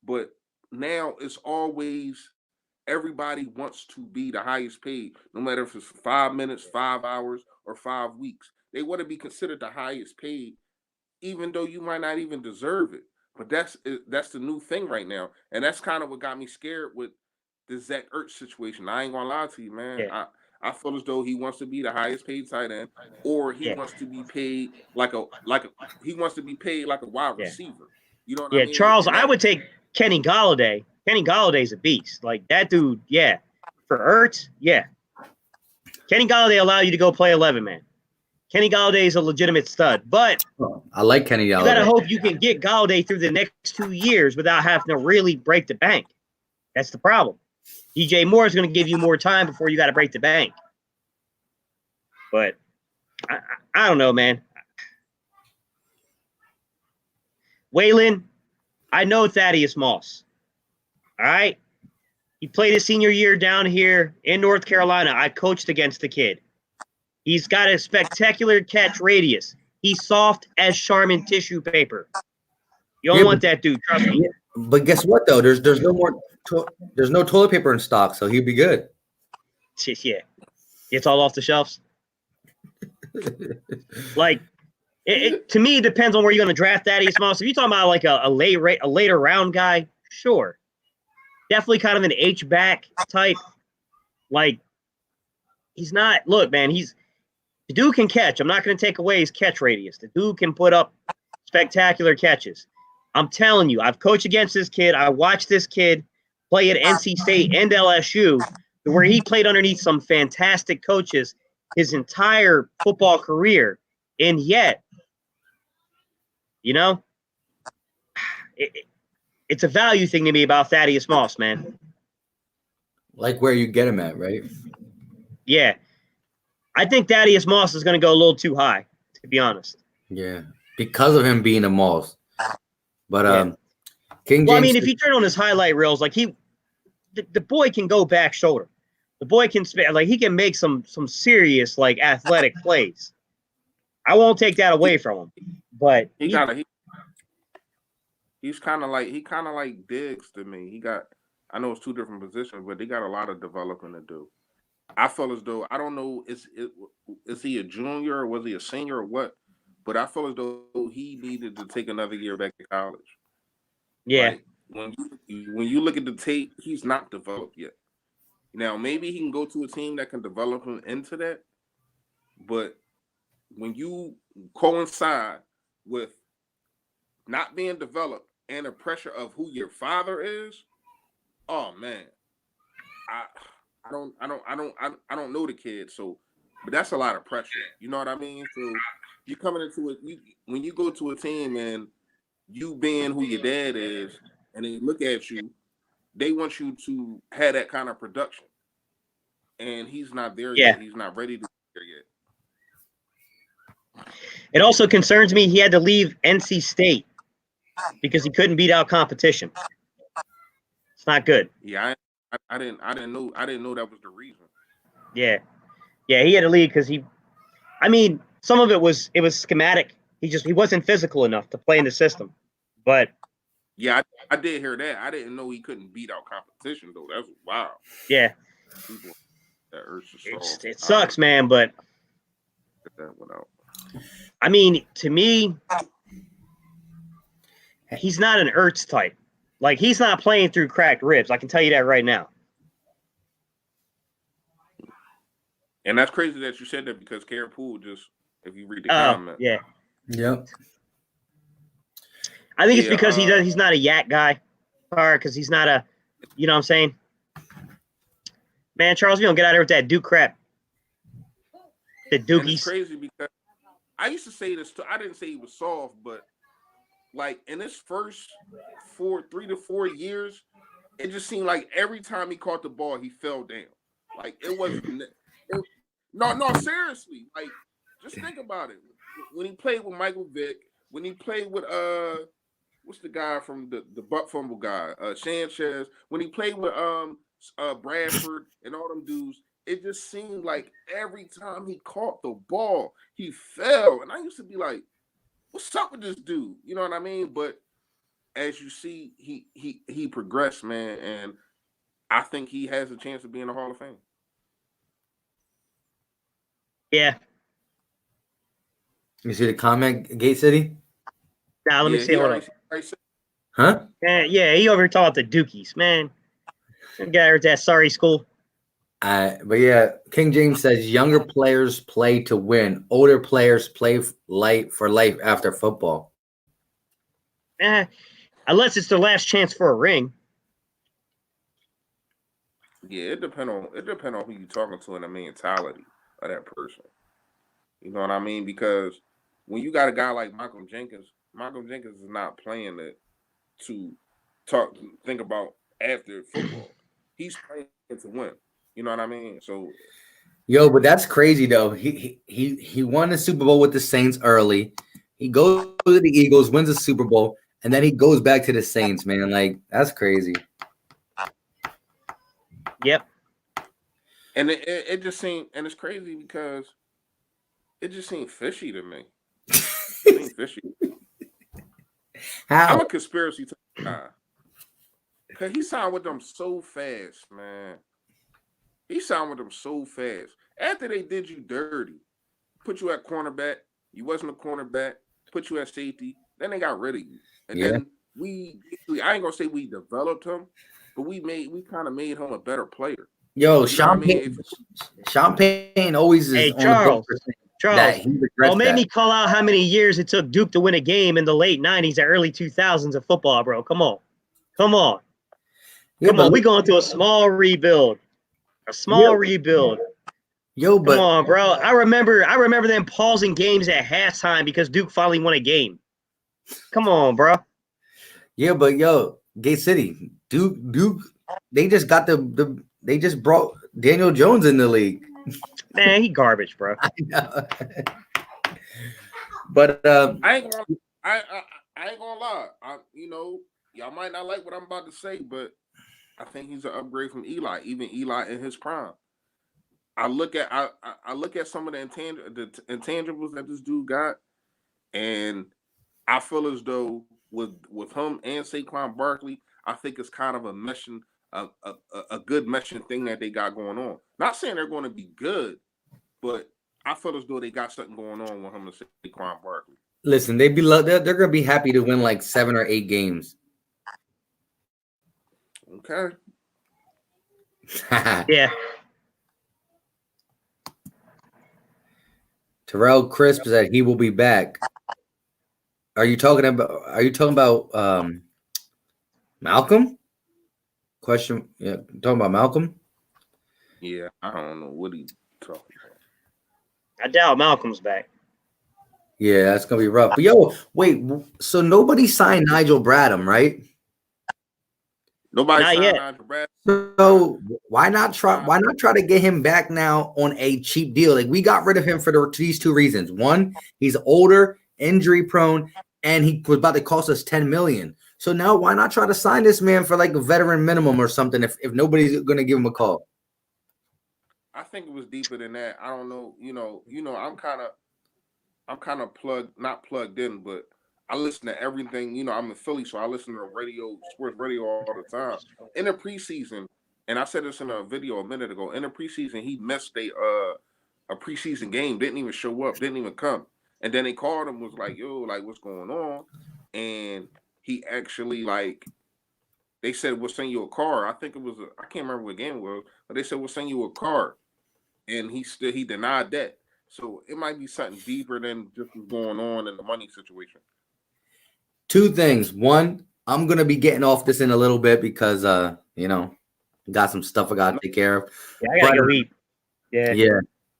but now it's always everybody wants to be the highest paid, no matter if it's 5 minutes, 5 hours, or 5 weeks. They want to be considered the highest paid, even though you might not even deserve it. But that's the new thing right now, and that's kind of what got me scared with the Zach Ertz situation. I ain't gonna lie to you, man. Yeah. I feel as though he wants to be the highest paid tight end, or he wants to be paid like a wide receiver. You know what I mean? Charles, I would take Kenny Galladay. Kenny Galladay's a beast. Like that dude, yeah. For Ertz, yeah. Kenny Galladay allow you to go play 11 man. Kenny Galladay is a legitimate stud, but I like Kenny Galladay. You gotta hope you can get Galladay through the next 2 years without having to really break the bank. That's the problem. DJ Moore is going to give you more time before you got to break the bank. But I don't know, man. Waylon, I know Thaddeus Moss. All right? He played his senior year down here in North Carolina. I coached against the kid. He's got a spectacular catch radius. He's soft as Charmin tissue paper. You don't want that dude, trust me. But guess what, though? There's no more there's no toilet paper in stock, so he'd be good. Yeah. It's all off the shelves. Like, to me, it depends on where you're going to draft Thaddeus Moss. If you're talking about like a later round guy, sure. Definitely kind of an H-back type. Like, he's not – look, man, the dude can catch. I'm not going to take away his catch radius. The dude can put up spectacular catches. I'm telling you, I've coached against this kid. I watched this kid play at NC State and LSU, where he played underneath some fantastic coaches his entire football career. And yet, you know, it's a value thing to me about Thaddeus Moss, man. Like where you get him at, right? Yeah. I think Thaddeus Moss is going to go a little too high, to be honest. Yeah, because of him being a Moss. But King James. Well, I mean, if you turn on his highlight reels, like the boy can go back shoulder. The boy can like he can make some serious like athletic plays. I won't take that away from him, but he's kind of like Diggs to me. I know it's 2 different positions, but they got a lot of development to do. I feel as though I don't know is he a junior or was he a senior or what? But I feel as though he needed to take another year back to college. Yeah. Like, when you look at the tape, he's not developed yet. Now, maybe he can go to a team that can develop him into that. But when you coincide with not being developed and the pressure of who your father is, oh man, I don't know the kid, so but that's a lot of pressure. You know what I mean? So you're coming into it when you go to a team and you being who your dad is, and they look at you, they want you to have that kind of production. And he's not there yet. He's not ready to be there yet. It also concerns me he had to leave NC State because he couldn't beat out competition. It's not good. Yeah, I didn't know that was the reason. Yeah, he had to leave because some of it was schematic. He wasn't physical enough to play in the system. But yeah, I did hear that. I didn't know he couldn't beat out competition though. That's wild. Yeah, that urge to solve. it sucks, man. But Get that one out. to me, he's not an Ertz type. Like, he's not playing through cracked ribs. I can tell you that right now. And that's crazy that you said that because Karen Poole just, if you read the comment. Yeah. Yep. I think it's because he's not a yak guy, or because he's not a, you know what I'm saying? Man, Charles, you don't get out of here with that Duke crap. The And Dookies. it's crazy because I used to say this too. I didn't say he was soft, but like in his first 3 to 4 years, it just seemed like every time he caught the ball, he fell down. Like it wasn't. No, seriously. Like, just think about it. When he played with Michael Vick, when he played with what's the guy from the butt fumble guy, Sanchez, when he played with Bradford and all them dudes, it just seemed like every time he caught the ball, he fell. And I used to be like, what's up with this dude? You know what I mean? But as you see, he progressed, man, and I think he has a chance of being in the Hall of Fame. Yeah. You see the comment, Gate City? Now, let me see. Hold on. Huh? Yeah, he over here talking about the Dookies, man. Get out of here with that sorry school. But yeah, King James says younger players play to win. Older players play for life after football. Unless it's their last chance for a ring. Yeah, it depend on who you're talking to and the mentality of that person. You know what I mean? Because when you got a guy like Malcolm Jenkins is not playing to think about after football. He's playing to win. You know what I mean? So, yo, but that's crazy though. He won the Super Bowl with the Saints early. He goes to the Eagles, wins the Super Bowl, and then he goes back to the Saints, man. Like, that's crazy. Yep. and it just seemed, and it's crazy because it just seemed fishy to me. It seemed fishy. How? I'm a conspiracy guy. Because he signed with them so fast, man. He signed with them so fast. After they did you dirty, put you at cornerback, you wasn't a cornerback, put you at safety, then they got rid of you. And then I ain't gonna say we developed him, but we kind of made him a better player. Yo, You know what I mean? Sean Payne always is Hey, on Charles. the book for Charles, that he regrets made that. me call out how many years it took Duke to win a game in the late 90s or early 2000s of football, bro. Come on. Yeah, Come on. We're going through a small rebuild. Rebuild. Yo, Come on, bro. I remember them pausing games at halftime because Duke finally won a game. Come on, bro. Yeah, but yo, Gate City, Duke, they just got they just brought Daniel Jones in the league. Man, he garbage, bro. I know. But I ain't gonna lie. Y'all might not like what I'm about to say, but I think he's an upgrade from Eli, even Eli in his prime. I look at some of the intangibles that this dude got, and I feel as though with him and Saquon Barkley, I think it's kind of a meshing, a good meshing thing that they got going on. Not saying they're going to be good, but I feel as though they got something going on with him and Saquon Barkley. listen, they're gonna be happy to win like 7 or 8 games. Okay. Yeah. Terrell Crisp said he will be back. Are you talking about Malcolm? Question. Yeah, talking about Malcolm. Yeah, I don't know what he's talking about. I doubt Malcolm's back. Yeah, that's gonna be rough. But yo, wait. So nobody signed Nigel Bradham, right? Nobody Not signed yet. Andre Bradley. So why not try? Why not try to get him back now on a cheap deal? Like we got rid of him for these two reasons. One, he's older, injury prone, and he was about to cost us 10 million. So now why not try to sign this man for like a veteran minimum or something if nobody's gonna give him a call? I think it was deeper than that. I don't know. I'm kind of not plugged in, but I listen to everything. I'm in Philly, so I listen to sports radio all the time. In the preseason, and I said this in a video a minute ago. In the preseason, he missed a preseason game, didn't even show up, didn't even come, and then they called him, was like, "Yo, like what's going on?" And he actually they said we'll send you a car. I think it was I can't remember what game it was, but they said we'll send you a car, and he denied that. So it might be something deeper than just what's going on in the money situation. Two things. One, I'm gonna be getting off this in a little bit because got some stuff I gotta take care of. Yeah, I gotta go eat. Yeah.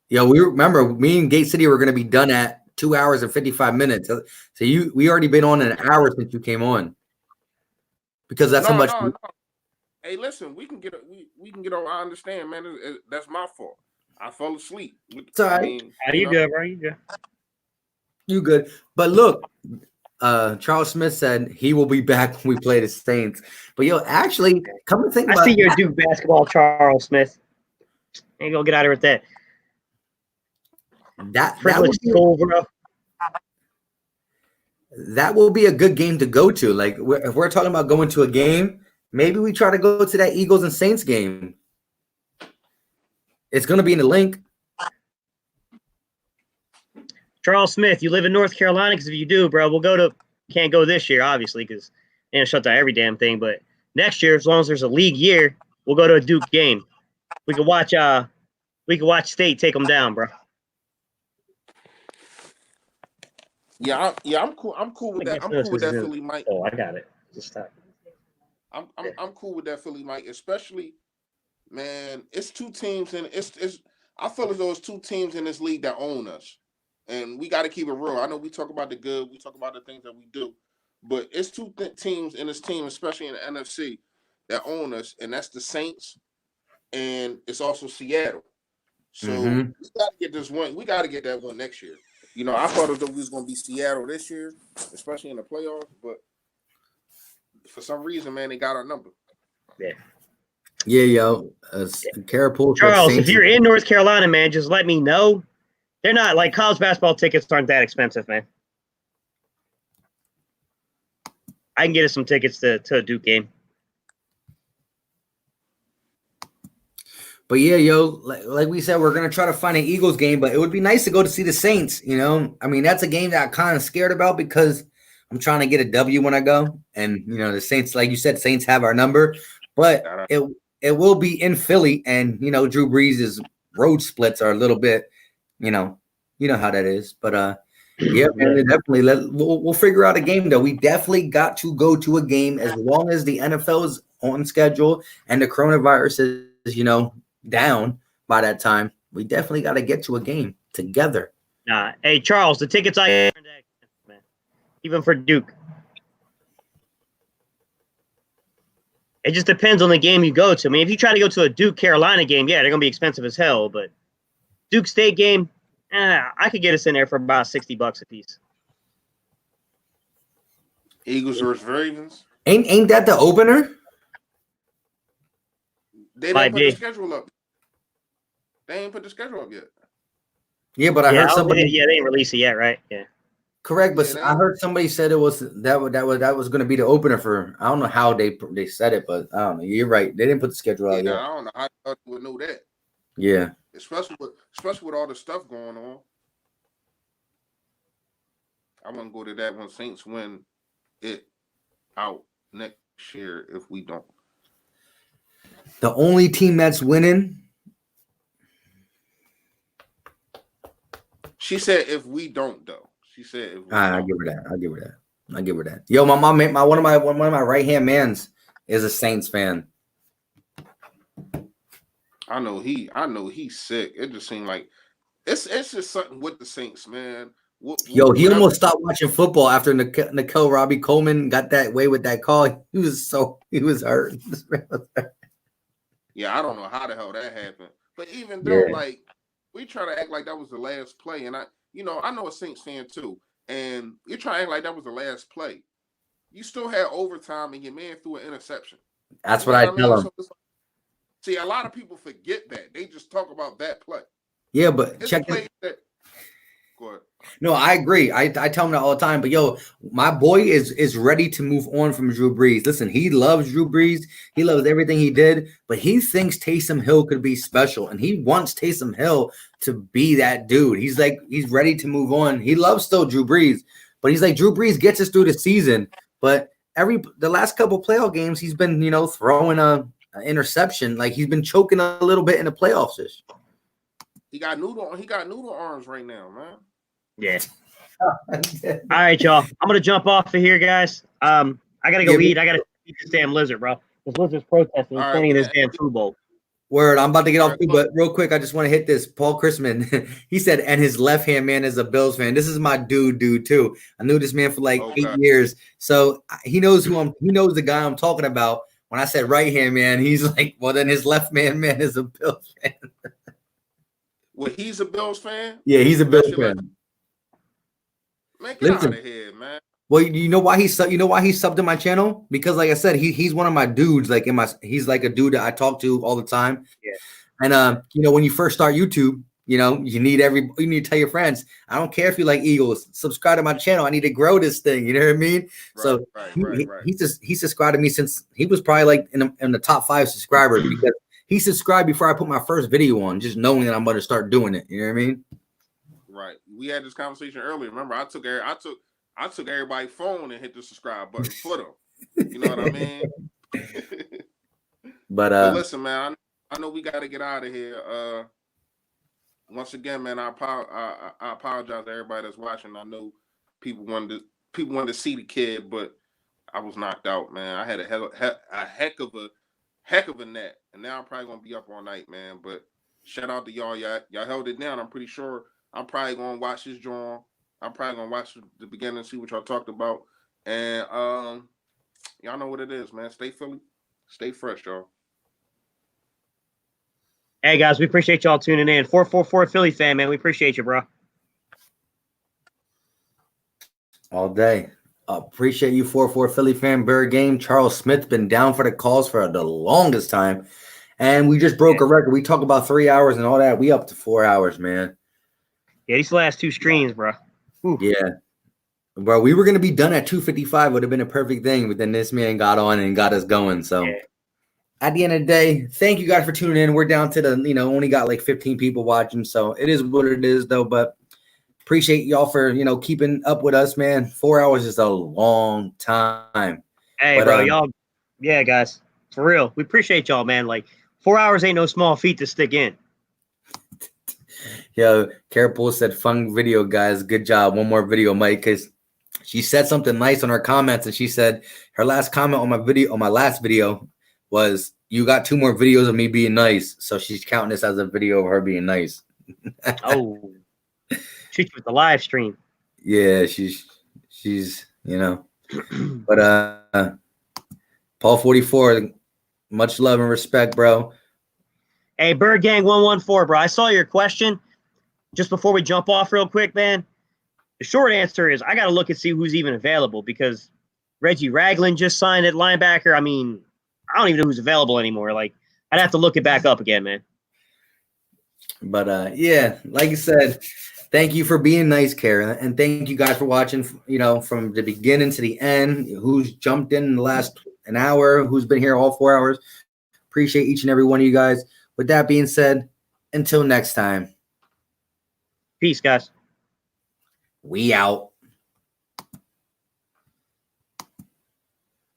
Yeah. We remember me and Gate City were gonna be done at 2 hours and 55 minutes. So we already been on an hour since you came on. Because that's how much. No. Hey, listen, we can get on. I understand, man. That's my fault. I fell asleep. It's all right. You good, bro? You good? You good. But look, Charles Smith said he will be back when we play the Saints. But actually, come and think about it. I see your Duke basketball, Charles Smith. Ain't gonna get out of here with that. That will be a good game to go to. Like if we're talking about going to a game, maybe we try to go to that Eagles and Saints game. It's going to be in the link. Charles Smith, you live in North Carolina? Because if you do, bro, can't go this year, obviously, because they shut down every damn thing. But next year, as long as there's a league year, we'll go to a Duke game. We can watch State take them down, bro. Yeah, I'm cool. I'm cool with that. I'm cool with that Philly Mike. Oh, I got it. Just stop. I'm cool with that Philly Mike, especially, man. It's two teams, and it's. I feel as though it's two teams in this league that own us, and we got to keep it real. I know we talk about the good, we talk about the things that we do, but it's two teams in this team, especially in the NFC, that own us, and that's the Saints, and it's also Seattle. So we got to get this one. We got to get that one next year. I thought it was going to be Seattle this year, especially in the playoffs, but for some reason, man, they got our number. Yeah. Yeah, yo. Carapulco. Charles, if you're in North Carolina, man, just let me know. They're not like college basketball tickets aren't that expensive, man. I can get us some tickets to a Duke game. But yeah, yo, like we said, we're gonna try to find an Eagles game, but it would be nice to go to see the Saints. I mean, that's a game that I'm kind of scared about because I'm trying to get a W when I go, and the Saints, like you said, Saints have our number, but it will be in Philly, and Drew Brees' road splits are a little bit, you know how that is. But yeah, man, definitely we'll figure out a game though. We definitely got to go to a game as long as the NFL is on schedule and the coronavirus is down by that time. We definitely got to get to a game together. Nah, hey Charles, the tickets I earned, man, even for Duke. It just depends on the game you go to. I mean, if you try to go to a Duke Carolina game, yeah, they're gonna be expensive as hell. But Duke State game, I could get us in there for about $60 a piece. Eagles versus Ravens. Ain't that the opener? They didn't put the schedule up. They ain't put the schedule up yet. Yeah, but I heard somebody. They didn't release it yet, right? Yeah. Correct, but I heard somebody said it was that was going to be the opener for. I don't know how they said it, but I don't know. You're right. They didn't put the schedule out yet. I don't know how they would know that. Yeah. Especially with all the stuff going on. I'm gonna go to that when Saints win it out next year if we don't. The only team that's winning. She said if we don't though. She said if we I'll give her that. Yo, my mom, one of my right hand mans is a Saints fan. I know he's sick. It just seemed like it's just something with the Saints, man. Yo, he whatever. almost stopped watching football after Nicole Robbie Coleman got that way with that call. He was hurt. Yeah, I don't know how the hell that happened. But even though, Yeah. like, we try to act like that was the last play, and I know a Saints fan too, and you try to act like that was the last play. You still had overtime, and your man threw an interception. That's You what know I tell him. So see, a lot of people forget that. They just talk about that play. Yeah, but It's check plays it. that. Go ahead. No, I agree. I tell him that all the time. But yo, my boy is ready to move on from Drew Brees. Listen, he loves Drew Brees. He loves everything he did, but he thinks Taysom Hill could be special, and he wants Taysom Hill to be that dude. He's ready to move on. He loves still Drew Brees, but he's like, Drew Brees gets us through the season. But the last couple playoff games, he's been throwing an interception. Like he's been choking a little bit in the playoffs. He got noodle arms right now, man. Yeah. All right, y'all. I'm gonna jump off of here, guys. I gotta go eat. I gotta eat this damn lizard, bro. This lizard's protesting. He's All right, playing in this yeah. damn food bowl. Word, I'm about to get All off right, too, cool. but real quick, I just want to hit this. Paul Chrisman, he said, and his left hand man is a Bills fan. This is my dude too. I knew this man for like Okay. 8 years, so he knows he knows the guy I'm talking about. When I said right hand man, he's like, well, then his left man is a Bills fan. Well, he's a Bills fan. Yeah, he's a Bills That's your fan. Man, get Listen. out of here, man. Well, you know why he subbed in my channel? Because like I said, he's one of my dudes. Like he's like a dude that I talk to all the time. Yeah. And when you first start YouTube, you need to tell your friends. I don't care if you like Eagles, subscribe to my channel. I need to grow this thing. You know what I mean? So Right. he subscribed to me since he was probably like in the top 5 subscribers because he subscribed before I put my first video on, just knowing that I'm going to start doing it. You know what I mean? Right. We had this conversation earlier. Remember, I took everybody's phone and hit the subscribe button for them. You know what I mean? But listen, man, I know we got to get out of here. Once again, man, I apologize to everybody that's watching. I know people wanted to see the kid, but I was knocked out, man. I had a heck of a nap, and now I'm probably gonna be up all night, man. But shout out to y'all. Y'all held it down. I'm pretty sure I'm probably gonna watch this drawing. I'm probably gonna watch the beginning and see what y'all talked about. And y'all know what it is, man. Stay Philly, stay fresh, y'all. Hey guys, we appreciate y'all tuning in. 444 Philly fan, man. We appreciate you, bro. all day. Appreciate you, 4-4 Philly fan. Bird game. Charles Smith been down for the calls for the longest time. And we just broke a record. We talk about 3 hours and all that. We up to 4 hours, man. Yeah, these last 2 streams, bro. Ooh. Yeah. Bro, we were going to be done at 2:55. Would have been a perfect thing. But then this man got on and got us going. So at the end of the day, thank you guys for tuning in. We're down to the, only got like 15 people watching. So it is what it is, though. But appreciate y'all for, keeping up with us, man. 4 hours is a long time. Hey, bro, y'all. Yeah, guys. For real. We appreciate y'all, man. Like, 4 hours ain't no small feat to stick in. Yo, Carapul said, fun video, guys. Good job. One more video, Mike, because she said something nice on her comments, and she said her last comment on my last video was, you got 2 more videos of me being nice. So she's counting this as a video of her being nice. Oh. Treat you with the live stream. Yeah, she's But Paul 44, much love and respect, bro. Hey, Bird Gang 114, bro. I saw your question just before we jump off real quick, man. The short answer is I got to look and see who's even available because Reggie Ragland just signed at linebacker. I mean, I don't even know who's available anymore. Like, I'd have to look it back up again, man. But yeah, like I said, thank you for being nice, Kara, and thank you guys for watching. From the beginning to the end. Who's jumped in the last an hour? Who's been here all 4 hours? Appreciate each and every one of you guys. With that being said, until next time, Peace, guys. we out.